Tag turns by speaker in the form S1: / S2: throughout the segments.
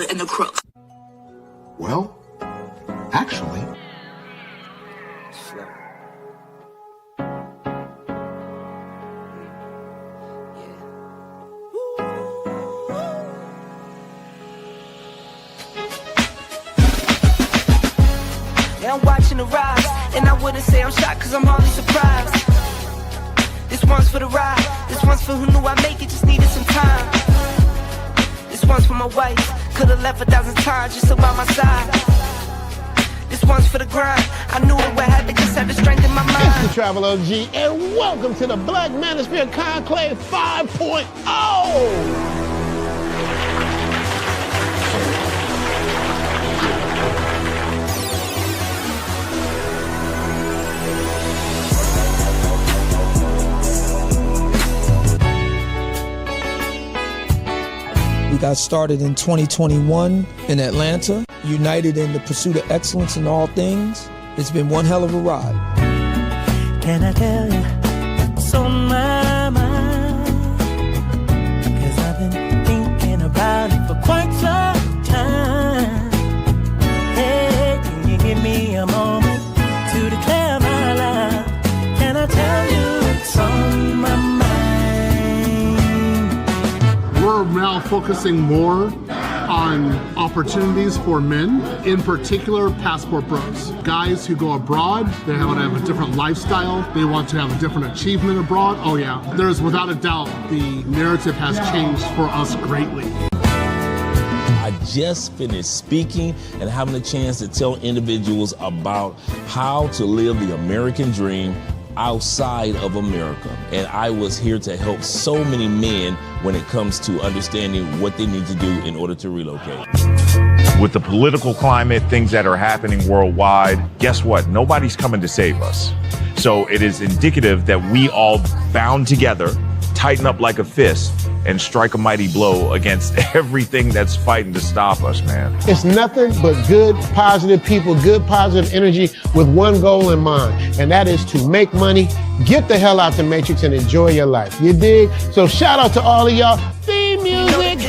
S1: and the crook.
S2: Well, actually.
S3: Yeah, I'm watching the rise, and I wouldn't say I'm shocked cause I'm hardly surprised. This one's for the ride, this one's for who knew I'd make it, just needed some time. This one's for my wife, could've left 1,000 times just about my side. This one's for the grind, I knew it would happen, just had the strength in my mind.
S4: It's the Travel OG, and welcome to the Black Manosphere Conclave 5.0.
S5: We got started in 2021 in Atlanta, united in the pursuit of excellence in all things. It's been one hell of a ride.
S3: Can I tell you what's on my mind? Cause I've been thinking about it for quite some time. Hey, can you give me a moment to declare my love? Can I tell you what's on my mind?
S4: We're now focusing more on opportunities for men, in particular passport bros. Guys who go abroad, they want to have a different lifestyle, they want to have a different achievement abroad. Oh yeah, there's without a doubt the narrative has changed for us greatly.
S6: I just finished speaking and having a chance to tell individuals about how to live the American dream outside of America. And I was here to help so many men when it comes to understanding what they need to do in order to relocate.
S7: With the political climate, things that are happening worldwide, guess what? Nobody's coming to save us. So it is indicative that we all bound together, tighten up like a fist, and strike a mighty blow against everything that's fighting to stop us, man.
S4: It's nothing but good, positive people, good, positive energy with one goal in mind, and that is to make money, get the hell out the Matrix, and enjoy your life. You dig? So shout out to all of y'all. Theme music.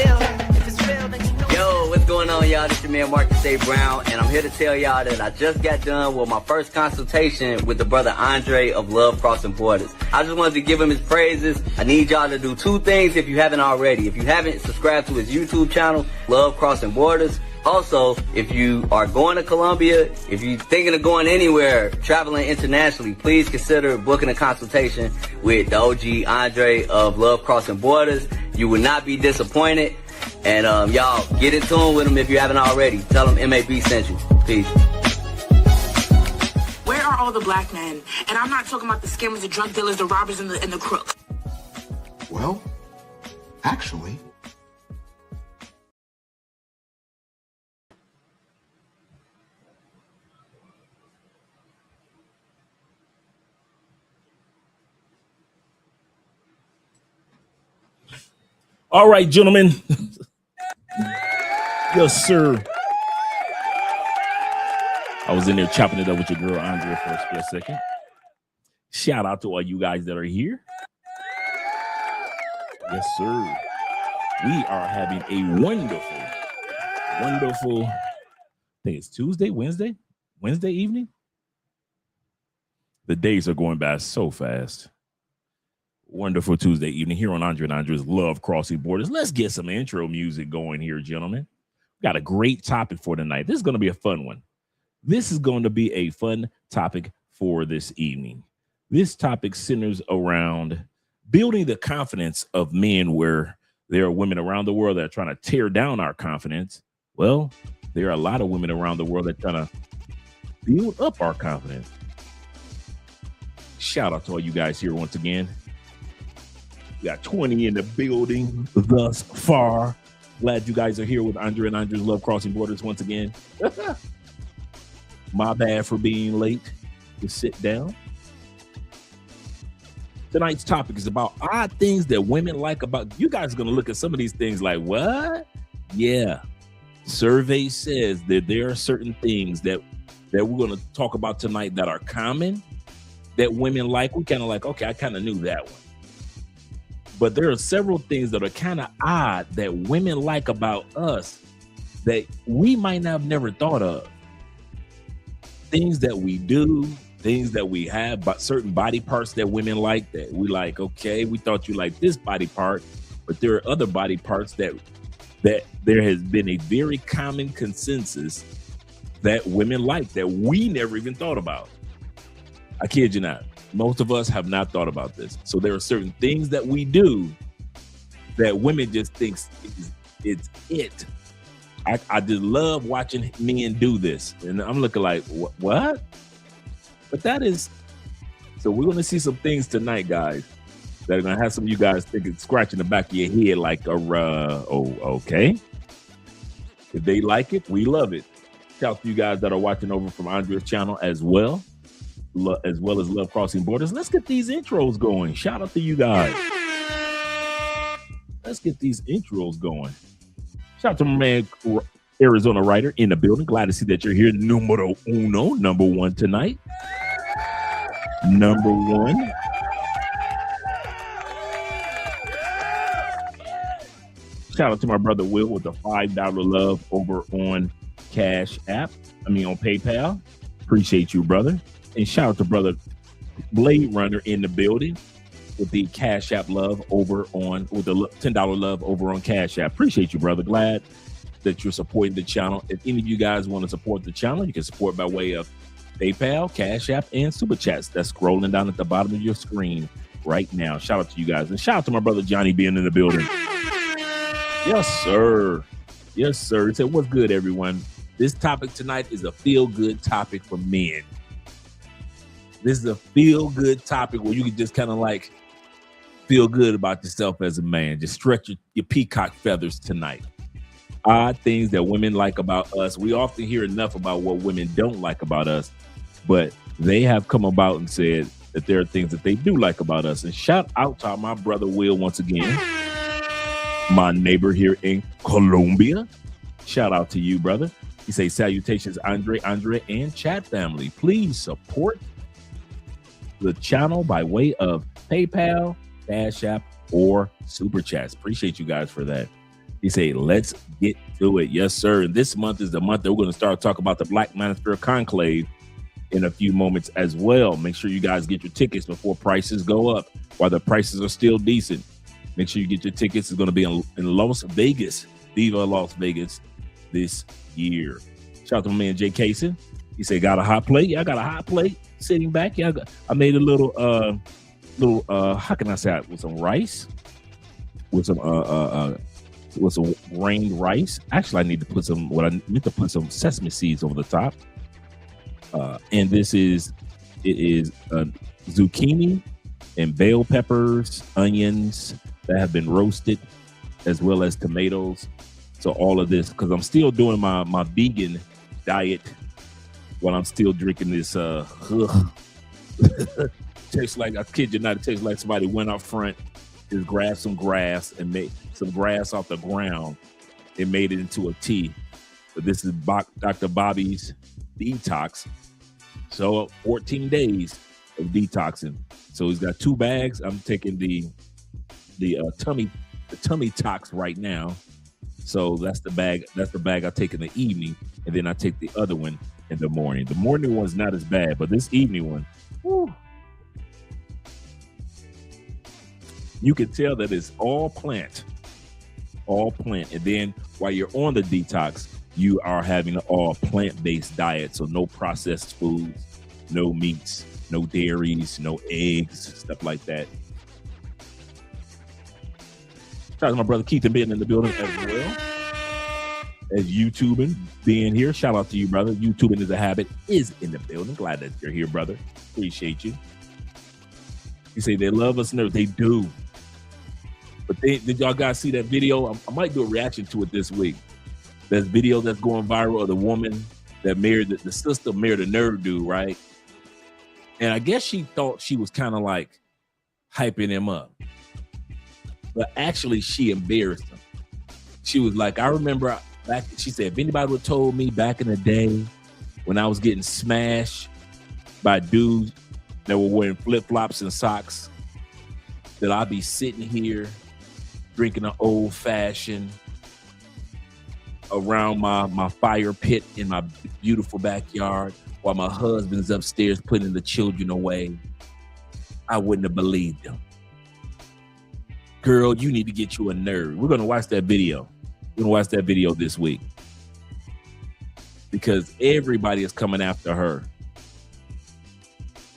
S8: Yo, what's going on, y'all? This is your man Marcus A. Brown, and I'm here to tell y'all that I just got done with my first consultation with the brother Andre of Love Crossing Borders. I just wanted to give him his praises. I need y'all to do two things if you haven't already. If you haven't, subscribe to his YouTube channel, Love Crossing Borders. Also, if you are going to Colombia, if you're thinking of going anywhere, traveling internationally, please consider booking a consultation with the OG Andre of Love Crossing Borders. You will not be disappointed. And y'all, get in tune with him if you haven't already. Tell him MAB sent you. Peace.
S1: Where are all the black men? And I'm not talking about the scammers, the drug dealers, the robbers, and the crooks.
S2: Well, actually.
S6: All right, gentlemen. Yes, sir. I was in there chopping it up with your girl, Andrea, for a split second. Shout out to all you guys that are here. Yes, sir. We are having a wonderful, I think it's Tuesday, Wednesday evening. The days are going by so fast. Wonderful Tuesday evening here on Andre and Andre's Love Crossing Borders. Let's get some intro music going here, gentlemen. We got a great topic for tonight. This is going to be a fun one. This is going to be a fun topic for this evening. This topic centers around building the confidence of men, where there are women around the world that are trying to tear down our confidence. Well, there are a lot of women around the world that are trying to build up our confidence. Shout out to all you guys here once again. We got 20 in the building thus far. Glad you guys are here with Andre and Andre's Love Crossing Borders once again. My bad for being late. Just sit down. Tonight's topic is about odd things that women like about you. Guys are going to look at some of these things like, what? Yeah. Survey says that there are certain things that we're going to talk about tonight that are common, that women like. We kind of like, okay, I kind of knew that one. But there are several things that are kind of odd that women like about us that we might not have never thought of. Things that we do, things that we have, but certain body parts that women like that we like, okay, we thought you like this body part, but there are other body parts that there has been a very common consensus that women like that we never even thought about. I kid you not. Most of us have not thought about this. So there are certain things that we do that women just thinks it's it. I just love watching men do this. And I'm looking like, what? But that is, so we're going to see some things tonight, guys, that are going to have some of you guys thinking, scratching the back of your head like, oh, okay. If they like it, we love it. Shout out to you guys that are watching over from Andrea's channel as well as Love Crossing Borders. Let's get these intros going. Shout out to you guys. Let's get these intros going. Shout out to my man, Arizona Writer in the building. Glad to see that you're here. Numero uno, number one tonight. Number one. Shout out to my brother Will with the $5 love over on Cash App. On PayPal. Appreciate you, brother. And shout out to brother Blade Runner in the building with the Cash App love over on, with the $10 love over on Cash App. Appreciate you, brother. Glad that you're supporting the channel. If any of you guys want to support the channel, you can support by way of PayPal, Cash App, and Super Chats. That's scrolling down at the bottom of your screen right now. Shout out to you guys. And shout out to my brother Johnny being in the building. Yes, sir. Yes, sir. He said, what's good, everyone? This topic tonight is a feel-good topic for men. This is a feel-good topic where you can just kind of like feel good about yourself as a man. Just stretch your peacock feathers tonight. Odd things that women like about us. We often hear enough about what women don't like about us, but they have come about and said that there are things that they do like about us. And shout out to my brother Will once again, my neighbor here in Colombia. Shout out to you, brother. He says, salutations, Andre, and chat family. Please support the channel by way of PayPal, Cash App, or Super Chats. Appreciate you guys for that. He say, let's get to it. Yes, sir. And this month is the month that we're going to start talking about the Black Manosphere Conclave in a few moments as well. Make sure you guys get your tickets before prices go up, while the prices are still decent. Make sure you get your tickets. It's going to be in Las Vegas, Viva Las Vegas this year. Shout out to my man Jay Kaysen. He said, got a hot plate? Yeah, I got a hot plate sitting back. Yeah, I made a little how can I say it? With some rice, with some rained rice. Actually, I need to put some sesame seeds over the top. And it is zucchini and bell peppers, onions that have been roasted, as well as tomatoes. So all of this, because I'm still doing my vegan diet while I'm still drinking this tastes like, I kid you not, it tastes like somebody went up front, just grabbed some grass and made some grass off the ground and made it into a tea. But this is Dr. Bobby's detox. So 14 days of detoxing. So he's got 2 bags. I'm taking the tummy tox right now. So that's the bag I take in the evening, and then I take the other one in the morning. The morning one's not as bad, but this evening one, whew, you can tell that it's all plant. And then while you're on the detox, you are having an all plant-based diet. So no processed foods, no meats, no dairies, no eggs, stuff like that. Shout out to my brother Keith and being in the building as well as YouTubing being here. Shout out to you, brother. YouTubing is a habit is in the building. Glad that you're here, brother. Appreciate you. You say they love us, and they do. But did y'all guys see that video? I might do a reaction to it this week. That video that's going viral of the woman that married the sister married a nerd dude, right? And I guess she thought she was kind of like hyping him up. But actually, she embarrassed him. She was like, I remember back, she said, if anybody would have told me back in the day when I was getting smashed by dudes that were wearing flip-flops and socks, that I'd be sitting here drinking an old-fashioned around my fire pit in my beautiful backyard while my husband's upstairs putting the children away, I wouldn't have believed them. Girl, you need to get you a nerd. We're going to watch that video. We're going to watch that video this week because everybody is coming after her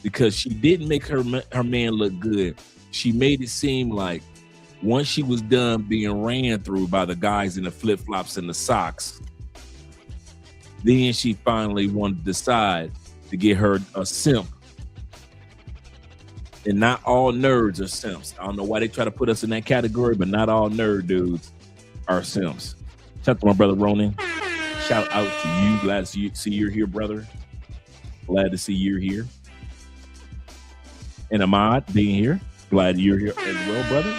S6: because she didn't make her man look good. She made it seem like once she was done being ran through by the guys in the flip-flops and the socks, then she finally wanted to decide to get her a simp. And not all nerds are simps. I don't know why they try to put us in that category, but not all nerd dudes are simps. Shout out to my brother Ronan. Shout out to you. Glad to see you're here, brother. Glad to see you're here. And Ahmad being here. Glad you're here as well, brother.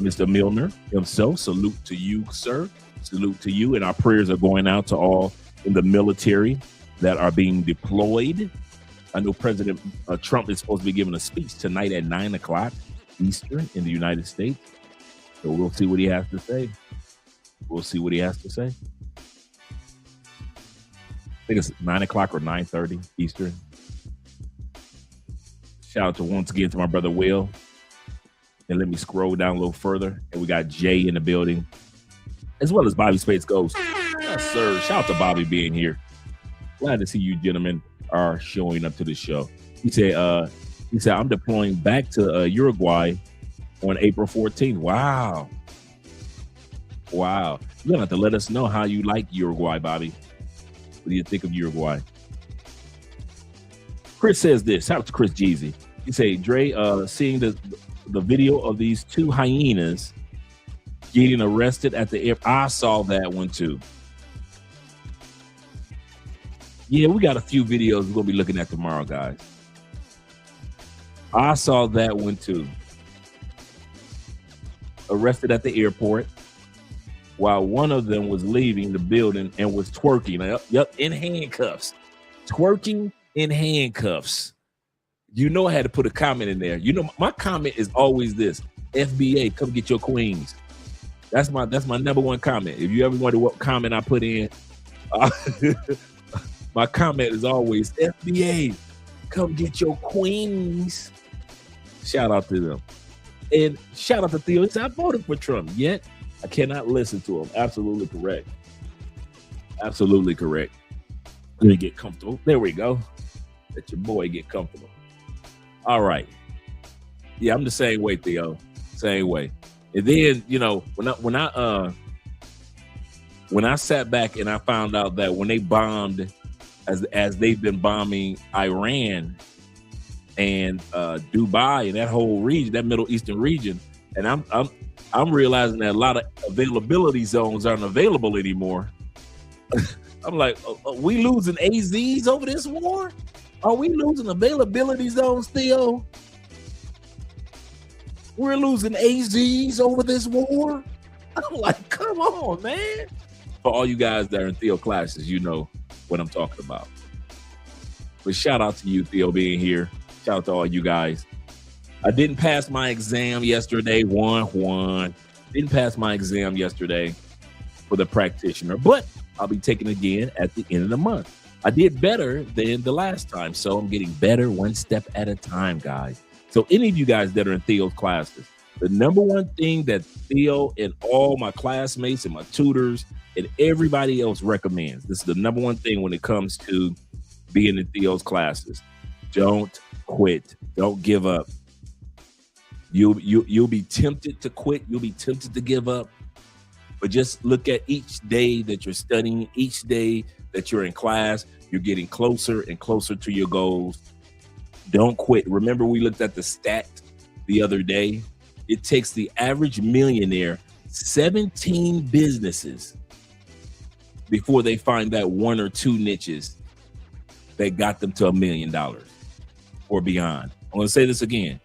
S6: Mr. Milner himself, salute to you, sir. Salute to you. And our prayers are going out to all in the military that are being deployed. I know President Trump is supposed to be giving a speech tonight at 9:00 Eastern in the United States. So we'll see what he has to say. We'll see what he has to say. I think it's 9:00 or 9:30 Eastern. Shout out to once again to my brother Will. And let me scroll down a little further. And we got Jay in the building, as well as Bobby Space Ghost. Yes, sir. Shout out to Bobby being here. Glad to see you gentlemen are showing up to the show. He said, I'm deploying back to Uruguay on April 14th. Wow. You're gonna have to let us know how you like Uruguay, Bobby. What do you think of Uruguay? Chris says this. Shout out to Chris Jeezy. He said, Dre, seeing the video of these two hyenas getting arrested at the airport. I saw that one too. Yeah, we got a few videos we're going to be looking at tomorrow, guys. I saw that one too. Arrested at the airport while one of them was leaving the building and was twerking. Yep, in handcuffs. Twerking in handcuffs. You know I had to put a comment in there. You know, my comment is always this. FBA, come get your queens. That's my number one comment. If you ever wonder what comment I put in, my comment is always FBA, come get your queens. Shout out to them. And shout out to Theo. He said, I voted for Trump, yet I cannot listen to him. Absolutely correct. Absolutely correct. Let me get comfortable. There we go. Let your boy get comfortable. All right. Yeah, I'm the same way, Theo. Same way. And then, you know, when I sat back and I found out that when they bombed, as they've been bombing Iran and Dubai and that whole region, that Middle Eastern region, and I'm realizing that a lot of availability zones aren't available anymore. I'm like, are we losing AZs over this war? Are we losing availability zones, Theo? We're losing AZs over this war? I'm like, come on, man. For all you guys that are in Theo classes, you know what I'm talking about. But shout out to you, Theo, being here. Shout out to all you guys. I didn't pass my exam yesterday. Didn't pass my exam yesterday for the practitioner, but I'll be taking it again at the end of the month. I did better than the last time, so I'm getting better one step at a time, guys. So any of you guys that are in Theo's classes, the number one thing that Theo and all my classmates and my tutors and everybody else recommends, this is the number one thing when it comes to being in Theo's classes: don't quit. Don't give up. You'll be tempted to quit. You'll be tempted to give up. But just look at each day that you're studying, each day that you're in class, you're getting closer and closer to your goals. Don't quit. Remember, we looked at the stat the other day. It takes the average millionaire 17 businesses before they find that one or two niches that got them to $1 million or beyond. I'm going to say this again.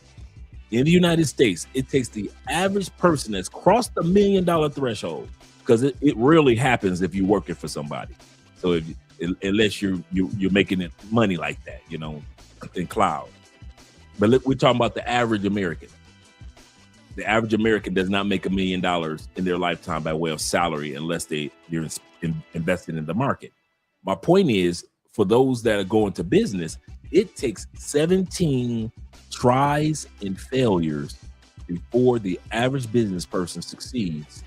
S6: In the United States, it takes the average person that's crossed the $1 million threshold, because it really happens if you're working for somebody. So unless you're making it money like that, you know, in cloud. But look, we're talking about the average American. The average American does not make $1 million in their lifetime by way of salary unless they're investing in the market. My point is, for those that are going to business, it takes 17 tries and failures before the average business person succeeds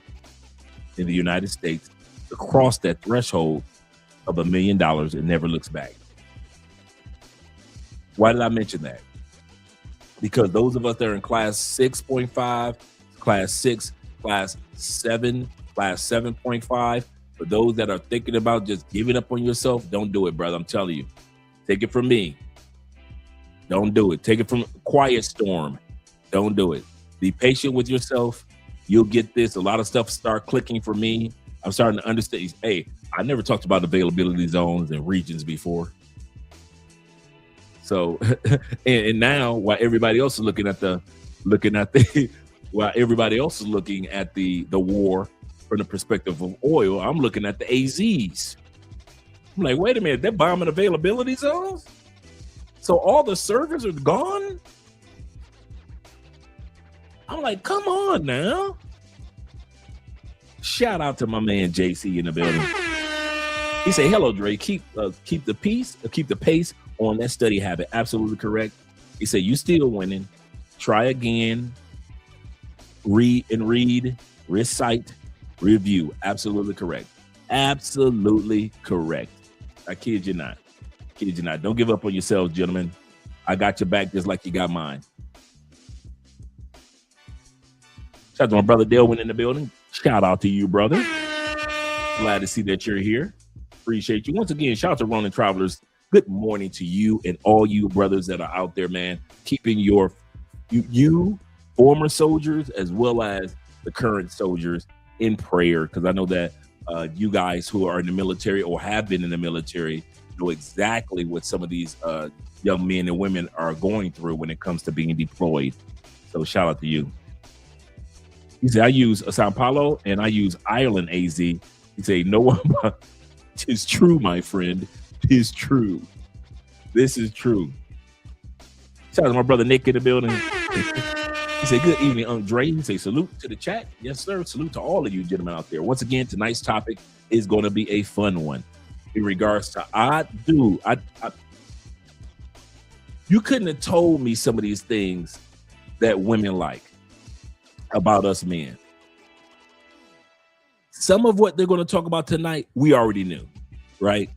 S6: in the United States to cross that threshold of $1 million and never looks back. Why did I mention that? Because those of us that are in class 6.5, class 6, class 7, class 7.5, for those that are thinking about just giving up on yourself, don't do it, brother. I'm telling you. Take it from me. Don't do it. Take it from Quiet Storm. Don't do it. Be patient with yourself. You'll get this. A lot of stuff start clicking for me. I'm starting to understand. Hey, I never talked about availability zones and regions before. So, and now while everybody else is looking at the while everybody else is looking at the war from the perspective of oil, I'm looking at the AZs. I'm like, wait a minute, they're bombing availability zones? So all the servers are gone? I'm like, come on now. Shout out to my man JC in the building. He said, hello, Dre. Keep the pace on that study habit. Absolutely correct. He said, you still winning. Try again. Read, recite, review. Absolutely correct. Absolutely correct. I kid you not. Kid you not. Don't give up on yourselves, gentlemen. I got your back just like you got mine. Shout out to my brother Delwin in the building. Shout out to you, brother. Glad to see that you're here. Appreciate you. Once again, shout out to Ronin Travelers. Good morning to you and all you brothers that are out there, man. Keeping your you former soldiers as well as the current soldiers in prayer, because I know that you guys who are in the military or have been in the military know exactly what some of these young men and women are going through when it comes to being deployed. So shout out to you. He said, I use Sao Paulo and I use Ireland AZ. He said, no one, tis true, my friend. Tis true. This is true. Shout out to my brother Nick in the building. He said, good evening, Andre. He said, salute to the chat. Yes, sir. Salute to all of you gentlemen out there. Once again, tonight's topic is going to be a fun one. In regards to you couldn't have told me some of these things that women like about us men. Some of what they're going to talk about tonight, we already knew, right?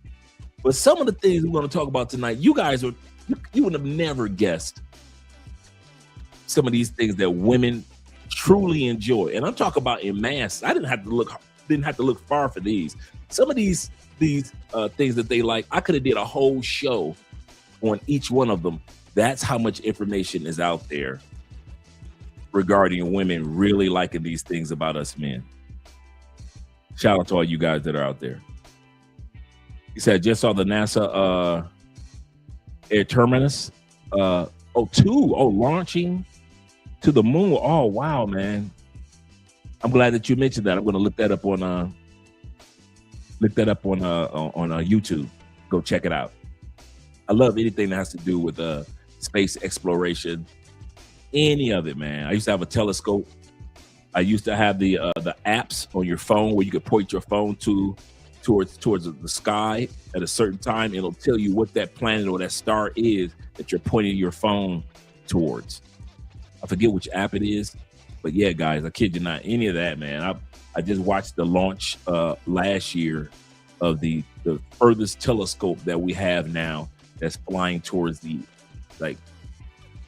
S6: But some of the things we're going to talk about tonight, you guys you would have never guessed some of these things that women truly enjoy. And I'm talking about in mass. I didn't have to look far for these. Some of these things that they like, I could have did a whole show on each one of them. That's how much information is out there regarding women really liking these things about us men. Shout out to all you guys that are out there. He said, just saw the NASA Air Terminus. Launching to the moon. Oh, wow, man. I'm glad that you mentioned that. I'm going to look that up on YouTube. Go check it out. I love anything that has to do with space exploration. Any of it, man. I used to have a telescope. I used to have the apps on your phone where you could point your phone towards the sky at a certain time. It'll tell you what that planet or that star is that you're pointing your phone towards. I forget which app it is, but yeah, guys, I kid you not, any of that, man. I just watched the launch last year of the furthest telescope that we have now that's flying towards trying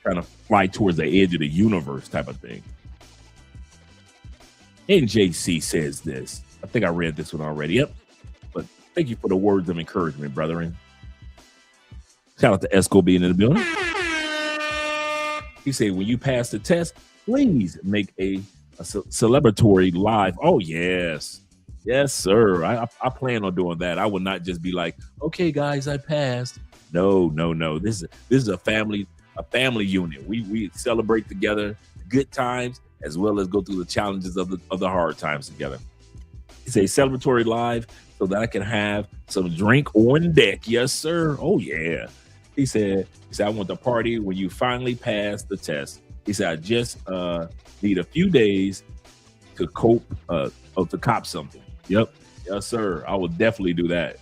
S6: to fly towards the edge of the universe type of thing. NJC says this. I think I read this one already. Yep. But thank you for the words of encouragement, brethren. Shout out to Esco being in the building. He said, when you pass the test, please make a celebratory live. Oh, yes. Yes, sir. I plan on doing that. I will not just be like, okay, guys, I passed. No. This is a family unit. We celebrate together, good times, as well as go through the challenges of the hard times together. It's a celebratory live so that I can have some drink on deck. Yes, sir. Oh, yeah. He said, I want the party when you finally pass the test. He said, I just need a few days to cop something. Yep. Yes, sir. I will definitely do that.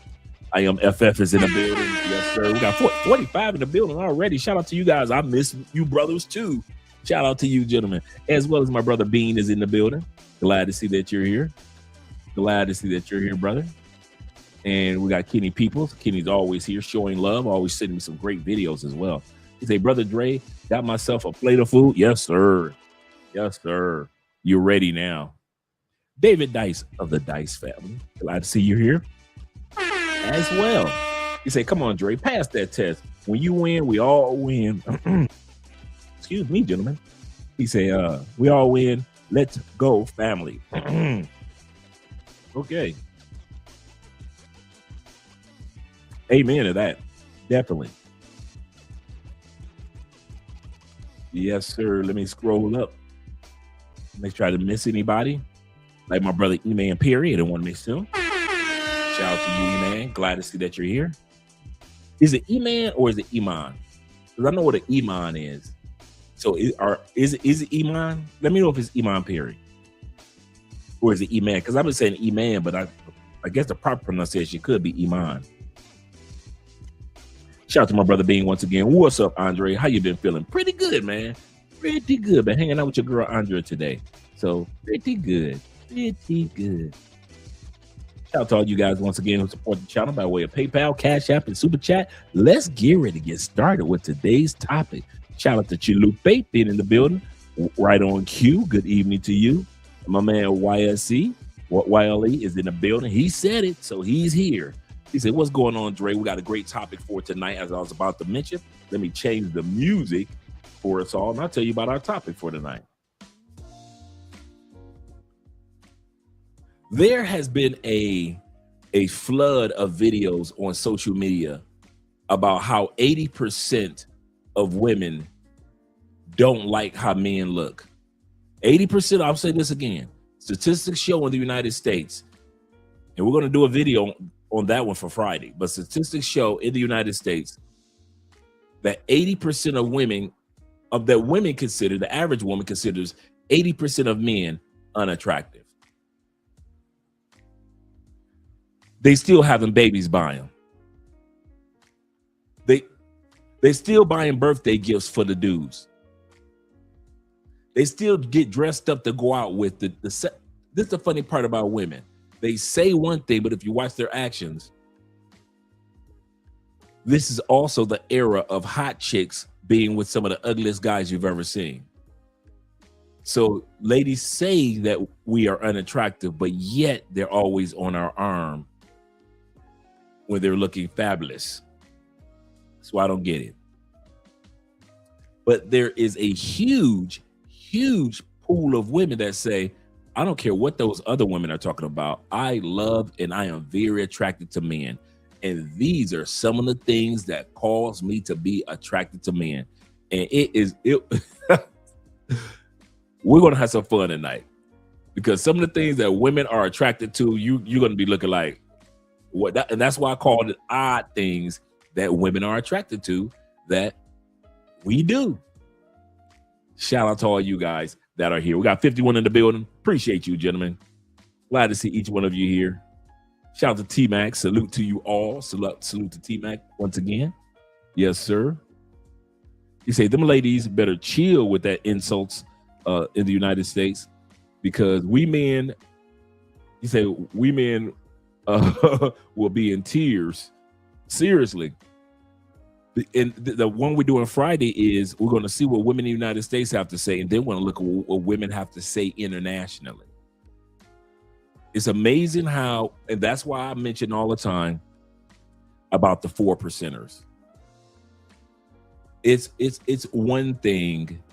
S6: I am FF is in the building. Yes, sir. We got 45 in the building already. Shout out to you guys. I miss you brothers too. Shout out to you, gentlemen, as well as my brother Bean is in the building. Glad to see that you're here. Glad to see that you're here, brother. And we got Kenny Peoples. Kenny's always here showing love, always sending me some great videos as well. He say, Brother Dre, got myself a plate of food. Yes, sir. Yes, sir. You're ready now. David Dice of the Dice family. Glad to see you here as well. He say, come on, Dre, pass that test. When you win, we all win. Excuse me, gentlemen. He say, we all win. Let's go, family. Okay. Amen to that. Definitely. Yes, sir. Let me scroll up. Make sure I didn't miss anybody. Like my brother E-Man Perry. I didn't want to miss him. Shout out to you, E-Man. Glad to see that you're here. Is it E-Man or is it Iman? Because I know what an Iman is. So is it Iman? Let me know if it's Iman Perry. Or is it E-Man? Because I've been saying E-Man, but I guess the proper pronunciation could be Iman. Shout out to my brother Bean once again. What's up, Andre? How you been feeling? Pretty good, man. Pretty good. Been hanging out with your girl Andre today. So pretty good. Pretty good. Shout out to all you guys once again who support the channel by way of PayPal, Cash App, and Super Chat. Let's get ready to get started with today's topic. Shout out to Chilupe being in the building. Right on cue. Good evening to you. My man YSC, YLE is in the building. He said it, so he's here. He said, what's going on, Dre? We got a great topic for tonight, as I was about to mention. Let me change the music for us all, and I'll tell you about our topic for tonight. There has been a flood of videos on social media about how 80% of women don't like how men look. 80%, I'll say this again, statistics show in the United States, and we're going to do a video on that one for Friday, but statistics show in the United States that 80% of women, the average woman considers 80% of men unattractive. They still having babies by them. They still buying birthday gifts for the dudes. They still get dressed up to go out with this is the funny part about women. They say one thing, but if you watch their actions, this is also the era of hot chicks being with some of the ugliest guys you've ever seen. So ladies say that we are unattractive, but yet they're always on our arm when they're looking fabulous. So I don't get it. But there is a huge pool of women that say, I don't care what those other women are talking about. I love and I am very attracted to men. And these are some of the things that cause me to be attracted to men. And we're going to have some fun tonight, because some of the things that women are attracted to, you're going to be looking like, what? And that's why I called it odd things that women are attracted to that we do. Shout out to all you guys that are here. We got 51 in the building. Appreciate you, gentlemen. Glad to see each one of you here. Shout out to T-Mac. Salute to you all. Salute to T-Mac once again. Yes, sir. You say them ladies better chill with that insults in the United States, because we men, you say we men will be in tears. Seriously. And the one we're doing Friday is we're going to see what women in the United States have to say, and then we're going to look at what women have to say internationally. It's amazing how, and that's why I mention all the time about the 4%ers. It's one thing.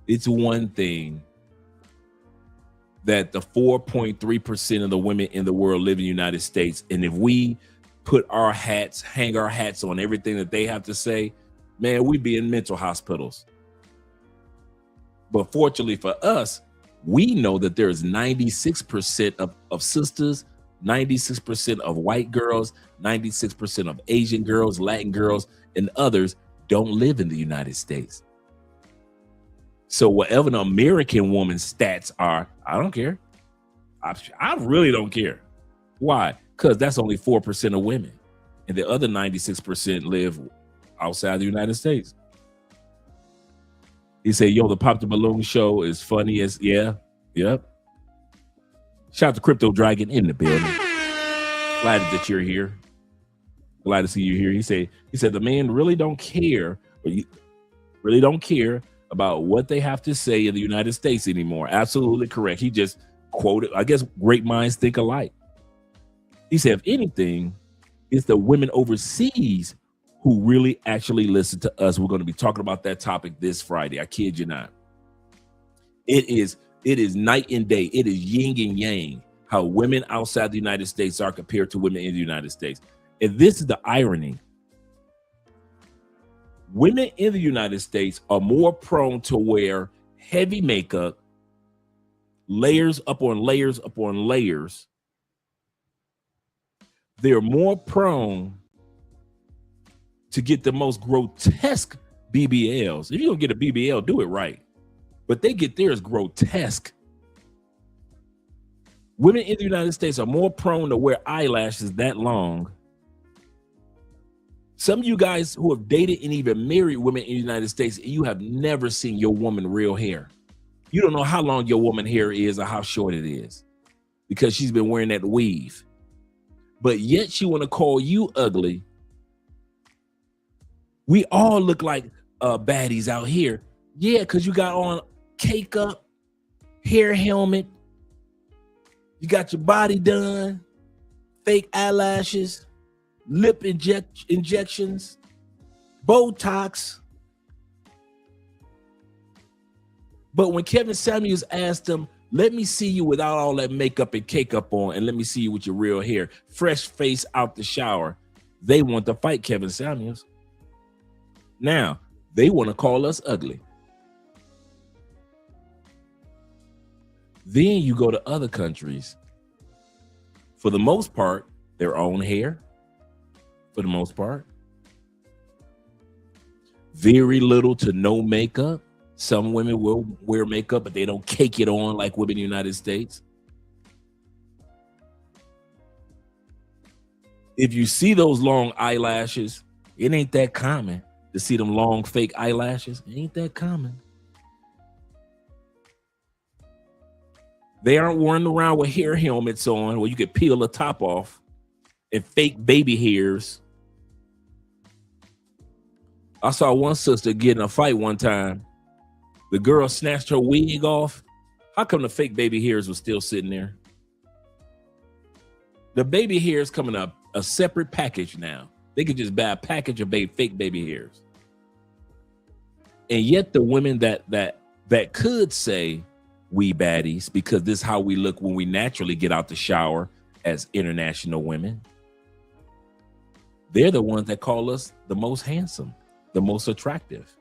S6: It's one thing that the 4.3% of the women in the world live in the United States, and if we hang our hats on everything that they have to say, man, we'd be in mental hospitals. But fortunately for us, we know that there's 96% of sisters, 96% of white girls, 96% of Asian girls, Latin girls, and others don't live in the United States. So whatever the American woman's stats are, I don't care. I really don't care. Why? Because that's only 4% of women, and the other 96% live outside the United States. He said, yo, the Pop the Balloon show is funny as, yep. Shout out to Crypto Dragon in the building. Glad that you're here. Glad to see you here. He said the men really don't care, about what they have to say in the United States anymore. Absolutely correct. He just quoted, I guess great minds think alike. He said, if anything, it's the women overseas who really actually listen to us. We're going to be talking about that topic this Friday. I kid you not. It is night and day. It is yin and yang, how women outside the United States are compared to women in the United States. And this is the irony. Women in the United States are more prone to wear heavy makeup, layers upon layers upon layers. They're more prone to get the most grotesque BBLs. If you're going to get a BBL, do it right. But they get theirs grotesque. Women in the United States are more prone to wear eyelashes that long. Some of you guys who have dated and even married women in the United States, you have never seen your woman real hair. You don't know how long your woman hair is or how short it is because she's been wearing that weave. But yet she want to call you ugly. We all look like baddies out here. Yeah, because you got on cake up, hair helmet. You got your body done, fake eyelashes, lip injections, Botox. But when Kevin Samuels asked him, let me see you without all that makeup and cake up on, and let me see you with your real hair, fresh face out the shower, they want to fight Kevin Samuels. Now, they want to call us ugly. Then you go to other countries. For the most part, their own hair. For the most part. Very little to no makeup. Some women will wear makeup, but they don't cake it on like women in the United States. If you see those long eyelashes, it ain't that common to see them long fake eyelashes. It ain't that common. They aren't running around with hair helmets on where you could peel the top off and fake baby hairs. I saw one sister get in a fight one time. The girl snatched her wig off. How come the fake baby hairs were still sitting there? The baby hairs come in a separate package now. They could just buy a package of fake baby hairs. And yet the women that could say we baddies, because this is how we look when we naturally get out the shower as international women, they're the ones that call us the most handsome, the most attractive.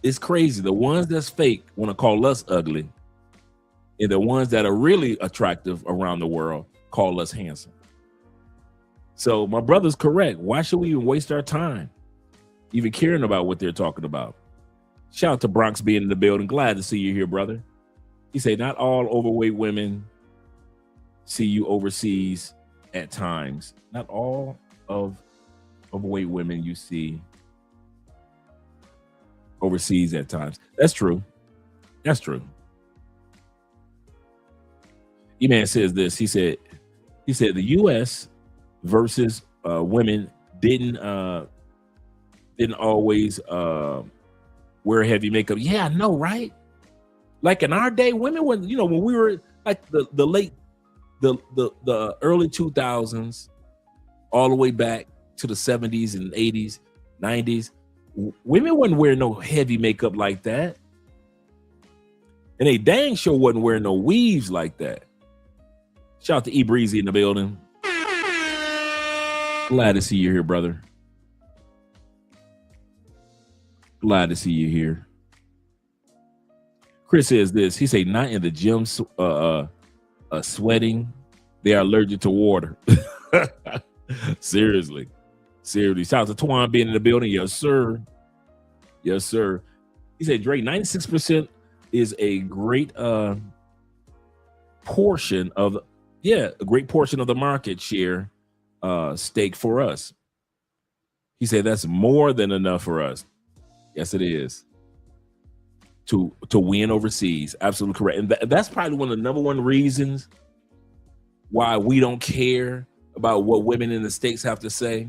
S6: It's crazy. The ones that's fake want to call us ugly, and the ones that are really attractive around the world call us handsome. So my brother's correct. Why should we even waste our time even caring about what they're talking about? Shout out to Bronx being in the building. Glad to see you here, brother. He said, not all overweight women see you overseas at times. Not all of overweight women you see overseas at times. That's true. That's true. E-Man says this. He said the U.S. versus women didn't always wear heavy makeup. Yeah, I know, right? Like in our day, women when we were like the early 2000s, all the way back to the 70s and 80s, 90s, women wasn't wearing no heavy makeup like that. And they dang sure wasn't wearing no weaves like that. Shout out to E Breezy in the building. Glad to see you here, brother. Glad to see you here. Chris says this. He said, not in the gym sweating. They are allergic to water. Seriously. Shout out to Twan being in the building. Yes, sir. Yes, sir. He said, Drake, 96% is a great portion of the market share stake for us. He said that's more than enough for us. Yes, it is. To win overseas. Absolutely correct. And that's probably one of the number one reasons why we don't care about what women in the States have to say.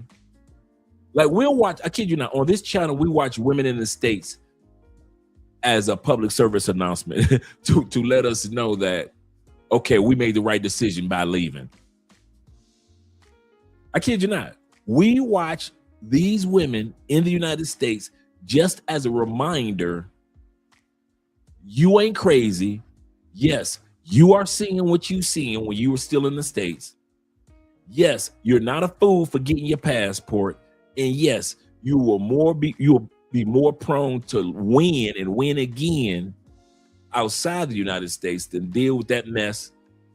S6: Like, we'll watch, I kid you not, on this channel, we watch women in the States as a public service announcement to let us know that, okay, we made the right decision by leaving. I kid you not. We watch these women in the United States just as a reminder, you ain't crazy. Yes, you are seeing what you seeing when you were still in the States. Yes, you're not a fool for getting your passport. And yes, you will be more prone to win and win again outside the United States than deal with that mess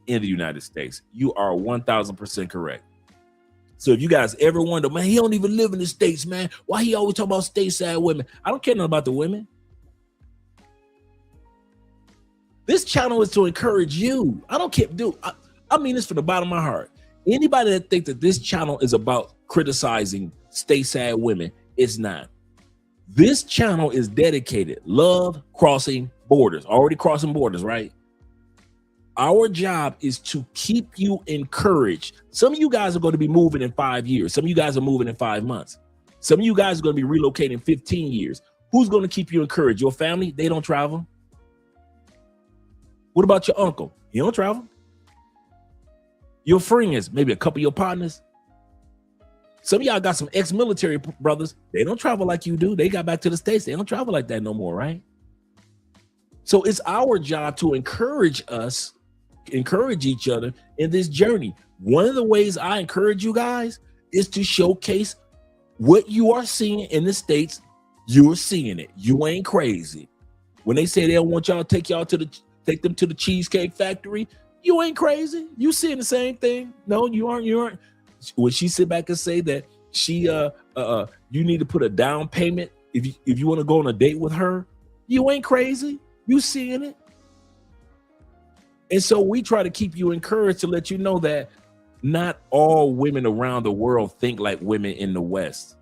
S6: in the United States. You are 1000% correct. So if you guys ever wonder, man, he don't even live in the States, man. Why he always talk about stateside women? I don't care nothing about the women. This channel is to encourage you. I don't care, dude. I mean this from the bottom of my heart. Anybody that thinks that this channel is about criticizing stateside women, it's not. This channel is dedicated. Love crossing borders. Already crossing borders, right? Our job is to keep you encouraged. Some of you guys are going to be moving in 5 years. Some of you guys are moving in 5 months. Some of you guys are going to be relocating 15 years. Who's going to keep you encouraged? Your family? They don't travel. What about your uncle? He don't travel. Your friends, maybe a couple of your partners. Some of y'all got some ex-military brothers. They don't travel like you do. They got back to the States. They don't travel like that no more, right? So it's our job to encourage each other in this journey. One of the ways I encourage you guys is to showcase what you are seeing in the States. You're seeing it. You ain't crazy. When they say they don't want y'all to take them to the Cheesecake Factory, you ain't crazy. You seeing the same thing. No, you aren't. When she sit back and say that you need to put a down payment if you want to go on a date with her, you ain't crazy. You seeing it. And so we try to keep you encouraged to let you know that not all women around the world think like women in the West.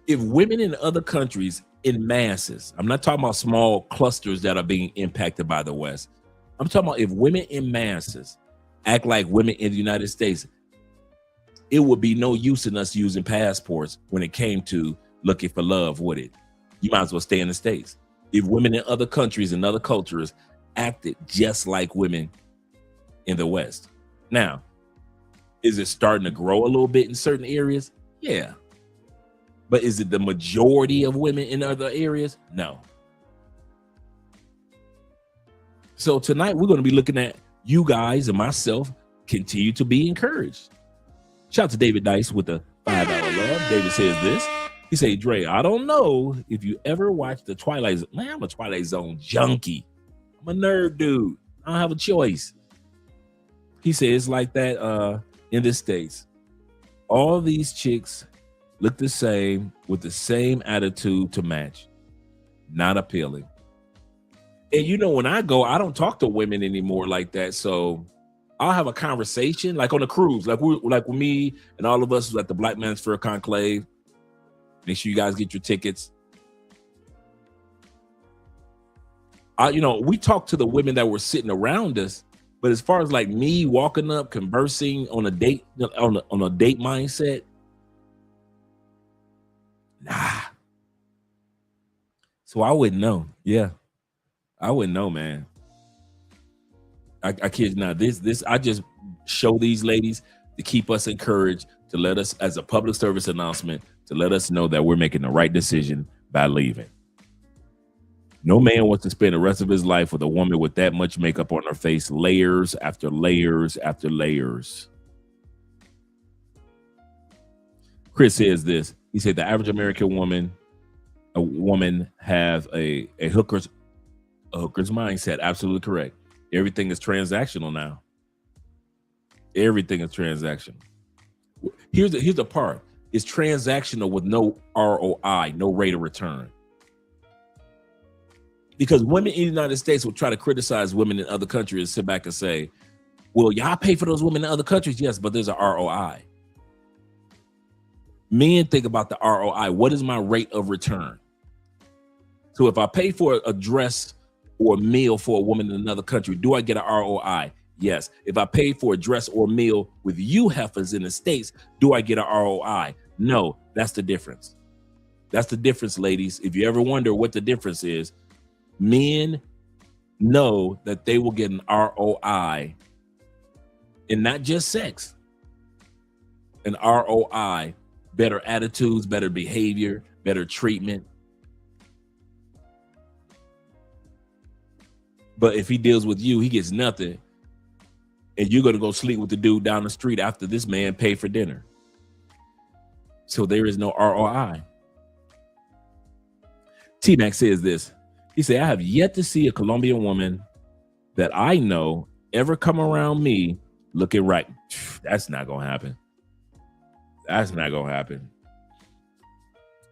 S6: If women in other countries in masses, I'm not talking about small clusters that are being impacted by the West. I'm talking about if women in masses act like women in the United States, it would be no use in us using passports when it came to looking for love, would it? You might as well stay in the States. If women in other countries and other cultures acted just like women in the West. Now, is it starting to grow a little bit in certain areas? Yeah. But is it the majority of women in other areas? No. So tonight we're going to be looking at you guys and myself continue to be encouraged. Shout out to David Dice with the $5 love. David says this. He say, Dre, I don't know if you ever watched the Twilight Zone. Man, I'm a Twilight Zone junkie. I'm a nerd dude. I don't have a choice. He says it's like that in the States. All these chicks look the same with the same attitude to match. Not appealing. And you know, when I go, I don't talk to women anymore like that. So I'll have a conversation like on a cruise, like with me and all of us at the Black Manosphere Conclave. Make sure you guys get your tickets. We talk to the women that were sitting around us, but as far as like me walking up, conversing on a date, on a date mindset, nah. So I wouldn't know. Yeah, I wouldn't know, man. I kid you not. This I just show these ladies to keep us encouraged, to let us, as a public service announcement, to let us know that we're making the right decision by leaving. No man wants to spend the rest of his life with a woman with that much makeup on her face, layers after layers after layers. Chris says this. He said the average American woman, have a hooker's mindset. Absolutely correct. Everything is transactional now. Everything is transactional. Here's the part. It's transactional with no ROI, no rate of return. Because women in the United States will try to criticize women in other countries and sit back and say, well, y'all pay for those women in other countries. Yes, but there's a ROI. Men think about the ROI. What is my rate of return? So if I pay for a dress or a meal for a woman in another country, do I get an ROI? Yes. If I pay for a dress or meal with you heifers in the States, do I get an ROI? No, that's the difference. That's the difference, ladies. If you ever wonder what the difference is, men know that they will get an ROI and not just sex, an ROI, better attitudes, better behavior, better treatment. But if he deals with you, he gets nothing. And you're going to go sleep with the dude down the street after this man paid for dinner. So there is no ROI. T-Mac says this. He said, I have yet to see a Colombian woman that I know ever come around me looking right. That's not going to happen. That's not going to happen.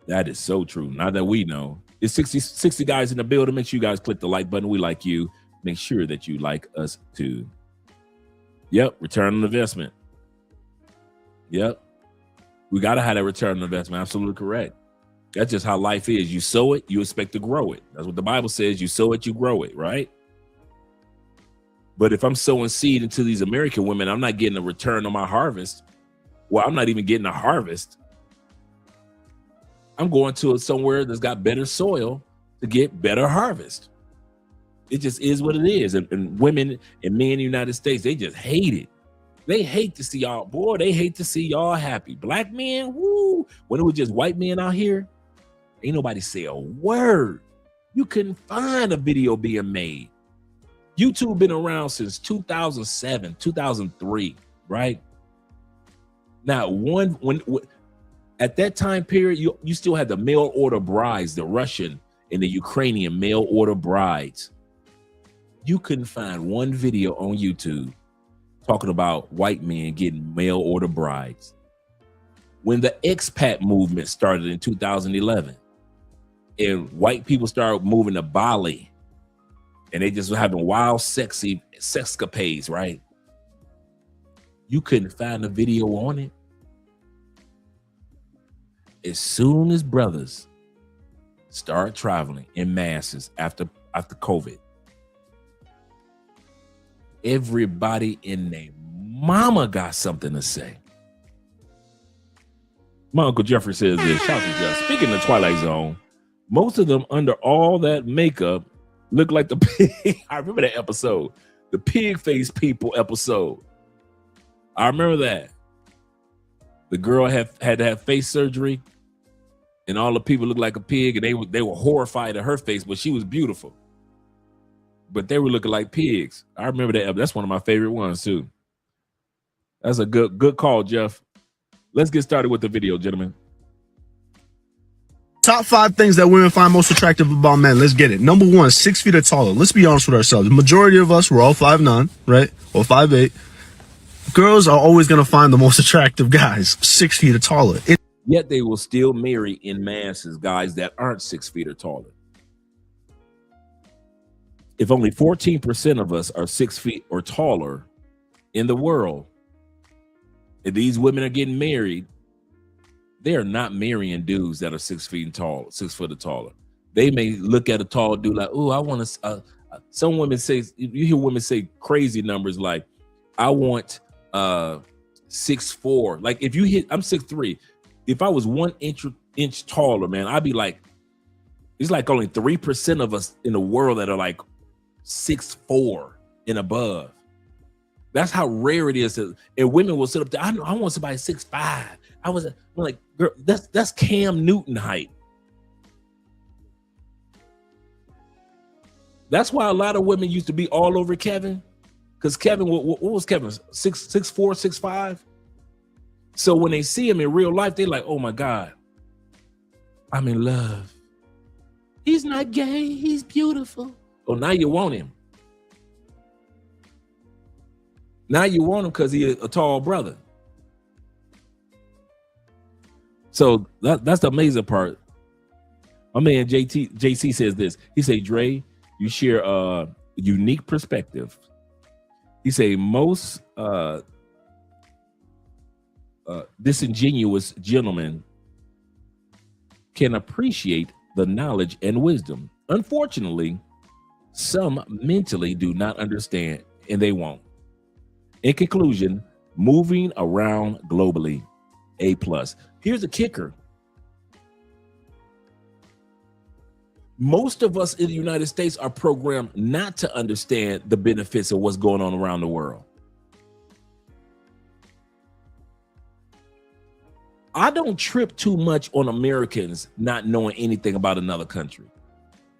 S6: That is so true. Not that we know. It's 60 guys in the building. Make sure you guys click the like button. We like you. Make sure that you like us too. Yep. Return on investment. Yep. We got to have that return on investment. Absolutely correct. That's just how life is. You sow it, you expect to grow it. That's what the Bible says. You sow it, you grow it, right? But if I'm sowing seed into these American women, I'm not getting a return on my harvest. Well, I'm not even getting a harvest. I'm going to somewhere that's got better soil to get better harvest. It just is what it is. And women and men in the United States, they just hate it. They hate to see y'all, boy, they hate to see y'all happy. Black men, woo. When it was just white men out here, ain't nobody say a word. You couldn't find a video being made. YouTube been around since 2007, 2003, right? Now, at that time period, you still had the mail order brides, the Russian and the Ukrainian mail order brides. You couldn't find one video on YouTube talking about white men getting mail order brides. When the expat movement started in 2011 and white people started moving to Bali and they just were having wild, sexy sexcapades, right? You couldn't find a video on it. As soon as brothers start traveling in masses after COVID, everybody in their mama got something to say. My Uncle Jeffrey says this. Shout out to Jeff. Speaking of Twilight Zone, most of them under all that makeup look like the pig. I remember that episode, the pig face people episode. I remember that. The girl had to have face surgery, and all the people looked like a pig, and they were horrified at her face, but she was beautiful. But they were looking like pigs. I remember that. That's one of my favorite ones too. That's a good call, Jeff. Let's get started with the video, gentlemen.
S9: Top 5 things that women find most attractive about men. Let's get it. Number 1, 6 feet or taller. Let's be honest with ourselves. The majority of us, we're all 5'9", right? Or 5'8". Girls are always going to find the most attractive guys 6 feet or taller.
S6: Yet they will still marry in masses guys that aren't 6 feet or taller. If only 14% of us are 6 feet or taller in the world, and these women are getting married, they are not marrying dudes that are 6 feet and tall, 6 foot or taller. They may look at a tall dude like, oh, I want to. Some women say, you hear women say crazy numbers like, I want 6'4". Like if you hit, I'm 6'3". If I was 1 inch taller, man, I'd be like, it's like only 3% of us in the world that are like 6'4" and above. That's how rare it is. And women will sit up there. I want somebody 6'5". I'm like, girl, that's Cam Newton height. That's why a lot of women used to be all over Kevin. Because Kevin, what was Kevin? 6'4", 6'5"? So when they see him in real life, they're like, oh my God, I'm in love. He's not gay, he's beautiful. Oh, now you want him. Now you want him because he's a tall brother. So that's the amazing part. My man JC says this. He said, Dre, You share a unique perspective. He say most disingenuous gentlemen can appreciate the knowledge and wisdom. Unfortunately, some mentally do not understand, and they won't. In conclusion, moving around globally, A+. Here's the kicker. Most of us in the United States are programmed not to understand the benefits of what's going on around the world. I don't trip too much on Americans not knowing anything about another country.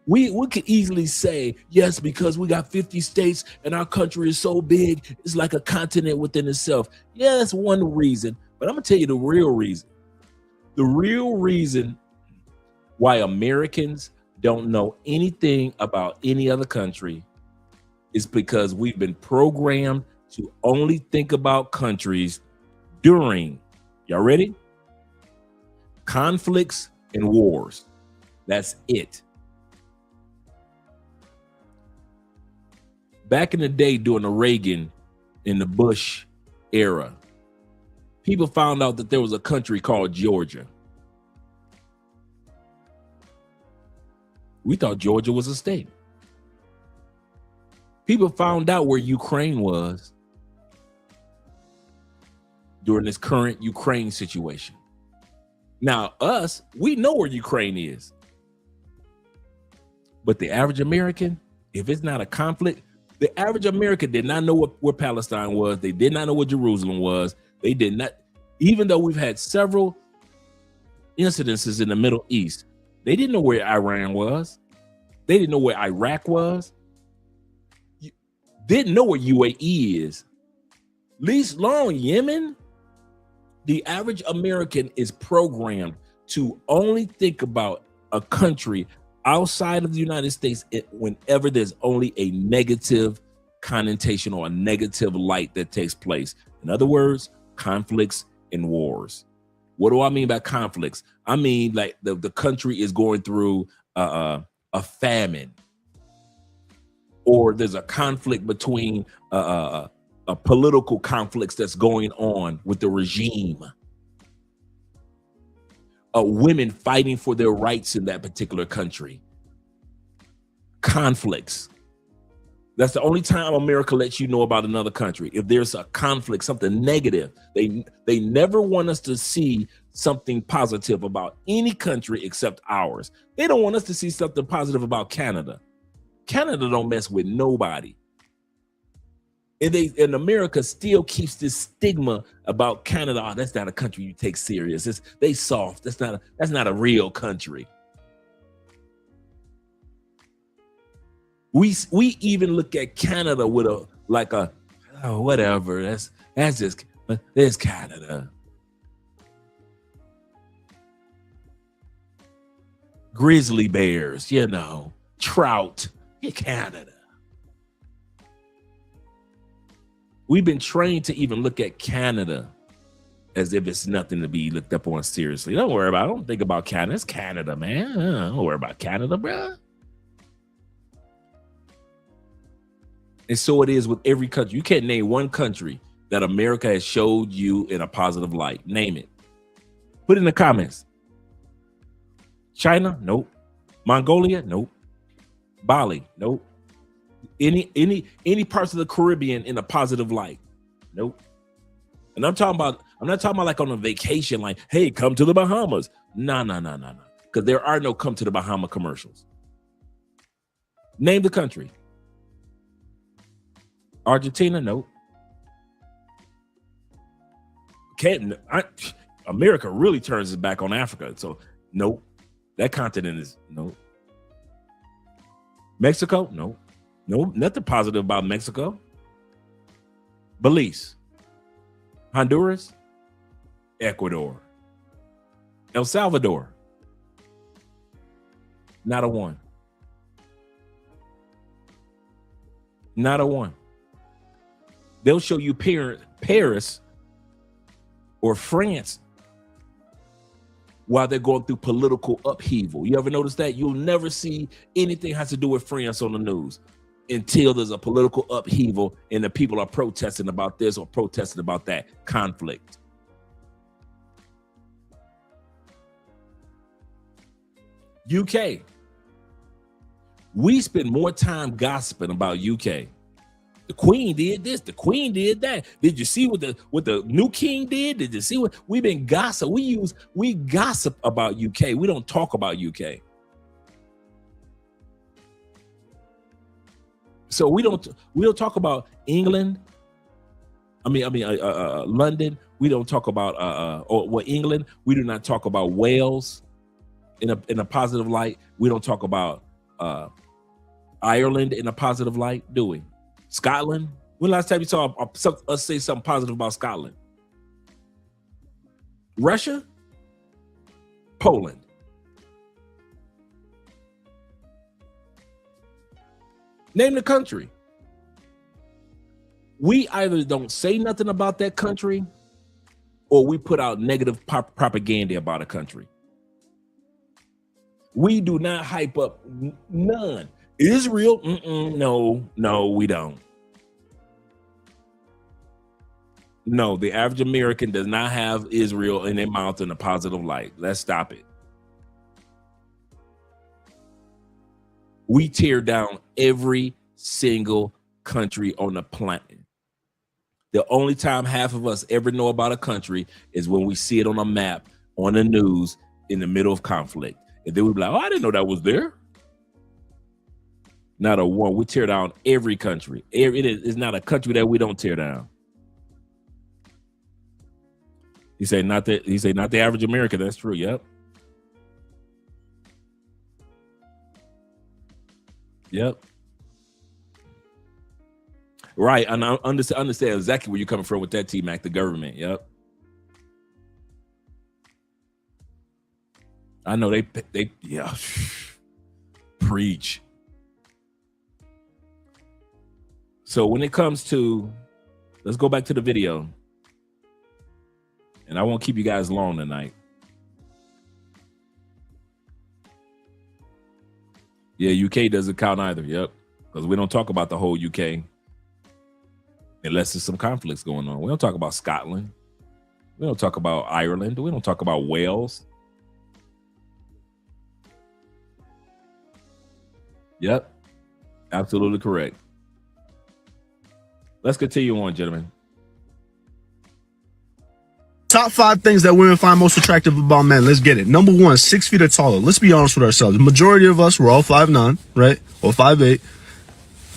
S6: We could easily say, yes, because we got 50 states and our country is so big, it's like a continent within itself. Yeah, that's one reason, but I'm gonna tell you the real reason. The real reason why Americans don't know anything about any other country is because we've been programmed to only think about countries during, y'all ready? Conflicts and wars. That's it. Back in the day during the Reagan and the Bush era, people found out that there was a country called Georgia. We thought Georgia was a state. People found out where Ukraine was during this current Ukraine situation. Now, we know where Ukraine is. But the average American, if it's not a conflict, the average American did not know where Palestine was. They did not know where Jerusalem was. They did not, even though we've had several incidences in the Middle East, they didn't know where Iran was. They didn't know where Iraq was. Didn't know where UAE is. Least long Yemen. The average American is programmed to only think about a country outside of the United States whenever there's only a negative connotation or a negative light that takes place. In other words, conflicts and wars. What do I mean by conflicts? I mean like the country is going through a famine, or there's a conflict between a political conflicts that's going on with the regime. Women fighting for their rights in that particular country. Conflicts. That's the only time America lets you know about another country. If there's a conflict, something negative, they never want us to see something positive about any country except ours. They don't want us to see something positive about Canada. Canada don't mess with nobody. And America still keeps this stigma about Canada. Oh, that's not a country you take serious. They soft. That's not a real country. We even look at Canada with whatever. That's just there's Canada. Grizzly bears, trout, Canada. We've been trained to even look at Canada as if it's nothing to be looked up on seriously. Don't worry about it. Don't think about Canada. It's Canada, man. Don't worry about Canada, bro. And so it is with every country. You can't name one country that America has showed you in a positive light. Name it. Put it in the comments. China? Nope. Mongolia? Nope. Bali? Nope. Any parts of the Caribbean in a positive light? Nope. And I'm not talking about like on a vacation, like, hey, come to the Bahamas. No. Because there are no come to the Bahama commercials. Name the country. Argentina? Nope. America really turns its back on Africa. So nope. That continent is nope. Mexico? Nope. No, nothing positive about Mexico. Belize, Honduras, Ecuador, El Salvador. Not a one. Not a one. They'll show you Paris or France while they're going through political upheaval. You ever notice that? You'll never see anything has to do with France on the news until there's a political upheaval and the people are protesting about this or protesting about that conflict. UK. We spend more time gossiping about UK. The Queen did this. The Queen did that. Did you see what the new king did? Did you see what we've been gossip? We gossip about UK. We don't talk about UK. So we don't talk about England. London. We don't talk about England. We do not talk about Wales in a positive light. We don't talk about Ireland in a positive light, do we? Scotland. When last time you saw us say something positive about Scotland? Russia? Poland. Name the country. We either don't say nothing about that country or we put out negative propaganda about a country. We do not hype up none. Israel? No, we don't. No, the average American does not have Israel in their mouth in a positive light. Let's stop it. We tear down every single country on the planet. The only time half of us ever know about a country is when we see it on a map, on the news, in the middle of conflict. And then we be like, oh, I didn't know that was there. Not a one. We tear down every country. It is not a country that we don't tear down. He said not the average American. That's true. Yep. Yep. Right. And I understand exactly where you're coming from with that, T-Mac, the government. Yep. I know they yeah. Preach. So when it comes to, let's go back to the video. And I won't keep you guys long tonight. Yeah, UK doesn't count either. Yep. Because we don't talk about the whole UK unless there's some conflicts going on. We don't talk about Scotland. We don't talk about Ireland. We don't talk about Wales. Yep. Absolutely correct. Let's continue on, gentlemen.
S9: Top 5 things that women find most attractive about men. Let's get it. Number 1, 6 feet or taller. Let's be honest with ourselves. The majority of us, we're all 5'9", right? Or 5'8".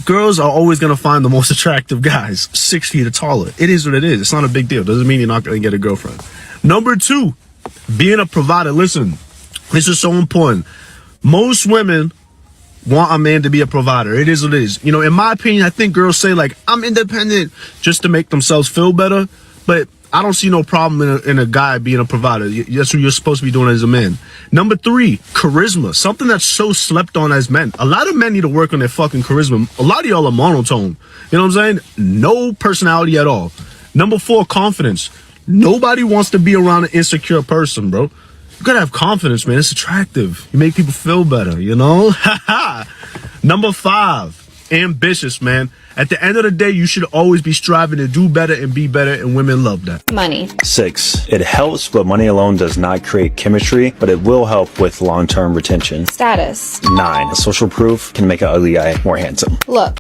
S9: Girls are always going to find the most attractive guys 6 feet or taller. It is what it is. It's not a big deal. Doesn't mean you're not going to get a girlfriend. Number 2, being a provider. Listen, this is so important. Most women want a man to be a provider. It is what it is. You know, in my opinion, I think girls say like, I'm independent just to make themselves feel better. But I don't see no problem in a guy being a provider. That's what you're supposed to be doing as a man. Number 3, charisma. Something that's so slept on as men. A lot of men need to work on their fucking charisma. A lot of y'all are monotone. You know what I'm saying? No personality at all. Number 4, confidence. Nobody wants to be around an insecure person, bro. You gotta have confidence, man. It's attractive. You make people feel better, you know? Number 5, ambitious, man. At the end of the day, you should always be striving to do better and be better, and women love that.
S10: Money.
S11: 6, it helps, but money alone does not create chemistry, but it will help with long-term retention.
S10: Status.
S11: 9, social proof can make an ugly guy more handsome.
S10: Look.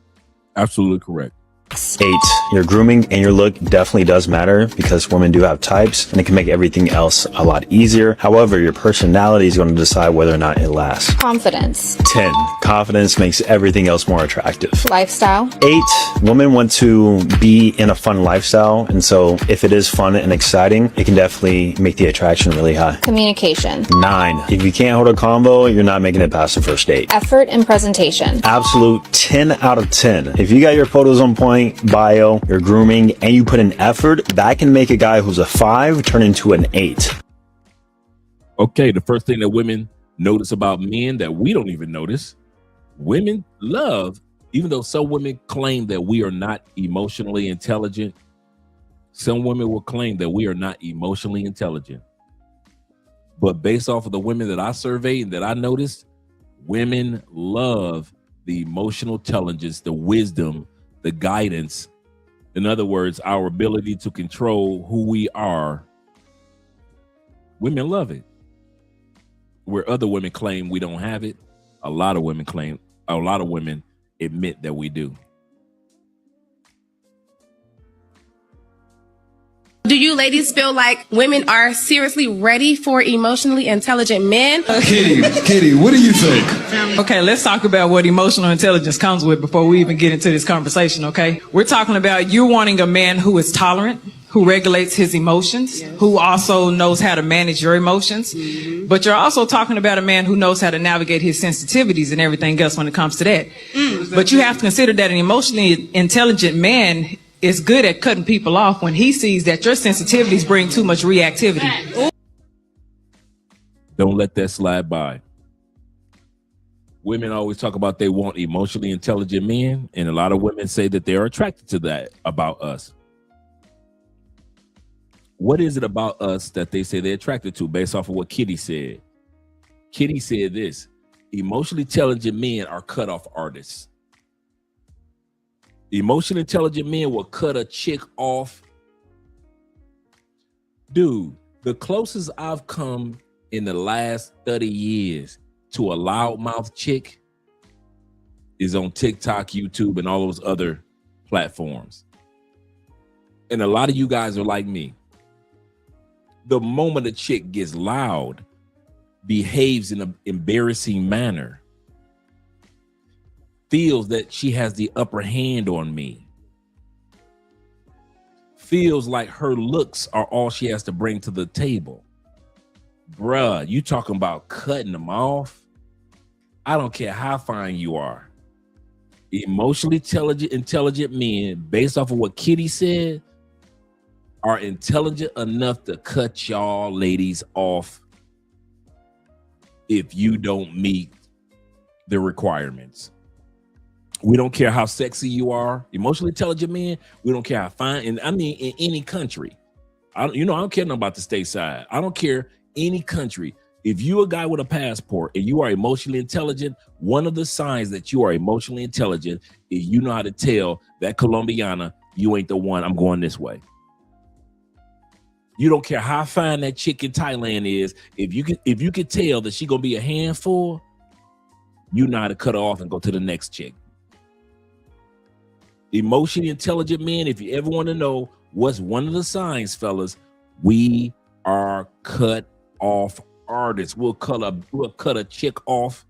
S6: Absolutely correct.
S11: 8, your grooming and your look definitely does matter because women do have types and it can make everything else a lot easier. However, your personality is going to decide whether or not it lasts.
S10: Confidence.
S11: 10, confidence makes everything else more attractive.
S10: Lifestyle.
S11: 8, women want to be in a fun lifestyle, and so if it is fun and exciting, it can definitely make the attraction really high.
S10: Communication.
S11: 9, if you can't hold a convo, you're not making it past the first date.
S10: Effort and presentation.
S11: Absolute 10 out of 10. If you got your photos on point, bio, your grooming, and you put in effort, that can make a guy who's a 5 turn into an 8.
S6: Okay, the first thing that women notice about men that we don't even notice, women love, even though some women claim that we are not emotionally intelligent, some women will claim that we are not emotionally intelligent. But based off of the women that I surveyed and that I noticed, women love the emotional intelligence, the wisdom, the guidance. In other words, our ability to control who we are. Women love it. Where other women claim we don't have it, a lot of women admit that we do.
S12: Do you ladies feel like women are seriously ready for emotionally intelligent men?
S13: Kitty, what do you think? Okay, let's talk about what emotional intelligence comes with before we even get into this conversation, okay? We're talking about you wanting a man who is tolerant, who regulates his emotions, who also knows how to manage your emotions. But you're also talking about a man who knows how to navigate his sensitivities and everything else when it comes to that. But you have to consider that an emotionally intelligent man is good at cutting people off when he sees that your sensitivities bring too much reactivity.
S6: Don't let that slide by. Women always talk about they want emotionally intelligent men, and a lot of women say that they're attracted to that about us. What is it about us that they say they're attracted to based off of what Kitty said? Kitty said this: emotionally intelligent men are cut-off artists. Emotionally intelligent men will cut a chick off. Dude, the closest I've come in the last 30 years to a loudmouth chick is on TikTok, YouTube, and all those other platforms. And a lot of you guys are like me. The moment a chick gets loud, behaves in an embarrassing manner, feels that she has the upper hand on me, feels like her looks are all she has to bring to the table. Bruh, you talking about cutting them off? I don't care how fine you are. Emotionally intelligent men, based off of what Kitty said, are intelligent enough to cut y'all ladies off if you don't meet the requirements. We don't care how sexy you are. Emotionally intelligent men, we don't care how fine. And I mean, in any country, I don't care nothing about the state side. I don't care any country. If you a guy with a passport and you are emotionally intelligent, one of the signs that you are emotionally intelligent is you know how to tell that Colombiana, you ain't the one, I'm going this way. You don't care how fine that chick in Thailand is. If you could tell that she gonna be a handful, you know how to cut her off and go to the next chick. Emotionally intelligent men, if you ever want to know what's one of the signs, fellas, we are cut off artists. We'll cut a chick off.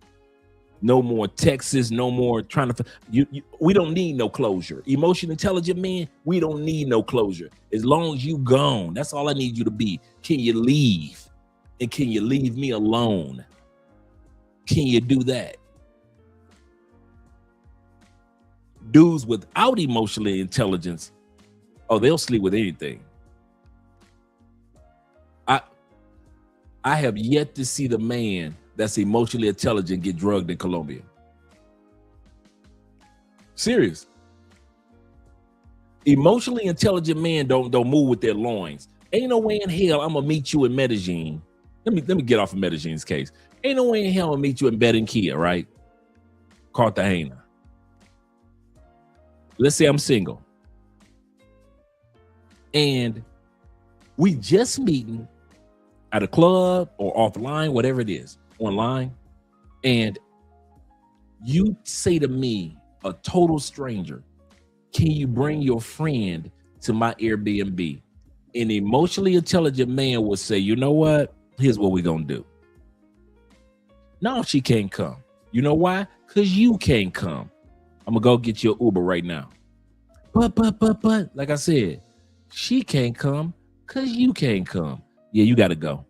S6: No more Texas, no more trying to we don't need no closure. Emotionally intelligent men, we don't need no closure. As long as you gone, that's all I need you to be. Can you leave? And can you leave me alone? Can you do that? Dudes without emotional intelligence, oh, they'll sleep with anything. I have yet to see the man that's emotionally intelligent get drugged in Colombia. Serious. Emotionally intelligent men don't move with their loins. Ain't no way in hell I'm gonna meet you in Medellin. Let me get off of Medellin's case. Ain't no way in hell I'm gonna meet you in Barranquilla, right? Cartagena. Let's say I'm single. And we just meeting at a club or offline, whatever it is, online. And you say to me, a total stranger, can you bring your friend to my Airbnb? An emotionally intelligent man would say, you know what? Here's what we're going to do. No, she can't come. You know why? Because you can't come. I'm going to go get you an Uber right now. But, like I said, she can't come because you can't come. Yeah, you got to go.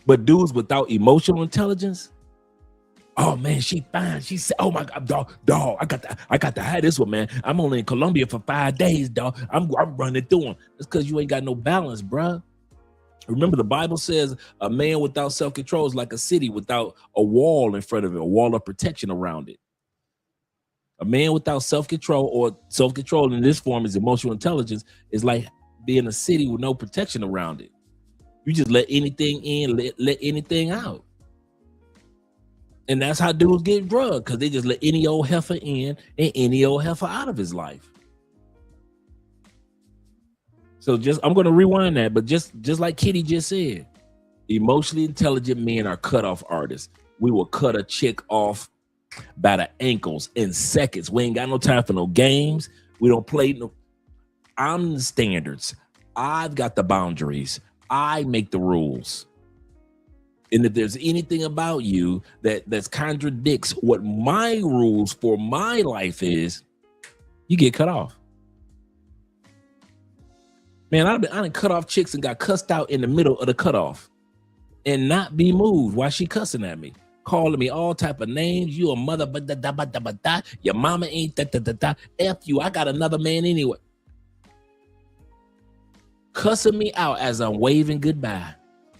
S6: But dudes without emotional intelligence, oh man, she fine. She said, oh my God, dog, I got to hide this one, man. I'm only in Colombia for 5 days, dog. I'm running through them. It's because you ain't got no balance, bruh. Remember, the Bible says a man without self-control is like a city without a wall in front of it, a wall of protection around it. A man without self-control, or self-control in this form is emotional intelligence, is like be in a city with no protection around it. You just let anything in, let anything out. And that's how dudes get drugged, because they just let any old heifer in and any old heifer out of his life. So I'm going to rewind that, but just like Kitty just said, emotionally intelligent men are cutoff artists. We will cut a chick off by the ankles in seconds. We ain't got no time for no games. We don't play no. I'm the standards. I've got the boundaries. I make the rules. And if there's anything about you that contradicts what my rules for my life is, you get cut off. Man, I done cut off chicks and got cussed out in the middle of the cutoff and not be moved while she cussing at me, calling me all type of names. You a mother, but your mama ain't da. F you, I got another man anyway. Cussing me out as I'm waving goodbye.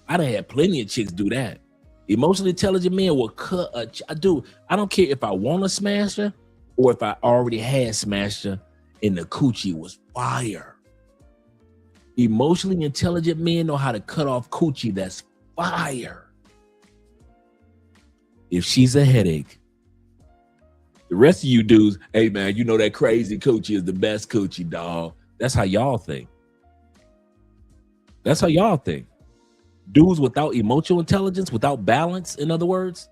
S6: I done had plenty of chicks do that. Emotionally intelligent men will cut I don't care if I want to smash her or if I already had smashed her and the coochie was fire. Emotionally intelligent men know how to cut off coochie that's fire. If she's a headache. The rest of you dudes, hey man, you know that crazy coochie is the best coochie, dog. That's how y'all think. That's how y'all think. Dudes without emotional intelligence, without balance, in other words.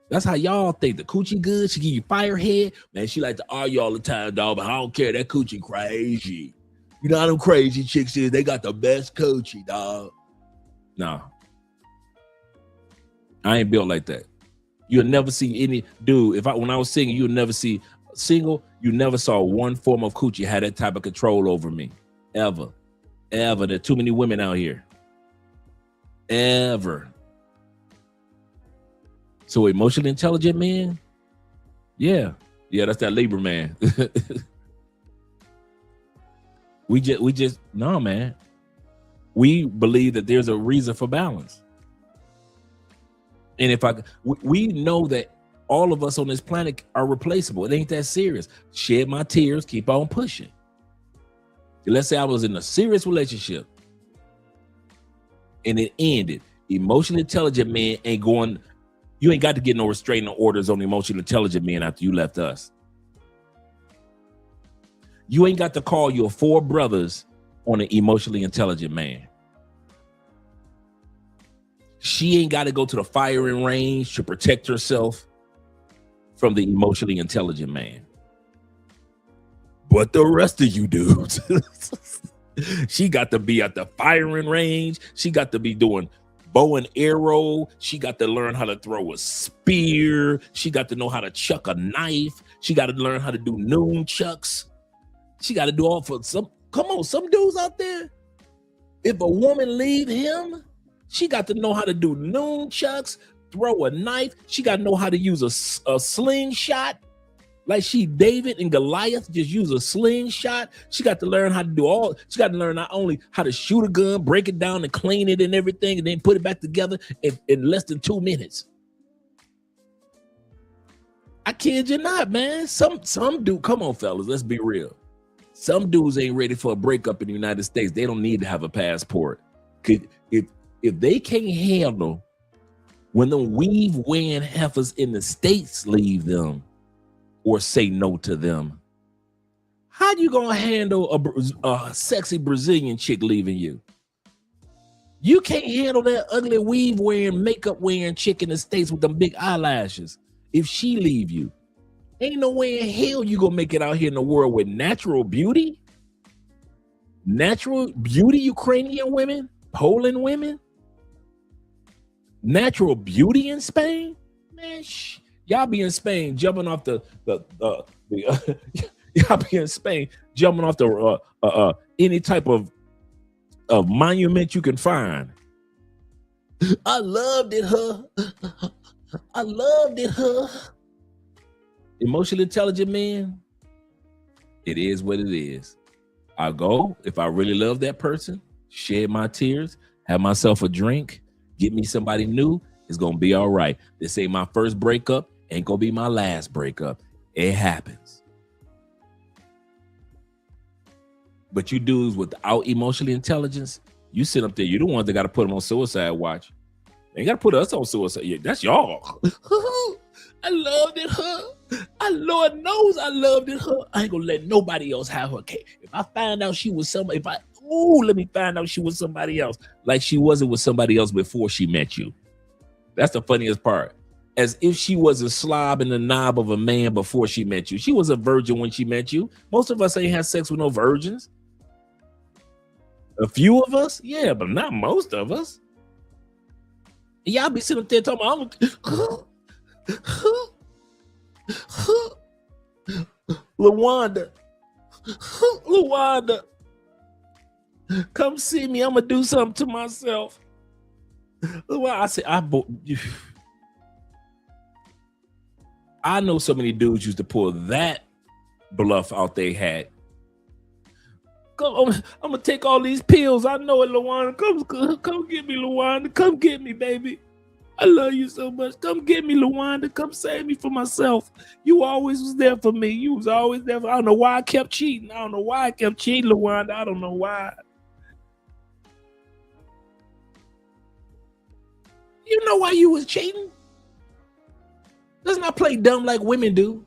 S6: That's how y'all think. The coochie good, she give you fire head. Man, she like to argue all the time, dog, but I don't care. That coochie crazy. You know how them crazy chicks is, they got the best coochie, dog. No. I ain't built like that. You'll never see any dude. When I was singing, you'll never see single. You never saw one form of coochie had that type of control over me. Ever. There are too many women out here. Ever. So emotionally intelligent man? Yeah, that's that labor man. we just no, man. We believe that there's a reason for balance. And we know that all of us on this planet are replaceable. It ain't that serious. Shed my tears, keep on pushing. Let's say I was in a serious relationship and it ended. Emotionally intelligent man ain't going, you ain't got to get no restraining orders on emotionally intelligent men after you left us. You ain't got to call your 4 brothers on an emotionally intelligent man. She ain't got to go to the firing range to protect herself from the emotionally intelligent man. But the rest of you dudes, she got to be at the firing range. She got to be doing bow and arrow. She got to learn how to throw a spear. She got to know how to chuck a knife. She got to learn how to do noon chucks. She got to do all for some. Come on, some dudes out there. If a woman leave him, she got to know how to do noon chucks, throw a knife. She got to know how to use a slingshot. Like she David and Goliath, just use a slingshot. She got to learn how to she got to learn not only how to shoot a gun, break it down and clean it and everything, and then put it back together in less than 2 minutes. I kid you not, man. Some dude, come on, fellas, let's be real. Some dudes ain't ready for a breakup in the United States. They don't need to have a passport. If they can't handle when the weave wearing heifers in the States leave them, or say no to them, how you gonna handle a sexy Brazilian chick leaving you? You can't handle that ugly weave wearing, makeup wearing chick in the States with them big eyelashes. If she leave you, ain't no way in hell you gonna make it out here in the world with natural beauty. Natural beauty, Ukrainian women, Poland women, natural beauty in Spain, man. Y'all be in Spain jumping off y'all be in Spain jumping off the any type of monument you can find. I loved it, huh? I loved it, huh? Emotionally intelligent man, it is what it is. I go, if I really love that person, shed my tears, have myself a drink, get me somebody new, it's gonna be all right. This ain't my first breakup. Ain't gonna be my last breakup. It happens. But you dudes without emotional intelligence, you sit up there, you're the ones that got to put them on suicide watch. They ain't got to put us on suicide. Yeah, that's y'all. I loved it, her. Lord knows I loved it, her. I ain't gonna let nobody else have her. Okay, if I find out she was somebody, let me find out she was somebody else, like she wasn't with somebody else before she met you. That's the funniest part. As if she was a slob and a knob of a man before she met you. She was a virgin when she met you. Most of us ain't had sex with no virgins. A few of us, yeah, but not most of us. Y'all be sitting up there talking about, LaWanda, come see me. I'm gonna do something to myself. I said, I know so many dudes used to pull that bluff out they had. I'm gonna take all these pills. I know it, LaWanda. Come get me, LaWanda. Come get me, baby. I love you so much. Come get me, LaWanda. Come save me from myself. You always was there for me. You was always there. I don't know why I kept cheating. LaWanda. I don't know why. You know why you was cheating? Let's not play dumb like women do.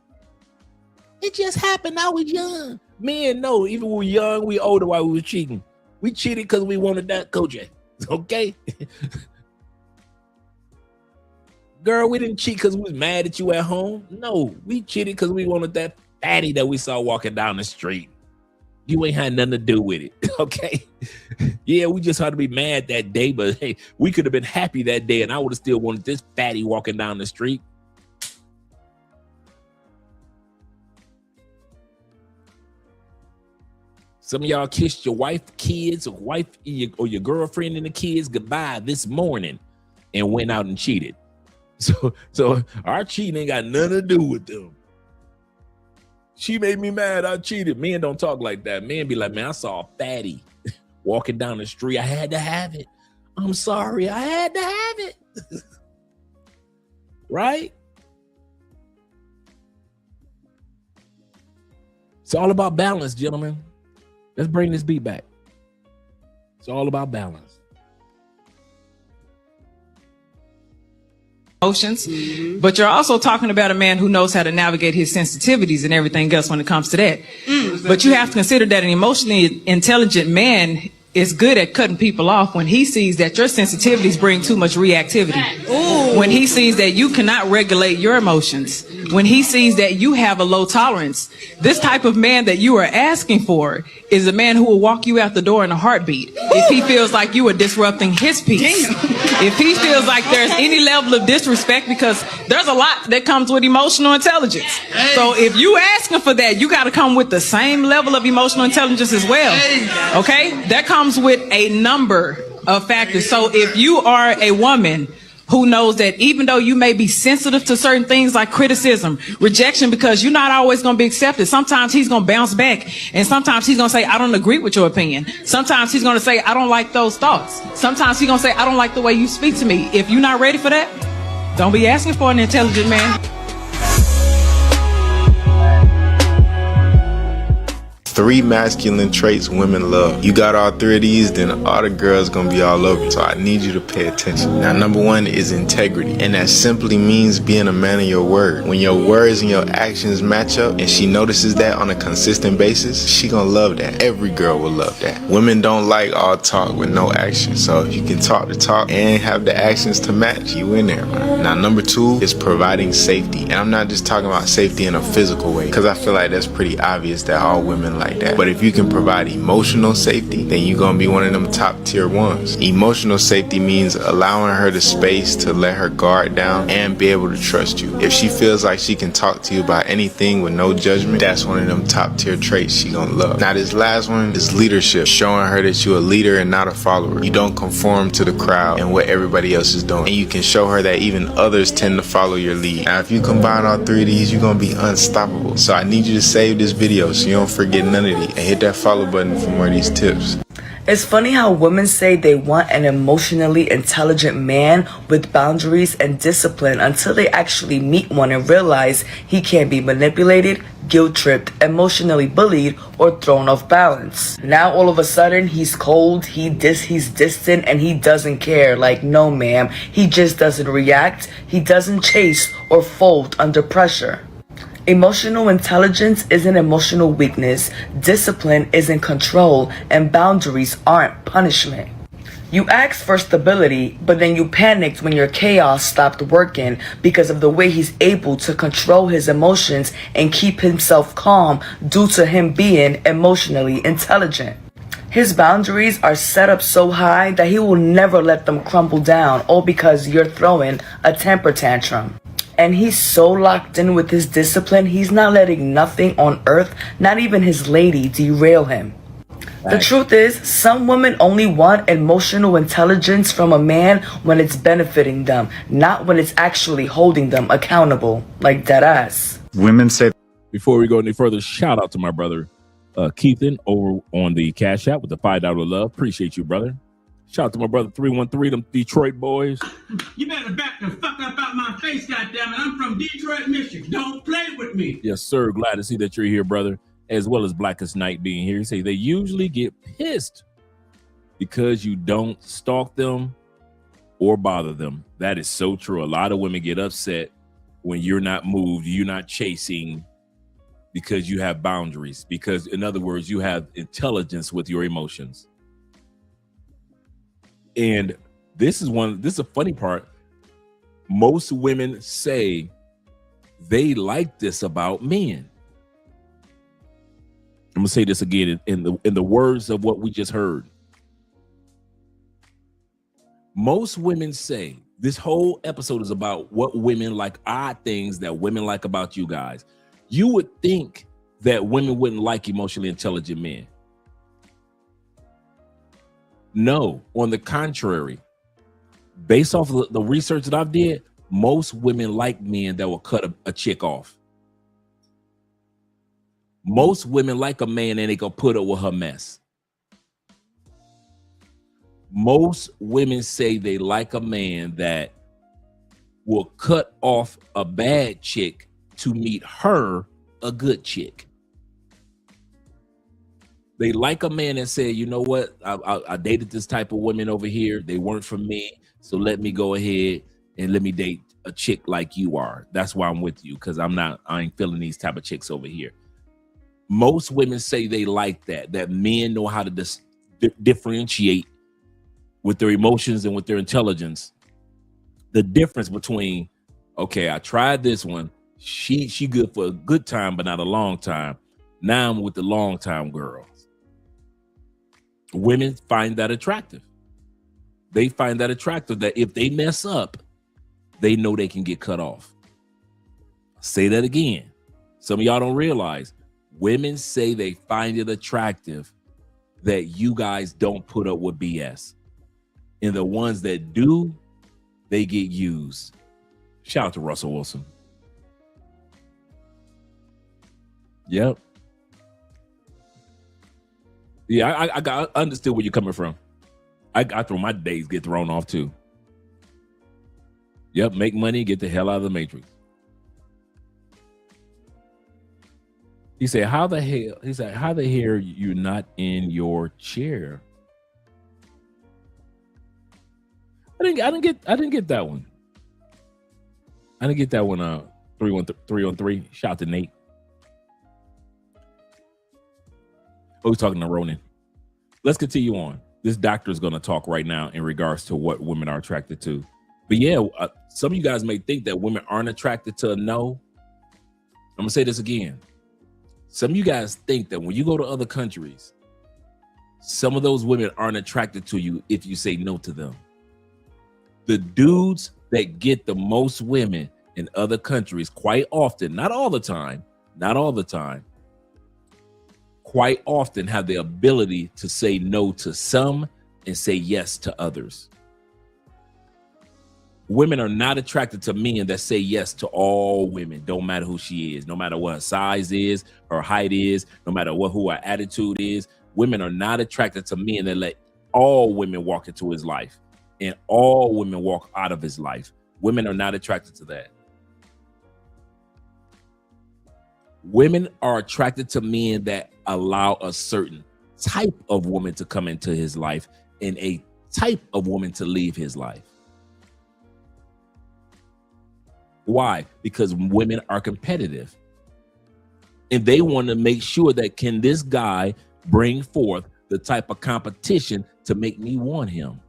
S6: It just happened. I was young. Men know, even when we were young, we older while we were cheating. We cheated because we wanted that Kojak. Okay? Girl, we didn't cheat because we was mad at you at home. No, we cheated because we wanted that fatty that we saw walking down the street. You ain't had nothing to do with it. Okay? Yeah, we just had to be mad that day, but hey, we could have been happy that day and I would have still wanted this fatty walking down the street. Some of y'all kissed your wife, kids, or your girlfriend and the kids goodbye this morning and went out and cheated. So our cheating ain't got nothing to do with them. She made me mad. I cheated. Men don't talk like that. Men be like, man, I saw a fatty walking down the street. I had to have it. I'm sorry. I had to have it. Right? It's all about balance, gentlemen. Let's bring this beat back. It's all about balance.
S13: Emotions, but you're also talking about a man who knows how to navigate his sensitivities and everything else when it comes to that. But you have to consider that an emotionally intelligent man is good at cutting people off when he sees that your sensitivities bring too much reactivity. When he sees that you cannot regulate your emotions. When he sees that you have a low tolerance. This type of man that you are asking for is a man who will walk you out the door in a heartbeat if he feels like you are disrupting his peace. If he feels like there's any level of disrespect, because there's a lot that comes with emotional intelligence. So if you asking for that, you got to come with the same level of emotional intelligence as well. Okay? That comes with a number of factors. So if you are a woman who knows that even though you may be sensitive to certain things like criticism, rejection, because you're not always going to be accepted. Sometimes he's going to bounce back. And sometimes he's going to say, I don't agree with your opinion. Sometimes he's going to say, I don't like those thoughts. Sometimes he's going to say, I don't like the way you speak to me. If you're not ready for that, don't be asking for an intelligent man.
S14: 3 masculine traits women love. You got all 3 of these, then all the girls gonna be all over you. So I need you to pay attention. Now, number 1 is integrity. And that simply means being a man of your word. When your words and your actions match up and she notices that on a consistent basis, she gonna love that. Every girl will love that. Women don't like all talk with no action. So if you can talk the talk and have the actions to match, you in there, man. Now, number 2 is providing safety. And I'm not just talking about safety in a physical way, because I feel like that's pretty obvious that all women like that. But if you can provide emotional safety, then you're gonna be one of them top tier ones. Emotional safety means allowing her the space to let her guard down and be able to trust you. If she feels like she can talk to you about anything with no judgment, that's one of them top tier traits she gonna love. Now, this last one is leadership, showing her that you're a leader and not a follower. You don't conform to the crowd and what everybody else is doing. And you can show her that even others tend to follow your lead. Now, if you combine all 3 of these, you're gonna be unstoppable. So I need you to save this video so you don't forget none of these. And hit that follow button for more of these tips.
S15: It's funny how women say they want an emotionally intelligent man with boundaries and discipline until they actually meet one and realize he can't be manipulated, guilt-tripped, emotionally bullied, or thrown off balance. Now all of a sudden he's cold, he's distant, and he doesn't care. Like, no ma'am, he just doesn't react, he doesn't chase or fold under pressure. Emotional intelligence isn't emotional weakness, discipline isn't control, and boundaries aren't punishment. You asked for stability, but then you panicked when your chaos stopped working because of the way he's able to control his emotions and keep himself calm due to him being emotionally intelligent. His boundaries are set up so high that he will never let them crumble down, all because you're throwing a temper tantrum. And he's so locked in with his discipline, he's not letting nothing on earth, not even his lady, derail him. The truth is, some women only want emotional intelligence from a man when it's benefiting them, not when it's actually holding them accountable, like deadass.
S6: Women say. Before we go any further, shout out to my brother Keithan over on the Cash App with the $5 love. Appreciate you, brother. Shout out to my brother 313, them Detroit boys.
S16: You better back the fuck up out my face, goddammit. I'm from Detroit, Michigan. Don't play with me.
S6: Yes, sir. Glad to see that you're here, brother, as well as Blackest Night being here. Say they usually get pissed because you don't stalk them or bother them. That is so true. A lot of women get upset when you're not moved, you're not chasing, because you have boundaries. Because, in other words, you have intelligence with your emotions. And this is a funny part. Most women say they like this about men. I'm gonna say this again in the words of what we just heard. Most women say this whole episode is about what women like, odd things that women like about you guys. You would think that women wouldn't like emotionally intelligent men. No, on the contrary, based off of the research that I've did, most women like men that will cut a chick off. Most women like a man and they go put up with her mess. Most women say they like a man that will cut off a bad chick to meet her a good chick. They like a man that said, you know what, I dated this type of women over here. They weren't for me. So let me go ahead and let me date a chick like you are. That's why I'm with you, because I ain't feeling these type of chicks over here. Most women say they like that men know how to differentiate with their emotions and with their intelligence. The difference between, okay, I tried this one. She good for a good time, but not a long time. Now I'm with the long time girls. Women find that attractive. They find that attractive that if they mess up, they know they can get cut off. I'll say that again. Some of y'all don't realize women say they find it attractive that you guys don't put up with BS. And the ones that do, they get used. Shout out to Russell Wilson. Yep. Yeah, I understood where you're coming from. I throw my days get thrown off too. Yep, make money, get the hell out of the Matrix. He said, how the hell you're not in your chair? I didn't get that one. I didn't get that one. 313. Shout out to Nate. Oh, he's talking to Ronan. Let's continue on. This doctor is going to talk right now in regards to what women are attracted to. But yeah, some of you guys may think that women aren't attracted to a no. I'm going to say this again. Some of you guys think that when you go to other countries, some of those women aren't attracted to you if you say no to them. The dudes that get the most women in other countries quite often, not all the time, quite often have the ability to say no to some and say yes to others. Women are not attracted to men that say yes to all women. Don't matter who she is, no matter what her size is, her height is, no matter who her attitude is. Women are not attracted to men that let all women walk into his life and all women walk out of his life. Women are not attracted to that. Women are attracted to men that allow a certain type of woman to come into his life and a type of woman to leave his life. Why? Because women are competitive. And they want to make sure that can this guy bring forth the type of competition to make me want him.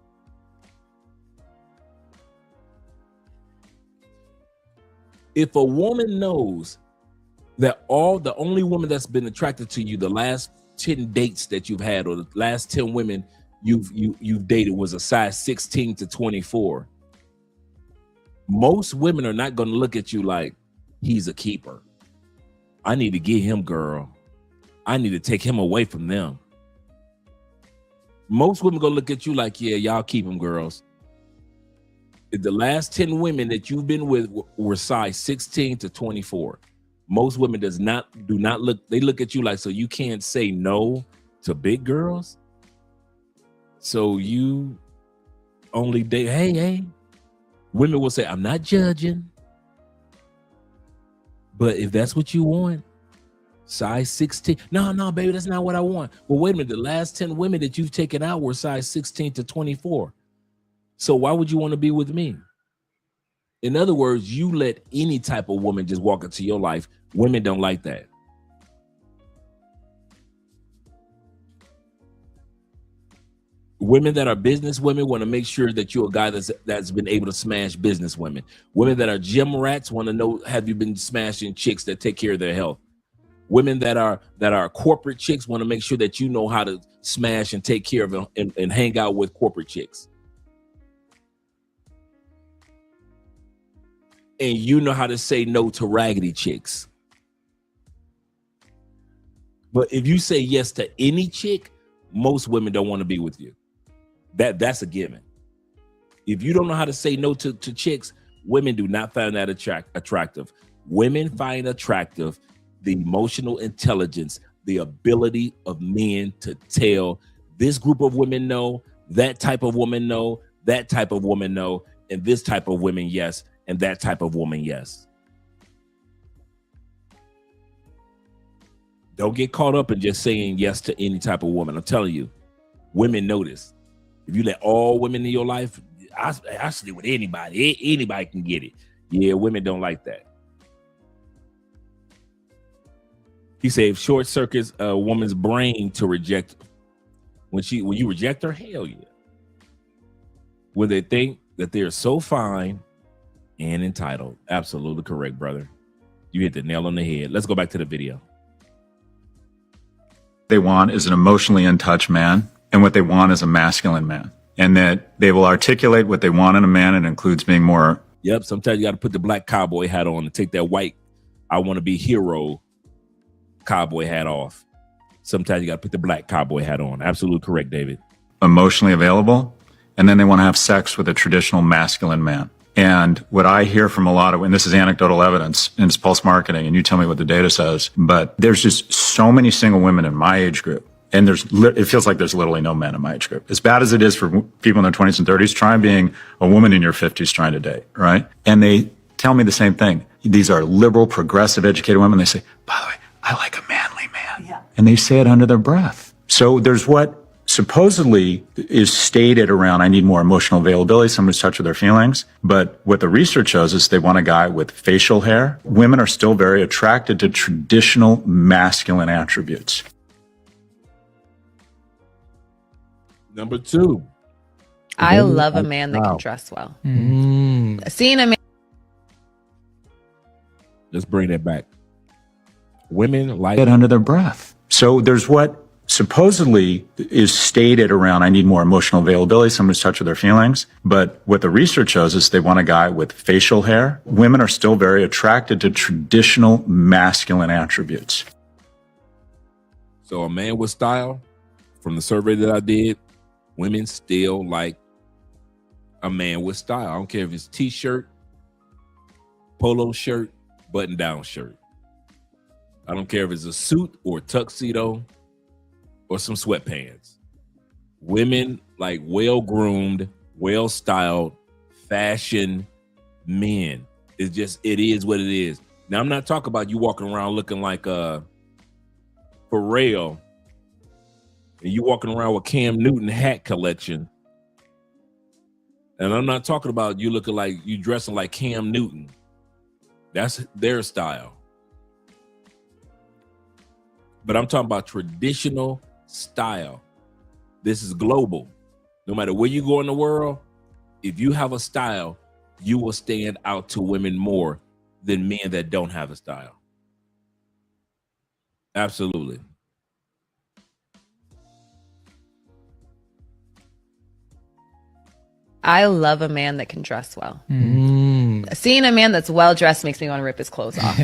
S6: If a woman knows that the only woman that's been attracted to you the last 10 dates that you've had, or the last 10 women you've dated, was a size 16 to 24, most women are not going to look at you like he's a keeper. I need to get him, girl. I need to take him away from them. Most women gonna look at you like, yeah, y'all keep him, girls. If the last 10 women that you've been with were size 16 to 24, most women do not look, they look at you like, so you can't say no to big girls? So you only date, hey. Women will say, I'm not judging, but if that's what you want, size 16. No, baby, that's not what I want. Well, wait a minute. The last 10 women that you've taken out were size 16 to 24. So why would you want to be with me? In other words, you let any type of woman just walk into your life. Women don't like that. Women that are business women want to make sure that you're a guy that's been able to smash business women. Women that are gym rats want to know, have you been smashing chicks that take care of their health? Women that are corporate chicks want to make sure that you know how to smash and take care of them and hang out with corporate chicks. And you know how to say no to raggedy chicks. But if you say yes to any chick, most women don't want to be with you. That's a given. If you don't know how to say no to chicks, women do not find that attractive. Women find attractive the emotional intelligence, the ability of men to tell this group of women no, that type of woman no, that type of woman no, and this type of women yes, and that type of woman yes. Don't get caught up in just saying yes to any type of woman. I'm telling you, women notice. If you let all women in your life, I sleep with anybody. Anybody can get it. Yeah, women don't like that. He said, if short circuits a woman's brain to reject when you reject her, hell yeah. Will they think that they're so fine and entitled? Absolutely correct, brother. You hit the nail on the head. Let's go back to the video.
S17: They want is an emotionally in touch man, and what they want is a masculine man, and that they will articulate what they want in a man, and includes being more.
S6: Yep. Sometimes you got to put the black cowboy hat on and take that white, I want to be hero cowboy hat off. Sometimes you got to put the black cowboy hat on. Absolutely correct, David.
S17: Emotionally available, and then they want to have sex with a traditional masculine man. And what I hear from a lot of, and this is anecdotal evidence, and it's pulse marketing, and you tell me what the data says, but there's just so many single women in my age group, and it feels like there's literally no men in my age group. As bad as it is for people in their 20s and 30s, try being a woman in your 50s trying to date, right? And they tell me the same thing. These are liberal, progressive, educated women. They say, by the way, I like a manly man. Yeah. And they say it under their breath. So there's what supposedly is stated around, I need more emotional availability, someone's touch with their feelings. But what the research shows is they want a guy with facial hair. Women are still very attracted to traditional masculine attributes.
S6: Number 2.
S18: I love a man that can dress well. Seeing a man.
S6: Let's bring that back. Women like
S17: it under their breath. So there's what supposedly is stated around, I need more emotional availability, someone's touch with their feelings. But what the research shows is they want a guy with facial hair. Women are still very attracted to traditional masculine attributes.
S6: So a man with style, from the survey that I did, women still like a man with style. I don't care if it's t-shirt, polo shirt, button-down shirt. I don't care if it's a suit or a tuxedo. or some sweatpants. Women like well-groomed, well-styled, fashion men. It is what it is. Now, I'm not talking about you walking around looking like Pharrell and you walking around with Cam Newton hat collection. And I'm not talking about you looking like you dressing like Cam Newton. That's their style. But I'm talking about traditional style. This is global. No matter where you go in the world, if you have a style, you will stand out to women more than men that don't have a style. Absolutely.
S18: I love a man that can dress well. Seeing a man that's well dressed makes me want to rip his clothes off.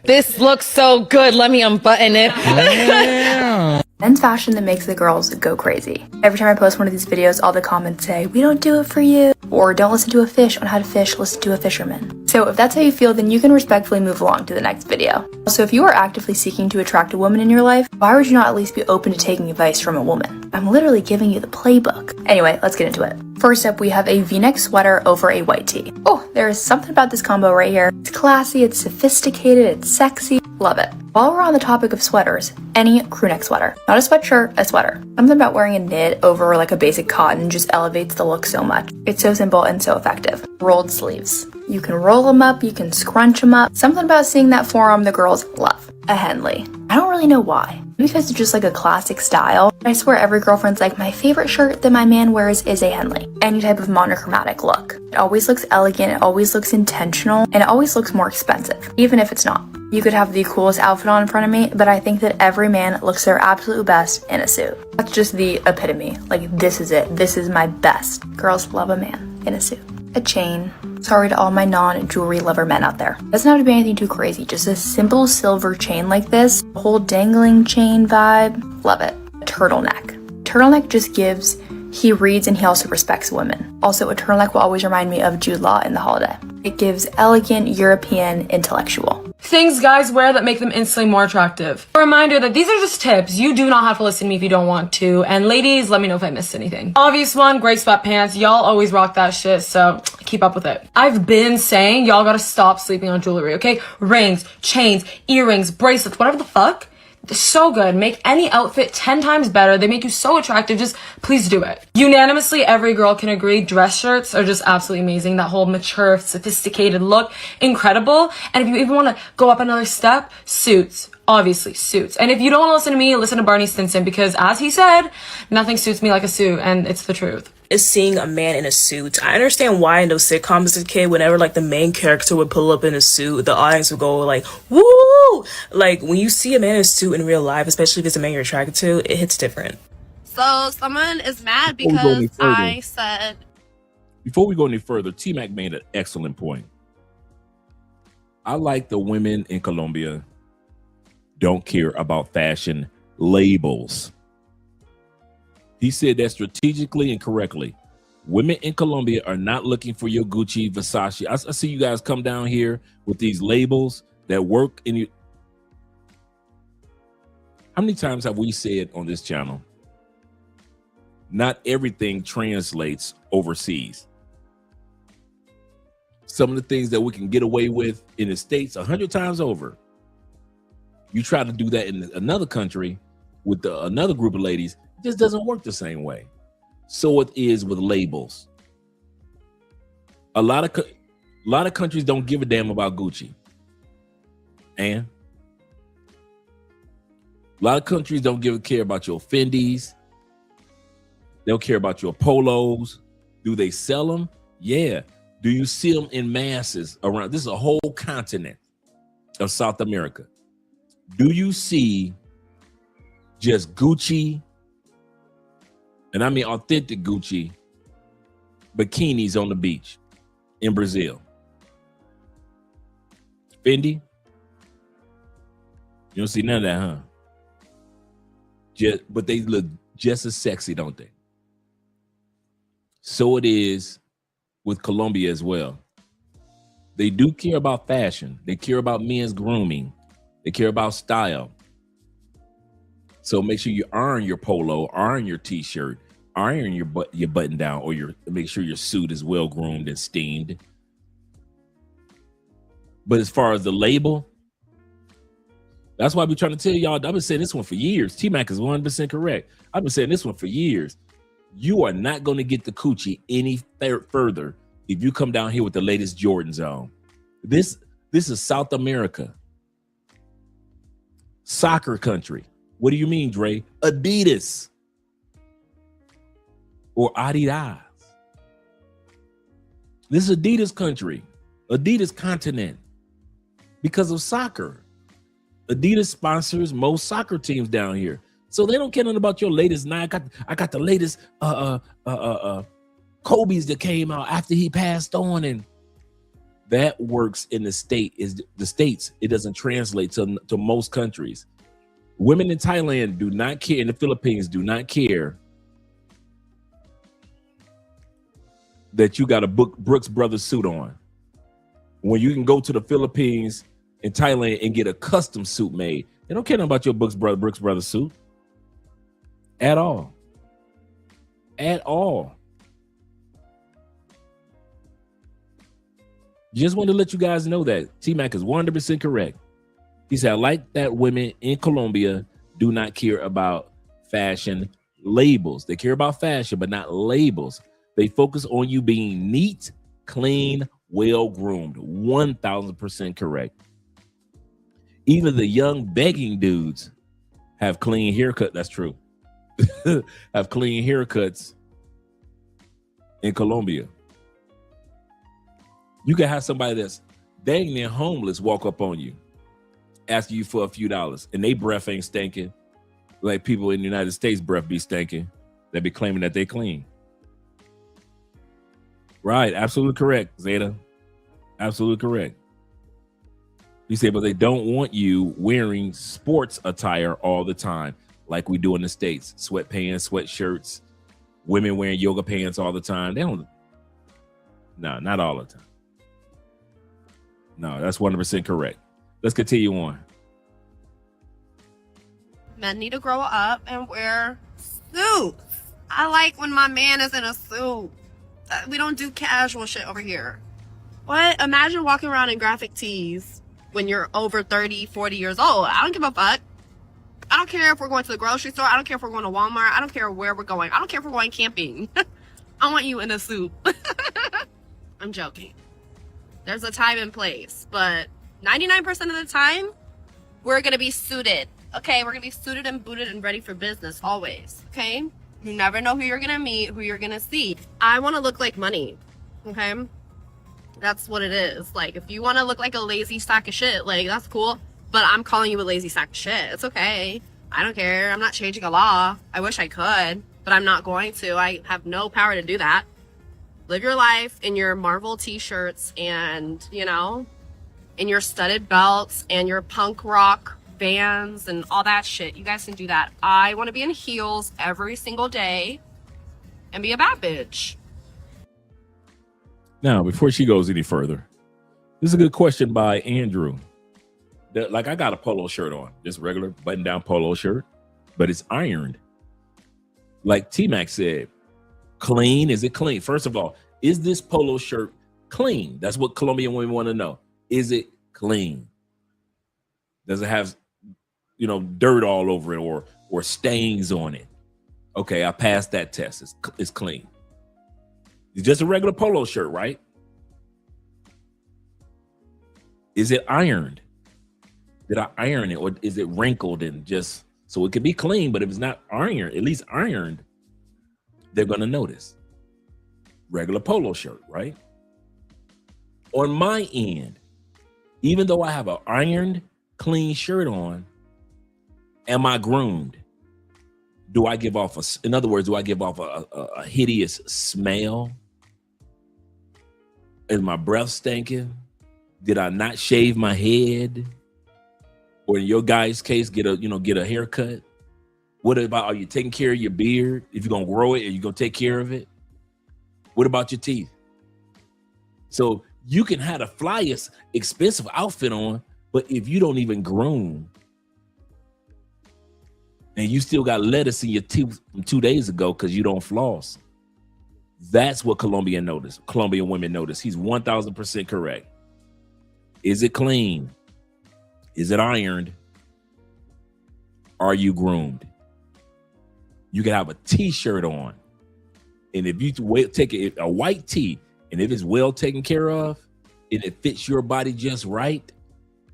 S18: This looks so good. Let me unbutton it.
S19: Men's fashion that makes the girls go crazy. Every time I post one of these videos, all the comments say, "We don't do it for you," or "Don't listen to a fish on how to fish, listen to a fisherman." So if that's how you feel, then you can respectfully move along to the next video. Also, if you are actively seeking to attract a woman in your life, why would you not at least be open to taking advice from a woman? I'm literally giving you the playbook. Anyway, let's get into it. First up, we have a v-neck sweater over a white tee. Oh, there is something about this combo right here. It's classy, it's sophisticated, it's sexy. Love it. While we're on the topic of sweaters, any crew neck sweater. Not a sweatshirt, a sweater. Something about wearing a knit over like a basic cotton just elevates the look so much. It's so simple and so effective. Rolled sleeves. You can roll them up, you can scrunch them up. Something about seeing that forearm the girls love. A Henley. I don't really know why. Because it's just like a classic style. I swear every girlfriend's like, my favorite shirt that my man wears is a Henley. Any type of monochromatic look. It always looks elegant, it always looks intentional, and it always looks more expensive, even if it's not. You could have the coolest outfit on in front of me, but I think that every man looks their absolute best in a suit. That's just the epitome. Like, this is it. This is my best. Girls love a man in a suit. A chain. Sorry to all my non-jewelry lover men out there. Doesn't have to be anything too crazy. Just a simple silver chain like this. A whole dangling chain vibe. Love it. A turtleneck. Turtleneck just gives he reads and he also respects women. Also, a turtleneck will always remind me of Jude Law in The Holiday. It gives elegant, European, intellectual.
S20: Things guys wear that make them instantly more attractive. A reminder that these are just tips. You do not have to listen to me if you don't want to. And ladies, let me know if I missed anything. Obvious one, gray sweatpants. Y'all always rock that shit, so keep up with it. I've been saying y'all gotta stop sleeping on jewelry, okay? Rings, chains, earrings, bracelets, whatever the fuck. They're so good. Make any outfit 10 times better. They make you so attractive. Just please do it. Unanimously, every girl can agree dress shirts are just absolutely amazing. That whole mature, sophisticated look, incredible. And if you even want to go up another step, suits. Obviously, suits. And if you don't want to listen to me, listen to Barney Stinson, because as he said, nothing suits me like a suit, and it's the truth.
S21: Is seeing a man in a suit. I understand why in those sitcoms as a kid, whenever like the main character would pull up in a suit, the audience would go like, woo! Like when you see a man in a suit in real life, especially if it's a man you're attracted to, it hits different.
S12: So someone is mad because I said...
S6: Before we go any further, T-Mac made an excellent point. I like the women in Colombia don't care about fashion labels. He said that strategically and correctly. Women in Colombia are not looking for your Gucci, Versace. I see you guys come down here with these labels that work in you. How many times have we said on this channel, not everything translates overseas? Some of the things that we can get away with in the States 100 times over. You try to do that in another country with another group of ladies, it just doesn't work the same way. So it is with labels. A lot of countries don't give a damn about Gucci. And a lot of countries don't care about your Fendis. They don't care about your Polos. Do they sell them? Yeah. Do you see them in masses around? This is a whole continent of South America. Do you see just Gucci, and I mean authentic Gucci, bikinis on the beach in Brazil? Fendi? You don't see none of that, huh? But they look just as sexy, don't they? So it is with Colombia as well. They do care about fashion. They care about men's grooming. They care about style. So make sure you iron your polo, iron your t-shirt, iron your button down, or make sure your suit is well groomed and steamed. But as far as the label, that's why I've been trying to tell y'all. I've been saying this one for years. T-Mac is 100% correct. I've been saying this one for years. You are not going to get the coochie any further if you come down here with the latest Jordans on. This is South America. Soccer country. What do you mean, Dre? Adidas. Or Adidas. This is Adidas country. Adidas continent. Because of soccer. Adidas sponsors most soccer teams down here. So they don't care nothing about your latest Nike. I got the latest Kobe's that came out after he passed on, and that works in the states. It doesn't translate to most countries. Women in Thailand do not care, in the Philippines do not care that you got a Brooks Brothers suit on. When you can go to the Philippines and Thailand and get a custom suit made, they don't care nothing about your Brooks Brothers suit at all. At all. Just wanted to let you guys know that T-Mac is 100% correct. He said, I like that women in Colombia do not care about fashion labels. They care about fashion, but not labels. They focus on you being neat, clean, well-groomed. 1,000% correct. Even the young begging dudes have clean haircut. That's true. Have clean haircuts in Colombia. You can have somebody that's dang near homeless walk up on you, asking you for a few dollars, and they breath ain't stinking like people in the United States breath be stinking. They be claiming that they clean. Right, absolutely correct, Zeta. Absolutely correct. He said, but they don't want you wearing sports attire all the time, like we do in the States. Sweatpants, sweatshirts, women wearing yoga pants all the time. They don't. No, not all the time. No, that's 100% correct. Let's continue on.
S12: Men need to grow up and wear suits. I like when my man is in a suit. We don't do casual shit over here. What? Imagine walking around in graphic tees when you're over 30, 40 years old. I don't give a fuck. I don't care if we're going to the grocery store. I don't care if we're going to Walmart. I don't care where we're going. I don't care if we're going camping. I want you in a suit. I'm joking. There's a time and place, but 99% of the time, we're going to be suited. Okay, we're going to be suited and booted and ready for business always. Okay? You never know who you're going to meet, who you're going to see. I want to look like money. Okay? That's what it is. Like, if you want to look like a lazy sack of shit, like, that's cool. But I'm calling you a lazy sack of shit. It's okay. I don't care. I'm not changing a law. I wish I could, but I'm not going to. I have no power to do that. Live your life in your Marvel t-shirts and, you know, in your studded belts and your punk rock Vans and all that shit. You guys can do that. I want to be in heels every single day and be a bad bitch.
S6: Now, before she goes any further, this is a good question by Andrew. Like, I got a polo shirt on, just regular button-down polo shirt, but it's ironed. Like T-Mac said, clean? Is it clean? First of all, is this polo shirt clean? That's what Colombian women want to know. Is it clean? Does it have, you know, dirt all over it or stains on it? Okay, I passed that test. It's clean. It's just a regular polo shirt, right? Is it ironed? Did I iron it, or is it wrinkled and just so it could be clean? But if it's not ironed, at least ironed, they're gonna notice. Regular polo shirt, right? On my end, even though I have an ironed, clean shirt on, am I groomed? Do I give off in other words, do I give off a hideous smell? Is my breath stinking? Did I not shave my head? Or in your guy's case, get a haircut? What about, are you taking care of your beard? If you're gonna grow it, are you gonna take care of it? What about your teeth? So you can have the flyest, expensive outfit on, but if you don't even groom and you still got lettuce in your teeth from 2 days ago because you don't floss. That's what Colombian women notice. He's 1000% correct. Is it clean? Is it ironed? Are you groomed? You can have a t-shirt on, and if you take a white tee, and if it's well taken care of, and it fits your body just right,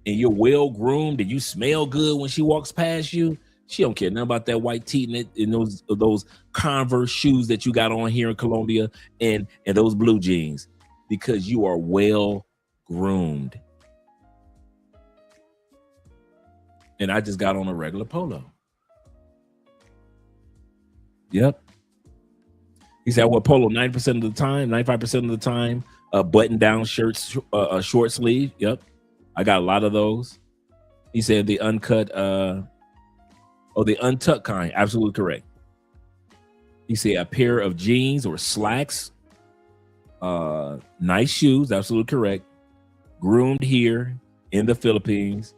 S6: and you're well groomed, and you smell good when she walks past you, she don't care nothing about that white tee and those Converse shoes that you got on here in Colombia, and those blue jeans, because you are well groomed. And I just got on a regular polo. Yep. He said, well, polo 90% of the time, 95% of the time, button down shirts, short sleeve. Yep. I got a lot of those. He said the uncut, the untucked kind. Absolutely correct. He said a pair of jeans or slacks, nice shoes. Absolutely correct. Groomed here in the Philippines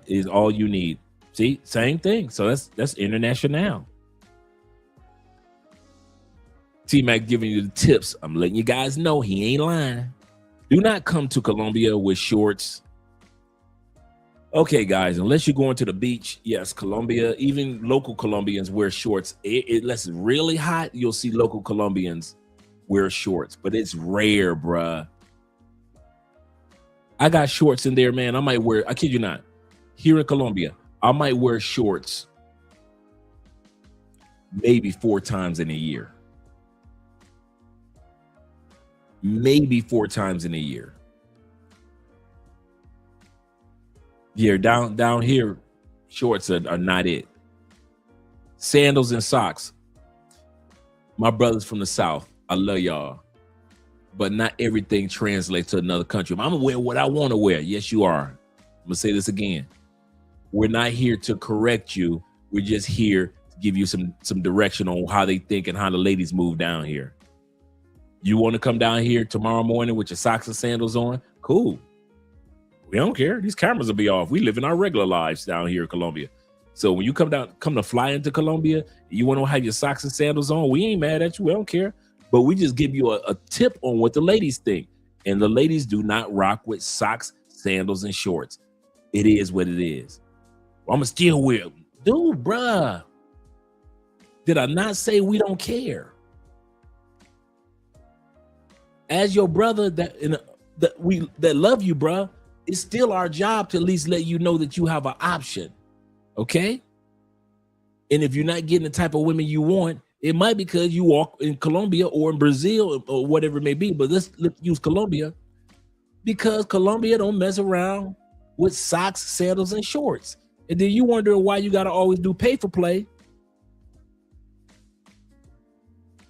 S6: is all you need. See, same thing. So that's international. T-Mac giving you the tips. I'm letting you guys know he ain't lying. Do not come to Colombia with shorts. Okay, guys, unless you're going to the beach, yes, Colombia, even local Colombians wear shorts. Unless it's really hot, you'll see local Colombians wear shorts, but it's rare, bruh. I got shorts in there, man. I kid you not, here in Colombia, I might wear shorts maybe 4 times in a year. Maybe 4 times in a year. Yeah, down here, shorts are not it. Sandals and socks. My brothers from the South, I love y'all. But not everything translates to another country. I'm gonna wear what I want to wear. Yes, you are. I'm gonna say this again. We're not here to correct you. We're just here to give you some direction on how they think and how the ladies move down here. You want to come down here tomorrow morning with your socks and sandals on? Cool. We don't care. These cameras will be off. We live in our regular lives down here in Colombia. So when you come to fly into Colombia, you want to have your socks and sandals on, we ain't mad at you. We don't care. But we just give you a tip on what the ladies think. And the ladies do not rock with socks, sandals, and shorts. It is what it is. Well, I'm going to still wear them. Dude, bruh. Did I not say we don't care? As your brother that love you, bruh, it's still our job to at least let you know that you have an option. Okay? And if you're not getting the type of women you want, it might be because you walk in Colombia or in Brazil or whatever it may be. But let's use Colombia, because Colombia don't mess around with socks, sandals, and shorts. And then you wonder why you got to always do pay for play.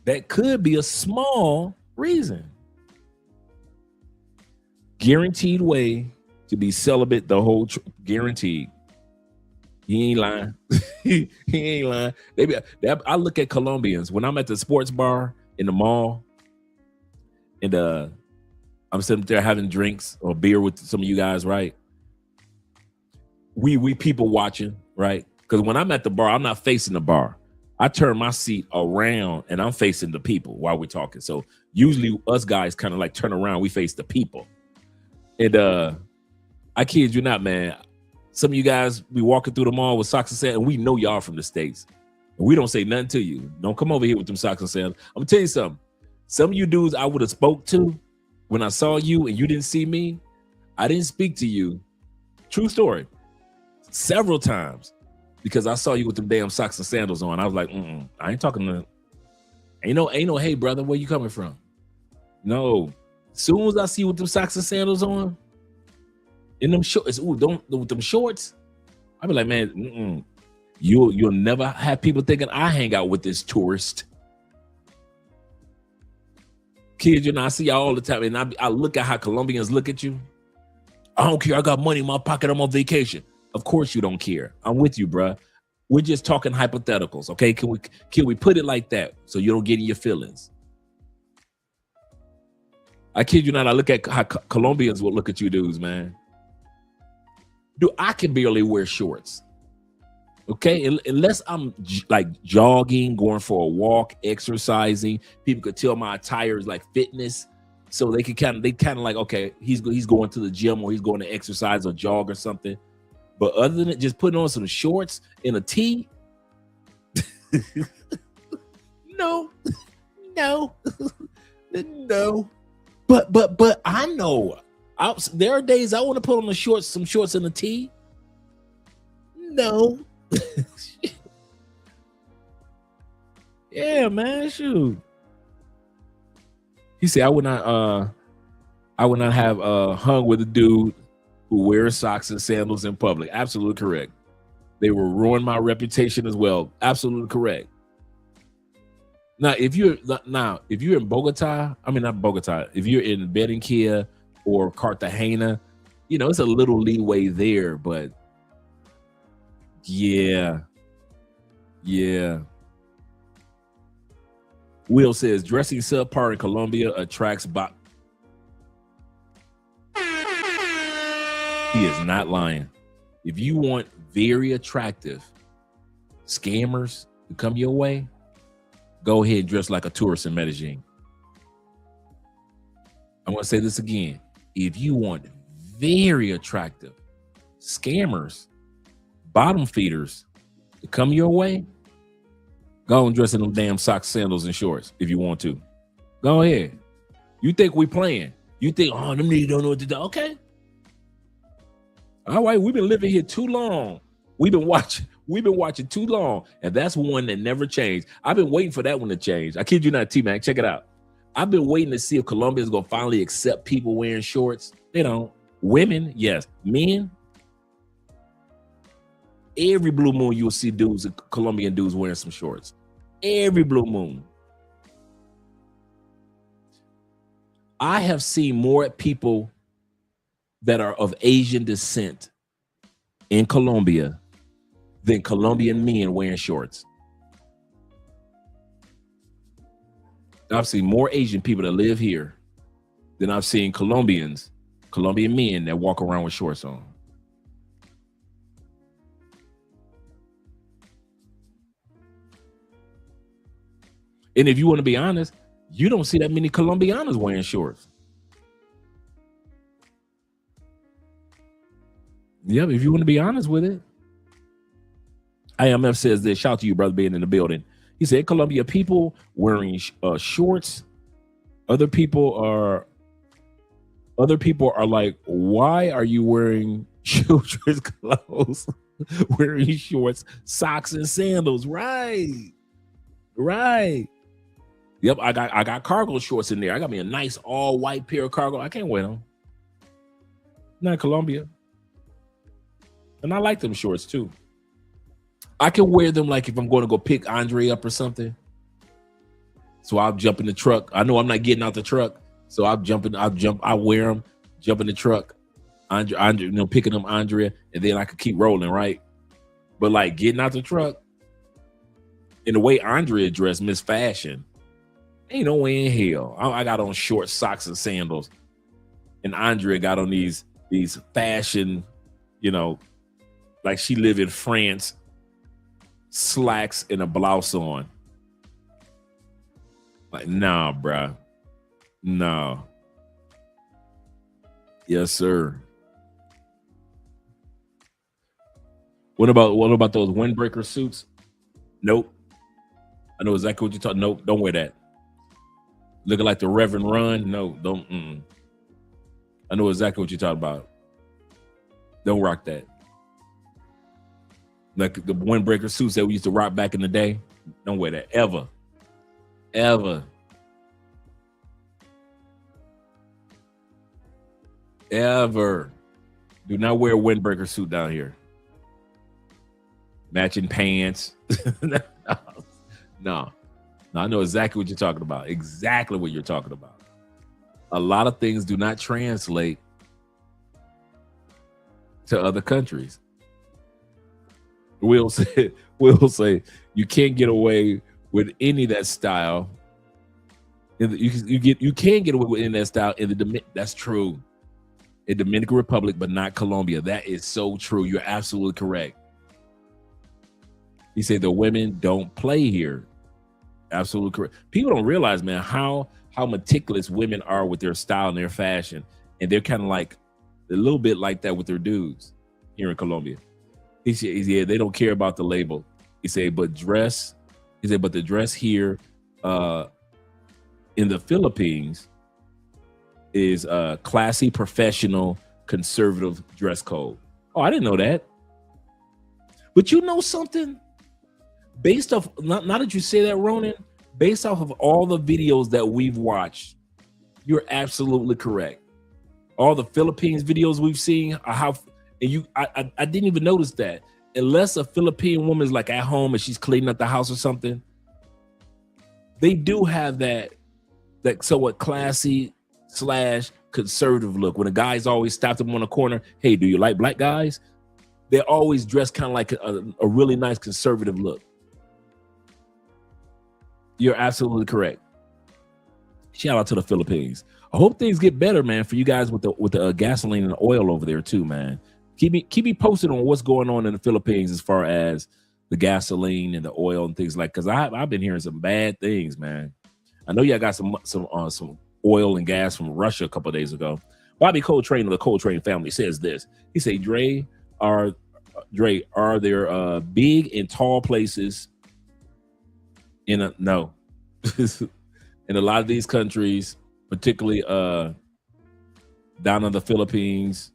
S6: That could be a small reason. Guaranteed way to be celibate the whole guaranteed. He ain't lying. he ain't lying. I look at Colombians when I'm at the sports bar in the mall, and I'm sitting there having drinks or beer with some of you guys, right? We people watching, right? Because when I'm at the bar, I'm not facing the bar. I turn my seat around and I'm facing the people while we're talking. So usually us guys kind of like turn around, we face the people. And I kid you not, man. Some of you guys be walking through the mall with socks and sandals, and we know y'all from the States. And we don't say nothing to you. Don't come over here with them socks and sandals. I'm gonna tell you something. Some of you dudes I would have spoke to when I saw you and you didn't see me. I didn't speak to you. True story. Several times. Because I saw you with them damn socks and sandals on. I was like, I ain't talking to, ain't no, hey brother, where you coming from? No. As soon as I see you with them socks and sandals on, in them shorts, with them shorts, I be like, man, you'll never have people thinking I hang out with this tourist. Kids, I see y'all all the time, and I look at how Colombians look at you. I don't care. I got money in my pocket. I'm on vacation. Of course you don't care. I'm with you, bruh. We're just talking hypotheticals, okay? Can we put it like that so you don't get in your feelings? I kid you not. I look at how Colombians will look at you dudes, man. Dude, I can barely wear shorts. Okay, unless I'm like jogging, going for a walk, exercising, people could tell my attire is like fitness, so they kind of like, okay, he's going to the gym or he's going to exercise or jog or something. But other than just putting on some shorts and a tee, no. But I know there are days I want to put on some shorts and a tee. No. Yeah, man, shoot. He said I would not have hung with a dude who wears socks and sandals in public. Absolutely correct. They will ruin my reputation as well. Absolutely correct. Now, if you're in Bogota, I mean not Bogota, if you're in Barranquilla or Cartagena, it's a little leeway there, but yeah. Will says dressing subpar in Colombia attracts He is not lying. If you want very attractive scammers to come your way, go ahead and dress like a tourist in Medellin. I want to say this again. If you want very attractive scammers, bottom feeders to come your way, go and dress in them damn socks, sandals, and shorts if you want to. Go ahead. You think we playing? You think, oh, them niggas don't know what to do? Okay. All right, we've been living here too long. We've been watching too long, and that's one that never changed. I've been waiting for that one to change. I kid you not, T-Mac, check it out. I've been waiting to see if Colombia is gonna finally accept people wearing shorts. They don't. Women, yes. Men, every blue moon you'll see Colombian dudes wearing some shorts. Every blue moon. I have seen more people that are of Asian descent in Colombia than Colombian men wearing shorts. I've seen more Asian people that live here than I've seen Colombian men that walk around with shorts on. And if you want to be honest, you don't see that many Colombianos wearing shorts. Yeah, if you want to be honest with it. IMF says this. Shout out to you, brother, being in the building. He said, Colombia, people wearing shorts. Other people are like, why are you wearing children's clothes? Wearing shorts, socks, and sandals. Right. Yep, I got cargo shorts in there. I got me a nice all white pair of cargo. I can't wear them. Not Colombia. And I like them shorts too. I can wear them like if I'm going to go pick Andre up or something. So I'll jump in the truck. I know I'm not getting out the truck. So I wear them, jump in the truck. Andre, picking up Andrea, and then I could keep rolling, right? But like getting out the truck, in the way Andrea dressed, Miss Fashion, ain't no way in hell. I got on short socks and sandals, and Andrea got on these fashion, like she live in France, slacks and a blouse on. Like, nah, bruh. No. Yes, sir. What about those windbreaker suits? Nope. I know exactly what you're talking. Nope, don't wear that. Looking like the Reverend Run? No, don't. I know exactly what you're talking about. Don't rock that. Like the windbreaker suits that we used to rock back in the day. Don't wear that ever. Ever. Do not wear a windbreaker suit down here. Matching pants. No, I know exactly what you're talking about. Exactly what you're talking about. A lot of things do not translate to other countries. We'll say you can't get away with any of that style. You can get away with any of that style that's true. In Dominican Republic, but not Colombia. That is so true. You're absolutely correct. He said the women don't play here. Absolutely correct. People don't realize, man, how meticulous women are with their style and their fashion. And they're kind of like a little bit like that with their dudes here in Colombia. He said, yeah, they don't care about the label. He said, but the dress here in the Philippines is a classy, professional, conservative dress code. Oh, I didn't know that. But you know something? Based off, not that you say that, Ronan, based off of all the videos that we've watched, you're absolutely correct. All the Philippines videos we've seen, I didn't even notice that. Unless a Philippine woman is like at home and she's cleaning up the house or something, they do have that somewhat classy / conservative look. When a guy's always stopped them on a corner, hey, do you like black guys? They're always dressed kind of like a really nice conservative look. You're absolutely correct. Shout out to the Philippines. I hope things get better, man, for you guys with the gasoline and oil over there too, man. Keep me posted on what's going on in the Philippines as far as the gasoline and the oil and things like. Because I've been hearing some bad things, man. I know y'all got some oil and gas from Russia a couple of days ago. Bobby Coltrane of the Coltrane family says this. He say, Dre, are there big and tall places in a lot of these countries, particularly down in the Philippines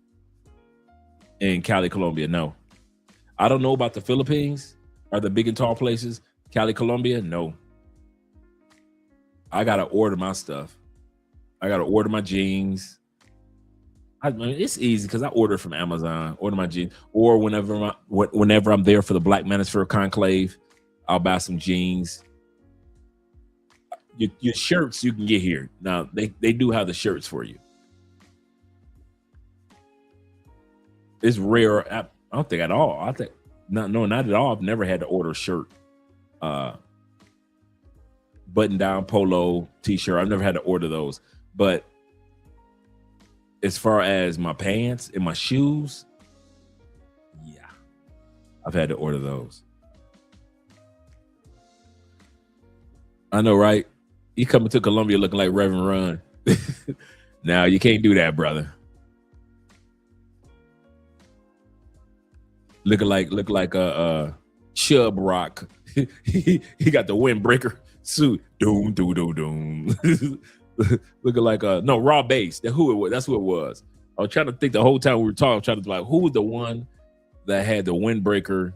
S6: and Cali, Colombia? No. I don't know about the Philippines. Are the big and tall places? Cali, Colombia? No. I gotta order my stuff. I gotta order my jeans. I mean, it's easy because I order from Amazon, order my jeans, or whenever I'm there for the Black Manosphere Conclave, I'll buy some jeans. Your shirts you can get here. Now they do have the shirts for you. It's rare. I don't think at all. Not at all. I've never had to order a shirt, button down polo t-shirt. I've never had to order those. But as far as my pants and my shoes, yeah, I've had to order those. I know, right? You coming to Colombia looking like Reverend Run. Now you can't do that, brother. Looking like a Chub Rock. he got the windbreaker suit. Doom, doom, doom, doom. Looking like Raw Bass. That's who it was. I was trying to think the whole time we were talking, trying to be like, who was the one that had the windbreaker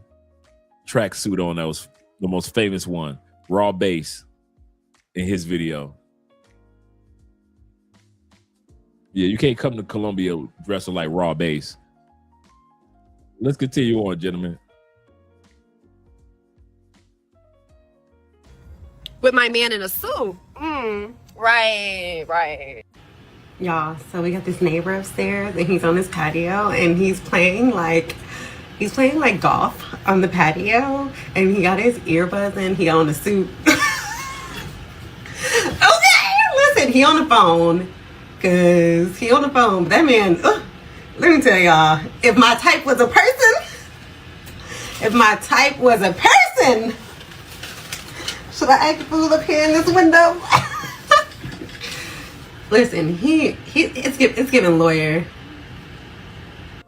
S6: tracksuit on? That was the most famous one. Raw Bass in his video. Yeah, you can't come to Colombia dressing like Raw Bass. Let's continue on, gentlemen.
S12: With my man in a suit. Right.
S5: Y'all, so we got this neighbor upstairs and he's on his patio and he's playing like golf on the patio and he got his earbuds in, he on a suit. Okay, listen, he on the phone. But that man, let me tell y'all, if my type was a person, should I act a fool up here in this window? Listen, it's giving lawyer.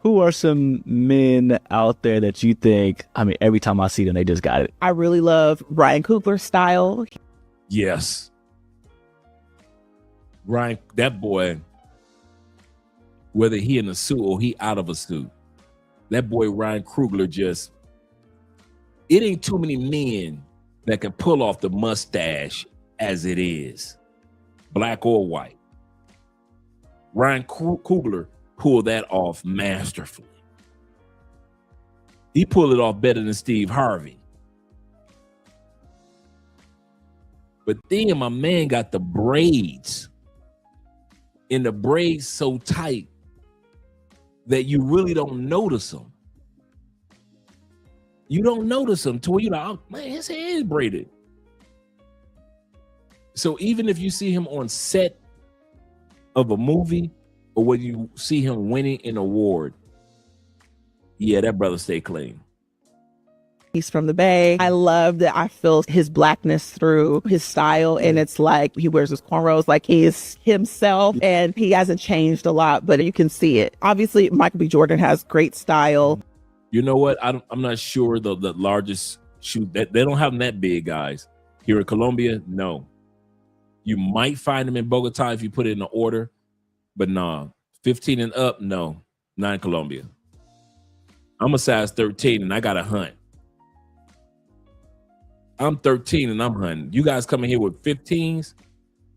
S22: Who are some men out there that you think, I mean, every time I see them, they just got it?
S23: I really love Ryan Coogler's style.
S6: Yes. Ryan, that boy, whether he in a suit or he out of a suit, that boy Ryan Coogler it ain't too many men that can pull off the mustache as it is, black or white. Ryan Coogler pulled that off masterfully. He pulled it off better than Steve Harvey. But then my man got the braids, and the braids so tight that you really don't notice them. You don't notice them to where you're like, oh, man, his hair is braided. So even if you see him on set of a movie or when you see him winning an award, yeah, that brother stay clean.
S23: He's from the Bay. I love that I feel his blackness through his style. And it's like he wears his cornrows like he's himself and he hasn't changed a lot, but you can see it. Obviously, Michael B. Jordan has great style.
S6: You know what? I'm not sure the largest shoe that they don't have them that big, guys. Here in Colombia, no. You might find them in Bogota if you put it in the order, but nah. 15 and up, no. Not in Colombia. I'm a size 13 and I got to hunt. I'm 13 and I'm hunting. You guys coming here with 15s?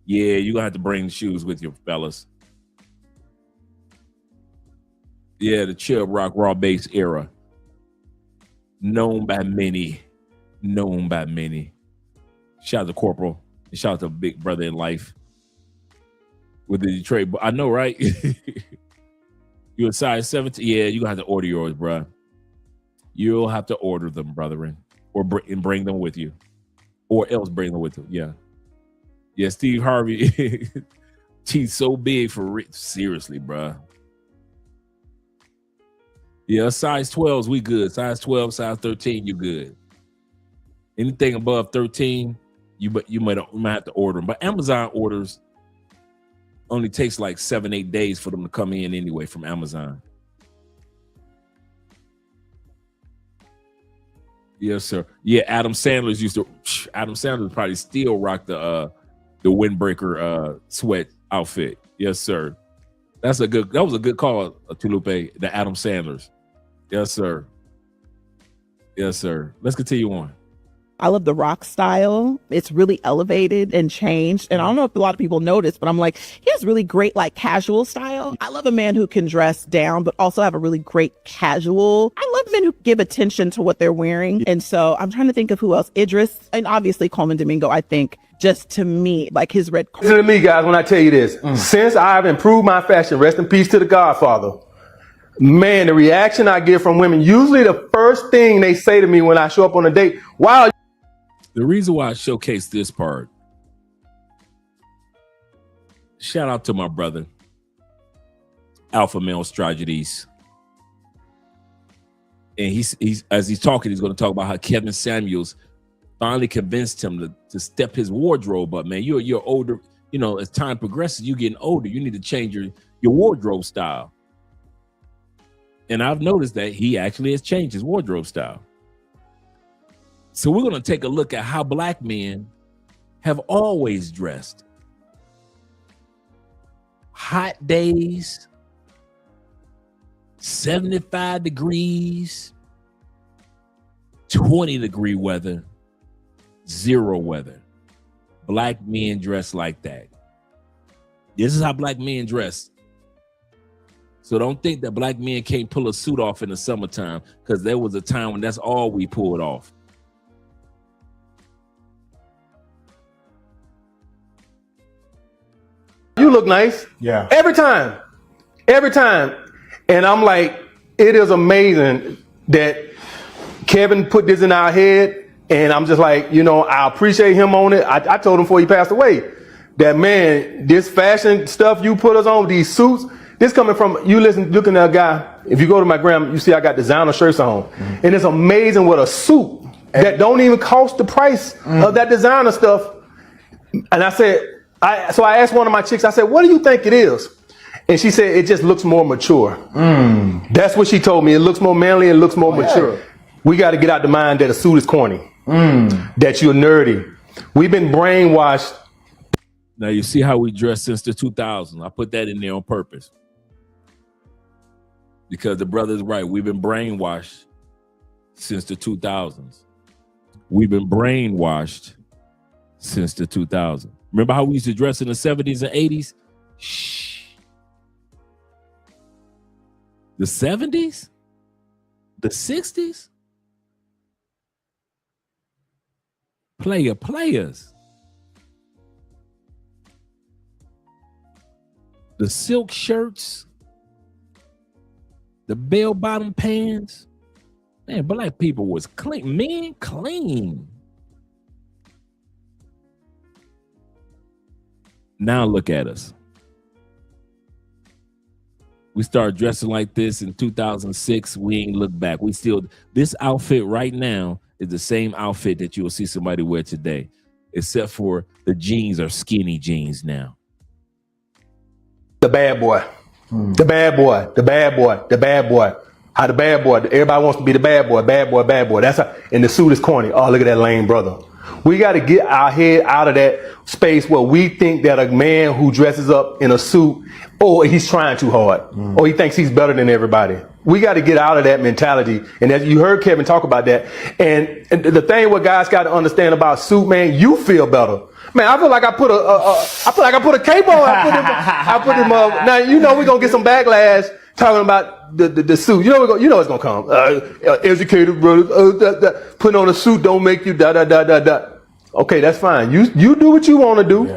S6: Yeah, you're going to have to bring the shoes with you, fellas. Yeah, the Chubb Rock Raw Bass era. Known by many. Shout out to Corporal. And shout out to Big Brother in Life. With the Detroit. I know, right? You a size 17? Yeah, you're going to have to order yours, bro. You'll have to order them, brethren. Or bring them with you. Or else bring them with you. Yeah. Yeah, Steve Harvey. He's so big for rich. Seriously, bro. Yeah, size 12s, we good. Size 12, size 13, you good. Anything above 13, you might have to order them. But Amazon orders only takes like 7-8 days for them to come in anyway from Amazon. Yes, sir. Yeah, Adam Sandler probably still rock the windbreaker sweat outfit. Yes, sir. That was a good call, Tulupe, the Adam Sandlers. Yes, sir. Yes, sir. Let's continue on.
S23: I love the rock style. It's really elevated and changed. And I don't know if a lot of people notice, but I'm like, he has really great like casual style. I love a man who can dress down, but also have a really great casual. I love men who give attention to what they're wearing. And so I'm trying to think of who else. Idris and obviously Coleman Domingo, I think. Just to me, like his red.
S3: Listen to me, guys, when I tell you this. Since I've improved my fashion, rest in peace to the Godfather, man, the reaction I get from women, usually the first thing they say to me when I show up on a date, wow.
S6: The reason why I showcase this part, shout out to my brother, Alpha Male Strategies. And he's as he's talking, he's going to talk about how Kevin Samuels finally convinced him to step his wardrobe up. Man, you're older. You know, as time progresses, you're getting older. You need to change your wardrobe style. And I've noticed that he actually has changed his wardrobe style. So we're going to take a look at how black men have always dressed. Hot days, 75 degrees, 20-degree weather, 0 weather. Black men dress like that. This is how black men dress. So don't think that black men can't pull a suit off in the summertime, because there was a time when that's all we pulled off.
S3: You look nice. Yeah. Every time. And I'm like, it is amazing that Kevin put this in our head. And I'm just like, you know, I appreciate him on it. I told him before he passed away that, man, this fashion stuff you put us on, these suits, this coming from, looking at a guy, if you go to my gram, you see I got designer shirts on. Mm-hmm. And it's amazing what a suit that don't even cost the price of that designer stuff. And I said, so I asked one of my chicks, I said, what do you think it is? And she said, it just looks more mature. That's what she told me. It looks more manly, it looks more mature. We got to get out the mind that a suit is corny, that you're nerdy. We've been brainwashed.
S6: Now you see how we dress since the 2000s. I put that in there on purpose. Because the brother's right. We've been brainwashed since the 2000s. We've been brainwashed since the 2000s. Remember how we used to dress in the 70s and 80s? Shh. The 70s? The 60s? Players. The silk shirts. The bell-bottom pants. Man, black people was clean. Men clean. Now look at us. We started dressing like this in 2006. We ain't look back. This outfit right now is the same outfit that you will see somebody wear today, except for the jeans are skinny jeans now.
S3: The bad boy. The bad boy. The bad boy. The bad boy. How the bad boy. Everybody wants to be the bad boy. Bad boy. Bad boy. That's how. And the suit is corny. Oh, look at that lame brother. We got to get our head out of that space where we think that a man who dresses up in a suit, oh, he's trying too hard, or he thinks he's better than everybody. We got to get out of that mentality. And as you heard Kevin talk about that, and the thing what guys got to understand about suit, man, you feel better. Man, I feel like I put a cape on. I put him up. Now you know we're gonna get some backlash talking about the suit. You know it's gonna come. Educated brother, putting on a suit don't make you da da da da da. Okay, that's fine. You do what you want to do,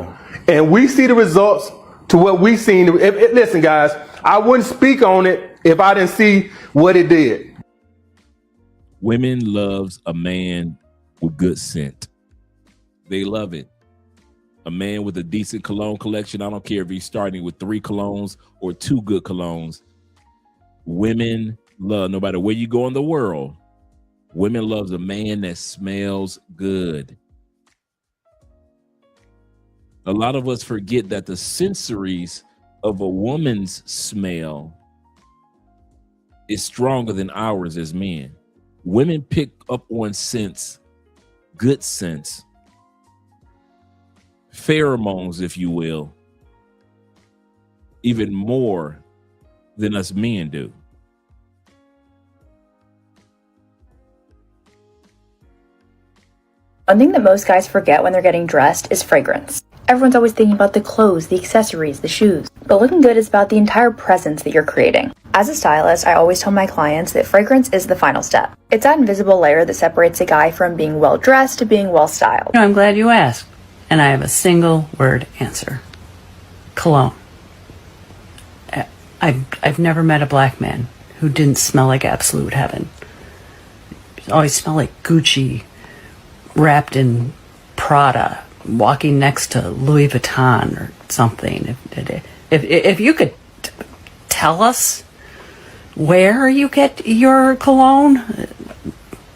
S3: and we see the results to what we seen. Listen, guys, I wouldn't speak on it if I didn't see what it did.
S6: Women loves a man with good scent. They love it. A man with a decent cologne collection. I don't care if he's starting with 3 colognes or 2 good colognes. Women love, no matter where you go in the world, women loves a man that smells good. A lot of us forget that the sensories of a woman's smell is stronger than ours as men. Women pick up on scents, good scents, pheromones, if you will, even more than us men do.
S19: One thing that most guys forget when they're getting dressed is fragrance. Everyone's always thinking about the clothes, the accessories, the shoes, but looking good is about the entire presence that you're creating. As a stylist, I always tell my clients that fragrance is the final step. It's that invisible layer that separates a guy from being well dressed to being well styled.
S4: I'm glad you asked, and I have a single word answer: cologne. I've never met a black man who didn't smell like absolute heaven. Always smell like Gucci, wrapped in Prada, walking next to Louis Vuitton or something. If you could tell us where you get your cologne,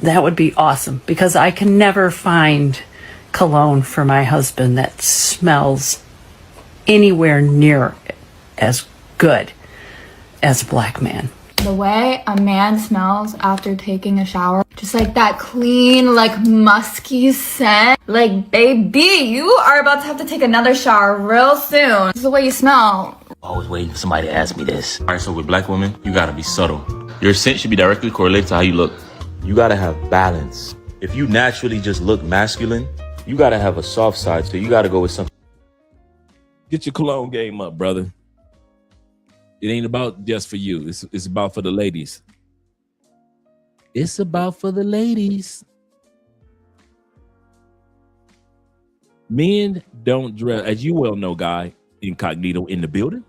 S4: that would be awesome, because I can never find cologne for my husband that smells anywhere near as good as a black man.
S7: The way a man smells after taking a shower, just like that clean, like musky scent. Like, baby, you are about to have to take another shower real soon. This is the way you smell.
S8: Always waiting for somebody to ask me this. All right, so with black women, you gotta be subtle. Your scent should be directly correlated to how you look. You gotta have balance. If you naturally just look masculine, you gotta have a soft side, so you gotta go with something.
S6: Get your cologne game up, brother. It ain't about just for you. It's about for the ladies. It's about for the ladies. Men don't dress, as you well know, Guy Incognito in the building.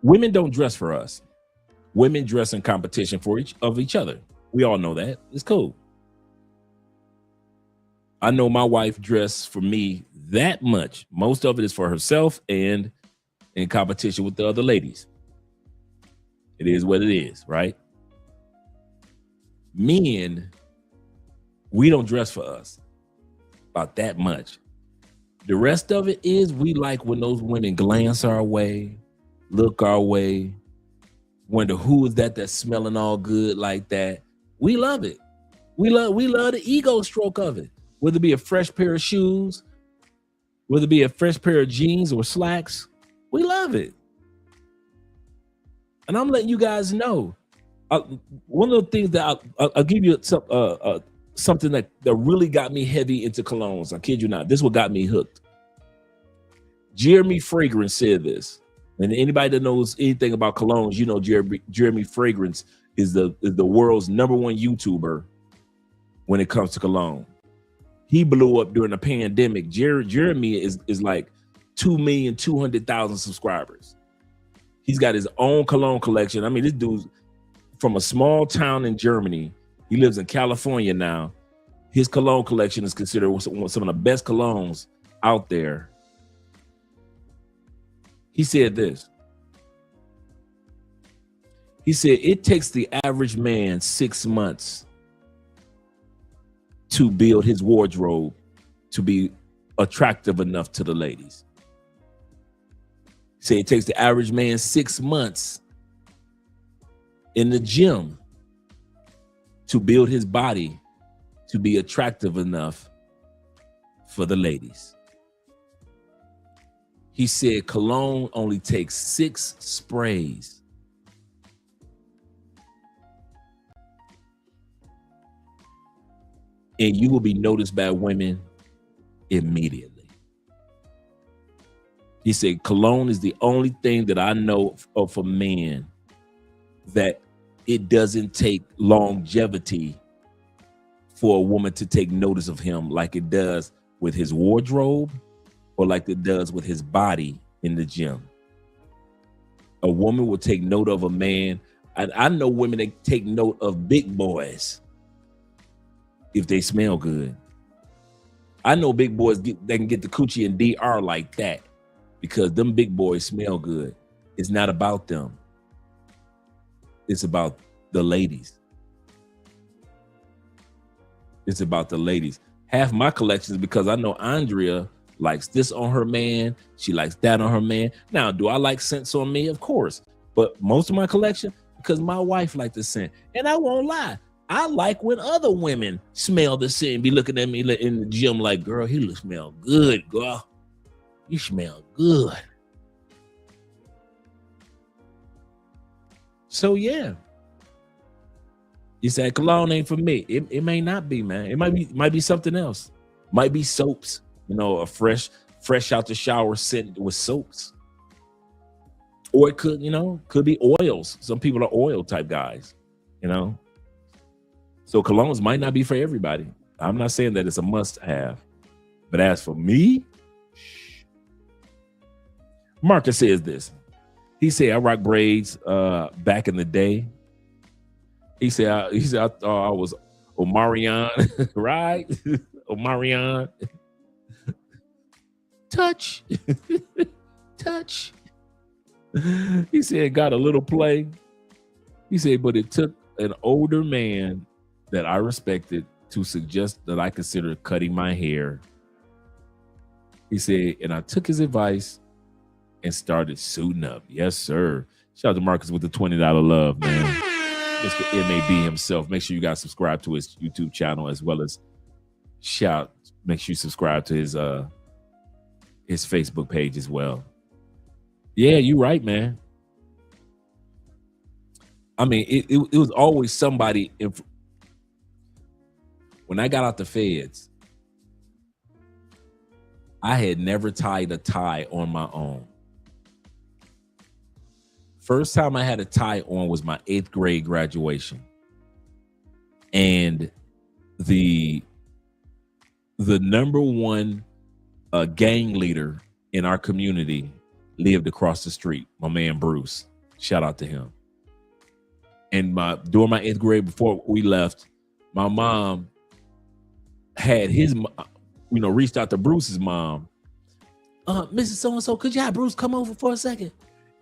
S6: Women don't dress for us. Women dress in competition for each other. We all know that. It's cool. I know my wife dressed for me that much. Most of it is for herself and in competition with the other ladies. It is what it is, right? Men, we don't dress for us about that much. The rest of it is we like when those women glance our way, look our way, wonder who is that that's smelling all good like that. We love it. We love the ego stroke of it. Whether it be a fresh pair of shoes, whether it be a fresh pair of jeans or slacks, we love it. And I'm letting you guys know. One of the things that I'll give you something that really got me heavy into colognes. I kid you not. This is what got me hooked. Jeremy Fragrance said this. And anybody that knows anything about colognes, you know Jeremy Fragrance is the world's #1 YouTuber when it comes to cologne. He blew up during the pandemic. Jeremy is like 2,200,000 subscribers. He's got his own cologne collection. I mean, this dude's from a small town in Germany. He lives in California now. His cologne collection is considered some of the best colognes out there. He said this. He said it takes the average man 6 months to build his wardrobe to be attractive enough to the ladies. He said it takes the average man 6 months in the gym to build his body to be attractive enough for the ladies. He said cologne only takes 6 sprays. And you will be noticed by women immediately. He said cologne is the only thing that I know of a man that it doesn't take longevity for a woman to take notice of him like it does with his wardrobe or like it does with his body in the gym. A woman will take note of a man. I know women that take note of big boys if they smell good. I know big boys that can get the coochie and DR like that because them big boys smell good. It's not about them. It's about the ladies. It's about the ladies. Half my collection is because I know Andrea likes this on her man. She likes that on her man. Now, do I like scents on me? Of course. But most of my collection, because my wife likes the scent. And I won't lie. I like when other women smell the scent and be looking at me in the gym like, girl, he smell good, girl. You smell good. So, yeah. You said cologne ain't for me. It may not be, man. It might be something else. Might be soaps. You know, a fresh out the shower scent with soaps. Or it could be oils. Some people are oil type guys, you know. So colognes might not be for everybody. I'm not saying that it's a must have. But as for me, Marcus says this. He said, I rock braids back in the day. He said, I thought I was Omarion, right? Omarion. Touch. Touch. He said, got a little play. He said, but it took an older man that I respected to suggest that I consider cutting my hair. He said, and I took his advice and started suiting up. Yes, sir. Shout out to Marcus with the $20 love, man. Mr. MAB himself. Make sure you guys subscribe to his YouTube channel as well as make sure you subscribe to his Facebook page as well. Yeah, you're right, man. I mean, it was always somebody. When I got out the feds, I had never tied a tie on my own. First time I had a tie on was my 8th grade graduation. And the number one gang leader in our community lived across the street, my man Bruce. Shout out to him. And during my 8th grade, before we left, my mom had reached out to Bruce's mom. Mrs. So-and-so, could you have Bruce come over for a second?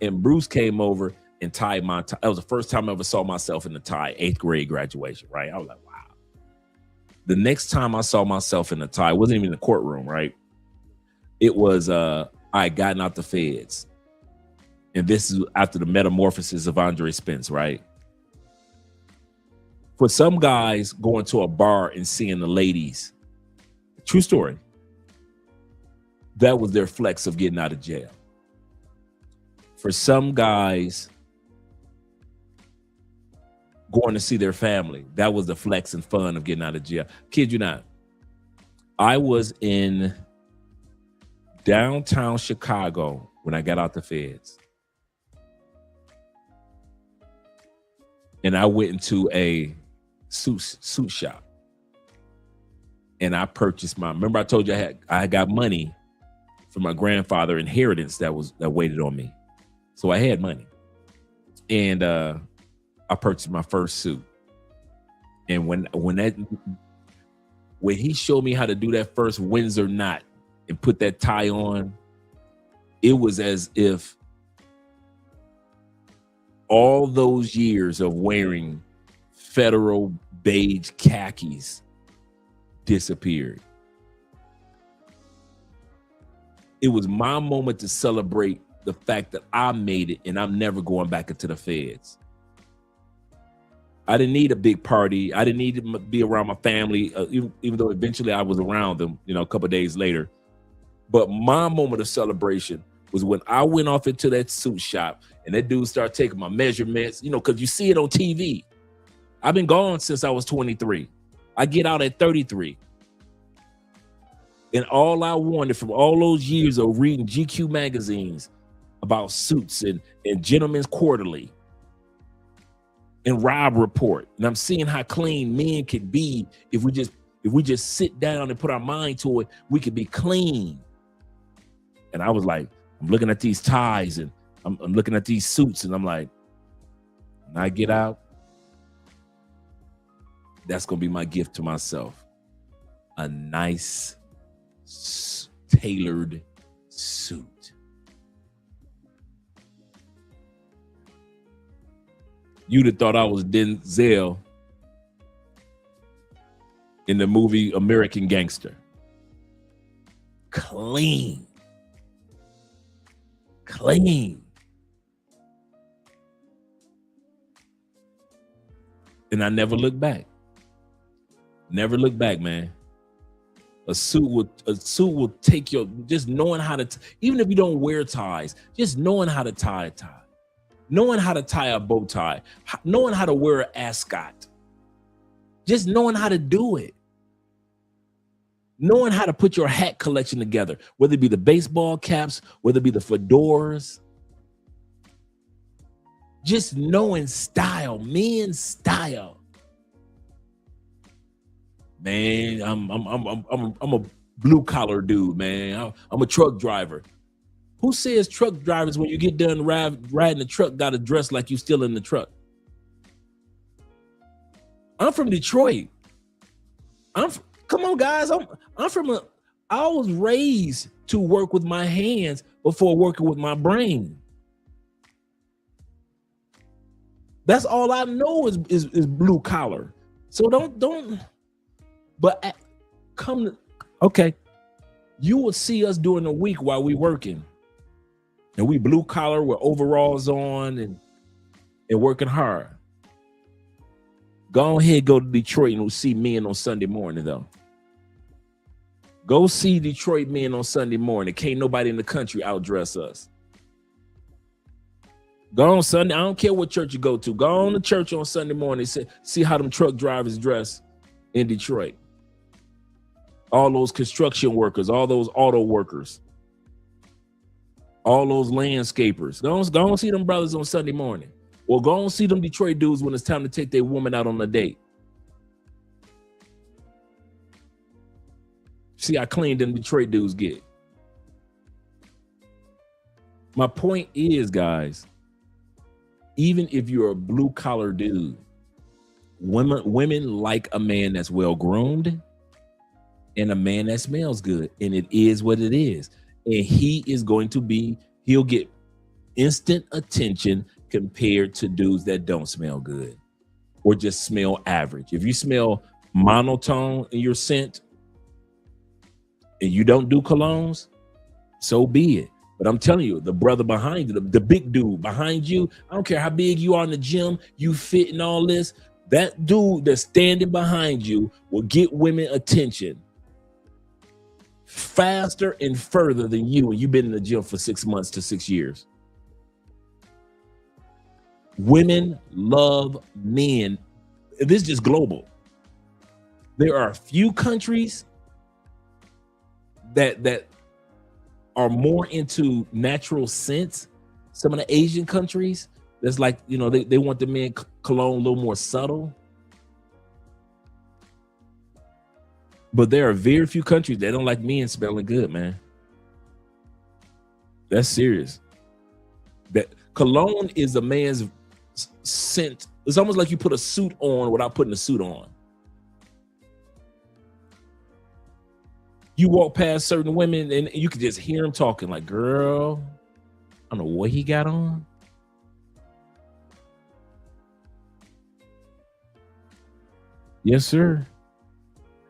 S6: And Bruce came over and tied my tie. That was the first time I ever saw myself in the tie, 8th grade graduation, right? I was like, wow. The next time I saw myself in the tie, it wasn't even in the courtroom, right? It was, I had gotten out the feds. And this is after the metamorphosis of Andre Spence, right? For some guys going to a bar and seeing the ladies, true story, that was their flex of getting out of jail. For some guys going to see their family, that was the flex and fun of getting out of jail. Kid you not. I was in downtown Chicago when I got out the feds. And I went into a suit shop. And I purchased remember I told you I got money from my grandfather inheritance that waited on me. So I had money. And I purchased my first suit. And when he showed me how to do that first Windsor knot and put that tie on, it was as if all those years of wearing federal beige khakis disappeared. It was my moment to celebrate the fact that I made it and I'm never going back into the feds. I didn't need a big party. I didn't need to be around my family, even though eventually I was around them, a couple of days later. But my moment of celebration was when I went off into that suit shop and that dude started taking my measurements, because you see it on TV. I've been gone since I was 23. I get out at 33. And all I wanted from all those years of reading GQ magazines about suits and Gentleman's Quarterly and Rob Report, and I'm seeing how clean men could be if we just sit down and put our mind to it, we could be clean. And I was like, I'm looking at these ties and I'm looking at these suits, and I'm like, when I get out, that's gonna be my gift to myself. A nice tailored suit. You'd have thought I was Denzel in the movie American Gangster. Clean. And I never looked back. Never look back, man. A suit will take your, just knowing how to, even if you don't wear ties, just knowing how to tie a tie, knowing how to tie a bow tie, knowing how to wear an ascot, just knowing how to do it, knowing how to put your hat collection together, whether it be the baseball caps, whether it be the fedoras, just knowing style, men's style. Man, I'm a blue collar dude, man. I'm a truck driver. Who says truck drivers, when you get done riding the truck, got to dress like you still in the truck? I'm from Detroit. Come on, guys. I was raised to work with my hands before working with my brain. That's all I know is blue collar. So don't. But okay, you will see us during the week while we working, and we blue collar with overalls on and working hard. Go ahead, go to Detroit and we'll see men on Sunday morning though. Go see Detroit men on Sunday morning. Can't nobody in the country outdress us. Go on Sunday. I don't care what church you go to. Go on to church on Sunday morning. See how them truck drivers dress in Detroit. All those construction workers, all those auto workers, all those landscapers. Go on see them brothers on Sunday morning. Or go on see them Detroit dudes when it's time to take their woman out on a date. See how clean them Detroit dudes get. My point is, guys, even if you're a blue collar dude, women like a man that's well groomed and a man that smells good, and it is what it is. And he'll get instant attention compared to dudes that don't smell good or just smell average. If you smell monotone in your scent and you don't do colognes, so be it. But I'm telling you, the brother behind you, the big dude behind you, I don't care how big you are in the gym, you fit and all this, that dude that's standing behind you will get women attention faster and further than you when you've been in the gym for 6 months to 6 years. Women love men. This is just global. There are a few countries that are more into natural scents. Some of the Asian countries, that's like, they want the men cologne a little more subtle. But there are very few countries that don't like men smelling good, man. That's serious. That cologne is a man's scent. It's almost like you put a suit on without putting a suit on. You walk past certain women and you can just hear them talking like, girl, I don't know what he got on. Yes, sir.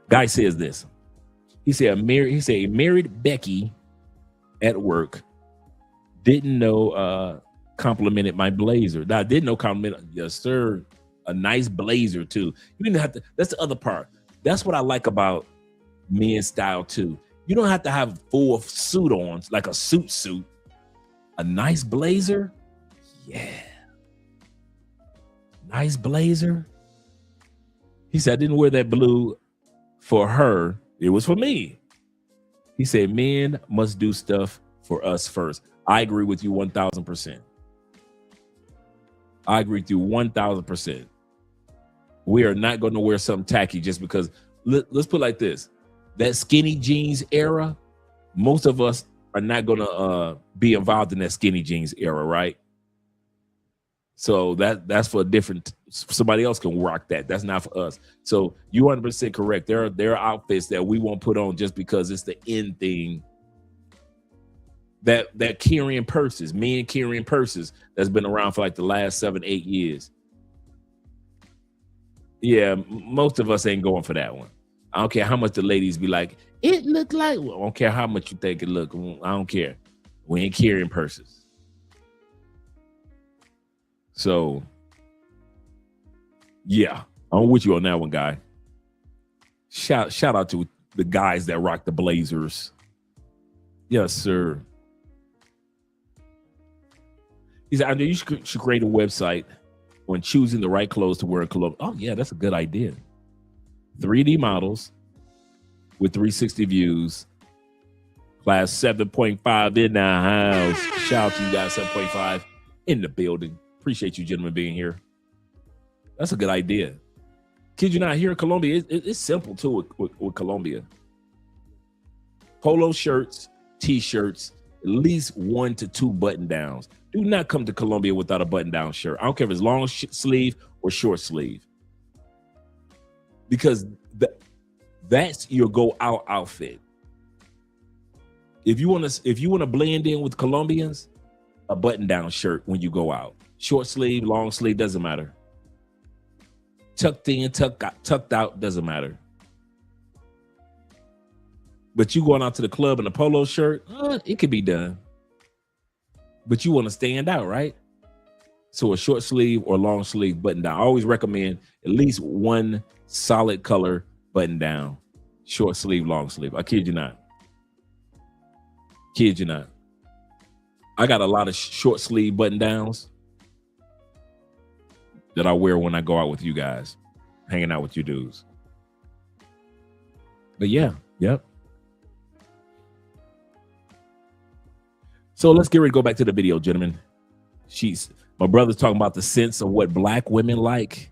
S6: Guy says this. He said married Becky at work didn't know complimented my blazer. Now, I didn't know compliment. Yes, sir. A nice blazer too. You didn't have to. That's the other part. That's what I like about men's style too. You don't have to have full suit on, like a suit. A nice blazer. Yeah. Nice blazer. He said, I didn't wear that blue for her. It was for me. He said, men must do stuff for us first. I agree with you 1,000%. I agree with you 1,000%. We are not going to wear something tacky just because. Let's put it like this. That skinny jeans era, most of us are not going to be involved in that skinny jeans era, right? So that's for a different, somebody else can rock that. That's not for us. So you 100% correct. There are outfits that we won't put on just because it's the end thing. That carrying purses, men carrying purses that's been around for like the last 7-8 years. Yeah, most of us ain't going for that one. I don't care how much the ladies be like, it look like, well, I don't care how much you think it look. I don't care. We ain't carrying purses. So, yeah, I'm with you on that one, guy. Shout out to the guys that rock the blazers. Yes, sir. He said, I know you should create a website on choosing the right clothes to wear in Colombia. Oh, yeah, that's a good idea. 3D models with 360 views. Class 7.5 in the house. Shout out to you guys, 7.5 in the building. Appreciate you gentlemen being here. That's a good idea. Kid you not, here in Colombia, it's simple too with Colombia. Polo shirts, t-shirts, at least 1 to 2 button downs. Do not come to Colombia without a button down shirt. I don't care if it's long sleeve or short sleeve. Because that's your go out outfit. If you want to blend in with Colombians, a button down shirt when you go out. Short sleeve, long sleeve, doesn't matter. Tucked in, tucked out, doesn't matter. But you going out to the club in a polo shirt, it could be done. But you want to stand out, right? So a short sleeve or long sleeve button down. I always recommend at least one solid color button down. Short sleeve, long sleeve. I kid you not. Kid you not. I got a lot of short sleeve button downs that I wear when I go out with you guys, hanging out with you dudes. But yeah, yep. So let's get ready to go back to the video, gentlemen. My brother's talking about the sense of what black women like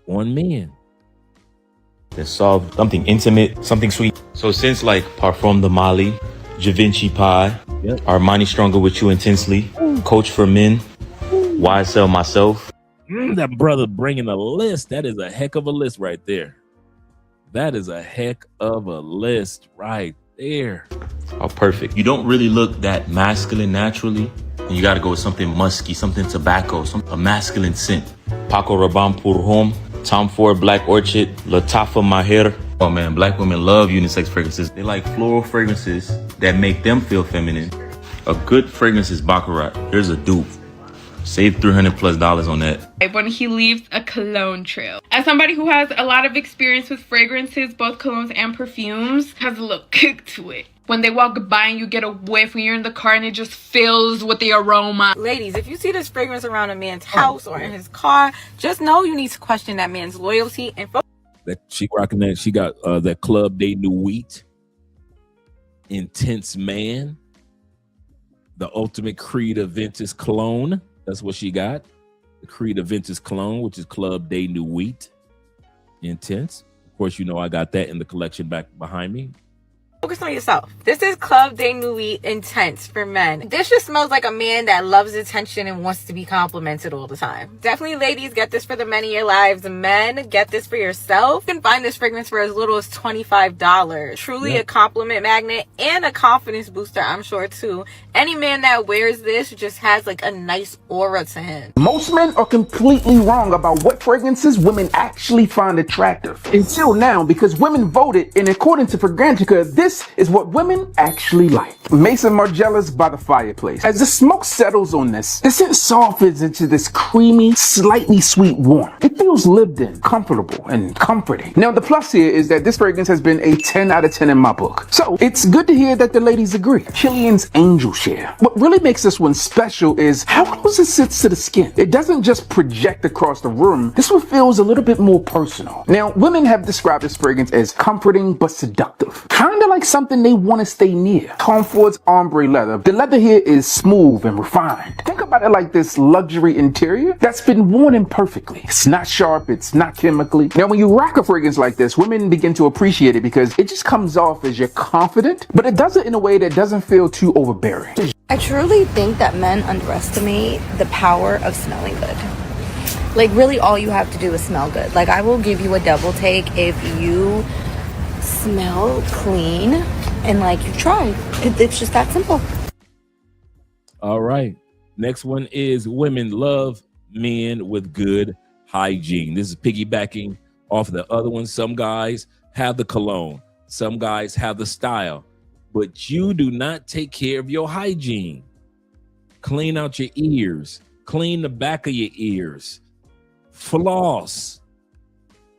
S6: on men.
S8: Let's solve something intimate, something sweet. So since like Parfum de Mali, Givenchy Pie, Armani Stronger With You Intensely, Coach for Men, YSL Myself.
S6: That brother bringing a list. That is a heck of a list right there. That is a heck of a list right there.
S8: Oh, perfect. You don't really look that masculine naturally. And you got to go with something musky, something tobacco, a masculine scent. Paco Rabanne Pour Homme, Tom Ford Black Orchid, Latafa Mahir. Oh man, black women love unisex fragrances. They like floral fragrances that make them feel feminine. A good fragrance is Baccarat. Here's a dupe. Save $300+ on that.
S1: When he leaves a cologne trail. As somebody who has a lot of experience with fragrances, both colognes and perfumes, has a little kick to it. When they walk by and you get a whiff when you're in the car and it just fills with the aroma.
S2: Ladies, if you see this fragrance around a man's house or in his car, just know you need to question that man's loyalty and
S6: that she rocking that. She got that Club de Nuit Intense Man, the Ultimate Creed Aventus cologne. That's what she got. The Creed Aventus cologne, which is Club de Nuit Intense. Of course, you know I got that in the collection back behind me.
S2: Focus on yourself. This is Club de Nuit Intense for men. This just smells like a man that loves attention and wants to be complimented all the time. Definitely, ladies, get this for the men in your lives. Men, get this for yourself. You can find this fragrance for as little as $25. Truly a compliment magnet and a confidence booster, I'm sure, too. Any man that wears this just has like a nice aura to him.
S9: Most men are completely wrong about what fragrances women actually find attractive. Until now, because women voted, and according to Fragrantica, this is what women actually like. Mason Margiela's By the Fireplace. As the smoke settles on this, the scent softens into this creamy, slightly sweet warmth. It feels lived in, comfortable, and comforting. Now, the plus here is that this fragrance has been a 10 out of 10 in my book. So, it's good to hear that the ladies agree. Killian's Angel Share. What really makes this one special is how close it sits to the skin. It doesn't just project across the room. This one feels a little bit more personal. Now, women have described this fragrance as comforting but seductive. Kinda like something they want to stay near. Tom Ford's ombre leather. The leather here is smooth and refined. Think about it like this luxury interior that's been worn in perfectly. It's not sharp, it's not chemically. Now, when you rock a fragrance like this, women begin to appreciate it because it just comes off as you're confident, but it does it in a way that doesn't feel too overbearing.
S10: I truly think that men underestimate the power of smelling good. Like, really, all you have to do is smell good. Like, I will give you a double take if you smell clean and like you tried. It's just that simple.
S6: All right. Next one is women love men with good hygiene. This is piggybacking off the other one. Some guys have the cologne. Some guys have the style. But you do not take care of your hygiene. Clean out your ears. Clean the back of your ears. Floss.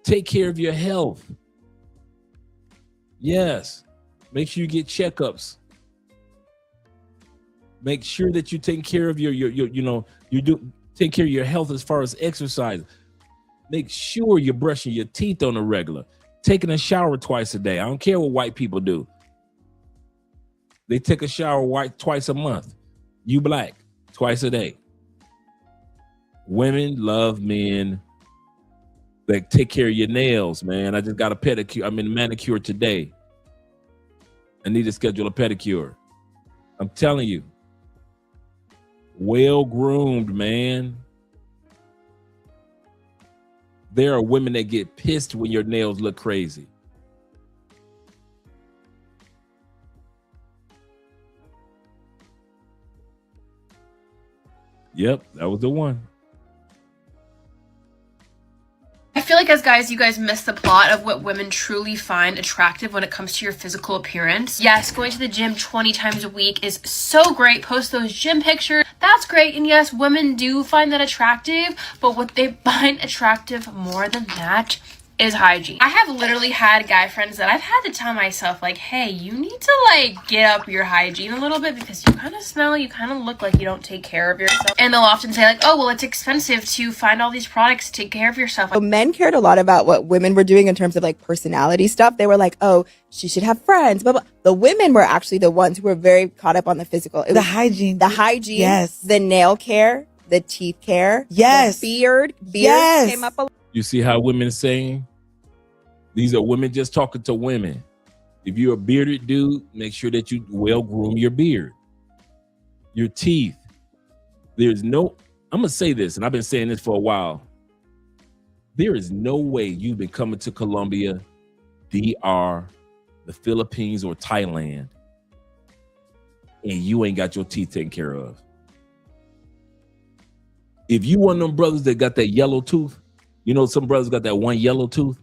S6: Take care of your health. Yes. Make sure you get checkups. Make sure that you take care of take care of your health as far as exercise. Make sure you're brushing your teeth on a regular. Taking a shower twice a day. I don't care what white people do. They take a shower twice a month. You black, twice a day. Women love men that take care of your nails, man. I just got a pedicure. I'm in manicure today. I need to schedule a pedicure. I'm telling you. Well-groomed, man. There are women that get pissed when your nails look crazy. Yep, that was the one.
S11: I feel like as guys, you guys miss the plot of what women truly find attractive when it comes to your physical appearance. Yes, going to the gym 20 times a week is so great. Post those gym pictures. That's great. And yes, women do find that attractive, but what they find attractive more than that is hygiene. I have literally had guy friends that I've had to tell myself, like, hey, you need to like get up your hygiene a little bit because you kind of smell, you kind of look like you don't take care of yourself. And they'll often say like, oh, well, it's expensive to find all these products to take care of yourself.
S24: So men cared a lot about what women were doing in terms of like personality stuff. They were like, oh, she should have friends. But the women were actually the ones who were very caught up on the physical. The hygiene. Yes. The nail care, the teeth care. Yes. The beard. Beard came up a lot.
S6: You see how women saying? These are women just talking to women. If you're a bearded dude, make sure that you well groom your beard. Your teeth. I'm going to say this, and I've been saying this for a while. There is no way you've been coming to Colombia, DR, the Philippines, or Thailand, and you ain't got your teeth taken care of. If you one of them brothers that got that yellow tooth, you know some brothers got that one yellow tooth,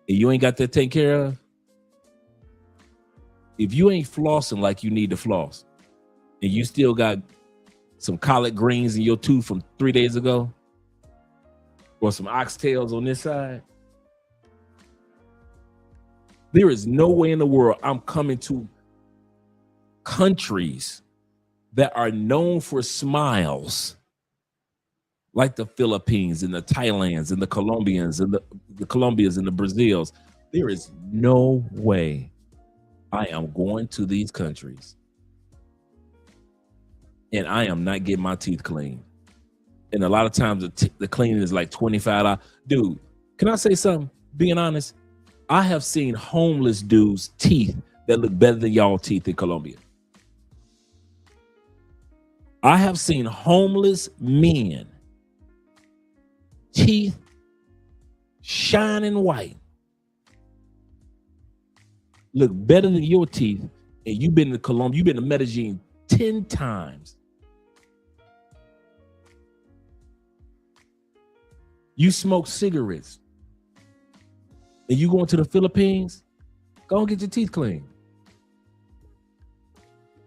S6: and you ain't got that taken care of, if you ain't flossing like you need to floss, and you still got some collard greens in your tooth from 3 days ago, or some oxtails on this side, there is no way in the world I'm coming to countries that are known for smiles, like the Philippines and the Thailands and the Colombians and the Colombians and the Brazils. There is no way I am going to these countries and I am not getting my teeth cleaned. And a lot of times the cleaning is like $25. Dude, can I say something? Being honest, I have seen homeless dudes' teeth that look better than y'all teeth in Colombia. I have seen homeless men, teeth shining white, look better than your teeth, and you've been to Colombia, you've been to Medellin 10 times. You smoke cigarettes, and you going to the Philippines, go and get your teeth clean.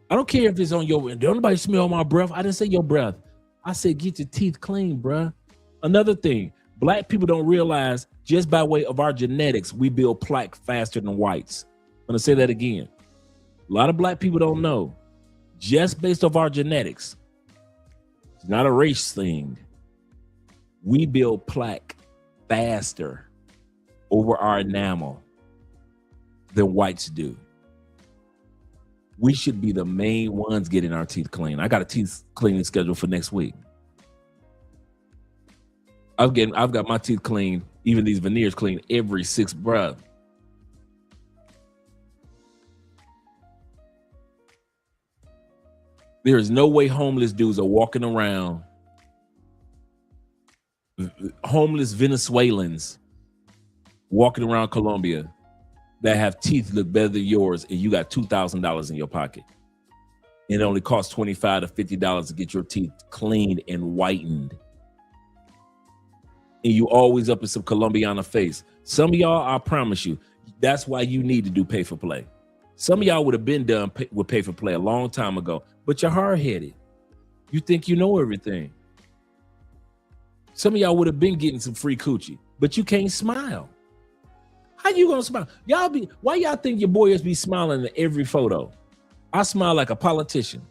S6: I don't care if it's on your, don't nobody smell my breath. I didn't say your breath. I said get your teeth clean, bruh. Another thing, black people don't realize just by way of our genetics, we build plaque faster than whites. I'm gonna say that again. A lot of black people don't know, just based off our genetics, it's not a race thing. We build plaque faster over our enamel than whites do. We should be the main ones getting our teeth clean. I got a teeth cleaning schedule for next week. I've got my teeth cleaned, even these veneers cleaned every 6 bruh. There is no way homeless dudes are walking around, homeless Venezuelans walking around Colombia that have teeth look better than yours, and you got $2,000 in your pocket. And it only costs $25 to $50 to get your teeth cleaned and whitened. And you always up in some Colombiana face. Some of y'all, I promise you, that's why you need to do pay for play. Some of y'all would have been done with pay for play a long time ago, but you're hard-headed. You think you know everything. Some of y'all would have been getting some free coochie, but you can't smile. How you gonna smile? Why y'all think your boys be smiling in every photo? I smile like a politician.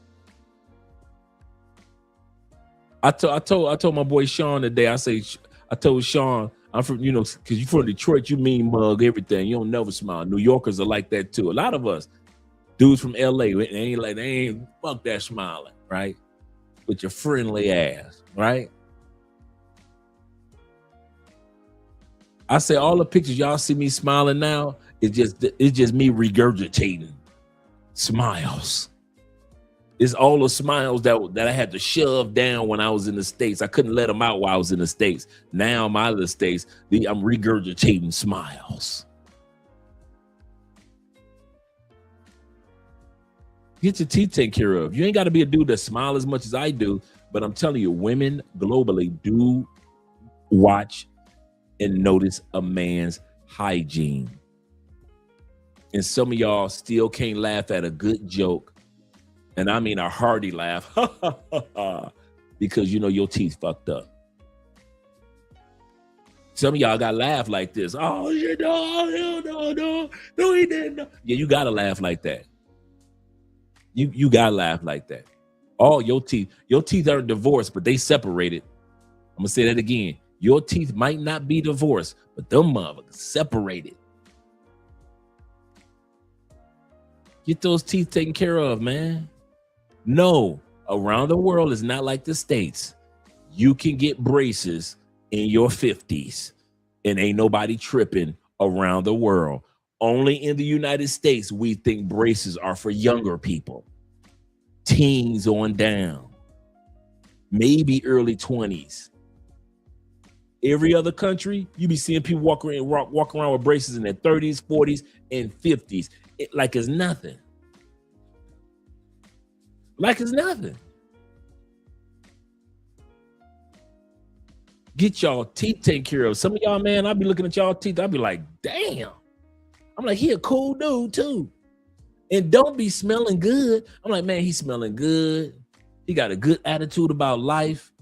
S6: I told my boy Sean today, I told Sean, I'm from, because you from Detroit, you mean mug everything. You don't never smile. New Yorkers are like that too. A lot of us, dudes from LA, they ain't fuck that smiling, right? With your friendly ass, right? I say all the pictures y'all see me smiling now, it's just me regurgitating smiles. It's all the smiles that I had to shove down when I was in the States. I couldn't let them out while I was in the States. Now I'm out of the States. I'm regurgitating smiles. Get your teeth taken care of. You ain't got to be a dude that smile as much as I do, but I'm telling you, women globally do watch and notice a man's hygiene. And some of y'all still can't laugh at a good joke. And I mean a hearty laugh. Because you know your teeth fucked up. Some of y'all got to laugh like this. Oh, shit, no, he didn't. Yeah, you got to laugh like that. You got to laugh like that. All your teeth aren't divorced, but they separated. I'm going to say that again. Your teeth might not be divorced, but them motherfuckers separated. Get those teeth taken care of, man. No, around the world is not like the States. You can get braces in your 50s and ain't nobody tripping around the world. Only in the United States, we think braces are for younger people. Teens on down. Maybe early 20s. Every other country, you be seeing people walk around with braces in their 30s, 40s, and 50s. Like it's nothing. Like it's nothing. Get y'all teeth taken care of. Some of y'all, man, I be looking at y'all teeth. I be like, damn. I'm like, he a cool dude too. And don't be smelling good. I'm like, man, he's smelling good. He got a good attitude about life.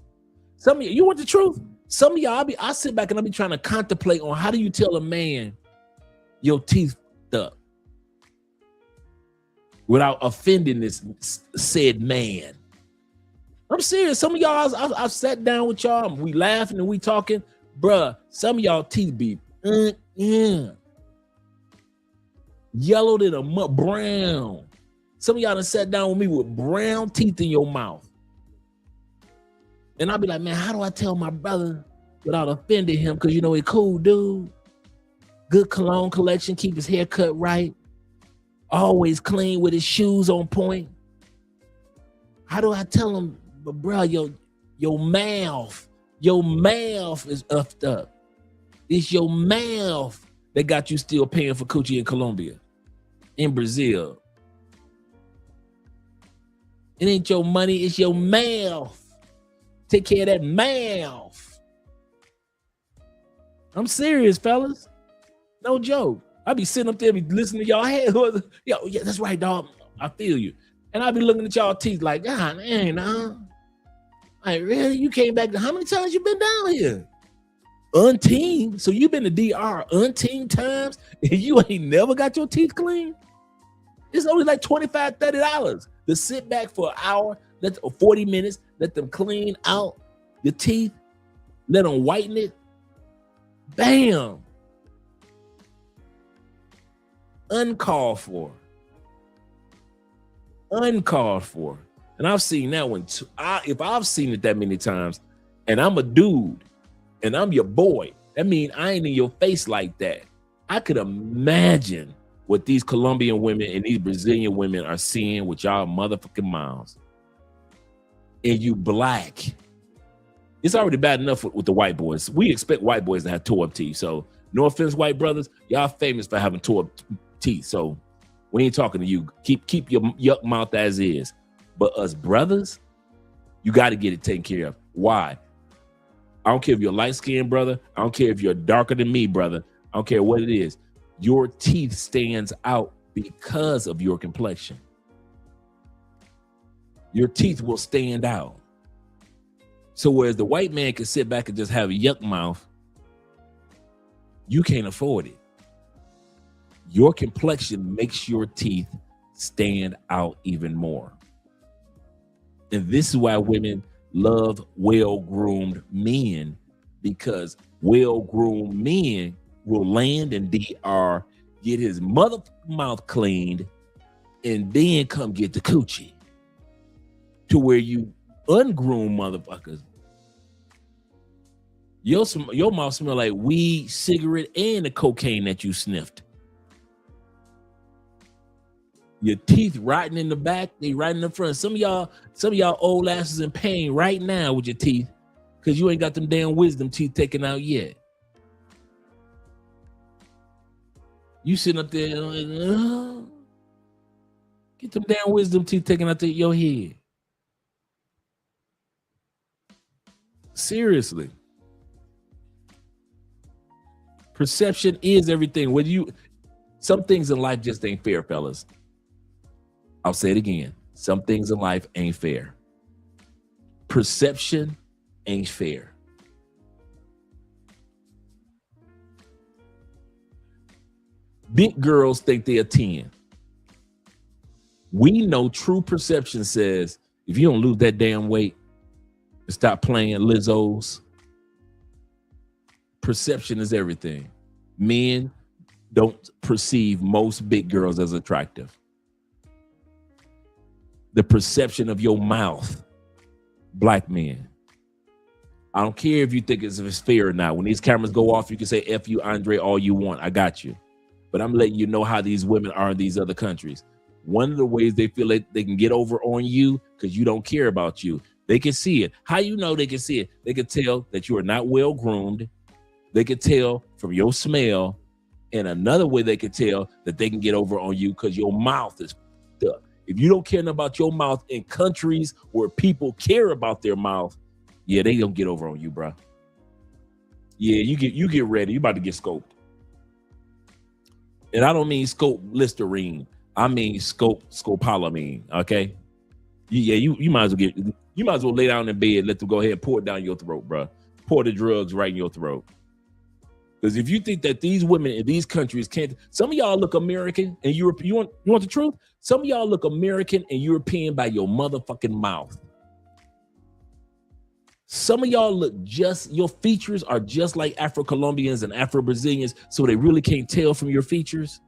S6: Some of you want the truth? Some of y'all, I sit back and I be trying to contemplate on how do you tell a man your teeth up without offending this said man. I'm serious. Some of y'all, I've sat down with y'all and we laughing and we talking. Bruh, some of y'all teeth be yellow than a brown. Some of y'all done sat down with me with brown teeth in your mouth. And I'll be like, man, how do I tell my brother without offending him? Because, you know, he cool dude. Good cologne collection, keep his hair cut right. always clean with his shoes on point. How do I tell him, but bro, your mouth is upped up. It's your mouth that got you still paying for coochie in Colombia, in Brazil. It ain't your money, it's your mouth. Take care of that mouth. I'm serious, fellas. No joke. I be sitting up there, be listening to y'all. Hey, yo, yeah, that's right, dog. I feel you. And I be looking at y'all teeth like, God, man, like, really? You came back? How many times you been down here? Unteen. So you been to DR unteen times and you ain't never got your teeth clean? It's only like $25, $30 to sit back for an hour, or 40 minutes, let them clean out your teeth, let them whiten it. Bam. Uncalled for. Uncalled for. And I've seen that one too. If I've seen it that many times and I'm a dude and I'm your boy, that means I ain't in your face like that. I could imagine what these Colombian women and these Brazilian women are seeing with y'all motherfucking mouths. And you black. It's already bad enough with the white boys. We expect white boys to have tore up teeth. So no offense, white brothers, y'all famous for having tore up teeth. So we ain't talking to you. Keep your yuck mouth as is. But us brothers, you got to get it taken care of. Why? I don't care if you're a light-skinned brother. I don't care if you're darker than me, brother. I don't care what it is. Your teeth stands out because of your complexion. Your teeth will stand out. So whereas the white man can sit back and just have a yuck mouth, you can't afford it. Your complexion makes your teeth stand out even more. And this is why women love well-groomed men, because well-groomed men will land in DR, get his motherfucking mouth cleaned, and then come get the coochie. To where you ungroomed motherfuckers, your mouth smell like weed, cigarette, and the cocaine that you sniffed. Your teeth rotting in the back, they rotting in the front. Some of y'all old asses in pain right now with your teeth because you ain't got them damn wisdom teeth taken out yet. You sitting up there like, get them damn wisdom teeth taken out your head. Seriously. Perception is everything. Some things in life just ain't fair, fellas. I'll say it again. Some things in life ain't fair. Perception ain't fair. Big girls think they're 10. We know true perception says, if you don't lose that damn weight, stop playing Lizzos. Perception is everything. Men don't perceive most big girls as attractive. The perception of your mouth, black men. I don't care if you think it's fair or not. When these cameras go off, you can say F you, Andre, all you want. I got you. But I'm letting you know how these women are in these other countries. One of the ways they feel like they can get over on you because you don't care about you. They can see it. How you know they can see it? They can tell that you are not well groomed. They can tell from your smell. And another way they can tell that they can get over on you because your mouth is fucked up. If you don't care about your mouth in countries where people care about their mouth, yeah, they don't get over on you, bro. Yeah, you get ready. You about to get scoped. And I don't mean scope Listerine. I mean scopolamine. Okay. Yeah, you might as well lay down in bed, let them go ahead and pour it down your throat, bro. Pour the drugs right in your throat. Because if you think that these women in these countries can't, some of y'all look American and Europe. You want the truth? Some of y'all look American and European by your motherfucking mouth. Some of y'all look your features are just like Afro-Colombians and Afro-Brazilians, so they really can't tell from your features.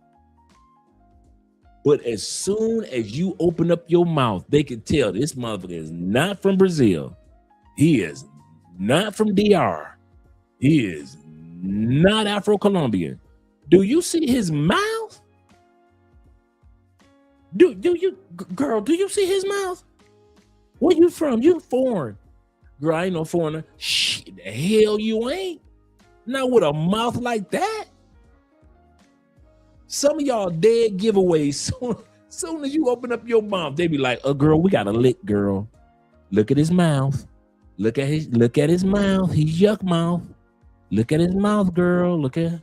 S6: But as soon as you open up your mouth, they can tell this motherfucker is not from Brazil. He is not from DR. He is not Afro-Colombian. Do you see his mouth? Do you, girl? Do you see his mouth? Where you from? You foreign, girl? I ain't no foreigner. Shit, the hell you ain't. Not with a mouth like that. Some of y'all dead giveaways. Soon as you open up your mouth, they be like, "Oh, girl, we got a lick, girl. Look at his mouth. Look at his mouth. He's yuck mouth. Look at his mouth, girl. Look at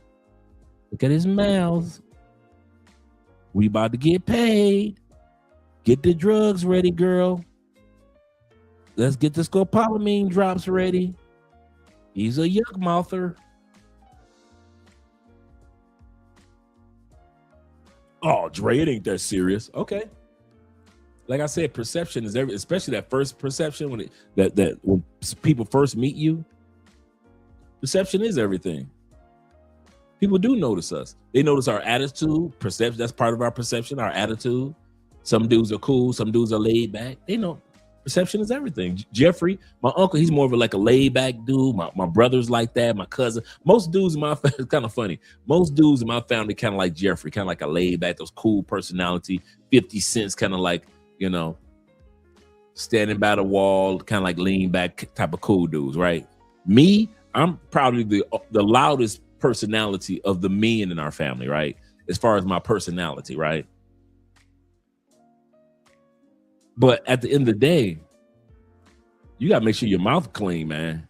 S6: his mouth. We about to get paid. Get the drugs ready, girl. Let's get the scopolamine drops ready. He's a yuck mouther." Oh, Dre, it ain't that serious. Okay. Like I said, perception is everything, especially that first perception when when people first meet you. Perception is everything. People do notice us. They notice our attitude, perception. That's part of our perception, our attitude. Some dudes are cool, some dudes are laid back. They know perception is everything. Jeffrey, my uncle, he's more of a laid back dude. My brother's like that. My cousin. Most dudes in my family, it's kind of funny. Most dudes in my family kind of like Jeffrey, kind of like a laid back, those cool personality, 50 cents, kind of like, standing by the wall, kind of like lean back type of cool dudes, right? Me, I'm probably the loudest personality of the men in our family, right? As far as my personality, right? But at the end of the day, you got to make sure your mouth clean, man.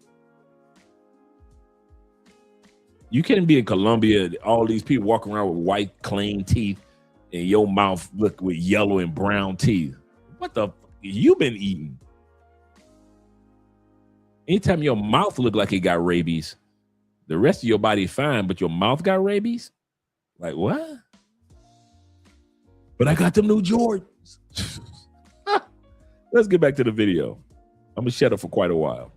S6: You can't be in Colombia, all these people walking around with white, clean teeth, and your mouth look with yellow and brown teeth. What the you been eating? Anytime your mouth look like it got rabies, the rest of your body fine, but your mouth got rabies? Like what? But I got them new Jordans. Let's get back to the video. I'm gonna shut up for quite a while.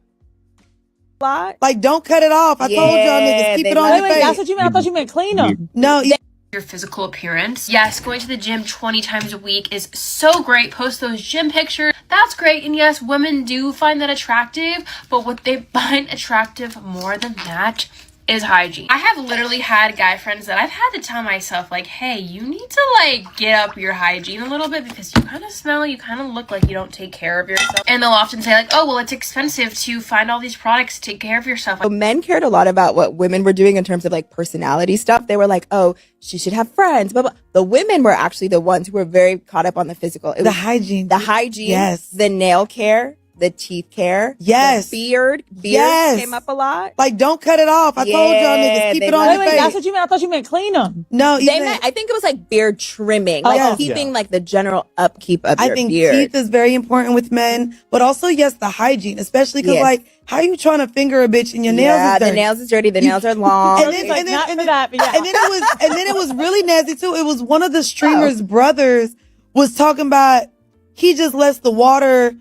S13: Like, don't cut it off. I told y'all niggas, keep it on your face.
S20: That's what you meant. I thought you meant clean them.
S13: No,
S11: your physical appearance. Yes, going to the gym 20 times a week is so great. Post those gym pictures. That's great. And yes, women do find that attractive, but what they find attractive more than that is hygiene. I have literally had guy friends that I've had to tell myself, like, hey, you need to get up your hygiene a little bit because you kind of smell, you kind of look like you don't take care of yourself. And they'll often say like, oh, well, it's expensive to find all these products to take care of yourself.
S24: So men cared a lot about what women were doing in terms of personality stuff. They were like, oh, she should have friends, blah, blah. The women were actually the ones who were very caught up on the physical. It was
S13: hygiene.
S24: The hygiene.
S13: Yes.
S24: The nail care. The teeth care.
S13: Yes.
S24: The beard. Beard came up a lot.
S13: Like, don't cut it off. I told y'all niggas, keep it on your face.
S20: That's what you meant. I thought you meant clean them.
S13: No,
S24: I think it was beard trimming, keeping the general upkeep of your
S13: think
S24: beard.
S13: teeth is very important with men, but also yes, the hygiene, especially because how are you trying to finger a bitch and your nails is dirty?
S24: The nails is dirty. The nails are long.
S13: And then it was really nasty too. It was one of the streamer's brothers was talking about he just lets the water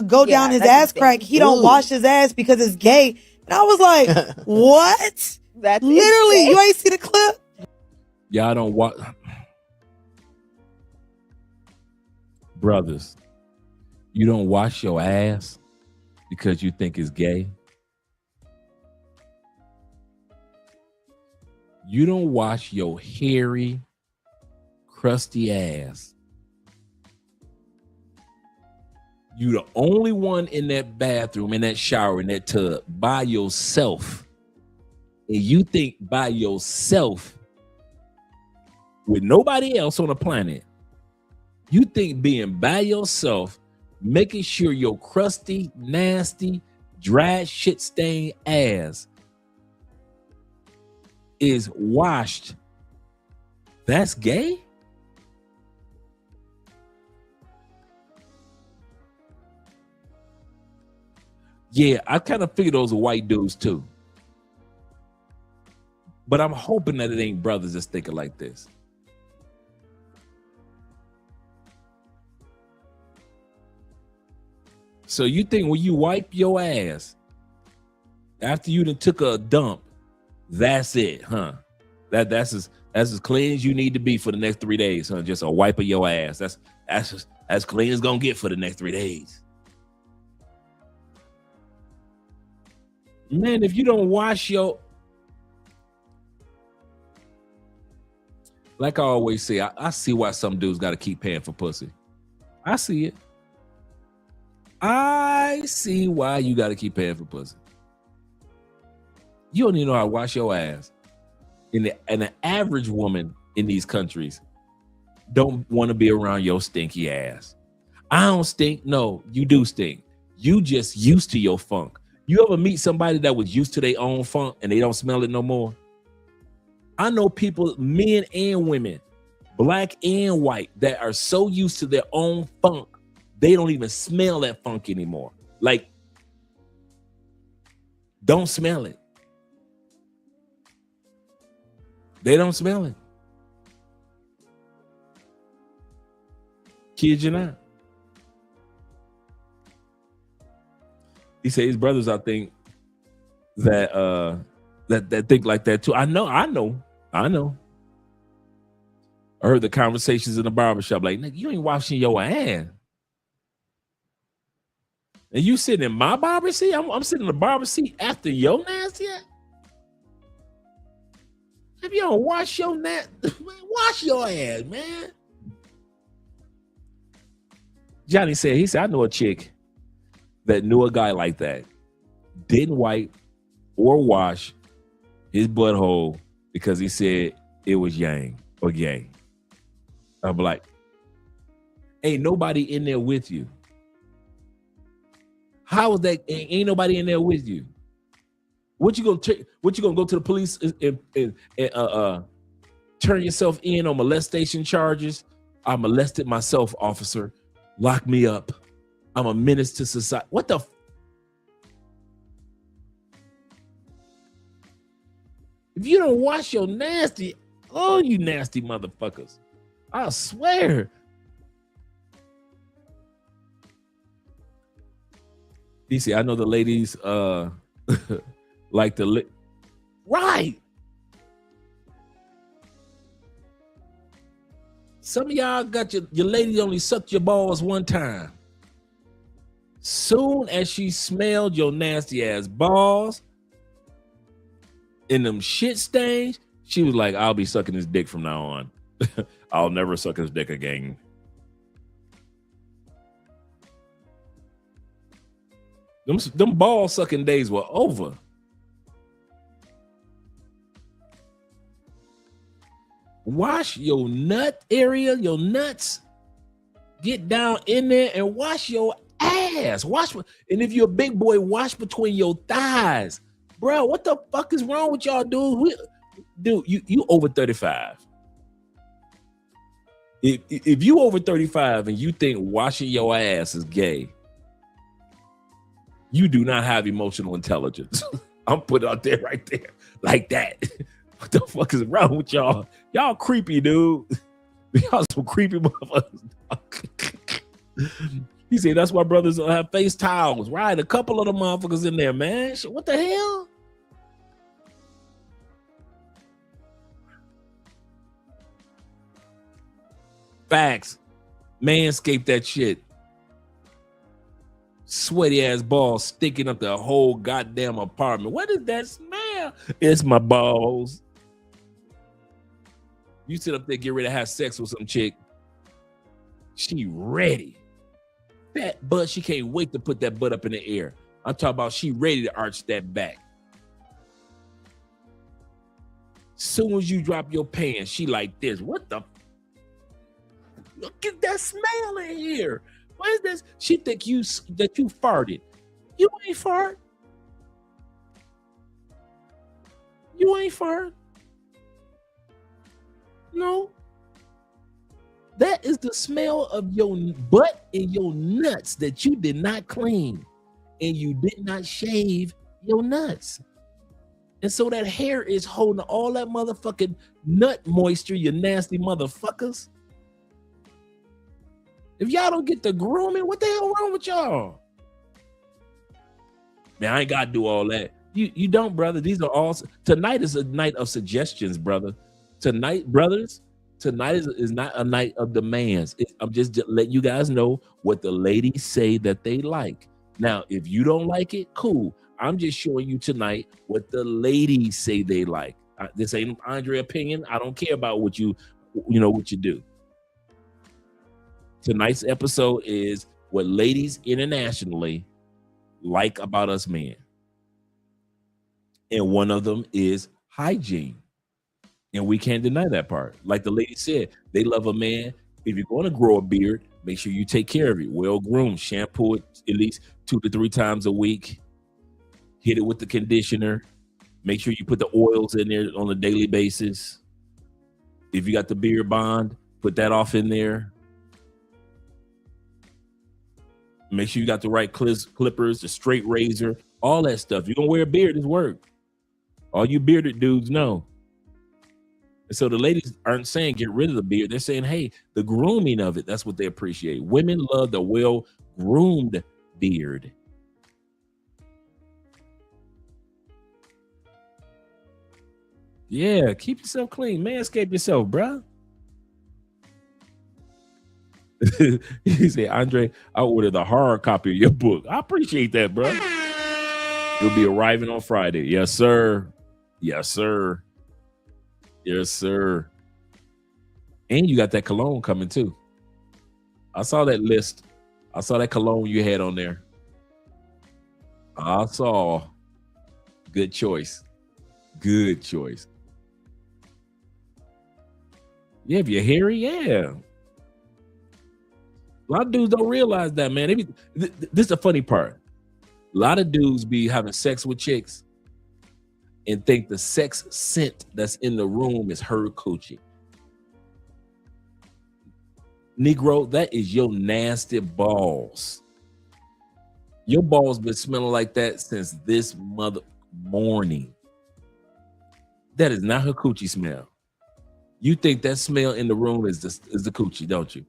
S13: go down his ass crack. He don't wash his ass because it's gay. And I was like, what?
S24: That's
S13: literally, you ain't see the clip?
S6: Y'all don't watch. Brothers, you don't wash your ass because you think it's gay. You don't wash your hairy, crusty ass. You the only one in that bathroom, in that shower, in that tub, by yourself. And you think by yourself, with nobody else on the planet, you think being by yourself, making sure your crusty, nasty, dry, shit-stained ass is washed, that's gay? Yeah, I kind of figured those are white dudes too. But I'm hoping that it ain't brothers that's thinking like this. So you think when you wipe your ass after you done took a dump, that's it, huh? That's as clean as you need to be for the next 3 days, huh? Just a wipe of your ass. That's as clean as gonna get for the next 3 days. Man, if you don't wash your... Like I always say, I see why some dudes got to keep paying for pussy. I see it. I see why you got to keep paying for pussy. You don't even know how to wash your ass. And the average woman in these countries don't want to be around your stinky ass. I don't stink. No, you do stink. You just used to your funk. You ever meet somebody that was used to their own funk and they don't smell it no more? I know people, men and women, black and white, that are so used to their own funk, they don't even smell that funk anymore. Like, don't smell it. They don't smell it. Kid you not. He said his brothers, I think, that think like that too. I know. I heard the conversations in the barbershop, like, nigga, you ain't washing your ass. And you sitting in my barber seat? I'm sitting in the barber seat after your nasty ass? If you don't wash your wash your ass, man. Johnny said, I know a chick that knew a guy like that, didn't wipe or wash his butthole because he said it was yang or gay. I'm like, ain't nobody in there with you. How is that? Ain't nobody in there with you. What you gonna go to the police and turn yourself in on molestation charges? I molested myself, officer. Lock me up. I'm a menace to society. What the? If you don't wash your nasty, oh, you nasty motherfuckers. I swear. DC, I know the ladies like to lick. Right. Some of y'all got your lady only sucked your balls one time. Soon as she smelled your nasty ass balls and them shit stains, she was like, I'll be sucking his dick from now on. I'll never suck his dick again. Them ball sucking days were over. Wash your nut area, your nuts. Get down in there and wash your ass. And if you're a big boy, wash between your thighs. Bro, what the fuck is wrong with y'all, dude? Dude, you over 35. If you over 35 and you think washing your ass is gay, you do not have emotional intelligence. I'm putting it out there right there. Like that. What the fuck is wrong with y'all? Y'all creepy, dude. Y'all some creepy motherfuckers. He said that's why brothers don't have face towels. Right, a couple of the motherfuckers in there, man. What the hell? Facts. Manscape that shit. Sweaty ass balls sticking up the whole goddamn apartment. What is that smell? It's my balls. You sit up there, get ready to have sex with some chick. She ready. Fat butt, she can't wait to put that butt up in the air. I'm talking about she ready to arch that back. Soon as you drop your pants, she like this. What the? Look at that smell in here. What is this? She think that you farted. You ain't fart. You ain't fart. No. That is the smell of your butt and your nuts that you did not clean. And you did not shave your nuts. And so that hair is holding all that motherfucking nut moisture, you nasty motherfuckers. If y'all don't get the grooming, what the hell wrong with y'all? Man, I ain't got to do all that. You don't, brother. These are all... Tonight is a night of suggestions, brother. Tonight, brothers, tonight is not a night of demands. I'm just letting you guys know what the ladies say that they like. Now, if you don't like it, cool. I'm just showing you tonight what the ladies say they like. This ain't Andre opinion. I don't care about what you you know what you do. Tonight's episode is what ladies internationally like about us men. And one of them is hygiene. And we can't deny that part. Like the lady said, they love a man. If you're going to grow a beard, make sure you take care of it. Well groomed, shampoo it at least 2 to 3 times a week. Hit it with the conditioner. Make sure you put the oils in there on a daily basis. If you got the beard bond, put that off in there. Make sure you got the right clippers, the straight razor, all that stuff. You're going to wear a beard, it's work. All you bearded dudes know. And so the ladies aren't saying get rid of the beard. They're saying, hey, the grooming of it, that's what they appreciate. Women love the well-groomed beard. Yeah, keep yourself clean. Manscape yourself, bruh. He said, Andre, I ordered the hard copy of your book. I appreciate that, bro. It'll be arriving on Friday. Yes, sir. Yes, sir. Yes, sir. And you got that cologne coming too. I saw that list. I saw that cologne you had on there. I saw. Good choice. Good choice. Yeah, if you're hairy, yeah. A lot of dudes don't realize that, man. This is the funny part. A lot of dudes be having sex with chicks and think the sex scent that's in the room is her coochie. Negro, that is your nasty balls. Your balls been smelling like that since this mother morning. That is not her coochie smell. You think that smell in the room is the coochie, don't you?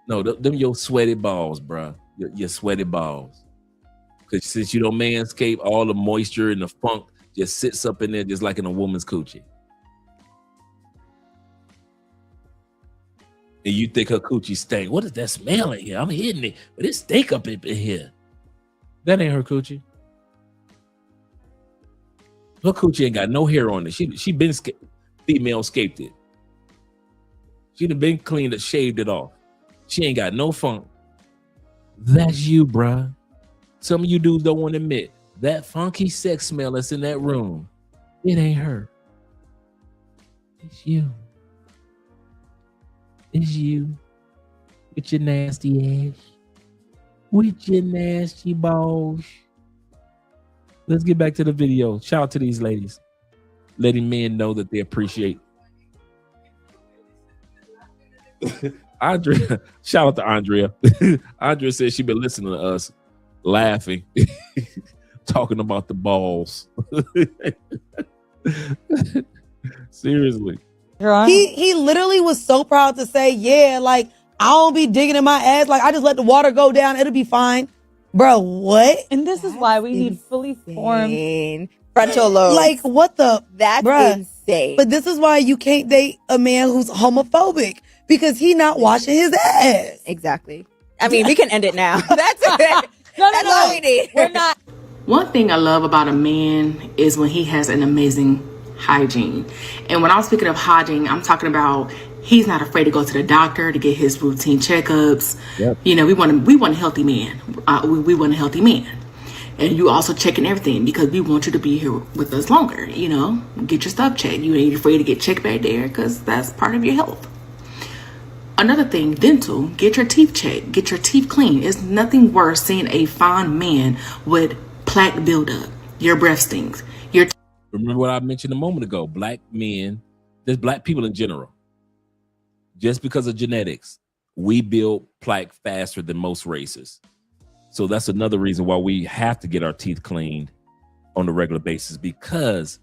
S6: No, them your sweaty balls, bro. Your sweaty balls. Because since you don't manscape, all the moisture and the funk just sits up in there just like in a woman's coochie. And you think her coochie stink. What does that smell in here? I'm hitting it, but it stink up in here. That ain't her coochie. Her coochie ain't got no hair on it. She been female scaped it. She done been cleaned it, shaved it off. She ain't got no funk. That's you, bruh. Some of you dudes don't want to admit that funky sex smell that's in that room. It ain't her. It's you. It's you. With your nasty ass. With your nasty balls. Let's get back to the video. Shout out to these ladies. Letting men know that they appreciate. Andrea, shout out to Andrea. Andrea said she been listening to us, laughing, talking about the balls. Seriously.
S13: He literally was so proud to say, yeah, like, I don't be digging in my ass. Like, I just let the water go down. It'll be fine. Bro, what?
S18: And this is why we need fully formed
S24: frontal lobe.
S13: Like, what the?
S24: That's insane.
S13: But this is why you can't date a man who's homophobic. Because he not washing his ass.
S24: Exactly. I mean, we can end it now. That's it. That's all we need. We're not.
S14: One thing I love about a man is when he has an amazing hygiene. And when I'm speaking of hygiene, I'm talking about he's not afraid to go to the doctor to get his routine checkups. Yep. You know, we want a healthy man. We want a healthy man. And you also checking everything because we want you to be here with us longer. You know, get your stuff checked. You ain't afraid to get checked back there because that's part of your health. Another thing, dental, get your teeth checked, get your teeth clean. It's nothing worse seeing a fine man with plaque buildup. Your breath stinks.
S6: Remember what I mentioned a moment ago, black men, there's black people in general. Just because of genetics, we build plaque faster than most races. So that's another reason why we have to get our teeth cleaned on a regular basis because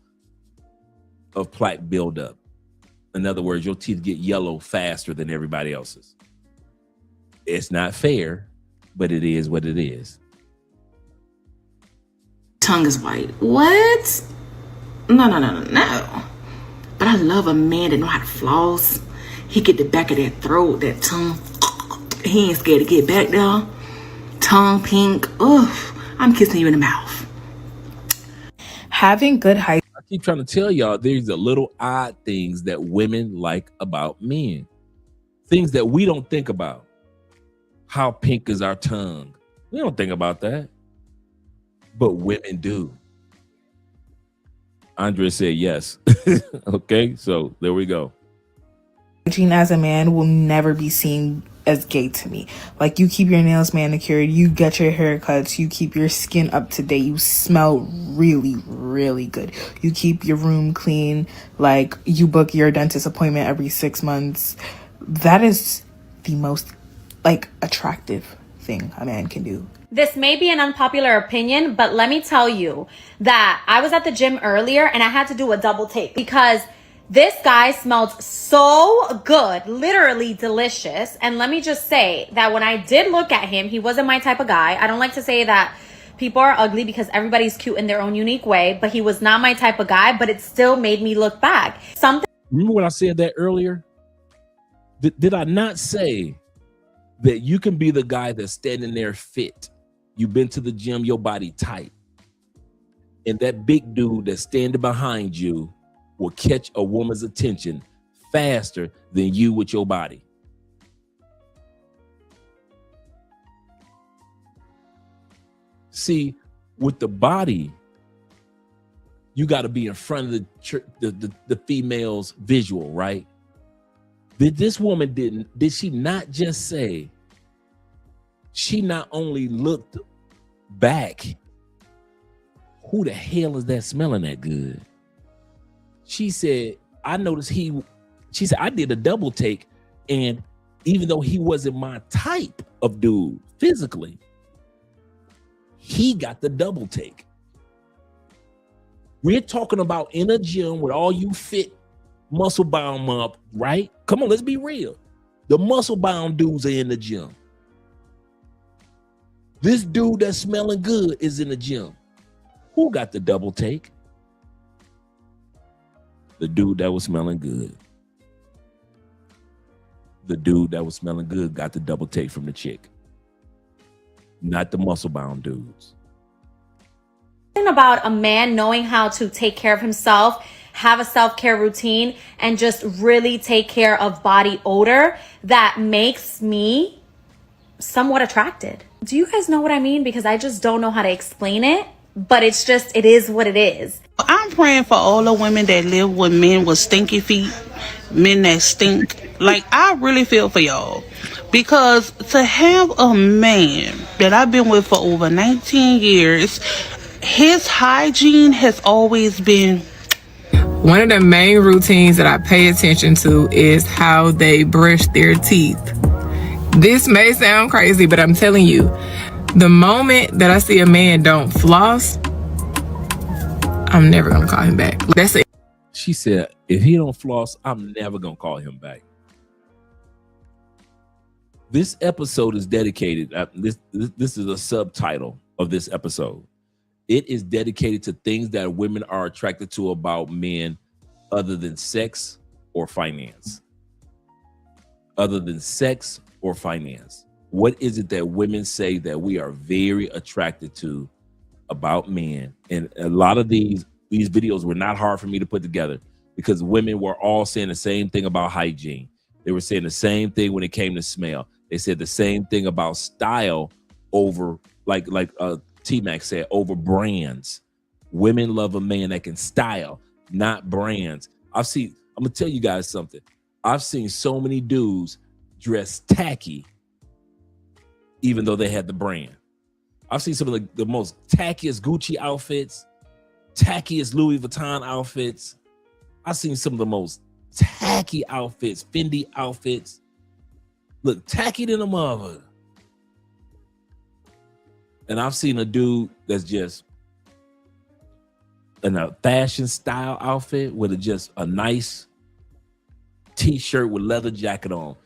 S6: of plaque buildup. In other words, your teeth get yellow faster than everybody else's. It's not fair, but it is what it is.
S14: Tongue is white. What? No. But I love a man that know how to floss. He get the back of that throat, that tongue. He ain't scared to get back there. Tongue pink. Ugh, I'm kissing you in the mouth.
S19: Having good hygiene.
S6: I keep trying to tell y'all there's the little odd things that women like about men. Things that we don't think about. How pink is our tongue? We don't think about that. But women do. Andrea said yes. Okay, so there we go.
S15: Hygiene as a man will never be seen as gay to me. Like, you keep your nails manicured, you get your haircuts, you keep your skin up to date, you smell really, really good. You keep your room clean, like you book your dentist appointment every 6 months. That is the most like attractive thing a man can do.
S16: This may be an unpopular opinion, but let me tell you that I was at the gym earlier and I had to do a double take because this guy smelled so good, literally delicious. And let me just say that when I did look at him, he wasn't my type of guy. I don't like to say that people are ugly because everybody's cute in their own unique way, but he was not my type of guy, but it still made me look back.
S6: Remember when I said that earlier? Did I not say that you can be the guy that's standing there fit? You've been to the gym, your body tight. And that big dude that's standing behind you will catch a woman's attention faster than you with your body. See, with the body, you got to be in front of the female's visual, right? Did she not just say, she not only looked back, who the hell is that smelling that good? She said, I noticed she said, I did a double take, and even though he wasn't my type of dude physically, he got the double take. We're talking about in a gym with all you fit, muscle bound up, right? Come on, let's be real. The muscle bound dudes are in the gym. This dude that's smelling good is in the gym. Who got the double take? The dude that was smelling good. The dude that was smelling good got the double take from the chick. Not the muscle bound dudes.
S16: About a man knowing how to take care of himself, have a self-care routine, and just really take care of body odor that makes me somewhat attracted. Do you guys know what I mean? Because I just don't know how to explain it, but it is what it is.
S17: I'm praying for all the women that live with men with stinky feet, men that stink. Like, I really feel for y'all. Because to have a man that I've been with for over 19 years, his hygiene has always been...
S21: One of the main routines that I pay attention to is how they brush their teeth. This may sound crazy, but I'm telling you, the moment that I see a man don't floss, I'm never gonna call him back. That's it.
S6: She said, if he don't floss, I'm never gonna call him back. This episode is dedicated, this is a subtitle of this episode. It is dedicated to things that women are attracted to about men other than sex or finance. Other than sex or finance. What is it that women say that we are very attracted to about men? And a lot of these videos were not hard for me to put together because women were all saying the same thing about hygiene. They were saying the same thing when it came to smell. They said the same thing about style over, like T-Mac said, over brands. Women love a man that can style, not brands. I'm gonna tell you guys something. I've seen so many dudes dress tacky, even though they had the brand. I've seen some of the most tackiest Gucci outfits, tackiest Louis Vuitton outfits. I've seen some of the most tacky outfits, Fendi outfits. Look, tacky than a mother. And I've seen a dude that's just in a fashion style outfit with just a nice t-shirt with leather jacket on,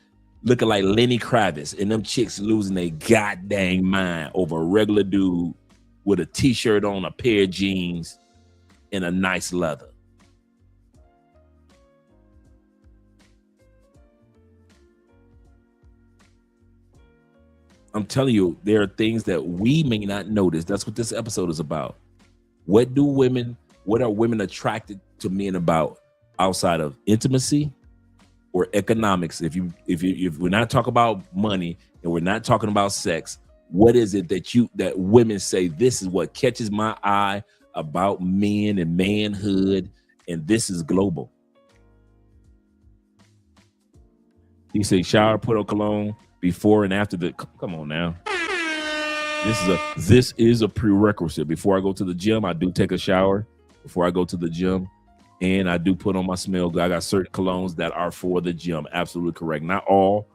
S6: looking like Lenny Kravitz, and them chicks losing their goddamn mind over a regular dude with a t-shirt on, a pair of jeans, and a nice leather. I'm telling you, there are things that we may not notice. That's what this episode is about. What do women What are women attracted to men about outside of intimacy or economics? If we're not talking about money and we're not talking about sex, what is it that women say, this is what catches my eye about men and manhood, and this is global? He said, shower, put on cologne before and after the. Come on now. This is a prerequisite. Before I go to the gym, I do take a shower. Before I go to the gym, and I do put on my smell. I got certain colognes that are for the gym. Absolutely correct. Not all,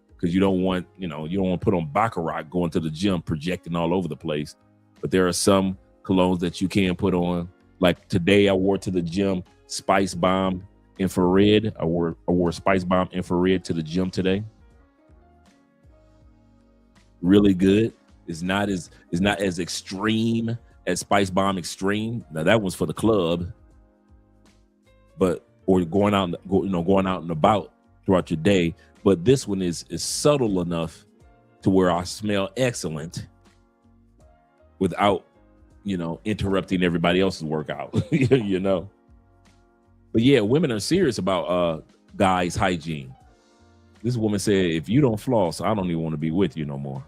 S6: because you don't want to put on Baccarat going to the gym, projecting all over the place. But there are some colognes that you can put on. Like today, I wore to the gym Spice Bomb Infrared. I wore Spice Bomb Infrared to the gym today. Really good. It's not as extreme as Spice Bomb Extreme. Now that one's for the club, or going out and about throughout your day. But this one is subtle enough to where I smell excellent without, interrupting everybody else's workout. But yeah, women are serious about guys' hygiene. This woman said, if you don't floss, I don't even want to be with you no more.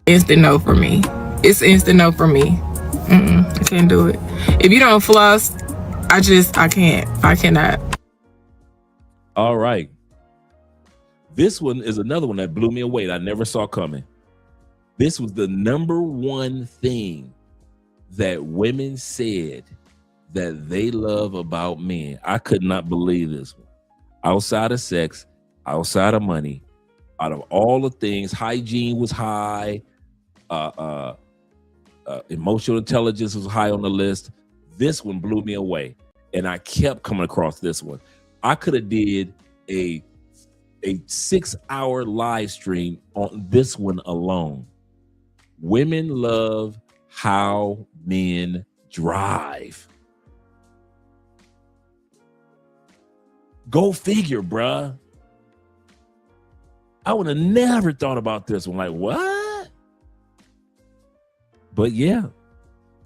S21: Instant no for me. It's instant no for me. I can't do it. If you don't floss, I can't. I cannot.
S6: All right. This one is another one that blew me away that I never saw coming. This was the number one thing that women said that they love about men. I could not believe this one. Outside of sex, outside of money, out of all the things, hygiene was high. Emotional intelligence was high on the list. This one blew me away, and I kept coming across this one. I could have did a 6-hour live stream on this one alone. Women love how men drive. Go figure, bruh. I would have never thought about this one. Like, what? But yeah,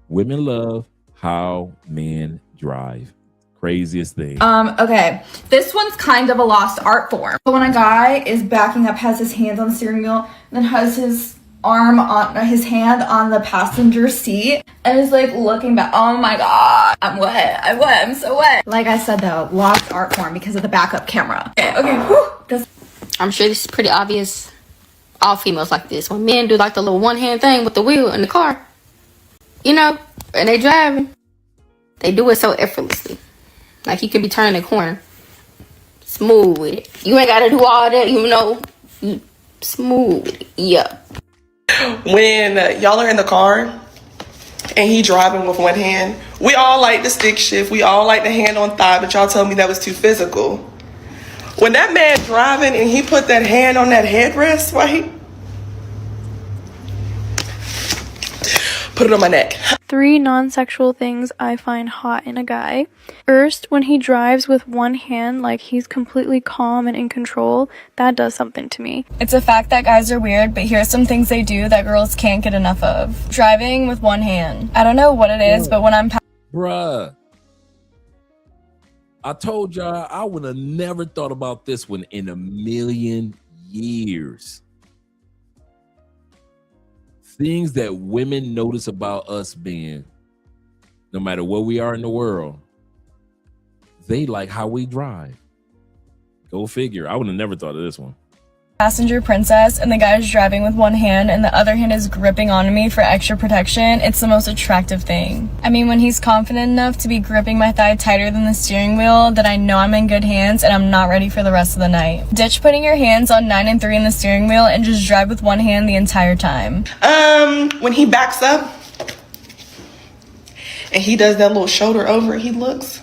S6: women love how men drive. Craziest thing.
S7: Okay. This one's kind of a lost art form. So when a guy is backing up, has his hands on the steering wheel, and then has his hand on the passenger seat, and is like looking back. Oh my god, I'm wet. I'm so wet. Like I said though, lost art form because of the backup camera. Okay.
S5: I'm sure this is pretty obvious. All females like this. When men do like the little one hand thing with the wheel in the car, and they driving, they do it so effortlessly. Like you can be turning a corner. Smooth with it. You ain't gotta do all that, you smooth with it. Yeah.
S12: When y'all are in the car and he driving with one hand, we all like the stick shift. We all like the hand on thigh, but y'all told me that was too physical. When that man driving and he put that hand on that headrest, right? Put it on my neck.
S22: 3 non-sexual things I find hot in a guy. First, when he drives with one hand like he's completely calm and in control, that does something to me.
S23: It's a fact that guys are weird, but here's some things they do that girls can't get enough of. Driving with one hand. I don't know what it is, but when I'm
S6: Bruh. I told y'all I would have never thought about this one in a million years. Things that women notice about us being, no matter where we are in the world, they like how we drive. Go figure. I would have never thought of this one.
S23: passenger princess and the guy is driving with one hand and the other hand is gripping onto me for extra protection, it's the most attractive thing. I mean, when he's confident enough to be gripping my thigh tighter than the steering wheel, then I know I'm in good hands and I'm not ready for the rest of the night. Ditch putting your hands on 9 and 3 in the steering wheel and just drive with one hand the entire time.
S12: When he backs up and he does that little shoulder over, he looks.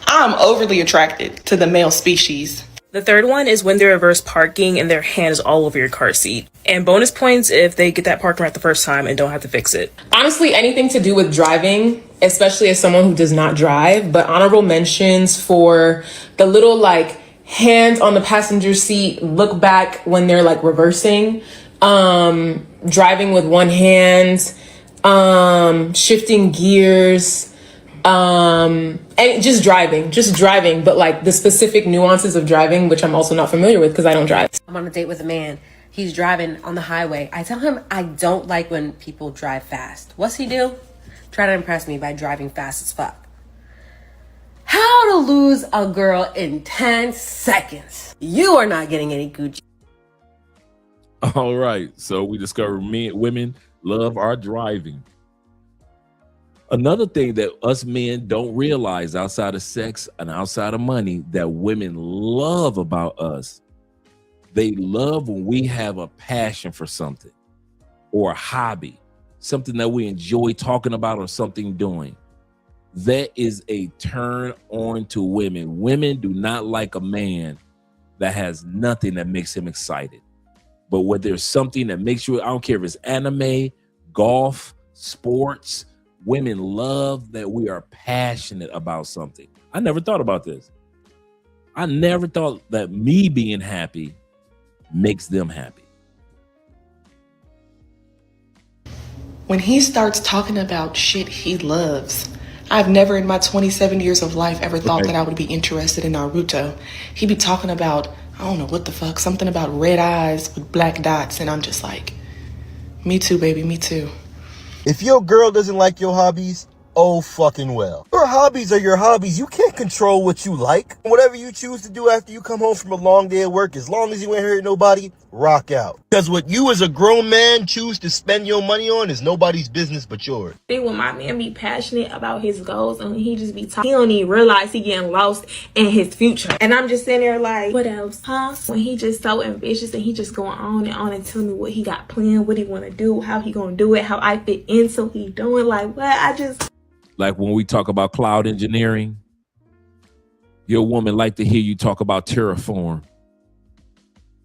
S12: I'm overly attracted to the male species.
S25: The third one is when they're reverse parking and their hand is all over your car seat. And bonus points if they get that parking right the first time and don't have to fix it.
S20: Honestly, anything to do with driving, especially as someone who does not drive, but honorable mentions for the little like hands on the passenger seat, look back when they're like reversing, driving with one hand, shifting gears, and just driving, but like the specific nuances of driving, which I'm also not familiar with because I don't drive.
S1: I'm on a date with a man. He's driving on the highway. I tell him I don't like when people drive fast. What's he do? Try to impress me by driving fast as fuck. How to lose a girl in 10 seconds. You are not getting any Gucci.
S6: All right. So we discovered women love our driving. Another thing that us men don't realize outside of sex and outside of money that women love about us. They love when we have a passion for something or a hobby, something that we enjoy talking about or something doing. That is a turn on to women. Women do not like a man that has nothing that makes him excited. But when there's something that makes you, I don't care if it's anime, golf, sports, women love that we are passionate about something. I never thought about this. I never thought that me being happy makes them happy.
S12: When he starts talking about shit he loves, I've never in my 27 years of life ever thought that I would be interested in Naruto. He'd be talking about, I don't know what the fuck, something about red eyes with black dots, and I'm just like, me too, baby, me too.
S2: If your girl doesn't like your hobbies, oh fucking well. Your hobbies are your hobbies. You can't control what you like. Whatever you choose to do after you come home from a long day at work, as long as you ain't hurting nobody, rock out. Because what you as a grown man choose to spend your money on is nobody's business but yours.
S3: When my man be passionate about his goals and he just be talking, he don't even realize he getting lost in his future. And I'm just sitting there like, what else, huh? When he just so ambitious and he just going on and telling me what he got planned, what he want to do, how he gonna do it, how I fit in, so he doing like what?
S6: Like when we talk about cloud engineering, your woman like to hear you talk about Terraform.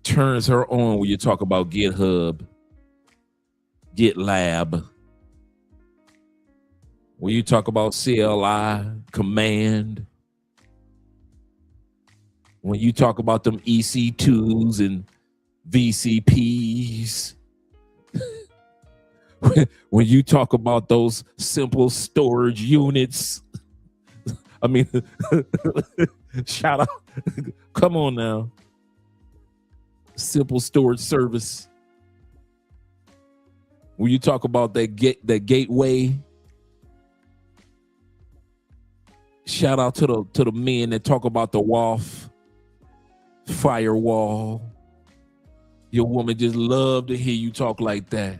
S6: Turns her on when you talk about GitHub, GitLab. When you talk about CLI, Command. When you talk about them EC2s and VCPs. When you talk about those simple storage units, I mean, shout out, come on now. Simple storage service. When you talk about that gateway, shout out to the men that talk about the WAF firewall. Your woman just love to hear you talk like that.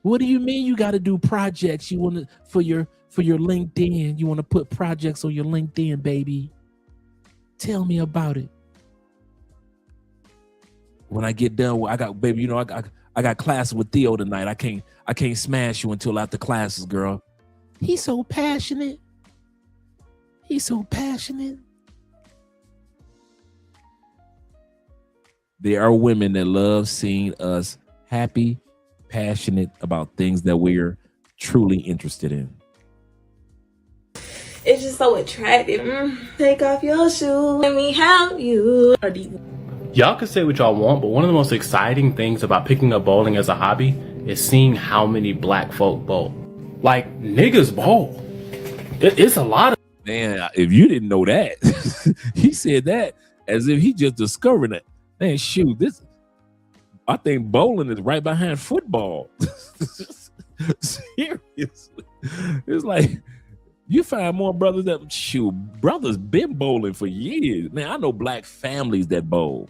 S6: What do you mean you got to do projects? You want to for your LinkedIn? You want to put projects on your LinkedIn, baby? Tell me about it. When I get done, I got baby. You know, I got classes with Theo tonight. I can't smash you until after classes, girl. He's so passionate. He's so passionate. There are women that love seeing us happy, passionate about things that we're truly interested in.
S3: It's just so attractive. Take off your shoes. Let me help you.
S4: Y'all can say what y'all want, but one of the most exciting things about picking up bowling as a hobby is seeing how many black folk bowl. Like, niggas bowl. It's a lot of...
S6: Man, if you didn't know that, he said that as if he just discovered it. Man, shoot, I think bowling is right behind football. Seriously. It's like, you find more brothers that, shoot, brothers been bowling for years. Man, I know black families that bowl.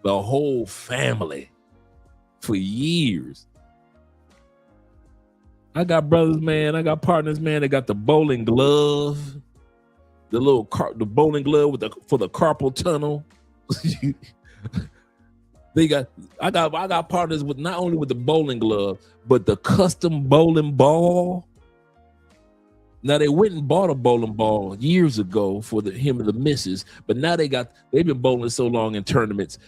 S6: The whole family for years. I got brothers, man. I got partners, man. They got the bowling glove, the bowling glove for the carpal tunnel. I got partners with not only with the bowling glove, but the custom bowling ball. Now they went and bought a bowling ball years ago for him and the missus, but now they've been bowling so long in tournaments.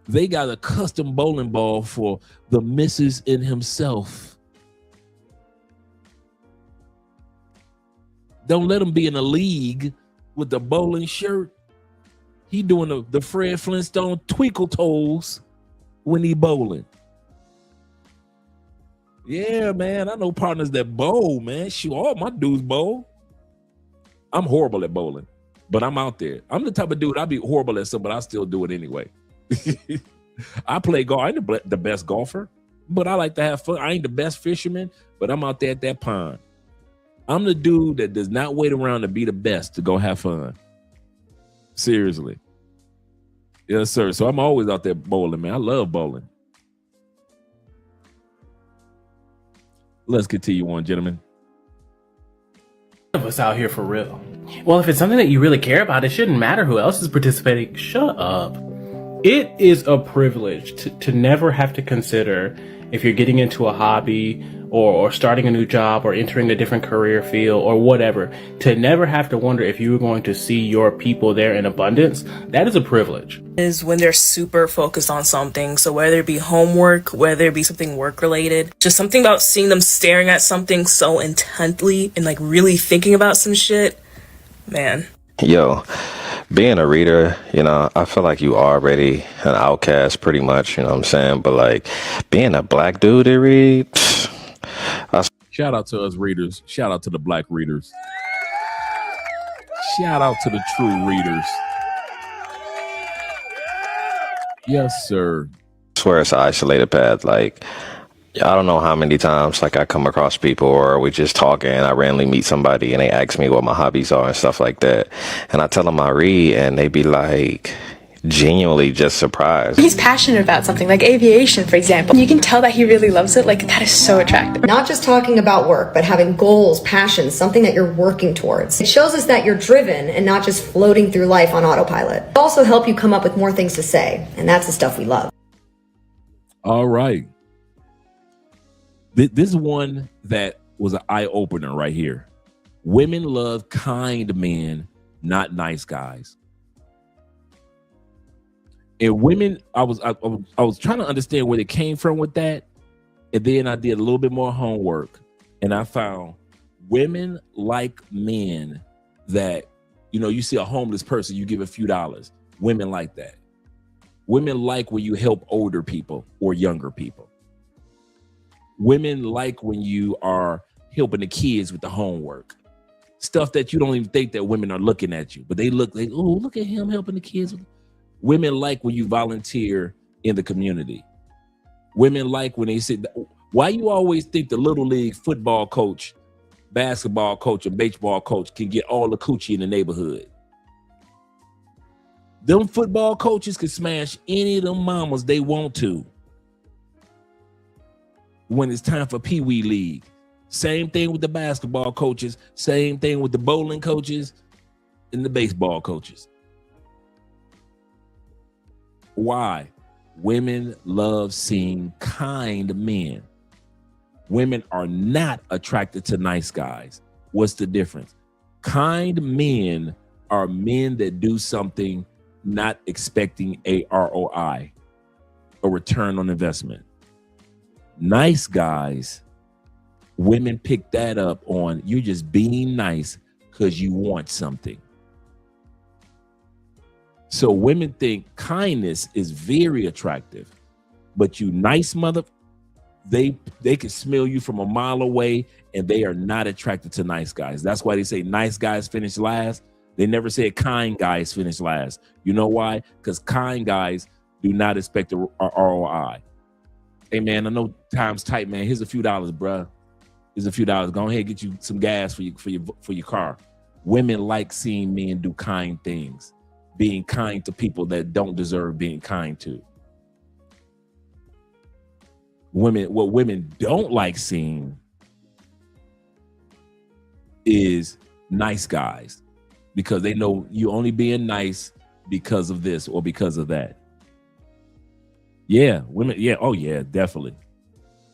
S6: They got a custom bowling ball for the missus and himself. Don't let him be in a league with the bowling shirt. He doing the Fred Flintstone twinkle toes when he bowling. Yeah, man. I know partners that bowl, man. Shoot, all my dudes bowl. I'm horrible at bowling, but I'm out there. I'm the type of dude, I'd be horrible at something, but I still do it anyway. I play golf. I ain't the best golfer, but I like to have fun. I ain't the best fisherman, but I'm out there at that pond. I'm the dude that does not wait around to be the best to go have fun. Seriously. Yes, sir. So I'm always out there bowling, man. I love bowling. Let's continue on, gentlemen.
S4: Of us out here for real. Well, if it's something that you really care about, it shouldn't matter who else is participating. Shut up. It is a privilege to never have to consider if you're getting into a hobby or starting a new job or entering a different career field or whatever, to never have to wonder if you're going to see your people there in abundance. That is a privilege.
S25: Is when they're super focused on something. So whether it be homework, whether it be something work related, just something about seeing them staring at something so intently and like really thinking about some shit, man.
S8: Yo, being a reader, I feel like you already an outcast pretty much, you know what I'm saying? But like being a black dude that read,
S6: shout out to us readers. Shout out to the black readers. Shout out to the true readers. Yes, sir.
S8: I swear it's an isolated path. Like, I don't know how many times like I come across people or we just talking and I randomly meet somebody and they ask me what my hobbies are and stuff like that. And I tell them I read and they be like genuinely just surprised.
S9: He's passionate about something like aviation, for example. You can tell that he really loves it. Like, that is so attractive.
S10: Not just talking about work, but having goals, passions, something that you're working towards. It shows us that you're driven and not just floating through life on autopilot. It also help you come up with more things to say. And that's the stuff we love.
S6: All right. This is one that was an eye-opener right here. Women love kind men, not nice guys. And women, I was trying to understand where they came from with that. And then I did a little bit more homework. And I found women like men that, you see a homeless person, you give a few dollars. Women like that. Women like when you help older people or younger people. Women like when you are helping the kids with the homework. Stuff that you don't even think that women are looking at you, but they look, oh, look at him helping the kids. Women like when you volunteer in the community. Women like when they say, why you always think the little league football coach, basketball coach, and baseball coach can get all the coochie in the neighborhood? Them football coaches can smash any of them mamas they want to. When it's time for Pee Wee League. Same thing with the basketball coaches. Same thing with the bowling coaches and the baseball coaches. Why? Women love seeing kind men. Women are not attracted to nice guys. What's the difference? Kind men are men that do something not expecting a ROI, a return on investment. Nice guys, women pick that up on you're just being nice because you want something. So women think kindness is very attractive, but you nice mother, they can smell you from a mile away and they are not attracted to nice guys. That's why they say nice guys finish last. They never say kind guys finish last. You know why? Because kind guys do not expect a ROI. Hey man, I know time's tight, man. Here's a few dollars, bruh. Here's a few dollars. Go ahead and get you some gas for your car. Women like seeing men do kind things, being kind to people that don't deserve being kind to. What women don't like seeing is nice guys, because they know you only being nice because of this or because of that. Yeah, women. Yeah, oh yeah, definitely.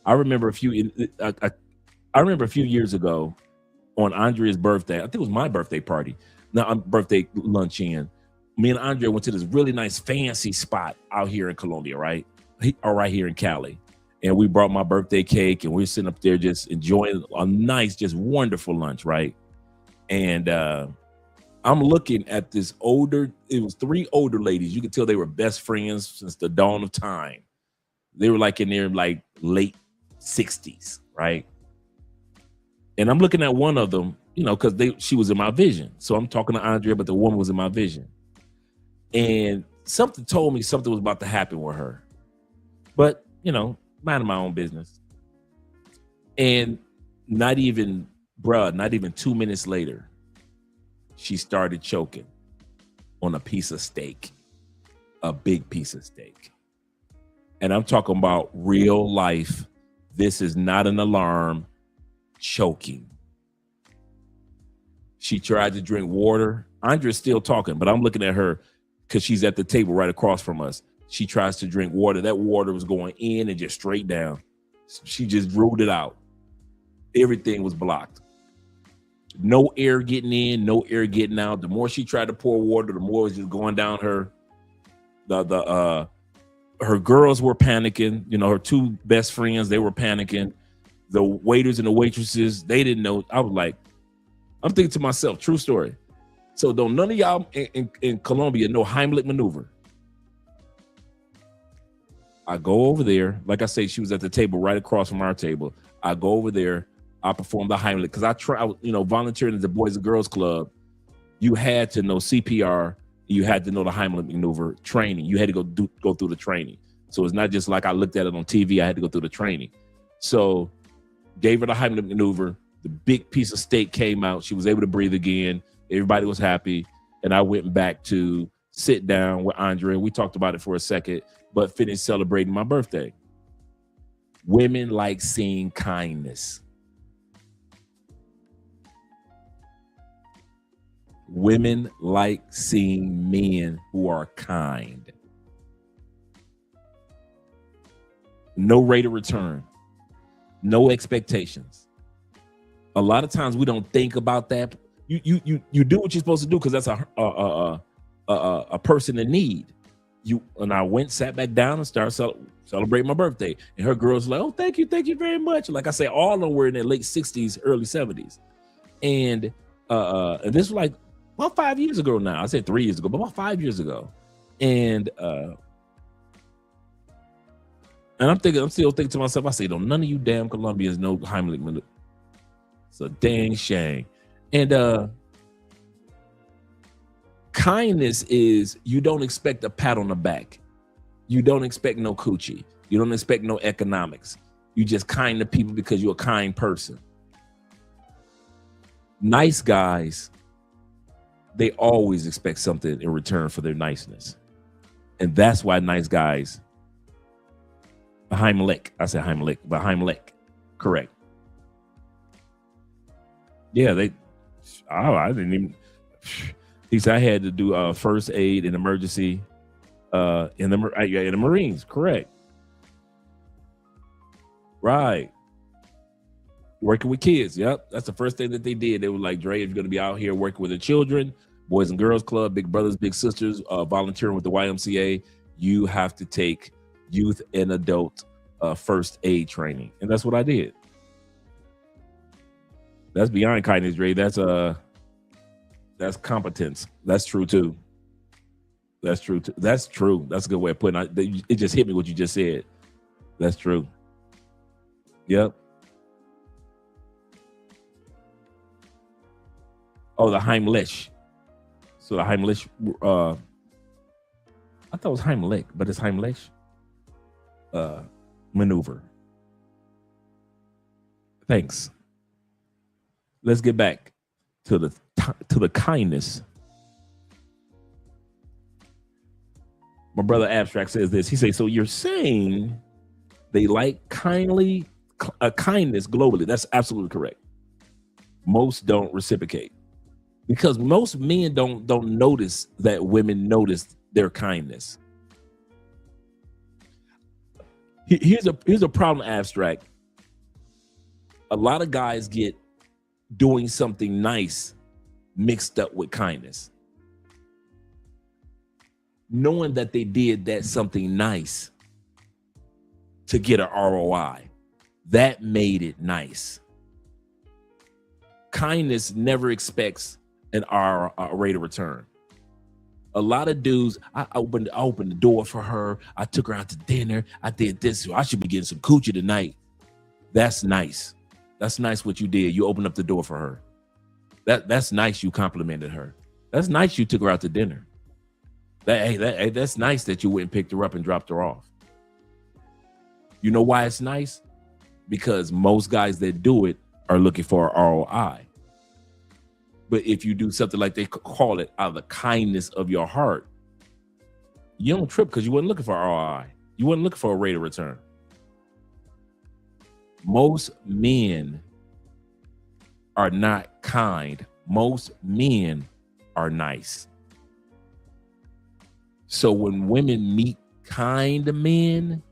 S6: I remember a few years ago on Andrea's birthday. I think it was my birthday party. Birthday luncheon. Me and Andrea went to this really nice fancy spot out here in Colombia, right here in Cali. And we brought my birthday cake and we were sitting up there just enjoying a nice, just wonderful lunch, right? And I'm looking at it was 3 older ladies. You could tell they were best friends since the dawn of time. They were like in their like late 60s, right? And I'm looking at one of them, you know, because she was in my vision. So I'm talking to Andrea, but the woman was in my vision. And something told me something was about to happen with her. But, you know, minding my own business. And not even 2 minutes later, she started choking on a piece of steak, a big piece of steak. And I'm talking about real life. This is not an alarm. Choking. She tried to drink water. Andrea's still talking, but I'm looking at her because she's at the table right across from us. She tries to drink water. That water was going in and just straight down. She just ruled it out. Everything was blocked. No air getting in, no air getting out. The more she tried to pour water, the more it was just going down her. Her girls were panicking. You know, her two best friends, they were panicking. The waiters and the waitresses, they didn't know. I was like, I'm thinking to myself, true story. So don't none of y'all in Colombia know Heimlich maneuver. I go over there. Like I say, she was at the table right across from our table. I go over there. I perform the Heimlich because I volunteering at the Boys and Girls Club. You had to know CPR. You had to know the Heimlich maneuver training. You had to go through the training. So it's not just like I looked at it on TV. I had to go through the training. So gave her the Heimlich maneuver. The big piece of steak came out. She was able to breathe again. Everybody was happy. And I went back to sit down with Andrea. We talked about it for a second, but finished celebrating my birthday. Women like seeing kindness. Women like seeing men who are kind. No rate of return. No expectations. A lot of times we don't think about that. You do what you're supposed to do because that's a person in need. And I went, sat back down and started celebrating my birthday. And her girls were like, oh, thank you very much. Like I say, all of them were in their late 60s, early 70s. And this was like about 5 years ago now. I said 3 years ago, but about 5 years ago. And I'm still thinking to myself, I say, no, none of you damn Colombians know Heimlich maneuver. It's a dang shame. And kindness is you don't expect a pat on the back. You don't expect no coochie. You don't expect no economics. You just kind to people because you're a kind person. Nice guys, they always expect something in return for their niceness. And that's why nice guys, Heimlich, I said Heimlich, but Heimlich, correct. Yeah, I didn't even, he said I had to do first aid and emergency in the Marines, correct. Right. Working with kids, yep. That's the first thing that they did. They were like, Dre, if you're going to be out here working with the children, Boys and Girls Club, Big Brothers, Big Sisters, volunteering with the YMCA, you have to take youth and adult first aid training. And that's what I did. That's beyond kindness, Dre. That's competence. That's true too. That's true. That's true. That's a good way of putting it. It just hit me what you just said. That's true. Yep. Oh, the Heimlich. So the Heimlich, I thought it was Heimlich, but it's Heimlich maneuver. Thanks. Let's get back to the kindness. My brother Abstract says this. He says, so you're saying they like kindness globally. That's absolutely correct. Most don't reciprocate because most men don't notice that women notice their kindness. Here's a problem, Abstract. A lot of guys get doing something nice mixed up with kindness. Knowing that they did that something nice to get an ROI, that made it nice. Kindness never expects an rate of return. A lot of dudes, I opened the door for her. I took her out to dinner. I did this. So I should be getting some coochie tonight. That's nice. That's nice what you did. You opened up the door for her. That's nice. You complimented her. That's nice. You took her out to dinner. That's nice that you went and picked her up and dropped her off. You know why it's nice? Because most guys that do it are looking for an ROI. But if you do something like they call it out of the kindness of your heart, you don't trip because you weren't looking for ROI. You weren't looking for a rate of return. Most men are not kind. Most men are nice. So when women meet kind men,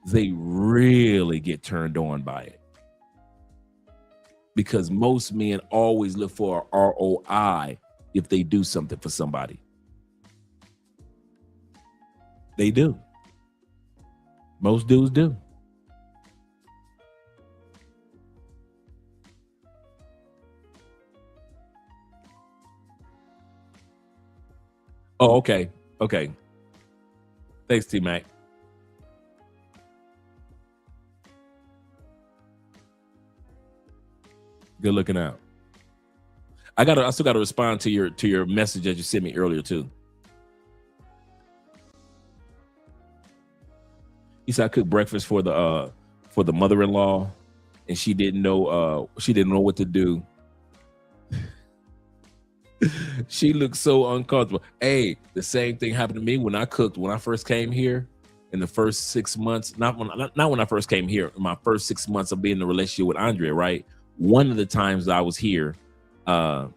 S6: they really get turned on by it. Because most men always look for a ROI if they do something for somebody. They do. Most dudes do. Oh, okay. Okay. Thanks, T-Mac. Good looking out. I still gotta respond to your message that you sent me earlier too. He said I cooked breakfast for the mother-in-law, and she didn't know what to do. She looked so uncomfortable. Hey, the same thing happened to me when I cooked when I first came here. In the first 6 months, not when I first came here, in my first 6 months of being in a relationship with Andrea, right? One of the times I was here, I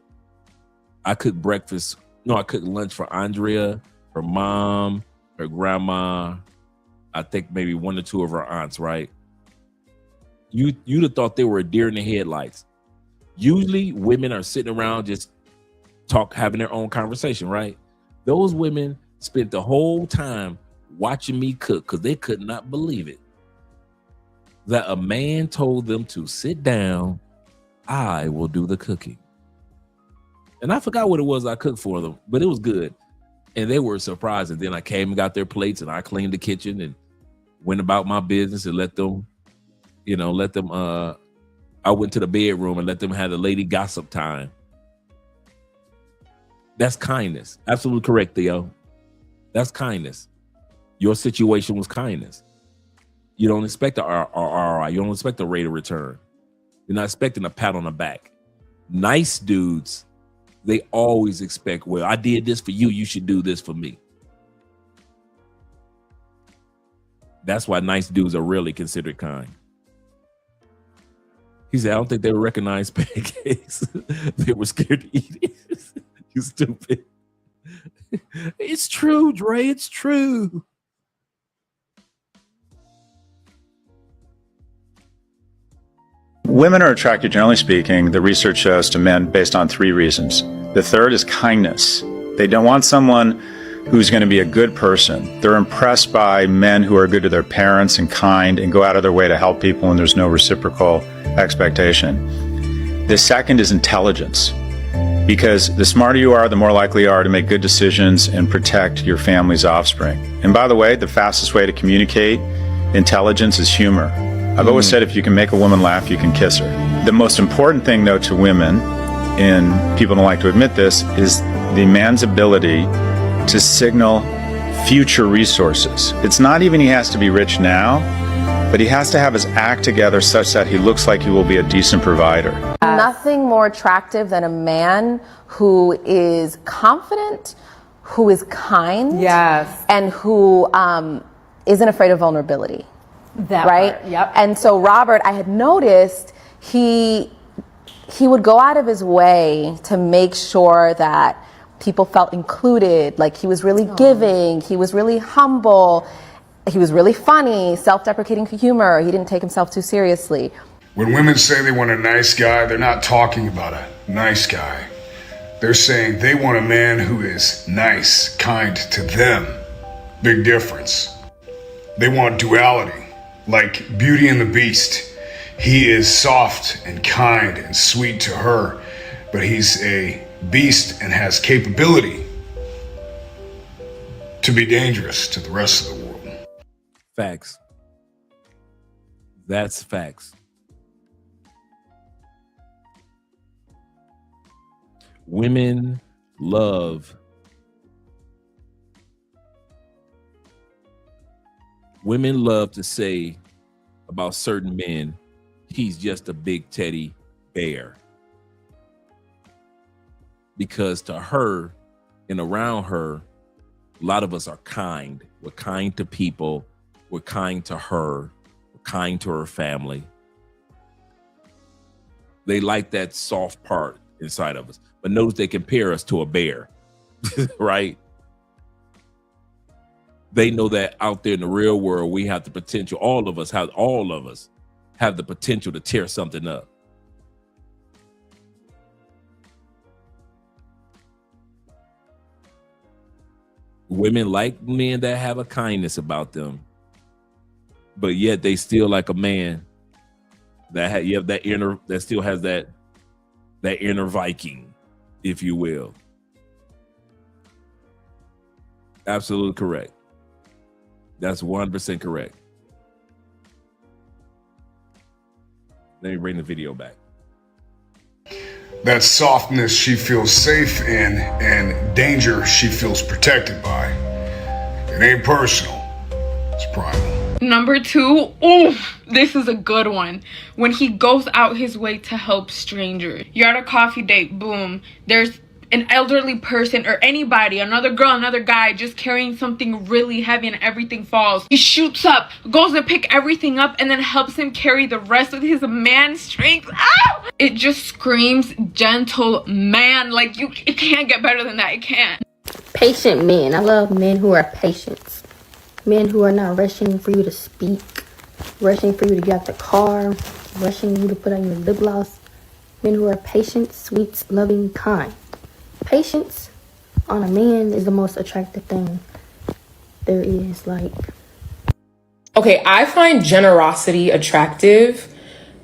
S6: cooked breakfast. No, I cooked lunch for Andrea, her mom, her grandma, I think maybe one or two of her aunts, right? You'd have thought they were a deer in the headlights. Usually women are sitting around just having their own conversation, right? Those women spent the whole time watching me cook because they could not believe it. That a man told them to sit down, I will do the cooking. And I forgot what it was I cooked for them, but it was good. And they were surprised. And then I came and got their plates and I cleaned the kitchen and went about my business and let them, I went to the bedroom and let them have the lady gossip time. That's kindness. Absolutely correct, Theo. That's kindness. Your situation was kindness. You don't expect a ROI. You don't expect a rate of return. You're not expecting a pat on the back. Nice dudes, they always expect, well, I did this for you. You should do this for me. That's why nice dudes are really considered kind. He said, I don't think they would recognize pancakes. They were scared to eat it. You stupid. It's true, Dre. It's true.
S11: Women are attracted, generally speaking, the research shows, to men based on 3 reasons. The third is kindness. They don't want someone who's going to be a good person. They're impressed by men who are good to their parents and kind and go out of their way to help people when there's no reciprocal expectation. The second is intelligence. Because the smarter you are, the more likely you are to make good decisions and protect your family's offspring. And by the way, the fastest way to communicate intelligence is humor. I've always said if you can make a woman laugh, you can kiss her. The most important thing, though, to women, and people don't like to admit this, is the man's ability to signal future resources. It's not even he has to be rich now, but he has to have his act together such that he looks like he will be a decent provider.
S13: Nothing more attractive than a man who is confident, who is kind, and who isn't afraid of vulnerability. Right?
S16: Yep.
S13: And so Robert, I had noticed he would go out of his way to make sure that people felt included. Like he was really giving, he was really humble, he was really funny, self-deprecating humor. He didn't take himself too seriously.
S14: When women say they want a nice guy, they're not talking about a nice guy. They're saying they want a man who is nice, kind to them. Big difference. They want duality. Like Beauty and the Beast, he is soft and kind and sweet to her, but he's a beast and has capability to be dangerous to the rest of the world.
S6: Facts. That's facts. Women love to say about certain men, he's just a big teddy bear. Because to her and around her, a lot of us are kind. We're kind to people. We're kind to her. We're kind to her family. They like that soft part inside of us. But notice they compare us to a bear, right? They know that out there in the real world, we have the potential. All of us have the potential to tear something up. Women like men that have a kindness about them, but yet they still like a man that still has that inner Viking, if you will. Absolutely correct. That's 100% correct. Let me bring the video back.
S14: That softness she feels safe in and danger she feels protected by. It ain't personal. It's primal.
S21: Number 2, oh, this is a good one. When he goes out his way to help strangers. You're at a coffee date, boom. There's an elderly person or anybody, another girl, another guy, just carrying something really heavy and everything falls. He shoots up, goes to pick everything up, and then helps him carry the rest with his man strength. Ow! It just screams gentle man. Like, it can't get better than that. It can't.
S5: Patient men. I love men who are patient. Men who are not rushing for you to speak, rushing for you to get out the car, rushing you to put on your lip gloss. Men who are patient, sweet, loving, kind. Patience on a man is the most attractive thing there is. Like,
S20: Okay, I find generosity attractive.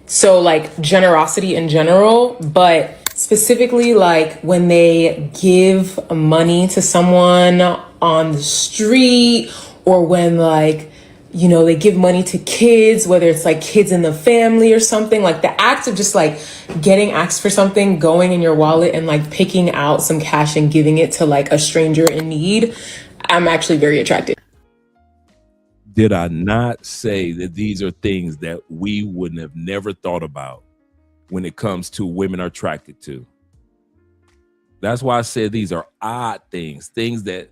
S20: So like generosity in general, but specifically like when they give money to someone on the street, or when like, you know, they give money to kids, whether it's like kids in the family or something. Like the act of just like getting asked for something, going in your wallet and like picking out some cash and giving it to like a stranger in need, I'm actually very attracted.
S6: Did I not say that these are things that we wouldn't have never thought about when it comes to women are attracted to? That's why I said these are odd things that,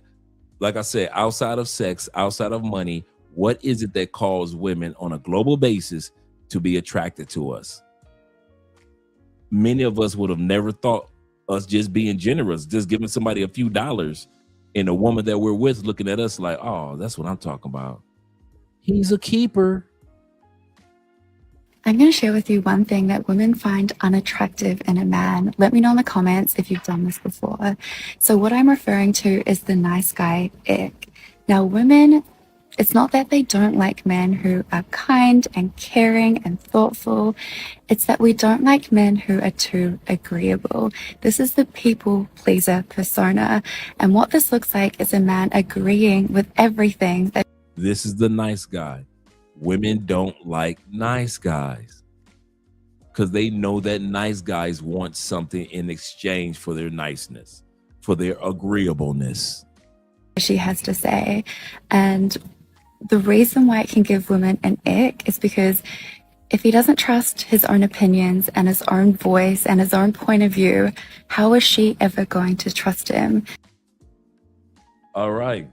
S6: like I said, outside of sex, outside of money, what is it that calls women on a global basis to be attracted to us? Many of us would have never thought us just being generous, just giving somebody a few dollars, and a woman that we're with looking at us like, oh, that's what I'm talking about. He's a keeper.
S15: I'm going to share with you one thing that women find unattractive in a man. Let me know in the comments if you've done this before. So what I'm referring to is the nice guy ick. Now, women, it's not that they don't like men who are kind and caring and thoughtful. It's that we don't like men who are too agreeable. This is the people pleaser persona. And what this looks like is a man agreeing with everything that.
S6: This is the nice guy. Women don't like nice guys because they know that nice guys want something in exchange for their niceness, for their agreeableness.
S15: She has to say. And the reason why it can give women an ick is because if he doesn't trust his own opinions and his own voice and his own point of view, how is she ever going to trust him?
S6: All right.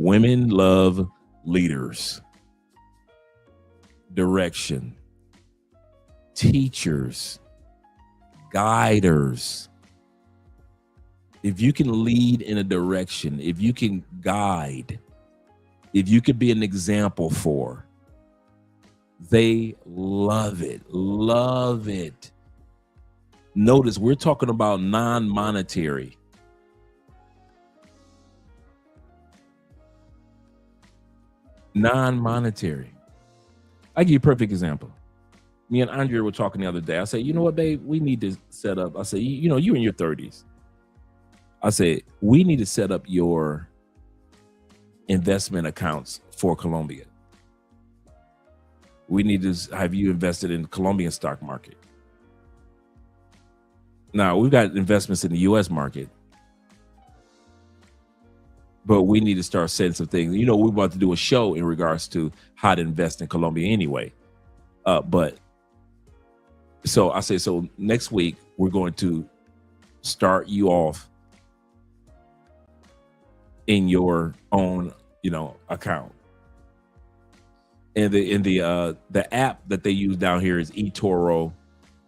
S6: Women love leaders, direction, teachers, guiders. If you can lead in a direction, if you can guide, if you could be an example for, they love it, love it. Notice we're talking about non-monetary. Non-monetary. I give you a perfect example. Me and Andrea were talking the other day. I said, you know what, babe, we need to set up. I said, you know, you're in your 30s. I said, we need to set up your investment accounts for Colombia. We need to have you invested in the Colombian stock market. Now, we've got investments in the U.S. market, but we need to start setting some things. You know, we're about to do a show in regards to how to invest in Colombia anyway. But so I say, so next week, we're going to start you off in your own, you know, account. And the app that they use down here is eToro,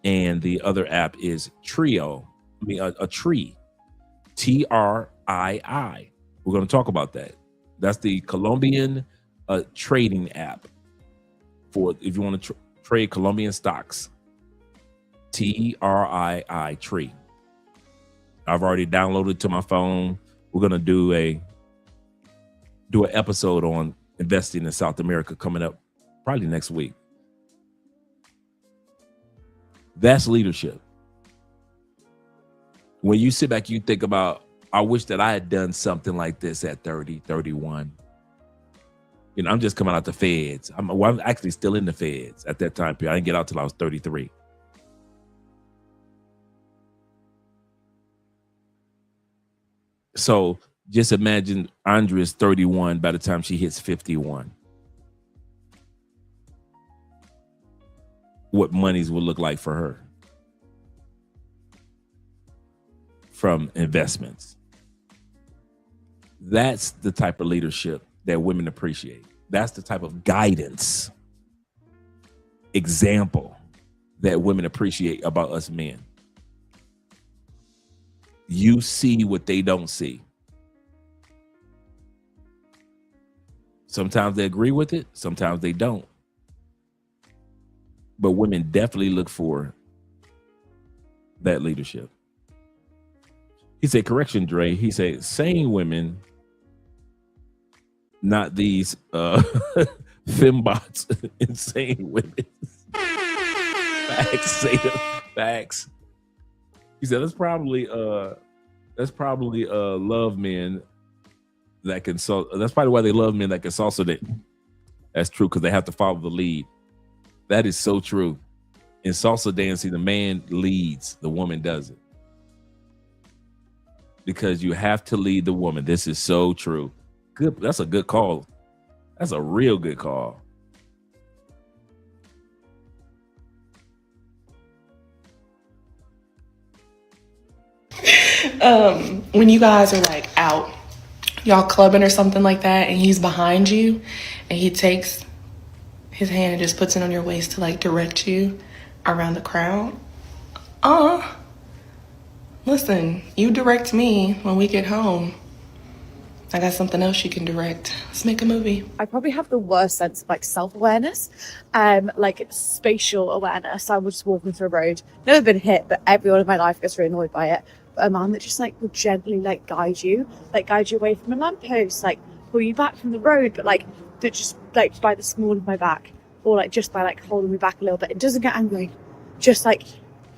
S6: and the other app is Trio. I mean, a tree, TRII. We're going to talk about that. That's the Colombian trading app for if you want to trade Colombian stocks. TRII, tree. I've already downloaded it to my phone. We're going to do an episode on investing in South America coming up probably next week. That's leadership. When you sit back, you think about, I wish that I had done something like this at 30, 31. You know, I'm just coming out the feds. I'm actually still in the feds at that time period. I didn't get out till I was 33. So just imagine Andrea's 31 by the time she hits 51. What monies will look like for her from investments. That's the type of leadership that women appreciate. That's the type of guidance, example that women appreciate about us men. You see what they don't see. Sometimes they agree with it, sometimes they don't. But women definitely look for that leadership. He said, correction, Dre. He said, sane women, not these fembots, insane women. Facts, say them. Facts. He said, that's probably love men that can that's probably why they love men that can salsa dance. That's true, because they have to follow the lead. That is so true. In salsa dancing, the man leads, the woman doesn't. Because you have to lead the woman. This is so true. Good. That's a good call. That's a real good call.
S12: When you guys are like out, y'all clubbing or something like that, and he's behind you, and he takes his hand and just puts it on your waist to like direct you around the crowd. Listen, you direct me when we get home. I got something else you can direct. Let's make a movie.
S7: I probably have the worst sense of like self-awareness, like spatial awareness. I was just walking through a road, never been hit, but everyone in my life gets really annoyed by it. But a man that just like will gently like guide you away from a lamppost, like pull you back from the road, but like that just like by the small of my back, or like just by like holding me back a little bit. It doesn't get angry, just like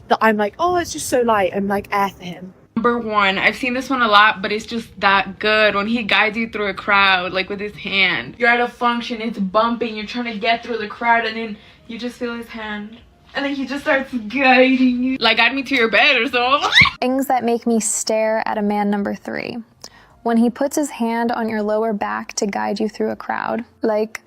S7: that. I'm like, oh, it's just so light. I'm like air for him.
S21: Number one, I've seen this one a lot, but it's just that good when he guides you through a crowd, like with his hand. You're at a function, it's bumping, you're trying to get through the crowd, and then you just feel his hand. And then he just starts guiding you. Like, guide me to your bed or so.
S17: Things that make me stare at a man number 3. When he puts his hand on your lower back to guide you through a crowd. Like,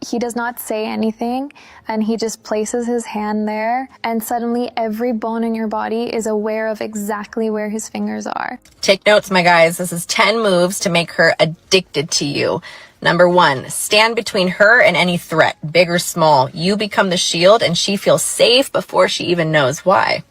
S17: he does not say anything, and he just places his hand there, and suddenly every bone in your body is aware of exactly where his fingers are.
S18: Take notes, my guys. This is 10 moves to make her addicted to you. Number 1, stand between her and any threat, big or small. You become the shield, and she feels safe before she even knows why.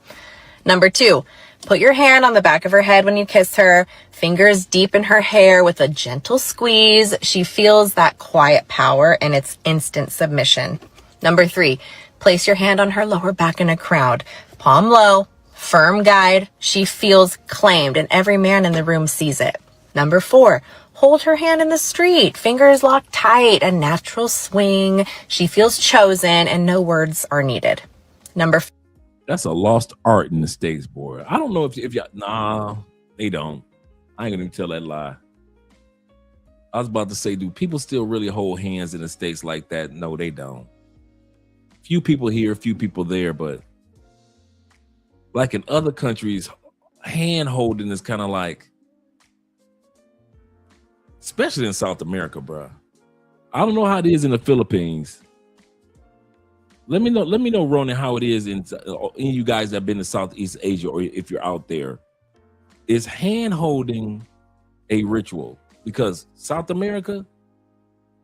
S18: Number 2, put your hand on the back of her head when you kiss her, fingers deep in her hair with a gentle squeeze. She feels that quiet power, and it's instant submission. Number 3, place your hand on her lower back in a crowd, palm low, firm guide. She feels claimed, and every man in the room sees it. Number 4, hold her hand in the street, fingers locked tight, a natural swing. She feels chosen, and no words are needed. Number 5.
S6: That's a lost art in the States, boy. I don't know if y'all, nah, they don't. I ain't gonna even tell that lie. I was about to say, do people still really hold hands in the States like that? No, they don't. Few people here, few people there, but like in other countries, hand holding is kind of like, especially in South America, bro. I don't know how it is in the Philippines. Let me know, Ronan, how it is in you guys that have been to Southeast Asia, or if you're out there. Is hand holding a ritual? Because South America,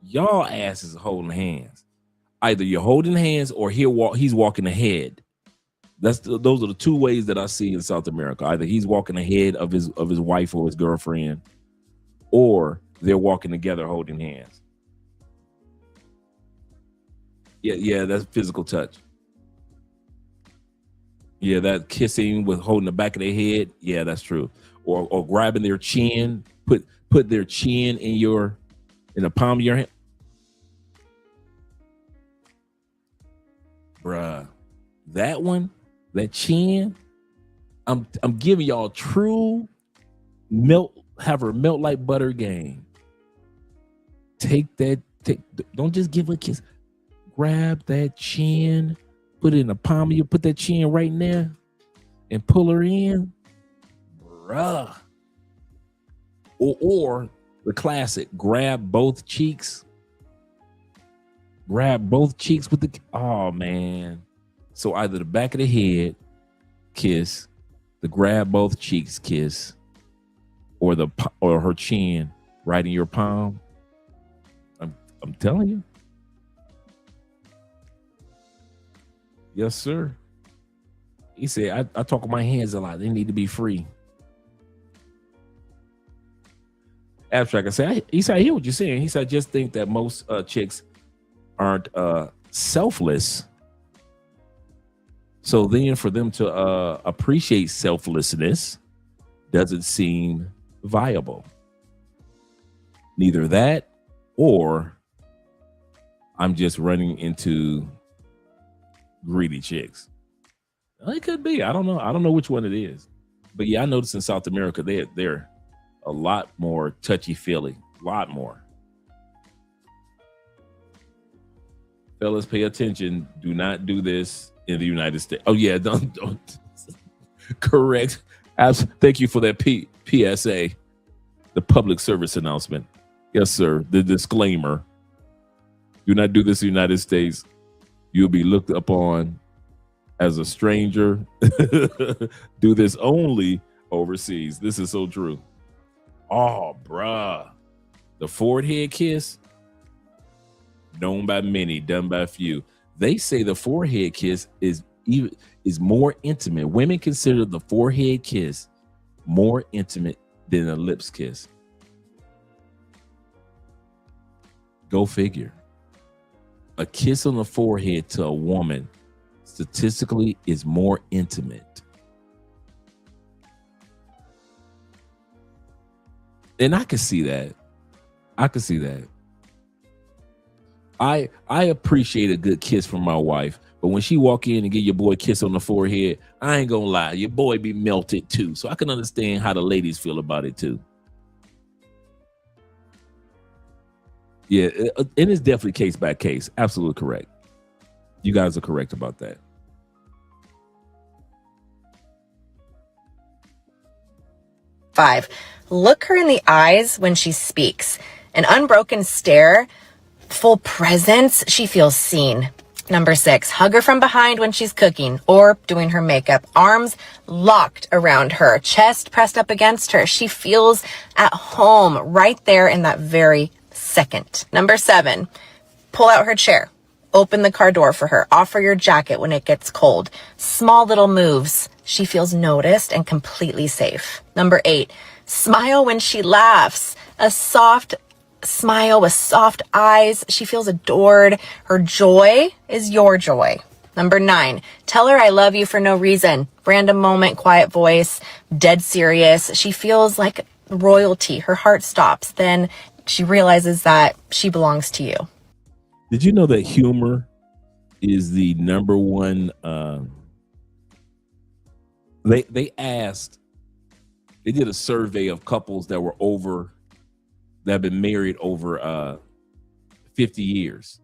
S6: y'all asses are holding hands. Either you're holding hands or he's walking ahead. Those are the two ways that I see in South America. Either he's walking ahead of his wife or his girlfriend, or they're walking together holding hands. Yeah, that's physical touch. Yeah, that kissing with holding the back of their head. Yeah, that's true. Or grabbing their chin, put their chin in the palm of your hand. Bruh, that chin, I'm giving y'all true have her melt like butter game. Don't just give a kiss. Grab that chin, put it in the palm of you, put that chin right in there and pull her in. Bruh. Or the classic, grab both cheeks. Grab both cheeks with oh man. So either the back of the head kiss, the grab both cheeks kiss, or her chin right in your palm. I'm telling you. Yes, sir. He said, I talk with my hands a lot. They need to be free. Abstract, he said, I hear what you're saying. He said, I just think that most chicks aren't selfless. So then for them to appreciate selflessness doesn't seem viable. Neither that, or I'm just running into greedy chicks. It could be. I don't know. I don't know which one it is. But yeah, I noticed in South America, they're a lot more touchy-feely. A lot more. Fellas, pay attention. Do not do this in the United States. Oh yeah, don't. Correct. Thank you for that PSA, the public service announcement. Yes, sir. The disclaimer. Do not do this in the United States. You'll be looked upon as a stranger. Do this only overseas. This is so true. Oh, bruh. The forehead kiss, known by many, done by few. They say the forehead kiss is more intimate. Women consider the forehead kiss more intimate than a lips kiss. Go figure. A kiss on the forehead to a woman statistically is more intimate. And I can see that. I appreciate a good kiss from my wife, but when she walk in and give your boy a kiss on the forehead, I ain't gonna lie, your boy be melted too. So I can understand how the ladies feel about it too. Yeah, it is definitely case by case. Absolutely correct. You guys are correct about that.
S18: Five, look her in the eyes when she speaks. An unbroken stare, full presence, she feels seen. Number 6, hug her from behind when she's cooking or doing her makeup. Arms locked around her, chest pressed up against her. She feels at home right there in that very second. Number 7, pull out her chair. Open the car door for her. Offer your jacket when it gets cold. Small little moves. She feels noticed and completely safe. Number 8, smile when she laughs. A soft smile with soft eyes. She feels adored. Her joy is your joy. Number 9, tell her I love you for no reason. Random moment, quiet voice, dead serious. She feels like royalty. Her heart stops. Then she realizes that she belongs to you.
S6: Did you know that humor is the number one? They did a survey of couples that have been married over 50 years.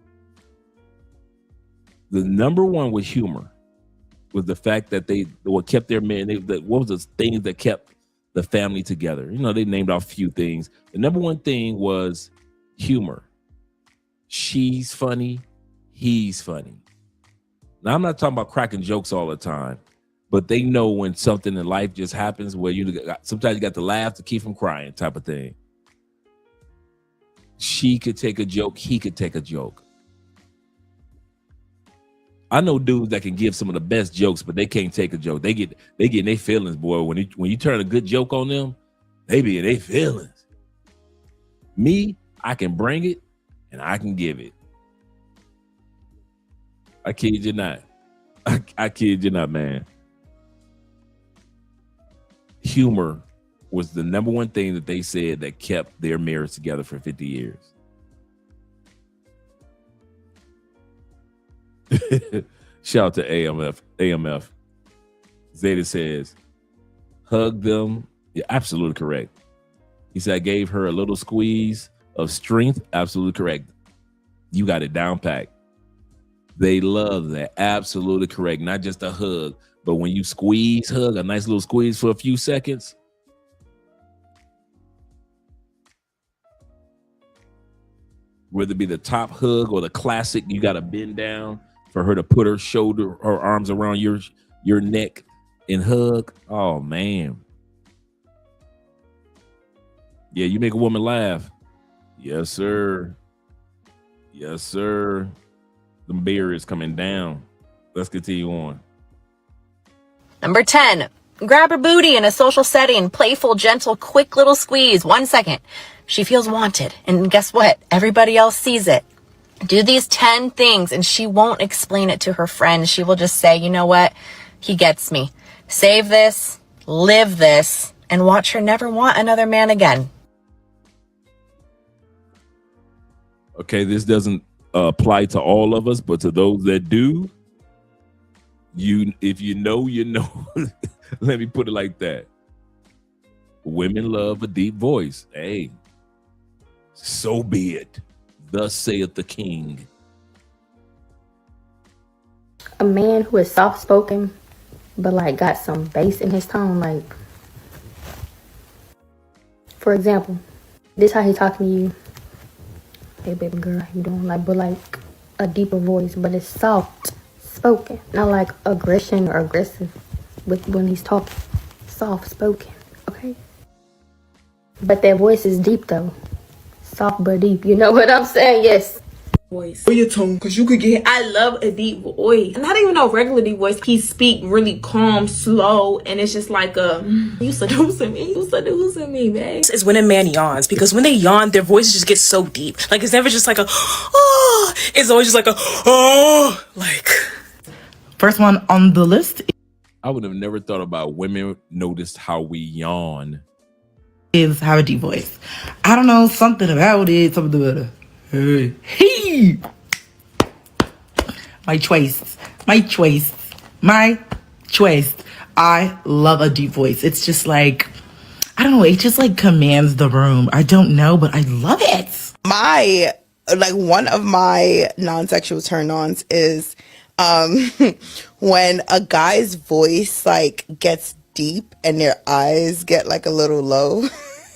S6: The number one was humor. Was the fact that what kept their men. What was the things that kept the family together? You know, they named off a few things. The number one thing was humor. She's funny. He's funny. Now, I'm not talking about cracking jokes all the time, but they know when something in life just happens where sometimes you got to laugh to keep from crying type of thing. She could take a joke. He could take a joke. I know dudes that can give some of the best jokes, but they can't take a joke. They get in their feelings, boy. When you turn a good joke on them, they be in their feelings. Me, I can bring it and I can give it. I kid you not. I kid you not, man. Humor was the number one thing that they said that kept their marriage together for 50 years. Shout out to AMF. Zeta says, hug them. Yeah, absolutely correct. He said, I gave her a little squeeze of strength. Absolutely correct. You got it down pat. They love that. Absolutely correct. Not just a hug, but when you hug, a nice little squeeze for a few seconds. Whether it be the top hug or the classic, you got to bend down for her to put her arms around your neck and hug. Oh, man. Yeah, you make a woman laugh. Yes, sir. Yes, sir. The barriers coming down. Let's continue on.
S18: Number 10, grab her booty in a social setting. Playful, gentle, quick little squeeze. 1 second. She feels wanted. And guess what? Everybody else sees it. Do these 10 things and she won't explain it to her friends. She will just say, you know what? He gets me. Save this, live this, and watch her never want another man again.
S6: Okay, this doesn't apply to all of us, but to those that do, if you know, you know. Let me put it like that. Women love a deep voice. Hey, so be it. Thus saith the king.
S5: A man who is soft-spoken, but like got some bass in his tone, like, for example, this how he talking to you. Hey, baby girl, how you doing? Like, but like a deeper voice, but it's soft-spoken, not like aggression or aggressive with when he's talking. Soft-spoken, okay? But that voice is deep though. Soft but deep. You know what I'm saying? Yes.
S3: Voice. Or your tone, because you could get. I love a deep voice. Not even a regular deep voice. He speak really calm, slow, and it's just like you seducing me. You seducing me, man.
S25: Is when a man yawns, because when they yawn, their voice just gets so deep. Like it's never just like a oh. It's always just like a oh. Like
S1: first one on the list.
S6: I would have never thought about women noticed how we yawn.
S1: Is have a deep voice. I don't know, something about it. Something about it. Hey. My choice. I love a deep voice. It's just like, I don't know, it just like commands the room. I don't know, but I love it.
S19: One of my non-sexual turn-ons is when a guy's voice like gets deep and their eyes get like a little low.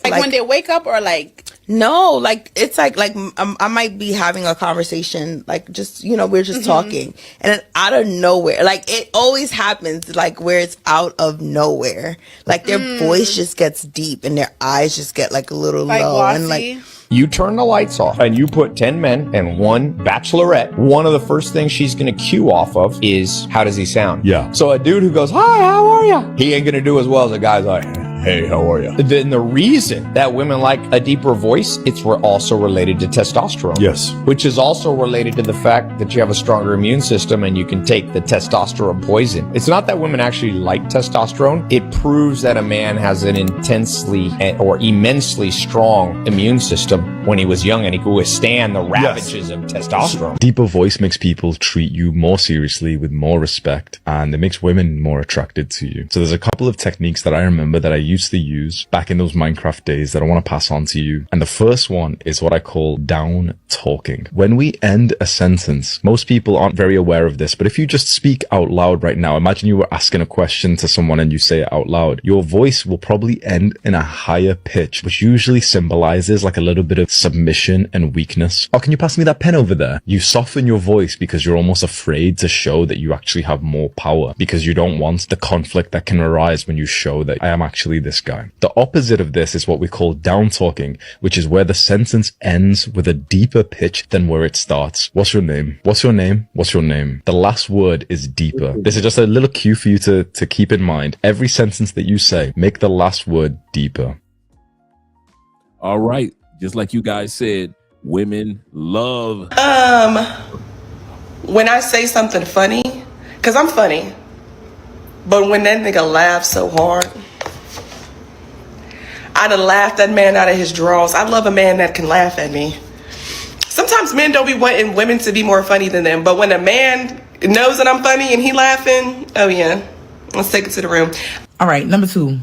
S22: Like when they wake up, or like
S19: no, like it's like I might be having a conversation, like just we're just talking, and then out of nowhere, like it always happens, like where it's out of nowhere, like their voice just gets deep and their eyes just get like a little low, and like.
S23: You turn the lights off and you put 10 men and one bachelorette. One of the first things she's going to cue off of is, how does he sound? Yeah. So a dude who goes, hi, how are you? He ain't going to do as well as a guy's like, hey, how are you? Then the reason that women like a deeper voice, it's also related to testosterone. Yes. Which is also related to the fact that you have a stronger immune system and you can take the testosterone poison. It's not that women actually like testosterone. It proves that a man has an intensely or immensely strong immune system when he was young and he could withstand the ravages of testosterone.
S24: Deeper voice makes people treat you more seriously with more respect, and it makes women more attracted to you. So there's a couple of techniques that I remember that I used to use back in those Minecraft days that I want to pass on to you. And the first one is what I call down talking. When we end a sentence, most people aren't very aware of this, but if you just speak out loud right now, imagine you were asking a question to someone and you say it out loud, your voice will probably end in a higher pitch, which usually symbolizes like a little bit of submission and weakness. Oh, can you pass me that pen over there? You soften your voice because you're almost afraid to show that you actually have more power, because you don't want the conflict that can arise when you show that I am actually this guy. The opposite of this is what we call down talking, which is where the sentence ends with a deeper pitch than where it starts. What's your name? What's your name? What's your name? The last word is deeper. This is just a little cue for you to keep in mind. Every sentence that you say, make the last word deeper.
S6: All right. Just like you guys said, women love.
S12: When I say something funny, because I'm funny, but when that nigga laughs so hard, I done laughed that man out of his drawers. I love a man that can laugh at me. Sometimes men don't be wanting women to be more funny than them, but when a man knows that I'm funny and he laughing, oh yeah, let's take it to the room.
S1: All right, number 2,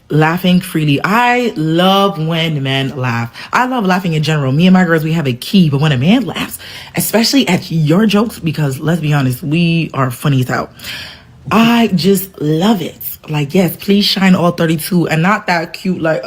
S1: laughing freely. I love when men laugh. I love laughing in general. Me and my girls, we have a key, but when a man laughs, especially at your jokes, because let's be honest, we are funny as hell, I just love it. Like, yes, please shine all 32, and not that cute, like,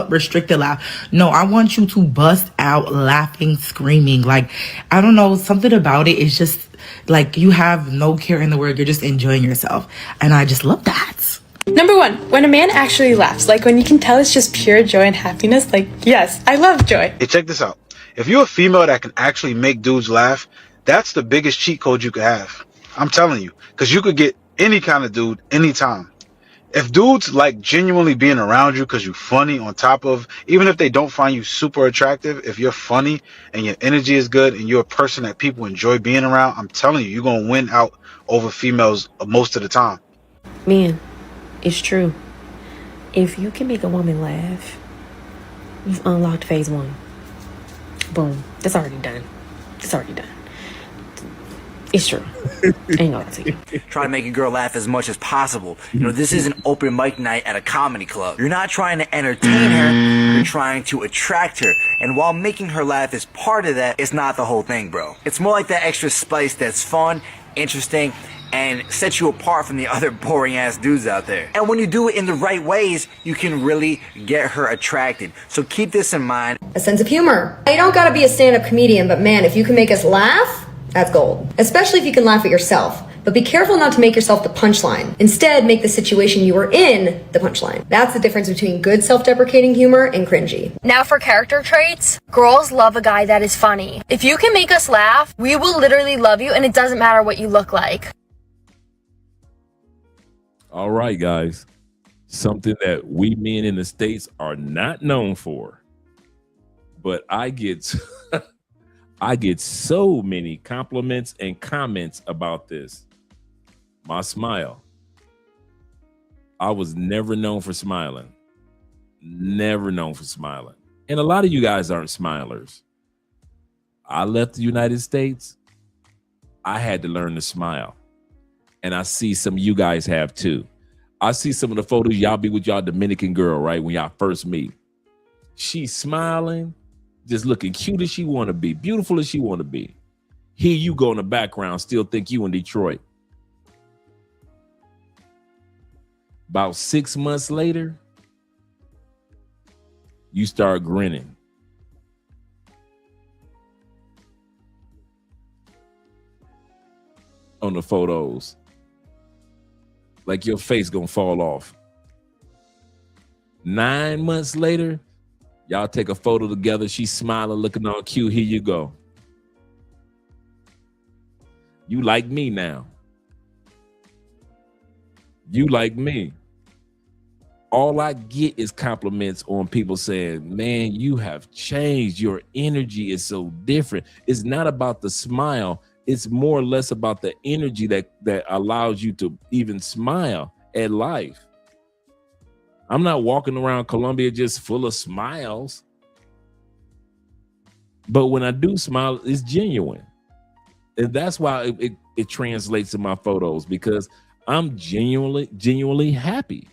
S1: restricted laugh. No, I want you to bust out laughing, screaming. Like, I don't know, something about it is just like you have no care in the world. You're just enjoying yourself. And I just love that.
S2: Number 1, when a man actually laughs, like when you can tell it's just pure joy and happiness, like, yes, I love joy.
S4: Hey, check this out. If you're a female that can actually make dudes laugh, that's the biggest cheat code you could have. I'm telling you, because you could get any kind of dude anytime. If dudes like genuinely being around you because you're funny, on top of, even if they don't find you super attractive, if you're funny and your energy is good and you're a person that people enjoy being around, I'm telling you, you're going to win out over females most of the time.
S8: Man, it's true. If you can make a woman laugh, you've unlocked phase 1. Boom. That's already done. It's already done. It's true. Ain't gonna see.
S9: Try to make a girl laugh as much as possible. You know, this isn't open mic night at a comedy club. You're not trying to entertain her, you're trying to attract her. And while making her laugh is part of that, it's not the whole thing, bro. It's more like that extra spice that's fun, interesting, and sets you apart from the other boring ass dudes out there. And when you do it in the right ways, you can really get her attracted. So keep this in mind.
S10: A sense of humor. You don't gotta be a stand-up comedian, but man, if you can make us laugh, that's gold. Especially if you can laugh at yourself. But be careful not to make yourself the punchline. Instead, make the situation you are in the punchline. That's the difference between good self-deprecating humor and cringy.
S26: Now for character traits, girls love a guy that is funny. If you can make us laugh, we will literally love you, and it doesn't matter what you look like.
S6: All right, guys. Something that we men in the States are not known for. But I get I get so many compliments and comments about this. My smile. I was never known for smiling. Never known for smiling. And a lot of you guys aren't smilers. I left the United States. I had to learn to smile. And I see some of you guys have too. I see some of the photos y'all be with y'all Dominican girl, right? When y'all first meet. She's smiling, just looking cute as she want to be, beautiful as she want to be. Here you go in the background, still think you in Detroit. About 6 months later, you start grinning. On the photos. Like your face gonna fall off. 9 months later, y'all take a photo together. She's smiling, looking all cute. Here you go. You like me now. You like me. All I get is compliments on people saying, man, you have changed. Your energy is so different. It's not about the smile. It's more or less about the energy that allows you to even smile at life. I'm not walking around Colombia just full of smiles. But when I do smile, it's genuine. And that's why it translates in my photos, because I'm genuinely happy.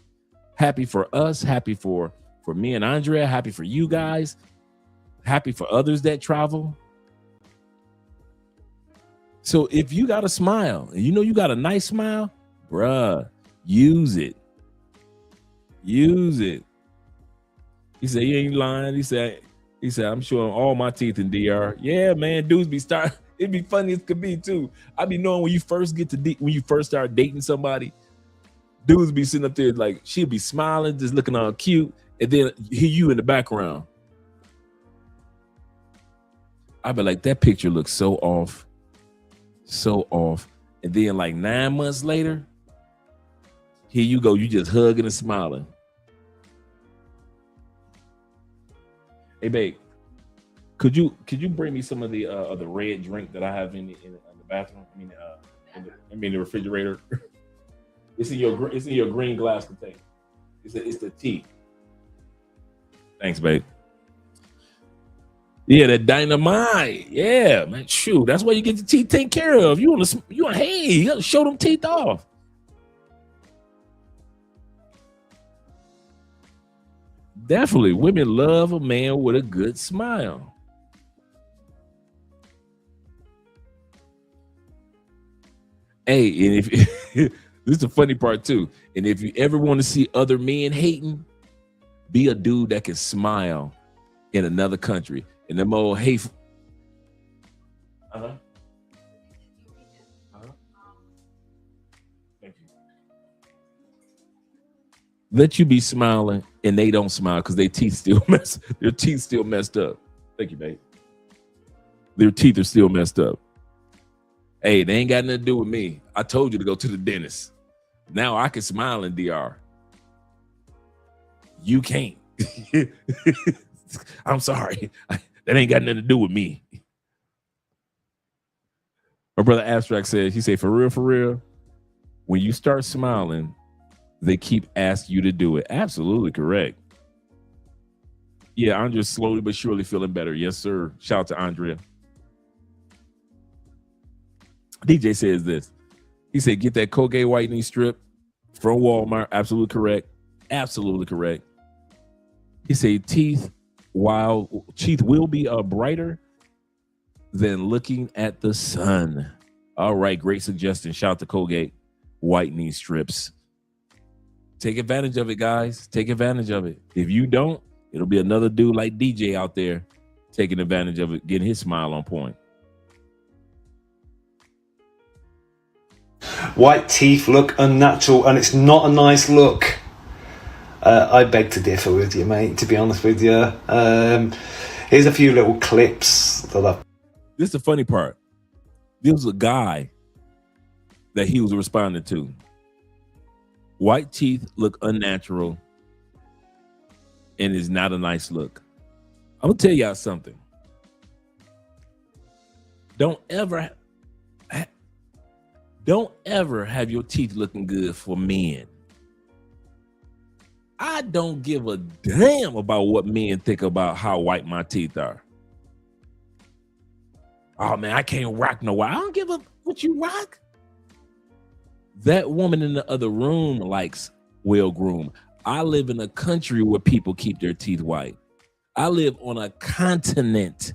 S6: Happy for us, happy for me and Andrea, happy for you guys, happy for others that travel. So if you got a smile, and you know you got a nice smile, bruh, use it. Use it. He said, you ain't lying. He said, I'm showing all my teeth in DR. Yeah, man, dudes be starting. It'd be funny as could be too. I be knowing when you first start dating somebody, dudes be sitting up there like she'll be smiling, just looking all cute, and then hear you in the background. I'd be like, that picture looks so off. So off. And then like 9 months later, here you go, you just hugging and smiling. Hey babe, could you bring me some of the red drink that I have in the bathroom? I mean the refrigerator. It's in your green glass container. It's the tea. Thanks, babe. Yeah, that dynamite. Yeah, man. Shoot, that's why you get the teeth taken care of. You want to show them teeth off. Definitely, women love a man with a good smile. Hey, and if this is the funny part too, and if you ever want to see other men hating, be a dude that can smile in another country. And them old hateful. Thank you. Let you be smiling and they don't smile because their teeth still messed up. Thank you, babe. Their teeth are still messed up. Hey, they ain't got nothing to do with me. I told you to go to the dentist. Now I can smile in DR. You can't. I'm sorry. That ain't got nothing to do with me. My brother Abstract said, he said, for real, when you start smiling, they keep asking you to do it. Absolutely correct. Yeah, Andrea's slowly but surely feeling better. Yes, sir. Shout out to Andrea. DJ says this. He said, get that Colgate whitening strip from Walmart. Absolutely correct. Absolutely correct. He said, teeth will be brighter than looking at the sun. All right, great suggestion. Shout out to Colgate whitening strips. Take advantage of it, guys. Take advantage of it. If you don't, it'll be another dude like DJ out there taking advantage of it, getting his smile on point.
S11: White teeth look unnatural, and it's not a nice look. I beg to differ with you, mate, to be honest with you. Here's a few little clips that
S6: This is the funny part. There was a guy that he was responding to. White teeth look unnatural and is not a nice look. I'm going to tell y'all something. Don't ever have your teeth looking good for men. I don't give a damn about what men think about how white my teeth are. Oh man, I can't rock no white. I don't give a what you rock. That woman in the other room likes well groomed. I live in a country where people keep their teeth white. I live on a continent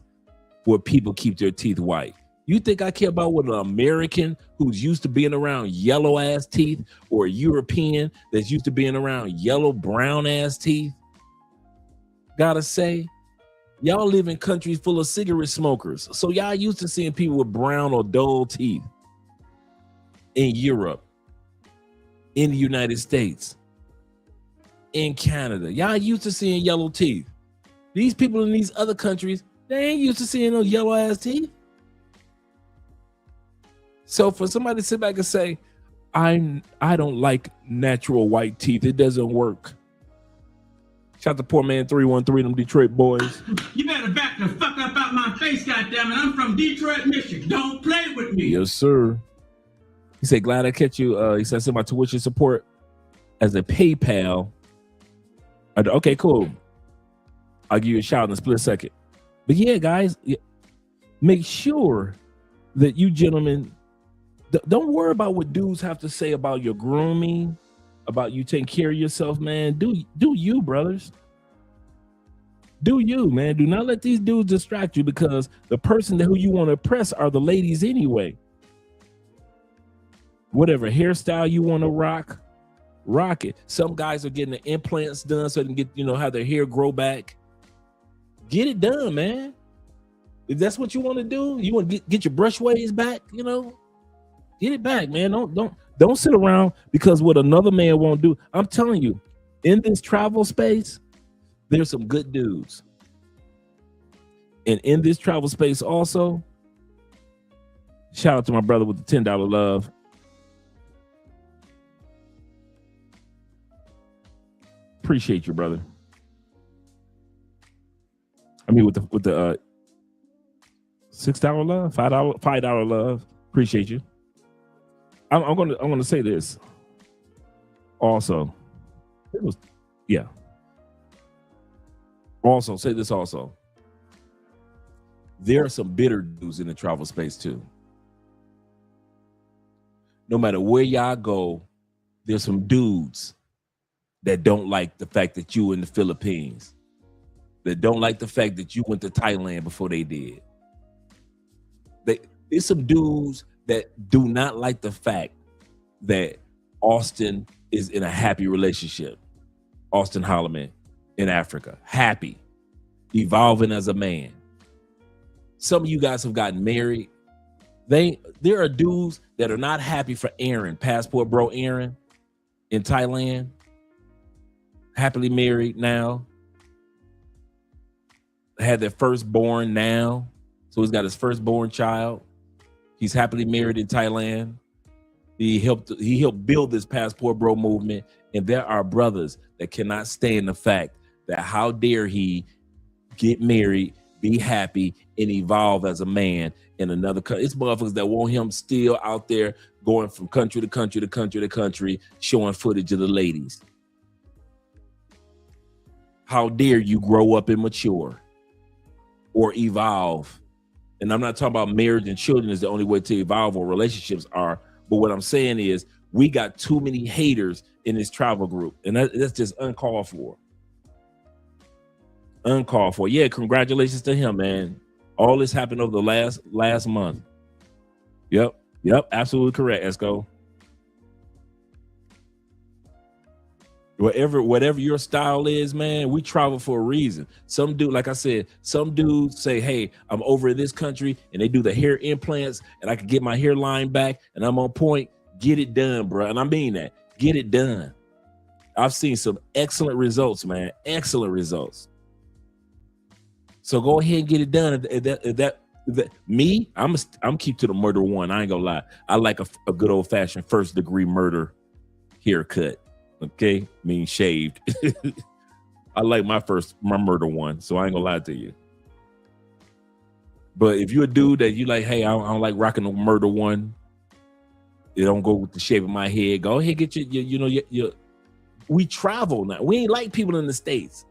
S6: where people keep their teeth white. You think I care about what an American who's used to being around yellow ass teeth, or a European that's used to being around yellow brown ass teeth gotta say? Y'all live in countries full of cigarette smokers, so y'all used to seeing people with brown or dull teeth. In Europe, in the United States, in Canada, y'all used to seeing yellow teeth. These people in these other countries, they ain't used to seeing those yellow ass teeth. So for somebody to sit back and say, I don't like natural white teeth, it doesn't work. Shout out to poor man 313, them Detroit boys.
S13: You better back the fuck up out my face, goddammit. I'm from Detroit, Michigan. Don't play with me.
S6: Yes, sir. He said, glad I catch you. He said, send my tuition support as a PayPal. Okay, cool. I'll give you a shout in a split second. But yeah, guys, make sure that you gentlemen, don't worry about what dudes have to say about your grooming, about you taking care of yourself, man, do you, brothers. Do you, man. Do not let these dudes distract you, because the person who you want to impress are the ladies anyway. Whatever hairstyle you want to rock it. Some guys are getting the implants done so they can get, have their hair grow back. Get it done, man. If that's what you want to do, you want to get your brush waves back, get it back, man. Don't sit around because what another man won't do. I'm telling you, in this travel space, there's some good dudes. And in this travel space also, shout out to my brother with the $10 love. Appreciate you, brother. I mean, with the $6 love, $5 love. Appreciate you. I'm gonna say this. Also, Also, say this also. There are some bitter dudes in the travel space too. No matter where y'all go, there's some dudes that don't like the fact that you in the Philippines, that don't like the fact that you went to Thailand before they did. There's some dudes that do not like the fact that Austin is in a happy relationship. Austin Holloman in Africa, happy, evolving as a man. Some of you guys have gotten married. There are dudes that are not happy for Aaron, passport bro Aaron in Thailand, happily married now, had their firstborn now. So he's got his firstborn child. He's happily married in Thailand. He helped build this passport bro movement. And there are brothers that cannot stand the fact that how dare he get married, be happy, and evolve as a man in another country. It's motherfuckers that want him still out there going from country to country to country to country, showing footage of the ladies. How dare you grow up and mature or evolve? And I'm not talking about marriage and children is the only way to evolve, or relationships are. But what I'm saying is we got too many haters in this travel group. And that's just uncalled for. Uncalled for. Yeah, congratulations to him, man. All this happened over the last month. Yep, absolutely correct, Esco. Whatever your style is, man, we travel for a reason. Some dude, like I said, some dudes say, hey, I'm over in this country, and they do the hair implants, and I can get my hairline back, and I'm on point. Get it done, bro. And I mean that. Get it done. I've seen some excellent results, man. Excellent results. So go ahead and get it done. Me, I'm keep to the murder one. I ain't gonna lie. I like a good old fashioned first degree murder haircut. Okay, mean shaved. I like my murder one, so I ain't gonna lie to you. But if you're a dude that you like, hey, I don't like rocking the murder one, it don't go with the shape of my head. Go ahead, get your we travel now. We ain't like people in the States.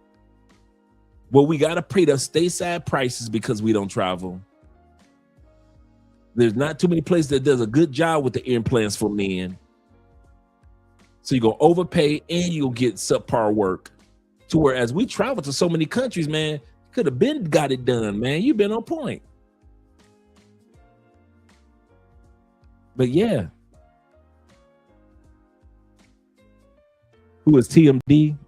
S6: Well, we gotta pay the stateside prices because we don't travel. There's not too many places that does a good job with the implants for men. So you're gonna overpay and you'll get subpar work. To whereas we travel to so many countries, man, could have been got it done, man. You've been on point. But yeah. Who is TMD?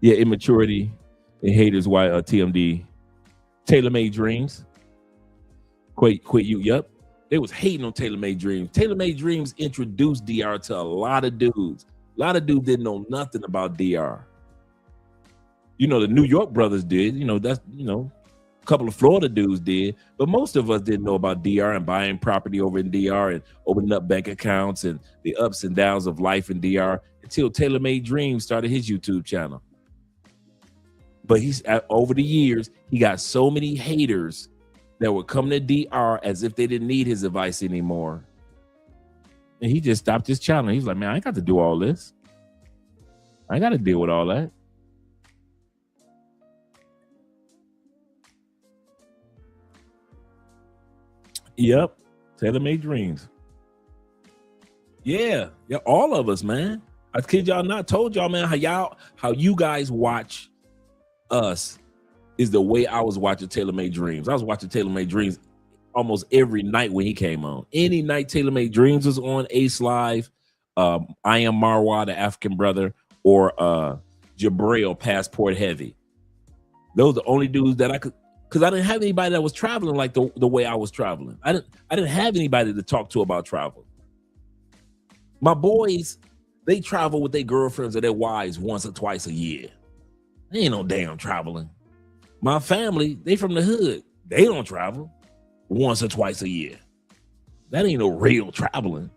S6: Yeah, immaturity and haters. Why TMD? Tailor-Made Dreams. Quit you. Yep. They was hating on Tailor-Made Dreams. Tailor-Made Dreams introduced DR to a lot of dudes. A lot of dudes didn't know nothing about DR. The New York brothers did. That's, a couple of Florida dudes did. But most of us didn't know about DR and buying property over in DR and opening up bank accounts and the ups and downs of life in DR until Tailor-Made Dreams started his YouTube channel. But he's over the years, he got so many haters that were coming to DR as if they didn't need his advice anymore. And he just stopped his channel. He's like, man, I ain't got to do all this. I ain't got to deal with all that. Yep. Tailor-made dreams. Yeah. Yeah. All of us, man. I kid y'all not. Told y'all, man, how you guys watch us is the way I was watching Tailor-Made Dreams. I was watching Tailor-Made Dreams almost every night when he came on. Any night Tailor-Made Dreams was on Ace Live, I Am Marwa, the African brother, or Jabril, Passport Heavy. Those are the only dudes that I could, because I didn't have anybody that was traveling like the way I was traveling. I didn't have anybody to talk to about travel. My boys, they travel with their girlfriends or their wives once or twice a year. They ain't no damn traveling. My family, they from the hood. They don't travel once or twice a year. That ain't no real traveling.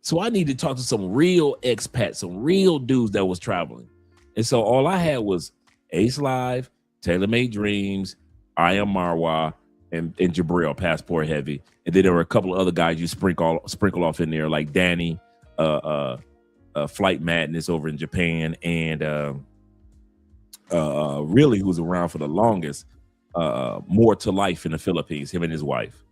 S6: So I need to talk to some real expats, some real dudes that was traveling. And so all I had was Ace Live, Tailor-Made Dreams, I Am Marwa, and Jabril, Passport Heavy. And then there were a couple of other guys you sprinkle off in there, like Danny, Flight Madness over in Japan, and really who was around for the longest, More to Life in the Philippines, him and his wife.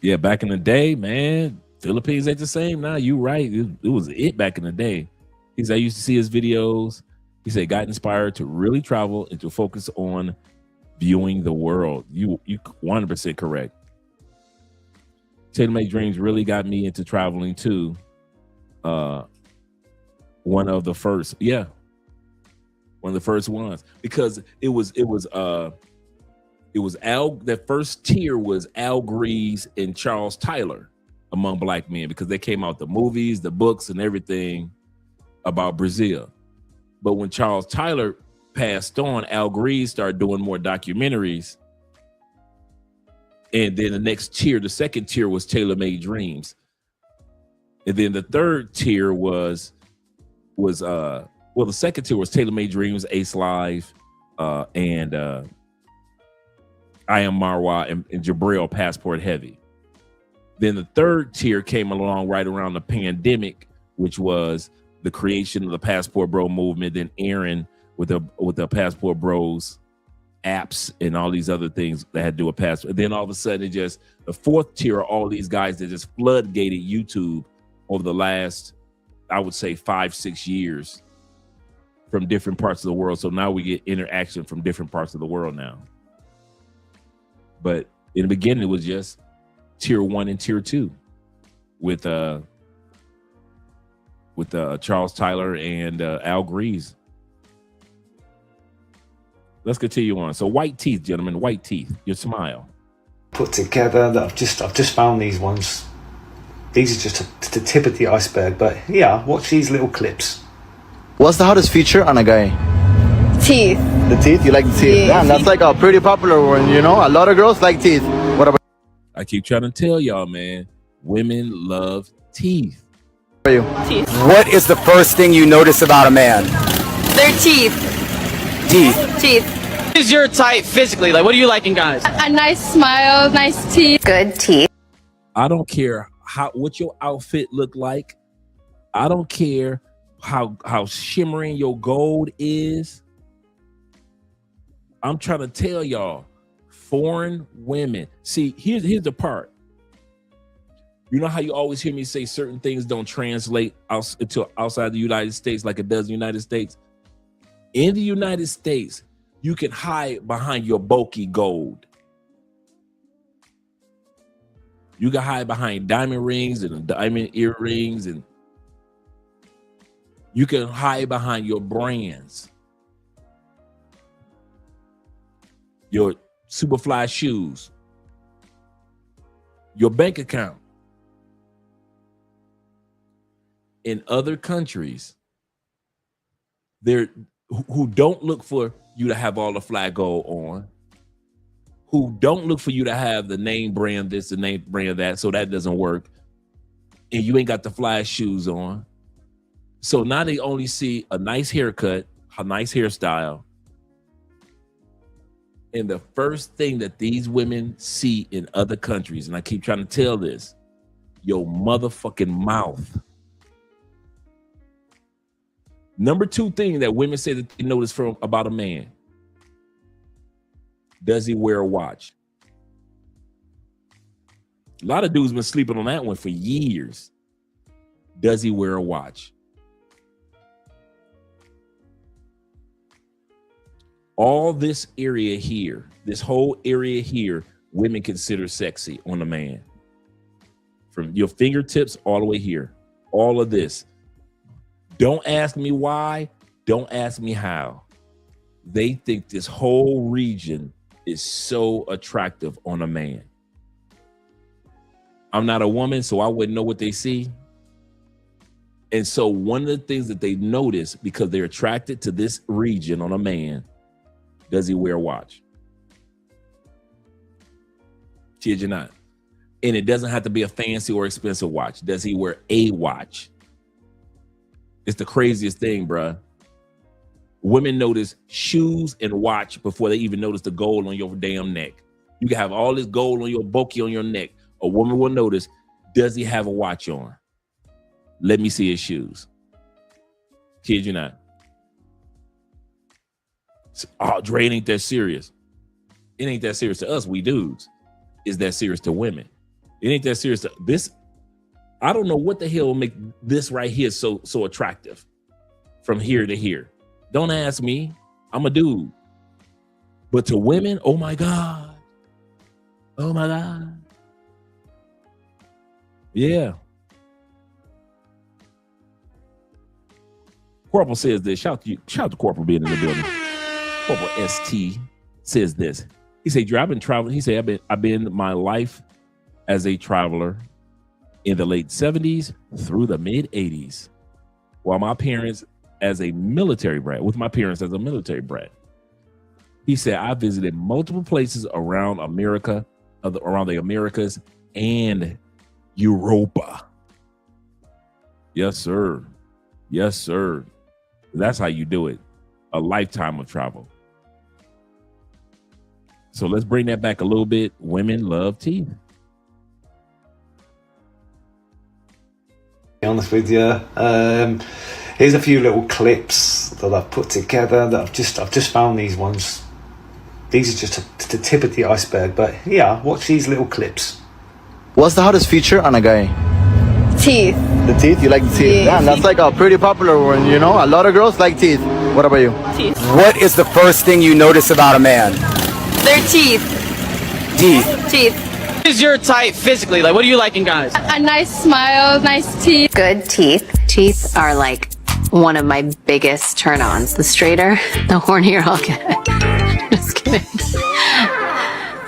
S6: Yeah, back in the day, man, Philippines ain't the same now. You right. It was it back in the day. He said I used to see his videos. He said got inspired to really travel and to focus on viewing the world. You 100% correct. Tailor-Made Dreams really got me into traveling too. One of the first ones, because it was that first tier was Al Grease and Charles Tyler among black men, because they came out the movies, the books, and everything about Brazil. But when Charles Tyler passed on, Al Grease started doing more documentaries. And then the next tier, the second tier, was Tailor-Made Dreams. And then the third tier was the second tier was Tailor-Made Dreams, Ace Live, and I Am Marwa and Jabril, Passport Heavy. Then the third tier came along right around the pandemic, which was the creation of the Passport Bro movement. Then Aaron with the Passport Bros apps and all these other things that had to do with passport. Then all of a sudden, it just the fourth tier are all these guys that just floodgated YouTube over the last, I would say, 5-6 years from different parts of the world. So now we get interaction from different parts of the world now. But in the beginning, it was just tier 1 and tier 2 with Charles Tyler and Al Grease. Let's continue on. So white teeth, gentlemen, white teeth. Your smile.
S11: Put together that I've just found these ones. These are just the tip of the iceberg. But yeah, watch these little clips.
S7: What's the hottest feature on a guy?
S26: Teeth.
S7: The teeth? You like the teeth? Yeah, that's like a pretty popular one, you know? A lot of girls like teeth. What about
S6: I keep trying to tell y'all, man, women love teeth.
S7: you?
S26: Teeth.
S7: What is the first thing you notice about a man?
S26: Their teeth.
S7: Teeth.
S26: Teeth.
S14: What is your type physically? Like, what do you like in guys?
S26: A nice smile, nice teeth. Good teeth.
S6: I don't care what your outfit look like. I don't care how shimmering your gold is. I'm trying to tell y'all, foreign women. See, here's the part. You know how you always hear me say certain things don't translate to outside the United States like it does in the United States? In the United States, you can hide behind your bulky gold. You can hide behind diamond rings and diamond earrings, and you can hide behind your brands, your Superfly shoes, your bank account. In other countries, who don't look for you to have all the flag gold on, who don't look for you to have the name brand this, the name brand that, so that doesn't work, and you ain't got the fly shoes on. So now they only see a nice haircut, a nice hairstyle, and the first thing that these women see in other countries, and I keep trying to tell this, your motherfucking mouth. Number 2 thing that women say that they notice about a man, Does he wear a watch? A lot of dudes been sleeping on that one for years. Does he wear a watch? All this area here, this whole area here, women consider sexy on a man. From your fingertips all the way here. All of this. Don't ask me why. Don't ask me how. They think this whole region is so attractive on a man. I'm not a woman, so I wouldn't know what they see. And so one of the things that they notice, because they're attracted to this region on a man, does he wear a watch? Kid you not. And it doesn't have to be a fancy or expensive watch. Does he wear a watch? It's the craziest thing, bruh. Women notice shoes and watch before they even notice the gold on your damn neck. You can have all this gold on your bokeh on your neck. A woman will notice, does he have a watch on? Let me see his shoes. Kid you not. Oh, Dre, it ain't that serious. It ain't that serious to us, we dudes. It's that serious to women. It ain't that serious to this. I don't know what the hell will make this right here so attractive from here to here. Don't ask me. I'm a dude. But to women, oh my God. Oh my God. Yeah. Corporal says this. Shout out to Corporal being in the building. Corporal ST says this. He said, I've been traveling. He said, I've been my life as a traveler in the late 70s through the mid 80s. While my parents as a military brat, with my parents as a military brat. He said, I visited multiple places around America, around the Americas and Europa. Yes, sir. Yes, sir. That's how you do it. A lifetime of travel. So let's bring that back a little bit. Women love teeth.
S11: Be honest with you. Here's a few little clips that I've put together that I've just found these ones. These are just the tip of the iceberg, but yeah, watch these little clips.
S7: What's the hottest feature on a guy?
S15: Teeth.
S7: The teeth? You like the teeth? Yeah, that's like a pretty popular one, you know? A lot of girls like teeth. What about you?
S15: Teeth.
S16: What is the first thing you notice about a man?
S15: Their teeth.
S16: Teeth.
S15: Teeth.
S14: What is your type physically? Like, what do you like in guys?
S15: A nice smile, nice teeth.
S17: Good teeth. Teeth are like one of my biggest turn-ons. The straighter, the hornier I'll get. Just kidding.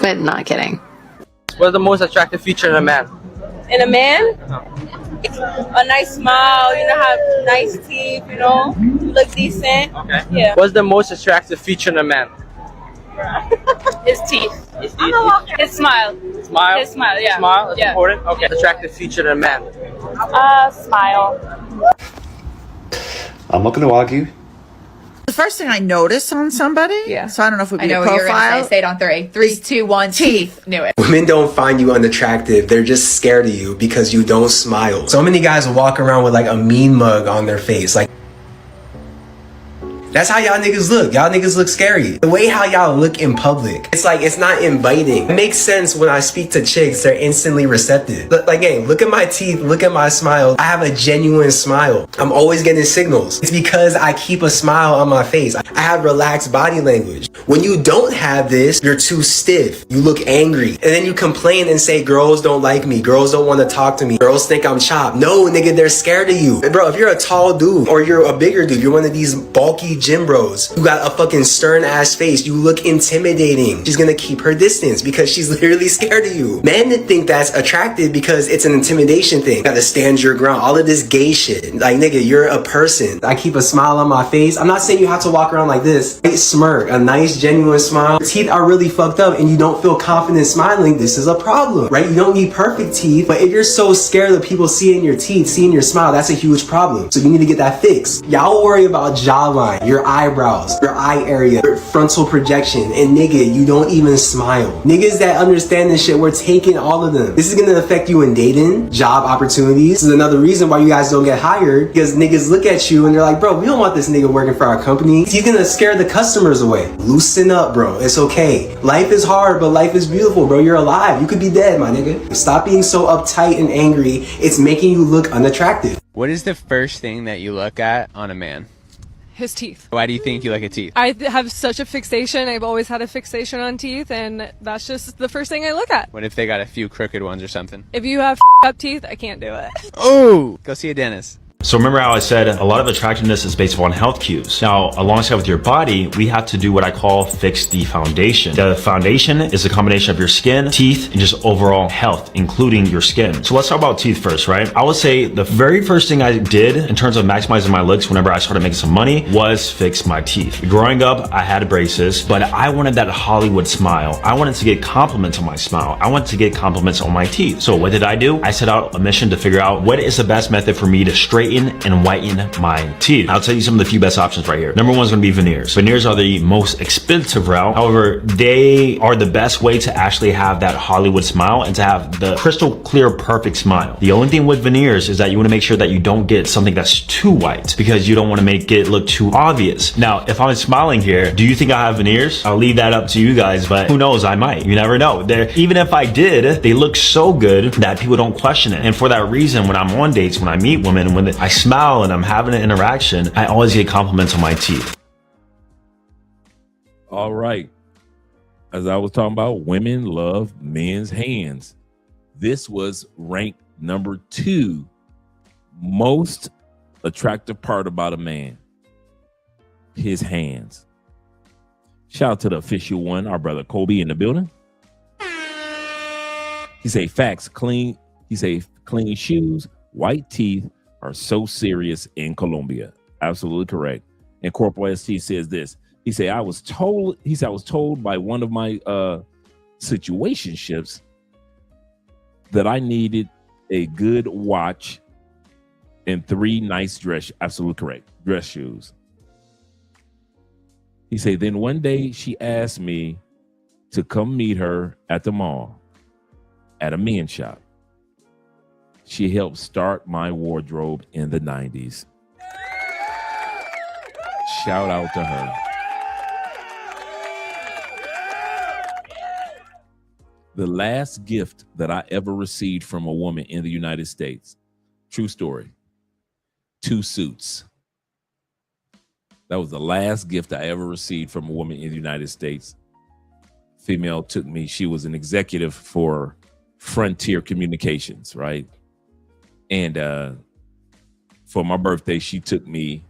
S17: But not kidding.
S14: What's the most attractive feature in a man?
S22: In a man? A nice smile, have nice teeth, look decent.
S14: Okay.
S22: Yeah.
S14: What's the most attractive feature in a man?
S22: His teeth. His teeth. His smile.
S14: Smile?
S22: His smile, yeah.
S14: Smile? That's
S22: yeah.
S14: important? Okay. Attractive feature in a man?
S22: Smile.
S11: I'm not going to argue.
S18: The first thing I notice on somebody, so I don't know if it would be
S20: I know
S18: a
S20: what you're
S18: profile.
S20: gonna say. Say it on 3. 3, 2, 1. Teeth. Knew it.
S21: Women don't find you unattractive. They're just scared of you because you don't smile. So many guys will walk around with like a mean mug on their face. Like, that's how y'all niggas look. Y'all niggas look scary. The way how y'all look in public, it's like, it's not inviting. It makes sense when I speak to chicks, they're instantly receptive. Like, hey, look at my teeth, look at my smile. I have a genuine smile. I'm always getting signals. It's because I keep a smile on my face. I have relaxed body language. When you don't have this, you're too stiff. You look angry. And then you complain and say, girls don't like me. Girls don't want to talk to me. Girls think I'm chopped. No, nigga, they're scared of you. Bro, if you're a tall dude or you're a bigger dude, you're one of these bulky gym bros. You got a fucking stern ass face. You look intimidating. She's gonna keep her distance because she's literally scared of you. Men think that's attractive because it's an intimidation thing. You gotta stand your ground. All of this gay shit. Like, nigga, you're a person. I keep a smile on my face. I'm not saying you have to walk around like this. A smirk, a nice, genuine smile. Your teeth are really fucked up and you don't feel confident smiling. This is a problem, right? You don't need perfect teeth, but if you're so scared of people seeing your teeth, seeing your smile, that's a huge problem. So you need to get that fixed. Y'all worry about jawline. your eyebrows, your eye area, your frontal projection. And nigga, you don't even smile. Niggas that understand this shit, we're taking all of them. This is gonna affect you in dating, job opportunities. This is another reason why you guys don't get hired, because niggas look at you and they're like, bro, we don't want this nigga working for our company. He's gonna scare the customers away. Loosen up, bro. It's okay. Life is hard, but life is beautiful, bro. You're alive. You could be dead, my nigga. Stop being so uptight and angry. It's making you look unattractive.
S3: What is the first thing that you look at on a man?
S5: His teeth.
S3: Why do you think you like a teeth?
S5: I have such a fixation. I've always had a fixation on teeth, and that's just the first thing I look at.
S3: What if they got a few crooked ones or something?
S5: If you have up teeth, I can't do it.
S3: Oh, go see a dentist.
S19: So remember how I said a lot of attractiveness is based upon health cues. Now, alongside with your body, we have to do what I call fix the foundation. The foundation is a combination of your skin, teeth, and just overall health, including your skin. So let's talk about teeth first, right? I would say the very first thing I did in terms of maximizing my looks whenever I started making some money was fix my teeth. Growing up, I had braces, but I wanted that Hollywood smile. I wanted to get compliments on my smile. I wanted to get compliments on my teeth. So what did I do? I set out a mission to figure out what is the best method for me to straighten and whiten my teeth. I'll tell you some of the few best options right here. Number one is going to be veneers. Veneers are the most expensive route. However, they are the best way to actually have that Hollywood smile and to have the crystal clear, perfect smile. The only thing with veneers is that you want to make sure that you don't get something that's too white because you don't want to make it look too obvious. Now, if I'm smiling here, do you think I have veneers? I'll leave that up to you guys, but who knows? I might. You never know. Even if I did, they look so good that people don't question it. And for that reason, when I'm on dates, when I meet women, when I smile and I'm having an interaction, I always get compliments on my teeth.
S6: All right. As I was talking about, women love men's hands. This was ranked number 2 most attractive part about a man. His hands. Shout out to the official one, our brother Kobe in the building. He say facts, clean. He say clean shoes, white teeth are so serious in Colombia. Absolutely correct. And Corporal ST says this. He said, I was told by one of my situationships that I needed a good watch and 3 nice dress. Absolutely correct. Dress shoes. He said, then one day she asked me to come meet her at the mall at a men's shop. She helped start my wardrobe in the 90s. Shout out to her. The last gift that I ever received from a woman in the United States, true story, 2 suits. That was the last gift I ever received from a woman in the United States. Female took me, she was an executive for Frontier Communications, right? And for my birthday, she took me.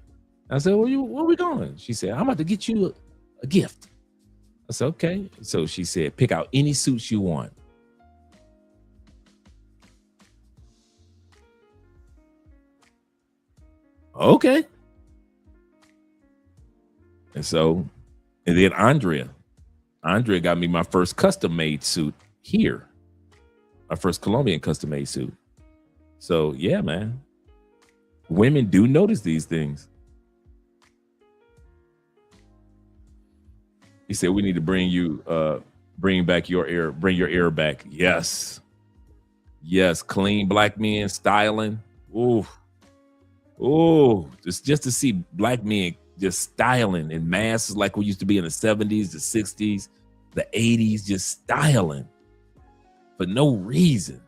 S6: I said, where are we going? She said, I'm about to get you a gift. I said, okay. So she said, pick out any suits you want. Okay. And then Andrea got me my first custom made suit here. My first Colombian custom made suit. So yeah, man, women do notice these things. He said, we need to bring your air back. Yes. Clean black men styling. Just to see black men just styling in masses like we used to be in the 70s, the 60s, the 80s, just styling for no reason.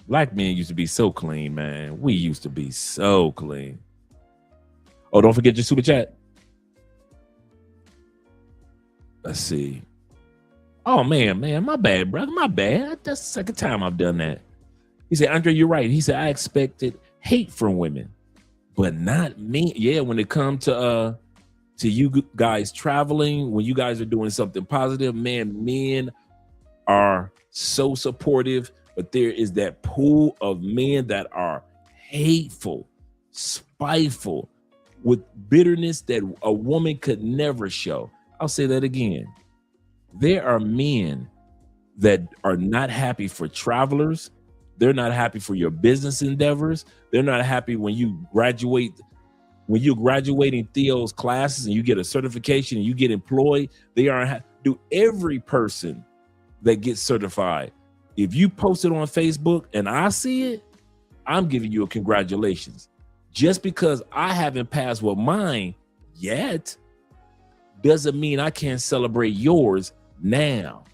S6: Black men used to be so clean, man. We used to be so clean. Oh, don't forget your super chat. Let's see. Oh, man, my bad, brother. My bad. That's the second time I've done that. He said, Andre, you're right. He said, I expected hate from women, but not me. Yeah, when it comes to you guys traveling, when you guys are doing something positive, man, men are so supportive, but there is that pool of men that are hateful, spiteful, with bitterness that a woman could never show. I'll say that again. There are men that are not happy for travelers. They're not happy for your business endeavors. They're not happy when you graduate when you're graduating Theo's classes and you get a certification and you get employed, they aren't do every person that gets certified. If you post it on Facebook and I see it, I'm giving you a congratulations. Just because I haven't passed with mine yet doesn't mean I can't celebrate yours now.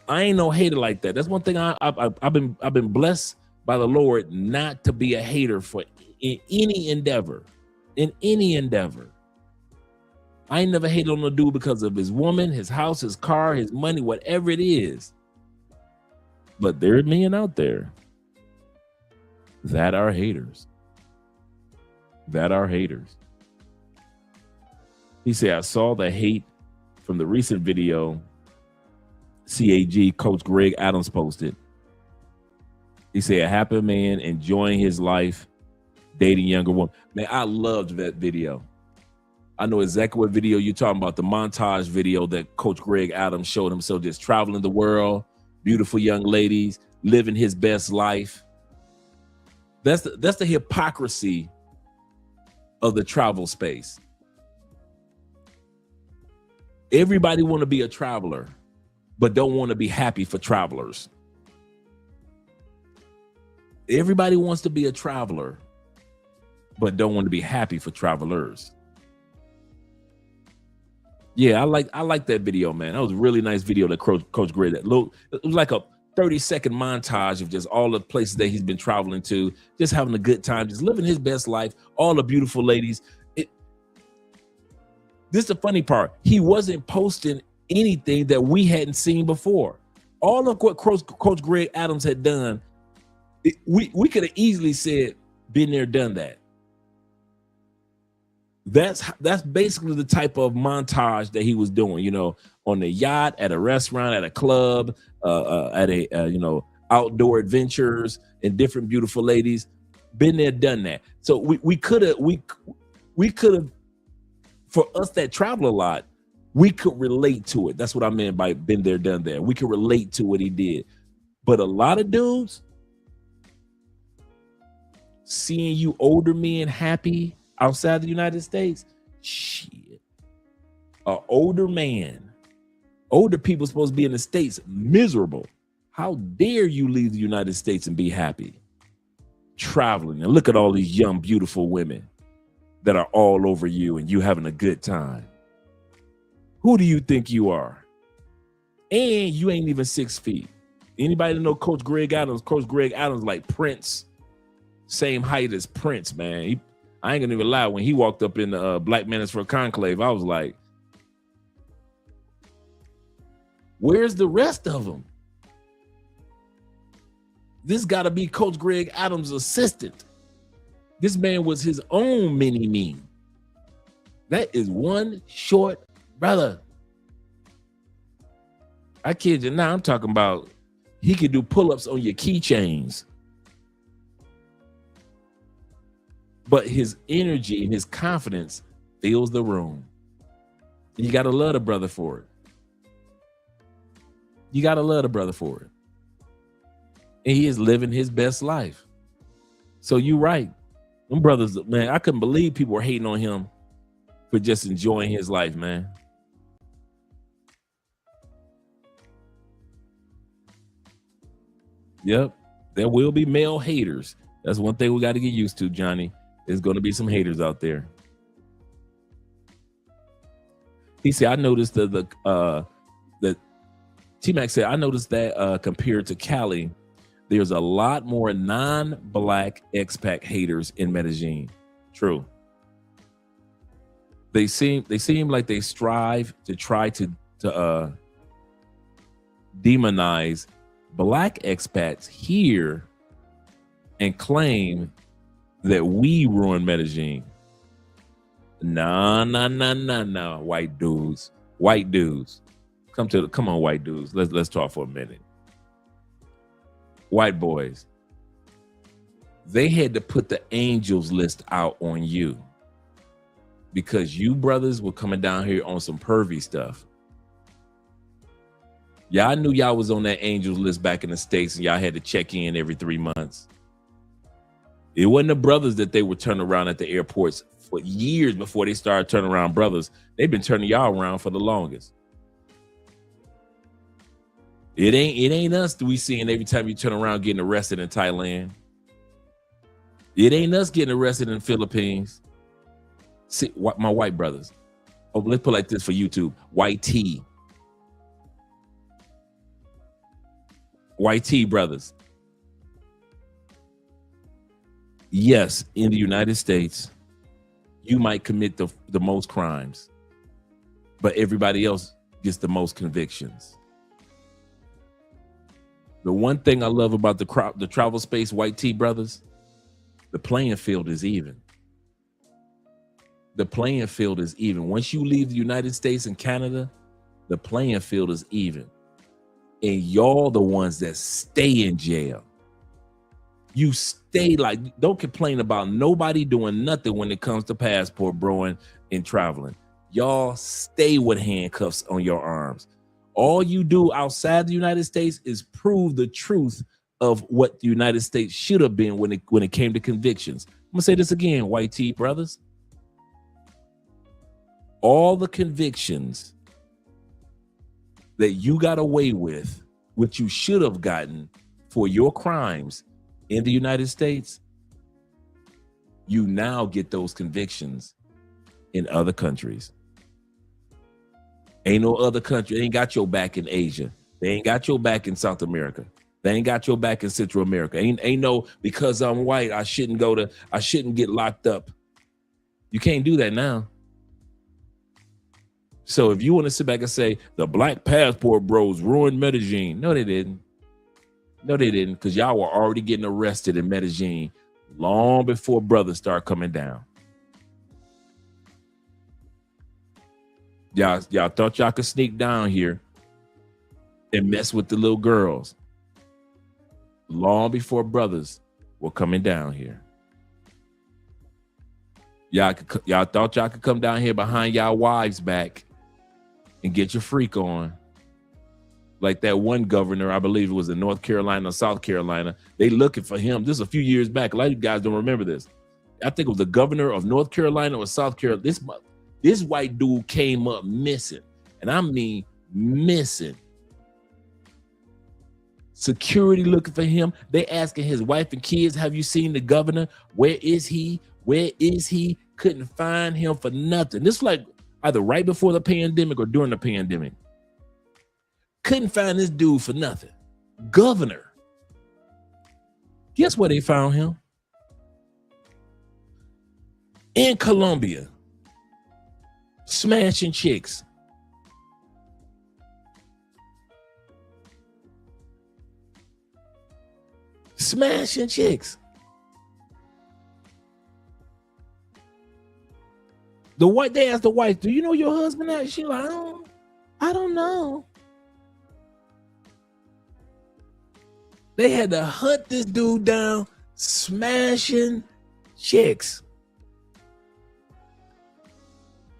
S6: I ain't no hater like that. That's one thing I've been blessed by the Lord not to be a hater in any endeavor. In any endeavor. I ain't never hated on a dude because of his woman, his house, his car, his money, whatever it is. But there are men out there that are haters. That are haters. He said, I saw the hate from the recent video CAG Coach Greg Adams posted. He said, a happy man enjoying his life, dating younger woman. Man, I loved that video. I know exactly what video you're talking about, the montage video that Coach Greg Adams showed himself just traveling the world, beautiful young ladies, living his best life. That's the hypocrisy of the travel space. Everybody want to be a traveler, but don't want to be happy for travelers. Everybody wants to be a traveler, but don't want to be happy for travelers. Yeah, I like that video, man. That was a really nice video that Coach Greg. It was like a 30-second montage of just all the places that he's been traveling to, just having a good time, just living his best life, all the beautiful ladies. This is the funny part. He wasn't posting anything that we hadn't seen before. All of what Coach Greg Adams had done, we could have easily said, been there, done that. That's basically the type of montage that he was doing, you know, on the yacht, at a restaurant, at a club, at a outdoor adventures and different beautiful ladies. Been there, done that. So we could have, for us that travel a lot, we could relate to it. That's what I meant by been there, done that. We could relate to what he did. But a lot of dudes, seeing you older men happy outside the United States, shit. An older man, older people supposed to be in the States miserable. How dare you leave the United States and be happy? Traveling and look at all these young, beautiful women that are all over you and you having a good time. Who do you think you are? And you ain't even 6 feet. Anybody know Coach Greg Adams? Coach Greg Adams like Prince, same height as Prince, man. I ain't gonna even lie. When he walked up in the Black Menace for Conclave, I was like, where's the rest of them? This gotta be Coach Greg Adams' assistant. This man was his own mini-me. That is one short brother. I kid you now, I'm talking about he could do pull-ups on your keychains. But his energy and his confidence fills the room. You gotta love the brother for it. You gotta love the brother for it. And he is living his best life. So you're right. Them brothers, man, I couldn't believe people were hating on him for just enjoying his life, man. Yep, there will be male haters. That's one thing we got to get used to, Johnny. There's going to be some haters out there. He said, I noticed that T-Mac said, I noticed that compared to Cali, there's a lot more non-black expat haters in Medellin. True. They seem like they strive to try to demonize black expats here and claim that we ruin Medellin. Nah, white dudes. Come on, white dudes. Let's talk for a minute. White boys, they had to put the angels list out on you because you brothers were coming down here on some pervy stuff. Y'all knew y'all was on that angels list back in the States and y'all had to check in every 3 months. It wasn't the brothers that they would turn around at the airports for years before they started turning around brothers. They've been turning y'all around for the longest. It ain't us that we seeing every time you turn around getting arrested in Thailand. It ain't us getting arrested in the Philippines. See, my white brothers. Oh, let's put it like this for YouTube. White T brothers. Yes, in the United States, you might commit the most crimes, but everybody else gets the most convictions. The one thing I love about the travel space, White T brothers, the playing field is even. The playing field is even. Once you leave the United States and Canada, the playing field is even. And y'all the ones that stay in jail. You stay like, don't complain about nobody doing nothing when it comes to passport, bro, and traveling. Y'all stay with handcuffs on your arms. All you do outside the United States is prove the truth of what the United States should have been when it came to convictions. I'm gonna say this again, White T brothers. All the convictions that you got away with, what you should have gotten for your crimes in the United States, you now get those convictions in other countries. Ain't no other country, they ain't got your back in Asia. They ain't got your back in South America. They ain't got your back in Central America. Ain't no, because I'm white, I shouldn't get locked up. You can't do that now. So if you want to sit back and say the black passport bros ruined Medellin, no, they didn't. No, they didn't, because y'all were already getting arrested in Medellin long before brothers start coming down. Y'all thought y'all could sneak down here and mess with the little girls long before brothers were coming down here. Y'all thought y'all could come down here behind y'all wives' back and get your freak on. Like that one governor, I believe it was in North Carolina or South Carolina. They looking for him. This is a few years back. A lot of you guys don't remember this. I think it was the governor of North Carolina or South Carolina. This white dude came up missing. And I mean missing. Security looking for him. They asking his wife and kids, have you seen the governor? Where is he? Where is he? Couldn't find him for nothing. This was like either right before the pandemic or during the pandemic. Couldn't find this dude for nothing. Governor. Guess where they found him? In Colombia. Smashing chicks. Smashing chicks. They asked the wife, do you know your husband at? She like, I don't know. They had to hunt this dude down, smashing chicks.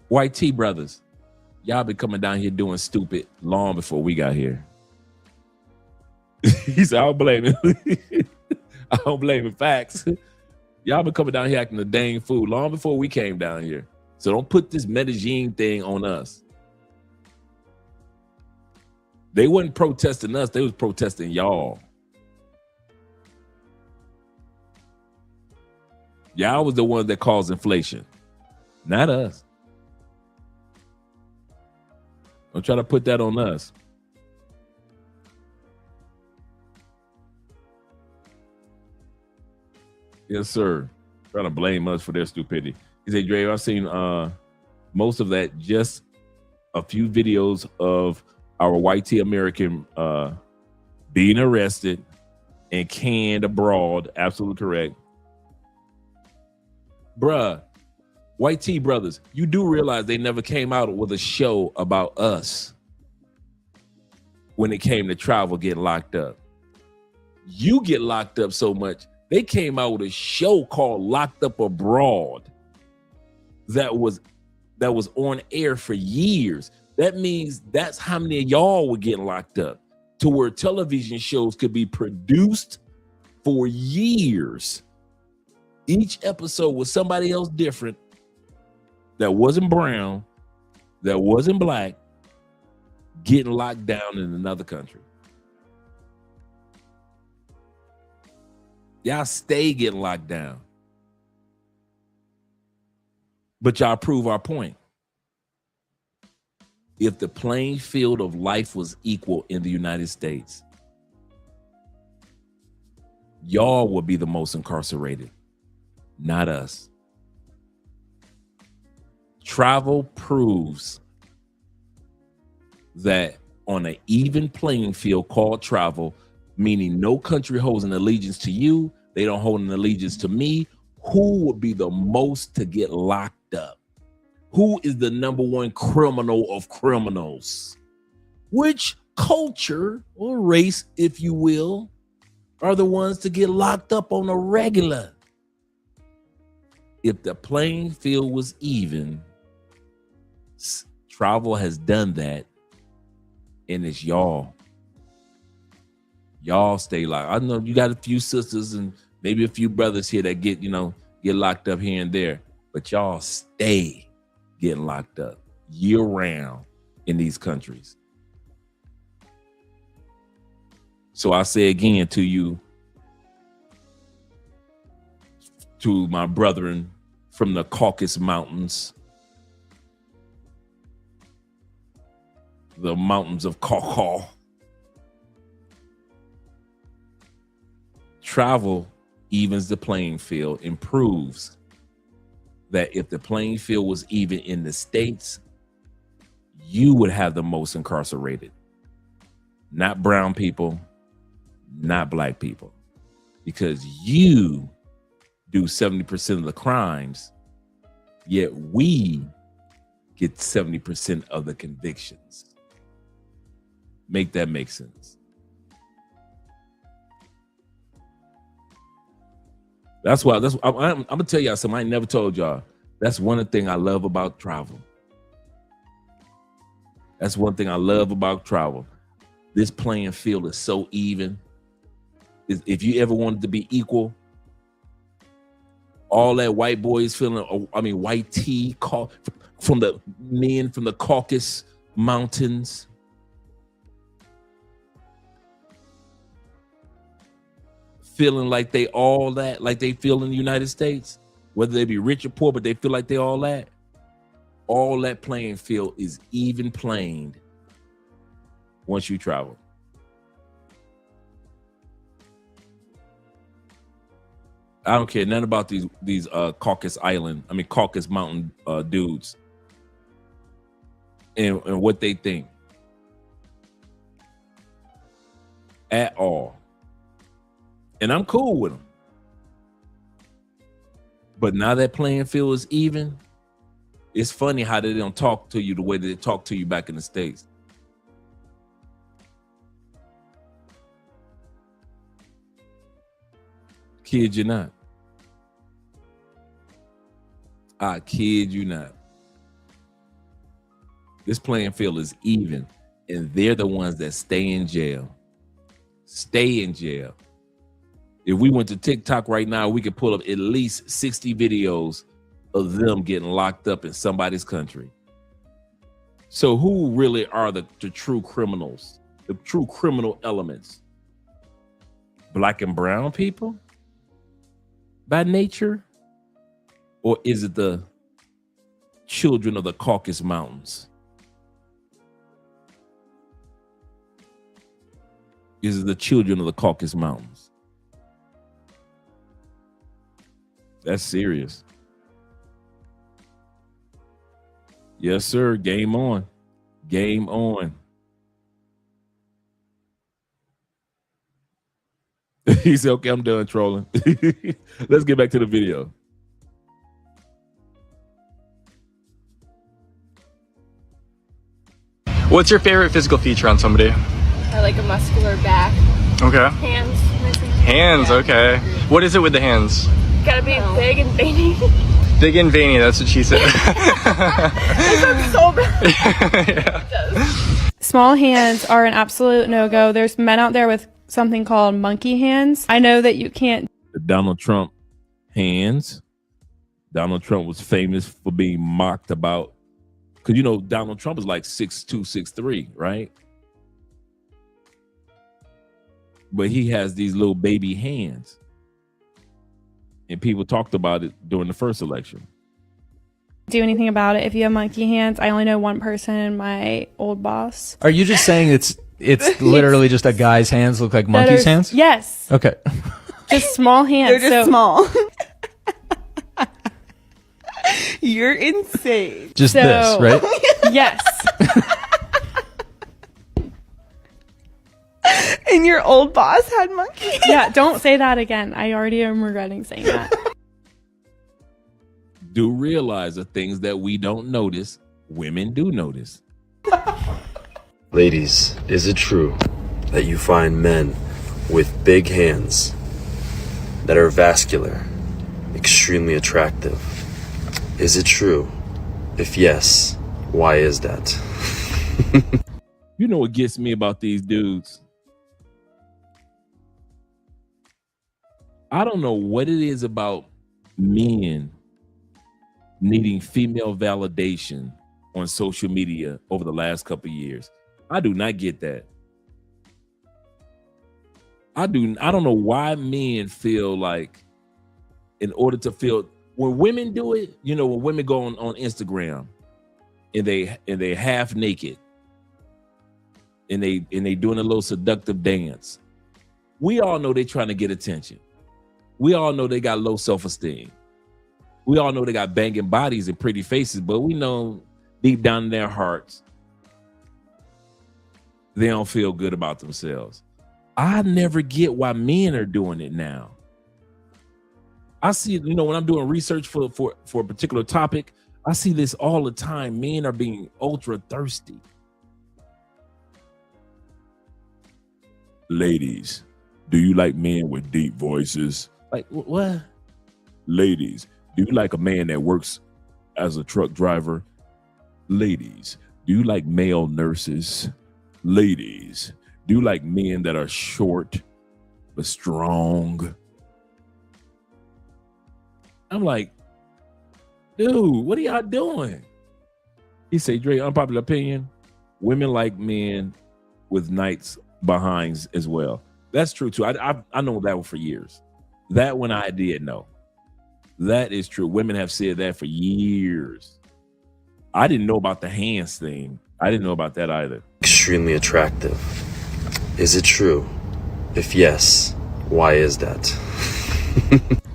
S6: White T brothers, y'all been coming down here doing stupid long before we got here. He said, I don't blame him. I don't blame him. Facts. Y'all been coming down here acting a dang fool long before we came down here. So don't put this Medellin thing on us. They wasn't protesting us. They was protesting y'all. Y'all was the ones that caused inflation, not us. Don't try to put that on us. Yes, sir. Trying to blame us for their stupidity. He said, Dre, I've seen most of that, just a few videos of our white T American being arrested and canned abroad. Absolutely correct. Bruh, White T brothers, you do realize they never came out with a show about us when it came to travel getting locked up. You get locked up so much, they came out with a show called Locked Up Abroad that was on air for years. That means that's how many of y'all were getting locked up, to where television shows could be produced for years Each episode was somebody else different that wasn't brown, that wasn't black, getting locked down in another country. Y'all stay getting locked down. But y'all prove our point. If the playing field of life was equal in the United States, y'all would be the most incarcerated, not us. Travel proves that on an even playing field called travel, meaning no country holds an allegiance to you, they don't hold an allegiance to me, who would be the most to get locked up? Who is the number one criminal of criminals? Which culture or race, if you will, are the ones to get locked up on a regular? If the playing field was even, travel has done that, and it's y'all. Y'all stay locked. I know you got a few sisters and maybe a few brothers here that get locked up here and there, but y'all stay getting locked up year round in these countries. So I say again to you, to my brethren from the Caucasus Mountains, the mountains of Caucasus, travel evens the playing field, improves that if the playing field was even in the States, you would have the most incarcerated. Not brown people, not black people. Because you do 70% of the crimes, yet we get 70% of the convictions. Make that make sense. That's why I'm gonna tell y'all something I never told y'all. That's one thing I love about travel. That's one thing I love about travel. This playing field is so even. If you ever wanted to be equal, all that white boys feeling, white tea from the men from the Caucasus Mountains, feeling like they all that, like they feel in the United States, whether they be rich or poor, but they feel like they all that. All that playing field is even played once you travel. I don't care nothing about these Caucasus Mountain dudes and what they think at all. And I'm cool with them. But now that playing field is even, it's funny how they don't talk to you the way that they talk to you back in the States. Kid you not. I kid you not. This playing field is even, and they're the ones that stay in jail. Stay in jail. If we went to TikTok right now, we could pull up at least 60 videos of them getting locked up in somebody's country. So who really are the true criminals, the true criminal elements? Black and brown people by nature? Or is it the children of the Caucasus Mountains? Is it the children of the Caucasus Mountains? That's serious. Yes, sir. Game on. Game on. He said, okay, I'm done trolling. Let's get back to the video.
S1: What's your favorite physical feature on somebody?
S15: I like a muscular back.
S1: Okay.
S15: Hands.
S1: Hands, okay. What is it with the hands?
S15: Gotta be big and veiny.
S1: Big and veiny, that's what she said.
S15: That sounds so bad.
S1: Yeah.
S2: Small hands are an absolute no-go. There's men out there with something called monkey hands. I know that you can't.
S6: Donald Trump hands. Donald Trump was famous for being mocked about, because you know Donald Trump is like 6'2", 6'3", right? But he has these little baby hands. And people talked about it during the first election.
S2: Do anything about it if you have monkey hands. I only know one person, my old boss.
S4: Are you just saying it's literally just a guy's hands look like monkey's hands?
S2: Yes.
S4: Okay.
S2: Just small hands.
S18: They're just small. You're insane.
S4: Just this, right?
S2: Yes.
S18: And your old boss had monkey.
S2: Yeah, don't say that again. I already am regretting saying that.
S6: Do realize the things that we don't notice, women do notice.
S8: Ladies, is it true that you find men with big hands that are vascular extremely attractive? Is it true? If yes, why is that?
S6: You know what gets me about these dudes? I don't know what it is about men needing female validation on social media over the last couple of years. I do not get that. I don't know why men feel like in order to feel, when women do it, you know, when women go on Instagram and they half naked and they doing a little seductive dance. We all know they're trying to get attention. We all know they got low self-esteem. We all know they got banging bodies and pretty faces, but we know deep down in their hearts, they don't feel good about themselves. I never get why men are doing it now. I see, you know, when I'm doing research for a particular topic, I see this all the time. Men are being ultra thirsty. Ladies, do you like men with deep voices? Like, what? Ladies, do you like a man that works as a truck driver? Ladies, do you like male nurses? Ladies, do you like men that are short but strong? I'm like, dude, what are y'all doing? He said, Dre, unpopular opinion, women like men with nice behinds as well. That's true too. I know that one for years. That one I did know. That is true. Women have said that for years. I didn't know about the hands thing. I didn't know about that either.
S8: Extremely attractive. Is it true? If yes, why is that?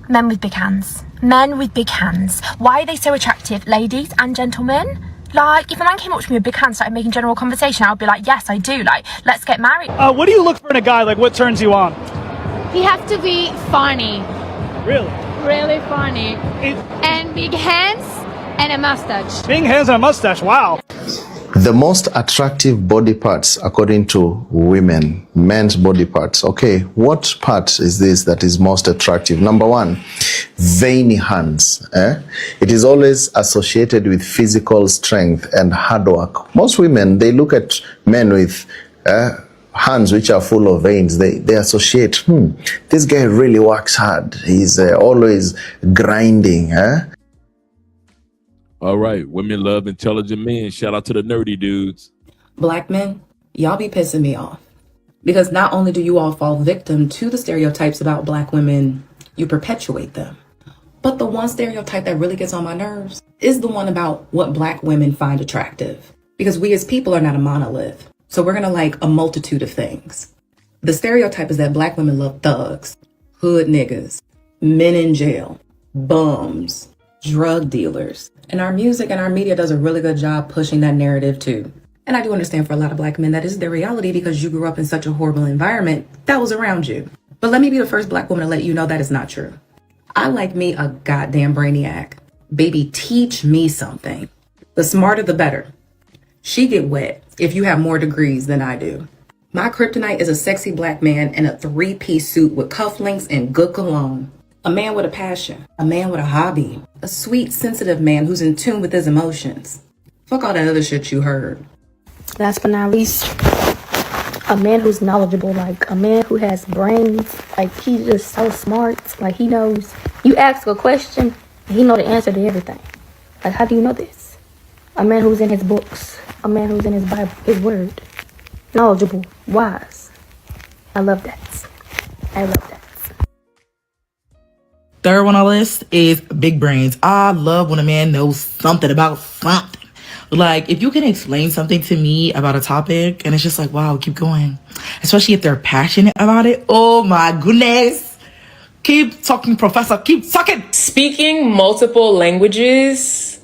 S26: Men with big hands. Men with big hands. Why are they so attractive, ladies and gentlemen? Like, if a man came up to me with big hands and started making general conversation, I'd be like, yes, I do. Like, let's get married.
S12: What do you look for in a guy? Like, what turns you on?
S15: He has to be funny.
S12: Really?
S15: Really funny. And big hands and a mustache.
S12: Big hands and a mustache, wow.
S7: The most attractive body parts, according to women, men's body parts. Okay, what part is this that is most attractive? Number one, veiny hands. It is always associated with physical strength and hard work. Most women, they look at men with hands which are full of veins. They associate, this guy really works hard. He's always grinding.
S6: All right, women love intelligent men. Shout out to the nerdy dudes.
S23: Black men, y'all be pissing me off. Because not only do you all fall victim to the stereotypes about black women, you perpetuate them. But the one stereotype that really gets on my nerves is the one about what black women find attractive. Because we as people are not a monolith. So we're gonna like a multitude of things. The stereotype is that black women love thugs, hood niggas, men in jail, bums, drug dealers. And our music and our media does a really good job pushing that narrative too. And I do understand for a lot of black men that is their reality because you grew up in such a horrible environment that was around you. But let me be the first black woman to let you know that is not true. I like me a goddamn brainiac. Baby, teach me something. The smarter the better. She get wet if you have more degrees than I do. My kryptonite is a sexy black man in a 3-piece suit with cufflinks and good cologne. A man with a passion, a man with a hobby, a sweet, sensitive man who's in tune with his emotions. Fuck all that other shit you heard.
S24: Last but not least, a man who's knowledgeable, like a man who has brains, like he's just so smart, like he knows You ask a question, he know the answer to everything. Like, how do you know this? A man who's in his books, a man who's in his Bible, his word, knowledgeable, wise. I love that. I love that.
S9: Third one on the list is big brains. I love when a man knows something about something. Like, if you can explain something to me about a topic and it's just like, wow, keep going. Especially if they're passionate about it. Oh my goodness. Keep talking, professor. Keep talking.
S10: Speaking multiple languages,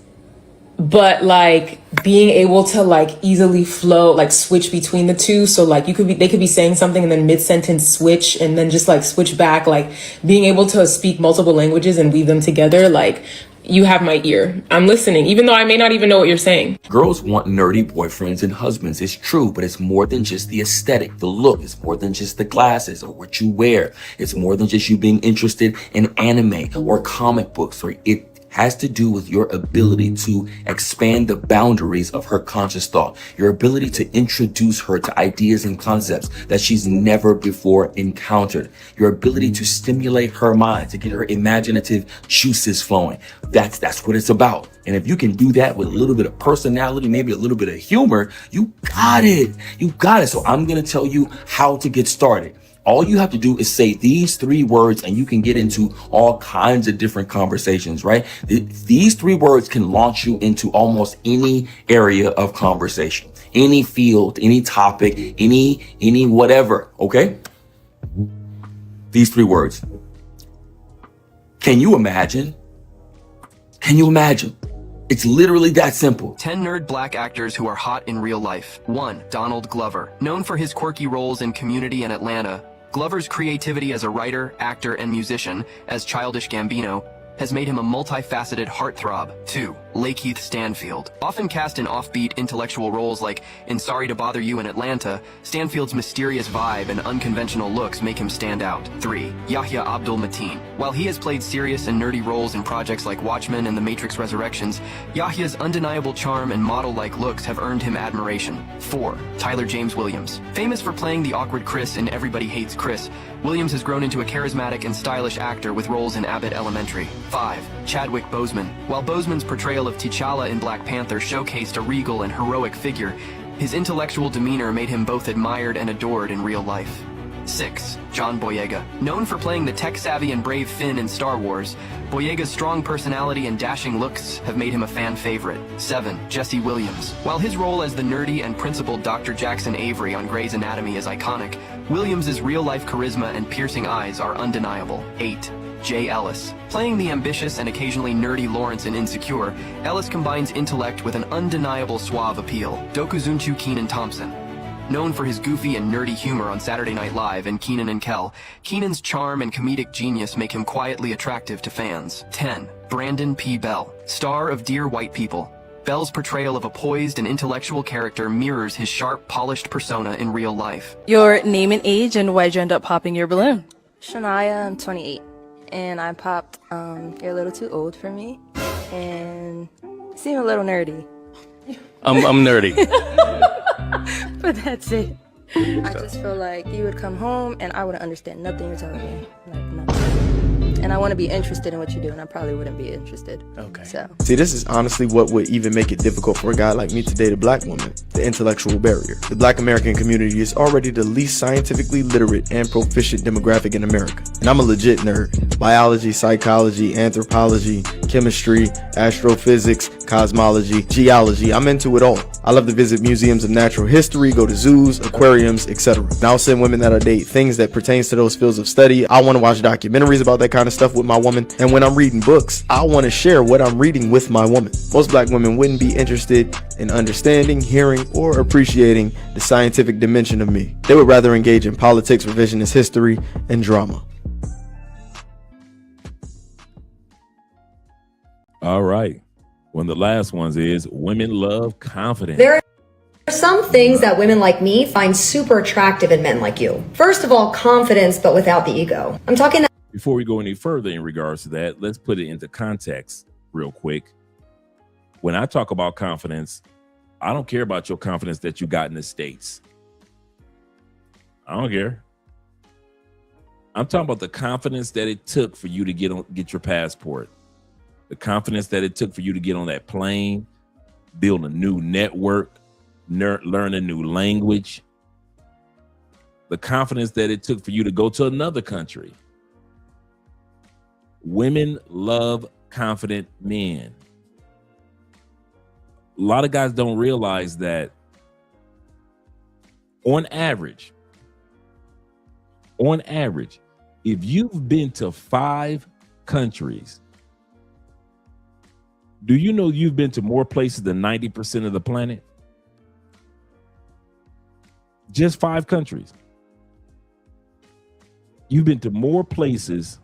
S10: but like being able to like easily flow, like switch between the two. So like they could be saying something and then mid-sentence switch and then just like switch back. Like being able to speak multiple languages and weave them together. Like, you have my ear. I'm listening, even though I may not even know what you're saying.
S13: Girls want nerdy boyfriends and husbands. It's true, but it's more than just the aesthetic, the look. It's more than just the glasses or what you wear. It's more than just you being interested in anime or comic books, or it has to do with your ability to expand the boundaries of her conscious thought, your ability to introduce her to ideas and concepts that she's never before encountered, your ability to stimulate her mind, to get her imaginative juices flowing. That's what it's about. And if you can do that with a little bit of personality, maybe a little bit of humor, you got it. You got it. So I'm going to tell you how to get started. All you have to do is say these 3 words and you can get into all kinds of different conversations, right? These 3 words can launch you into almost any area of conversation, any field, any topic, any whatever, okay? These 3 words. Can you imagine? Can you imagine? It's literally that simple.
S16: 10 nerd black actors who are hot in real life. 1. Donald Glover. Known for his quirky roles in Community and Atlanta, Glover's creativity as a writer, actor, and musician, as Childish Gambino, has made him a multifaceted heartthrob. 2. Lakeith Stanfield. Often cast in offbeat intellectual roles like in Sorry to Bother You in Atlanta, Stanfield's mysterious vibe and unconventional looks make him stand out. 3. Yahya Abdul-Mateen. While he has played serious and nerdy roles in projects like Watchmen and The Matrix Resurrections, Yahya's undeniable charm and model-like looks have earned him admiration. 4. Tyler James Williams. Famous for playing the awkward Chris in Everybody Hates Chris, Williams has grown into a charismatic and stylish actor with roles in Abbott Elementary. 5. Chadwick Boseman. While Boseman's portrayal of T'Challa in Black Panther showcased a regal and heroic figure, his intellectual demeanor made him both admired and adored in real life. 6. John Boyega. Known for playing the tech-savvy and brave Finn in Star Wars, Boyega's strong personality and dashing looks have made him a fan favorite. 7. Jesse Williams. While his role as the nerdy and principled Dr. Jackson Avery on Grey's Anatomy is iconic, Williams' real-life charisma and piercing eyes are undeniable. 8. Jay Ellis. Playing the ambitious and occasionally nerdy Lawrence in Insecure, Ellis combines intellect with an undeniable suave appeal. Dokuzunchu Kenan Thompson. Known for his goofy and nerdy humor on Saturday Night Live and Kenan and Kel, Kenan's charm and comedic genius make him quietly attractive to fans. 10. Brandon P. Bell. Star of Dear White People. Bell's portrayal of a poised and intellectual character mirrors his sharp, polished persona in real life.
S17: Your name and age, and why'd you end up popping your balloon?
S22: Shania, I'm 28. And I popped, you're a little too old for me. And you seem a little nerdy.
S1: I'm nerdy.
S22: But that's it. I just feel like you would come home and I wouldn't understand nothing you're telling me. Like, nothing. And I want to be interested in what you do, and I probably wouldn't be interested.
S25: Okay.
S22: So.
S25: See, this is honestly what would even make it difficult for a guy like me to date a black woman. The intellectual barrier. The black American community is already the least scientifically literate and proficient demographic in America. And I'm a legit nerd. Biology, psychology, anthropology, chemistry, astrophysics, cosmology, geology. I'm into it all. I love to visit museums of natural history, go to zoos, aquariums, etc. And I'll send women that I date things that pertains to those fields of study. I want to watch documentaries about that kind of stuff with my woman. And when I'm reading books, I want to share what I'm reading with my woman. Most black women wouldn't be interested in understanding, hearing, or appreciating the scientific dimension of me. They would rather engage in politics, revisionist history, and drama.
S6: All right. One of the last ones is women love confidence.
S27: There are some things that women like me find super attractive in men like you. First of all, confidence, but without the ego. I'm talking that.
S6: Before we go any further in regards to that, let's put it into context real quick. When I talk about confidence, I don't care about your confidence that you got in the States. I don't care. I'm talking about the confidence that it took for you to get your passport, the confidence that it took for you to get on that plane, build a new network, learn a new language, the confidence that it took for you to go to another country. Women love confident men. A lot of guys don't realize that on average, if you've been to 5 countries, do you know you've been to more places than 90% of the planet? Just 5 countries. You've been to more places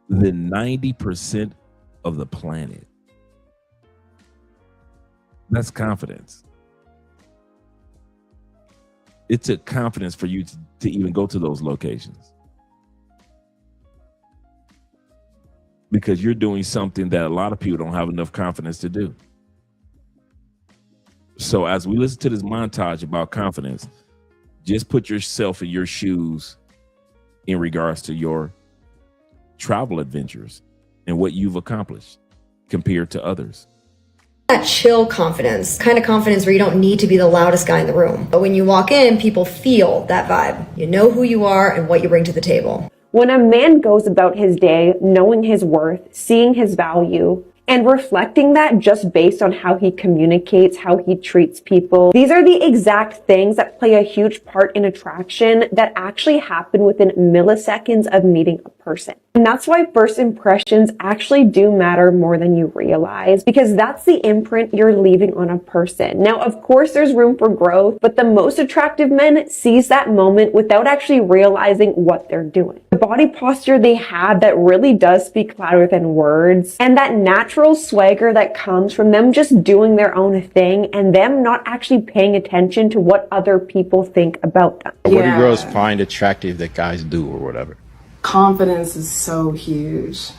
S6: than 90% of the planet. That's confidence. It took confidence for you to even go to those locations, because you're doing something that a lot of people don't have enough confidence to do. So as we listen to this montage about confidence, just put yourself in your shoes in regards to your travel adventures and what you've accomplished compared to others.
S27: That chill confidence, kind of confidence where you don't need to be the loudest guy in the room. But when you walk in, people feel that vibe. You know who you are and what you bring to the table.
S3: When a man goes about his day knowing his worth, seeing his value, and reflecting that just based on how he communicates, how he treats people, these are the exact things that play a huge part in attraction that actually happen within milliseconds of meeting a person. And that's why first impressions actually do matter more than you realize, because that's the imprint you're leaving on a person. Now, of course, there's room for growth, but the most attractive men seize that moment without actually realizing what they're doing. The body posture they have that really does speak louder than words, and that natural swagger that comes from them just doing their own thing and them not actually paying attention to what other people think about them.
S5: What do girls find attractive that guys do or whatever?
S11: Confidence is so huge.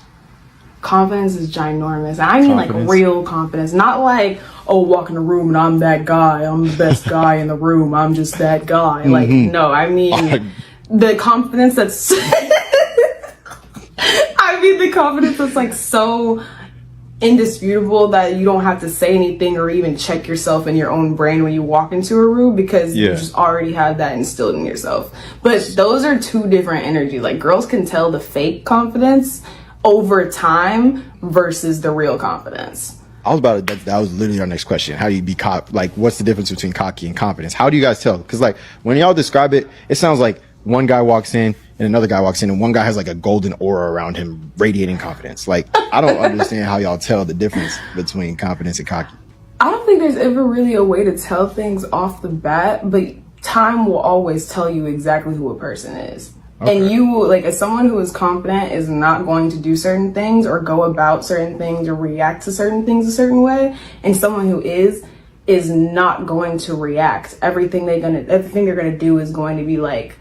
S11: Confidence is ginormous. I mean like real confidence, not like, oh, walk in the room and I'm that guy, I'm the best guy in the room, I'm just that guy. Like, no, I mean the confidence that's I mean the confidence that's like so indisputable that you don't have to say anything or even check yourself in your own brain when you walk into a room, because you just already have that instilled in yourself. But those are two different energies. Like, girls can tell the fake confidence over time versus the real confidence.
S25: I was about to, that was literally our next question. How do you be like, what's the difference between cocky and confidence? How do you guys tell? Because like when y'all describe it, it sounds like one guy walks in and another guy walks in and one guy has like a golden aura around him radiating confidence. Like, I don't understand how y'all tell the difference between confidence and cocky.
S11: I don't think there's ever really a way to tell things off the bat, but time will always tell you exactly who a person is. Okay. And you, like, as someone who is confident is not going to do certain things or go about certain things or react to certain things a certain way, and someone who is not going to react. Everything they're gonna do is going to be like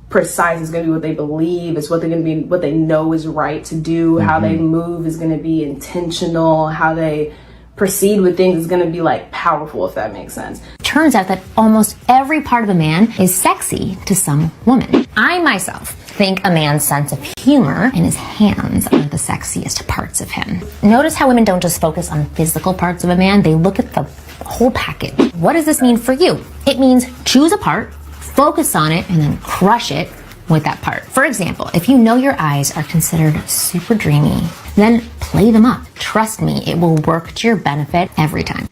S11: precise. It's going to be what they believe. It's what they're going to be, what they know is right to do. How they move is going to be intentional. How they proceed with things is going to be like powerful, if that makes sense.
S14: Turns out that almost every part of a man is sexy to some woman. I myself think a man's sense of humor and his hands are the sexiest parts of him. Notice how women don't just focus on physical parts of a man, they look at the whole package. What does this mean for you? It means choose a part, focus on it, and then crush it with that part. For example, if you know your eyes are considered super dreamy, then play them up. Trust me, it will work to your benefit every time.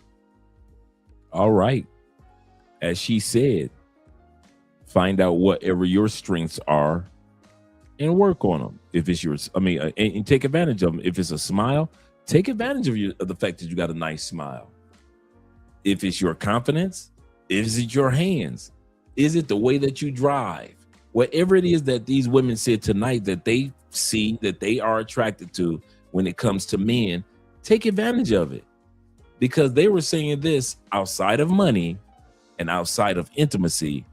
S6: All right. As she said, find out whatever your strengths are and work on them. If it's yours, and take advantage of them. If it's a smile, take advantage of the fact that you got a nice smile. If it's your confidence, is it your hands? Is it the way that you drive? Whatever it is that these women said tonight that they see, that they are attracted to when it comes to men, take advantage of it. Because they were saying this outside of money and outside of intimacy.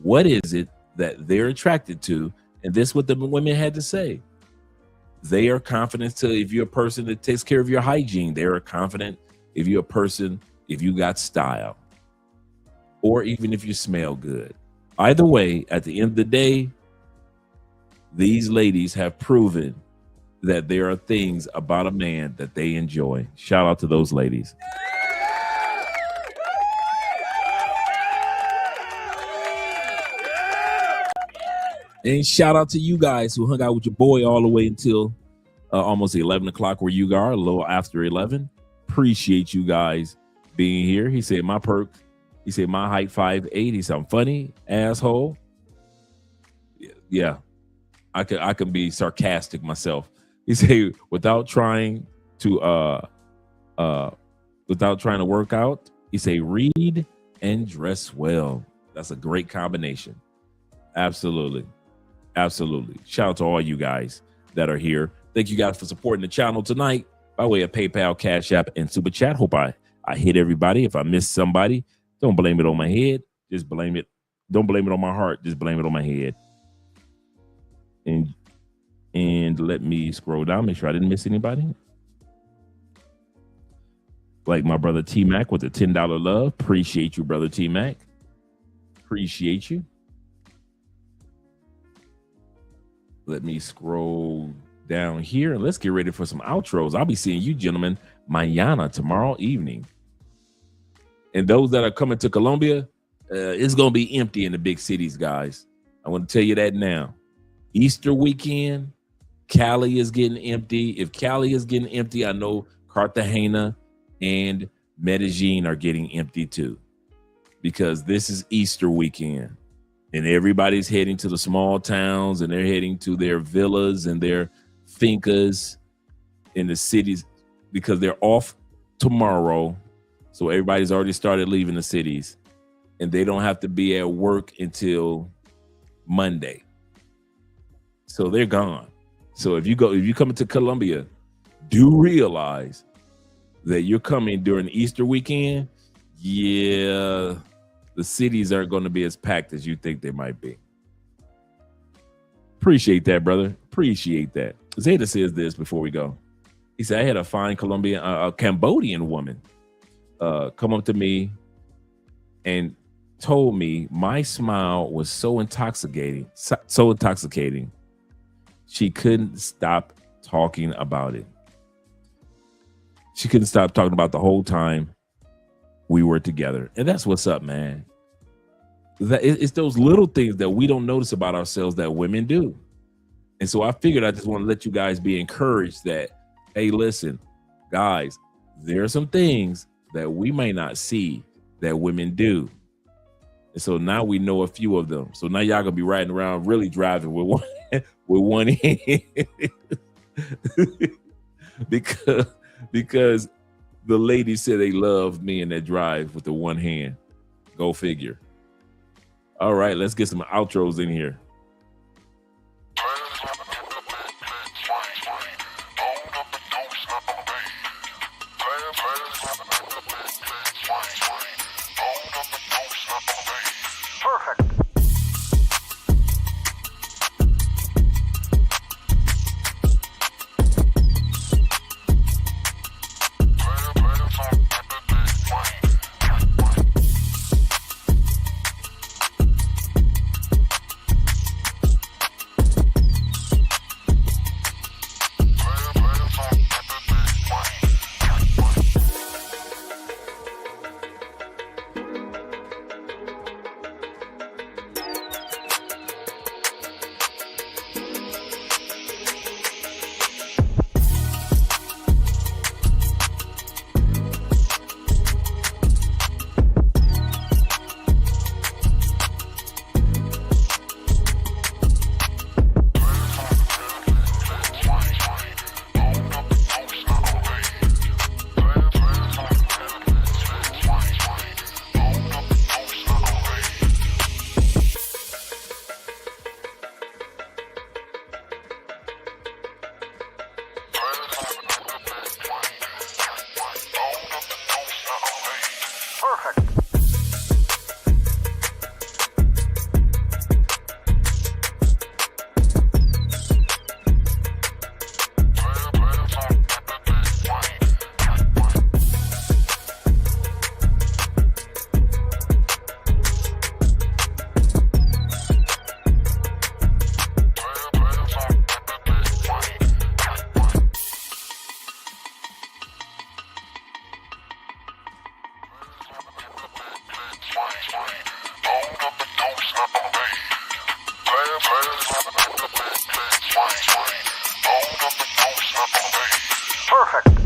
S6: What is it that they're attracted to? And this is what the women had to say. They are confident if you're a person that takes care of your hygiene. They are confident if you're a person, if you got style, or even if you smell good. Either way, at the end of the day, These ladies have proven that there are things about a man that they enjoy. Shout out to those ladies. And shout out to you guys who hung out with your boy all the way until almost 11 o'clock where you are, a little after 11. Appreciate you guys being here. He said my perk. He said my height 5'8". He said I'm funny, asshole. Yeah, I can be sarcastic myself. He said without trying to work out. He said read and dress well. That's a great combination. Absolutely. Absolutely. Shout out to all you guys that are here. Thank you guys for supporting the channel tonight by way of PayPal, Cash App, and Super Chat. Hope I hit everybody. If I missed somebody, don't blame it on my head. Just blame it. Don't blame it on my heart. Just blame it on my head. And let me scroll down, make sure I didn't miss anybody. Like my brother T-Mac with the $10 love. Appreciate you, brother T-Mac. Appreciate you. Let me scroll down here and let's get ready for some outros. I'll be seeing you gentlemen mañana, tomorrow evening. And those that are coming to Colombia, it's going to be empty in the big cities, guys. I want to tell you that now. Easter weekend, Cali is getting empty. If Cali is getting empty, I know Cartagena and Medellin are getting empty too, because this is Easter weekend. And everybody's heading to the small towns and they're heading to their villas and their fincas in the cities because they're off tomorrow. So everybody's already started leaving the cities and they don't have to be at work until Monday. So they're gone. So if you come into Colombia, do realize that you're coming during Easter weekend. Yeah. The cities aren't going to be as packed as you think they might be. Appreciate that, brother. Appreciate that. Zeta says this before we go. He said, I had a fine Cambodian woman come up to me and told me my smile was so intoxicating. She couldn't stop talking about it. She couldn't stop talking about the whole time we were together. And that's what's up, man. It's those little things that we don't notice about ourselves that women do. And so I figured I just want to let you guys be encouraged that, hey, listen, guys, there are some things that we may not see that women do. And so now we know a few of them. So now y'all gonna be riding around really driving with one hand. because the ladies said they love me in that drive with the one hand. Go figure. All right, let's get some outros in here.
S2: Perfect.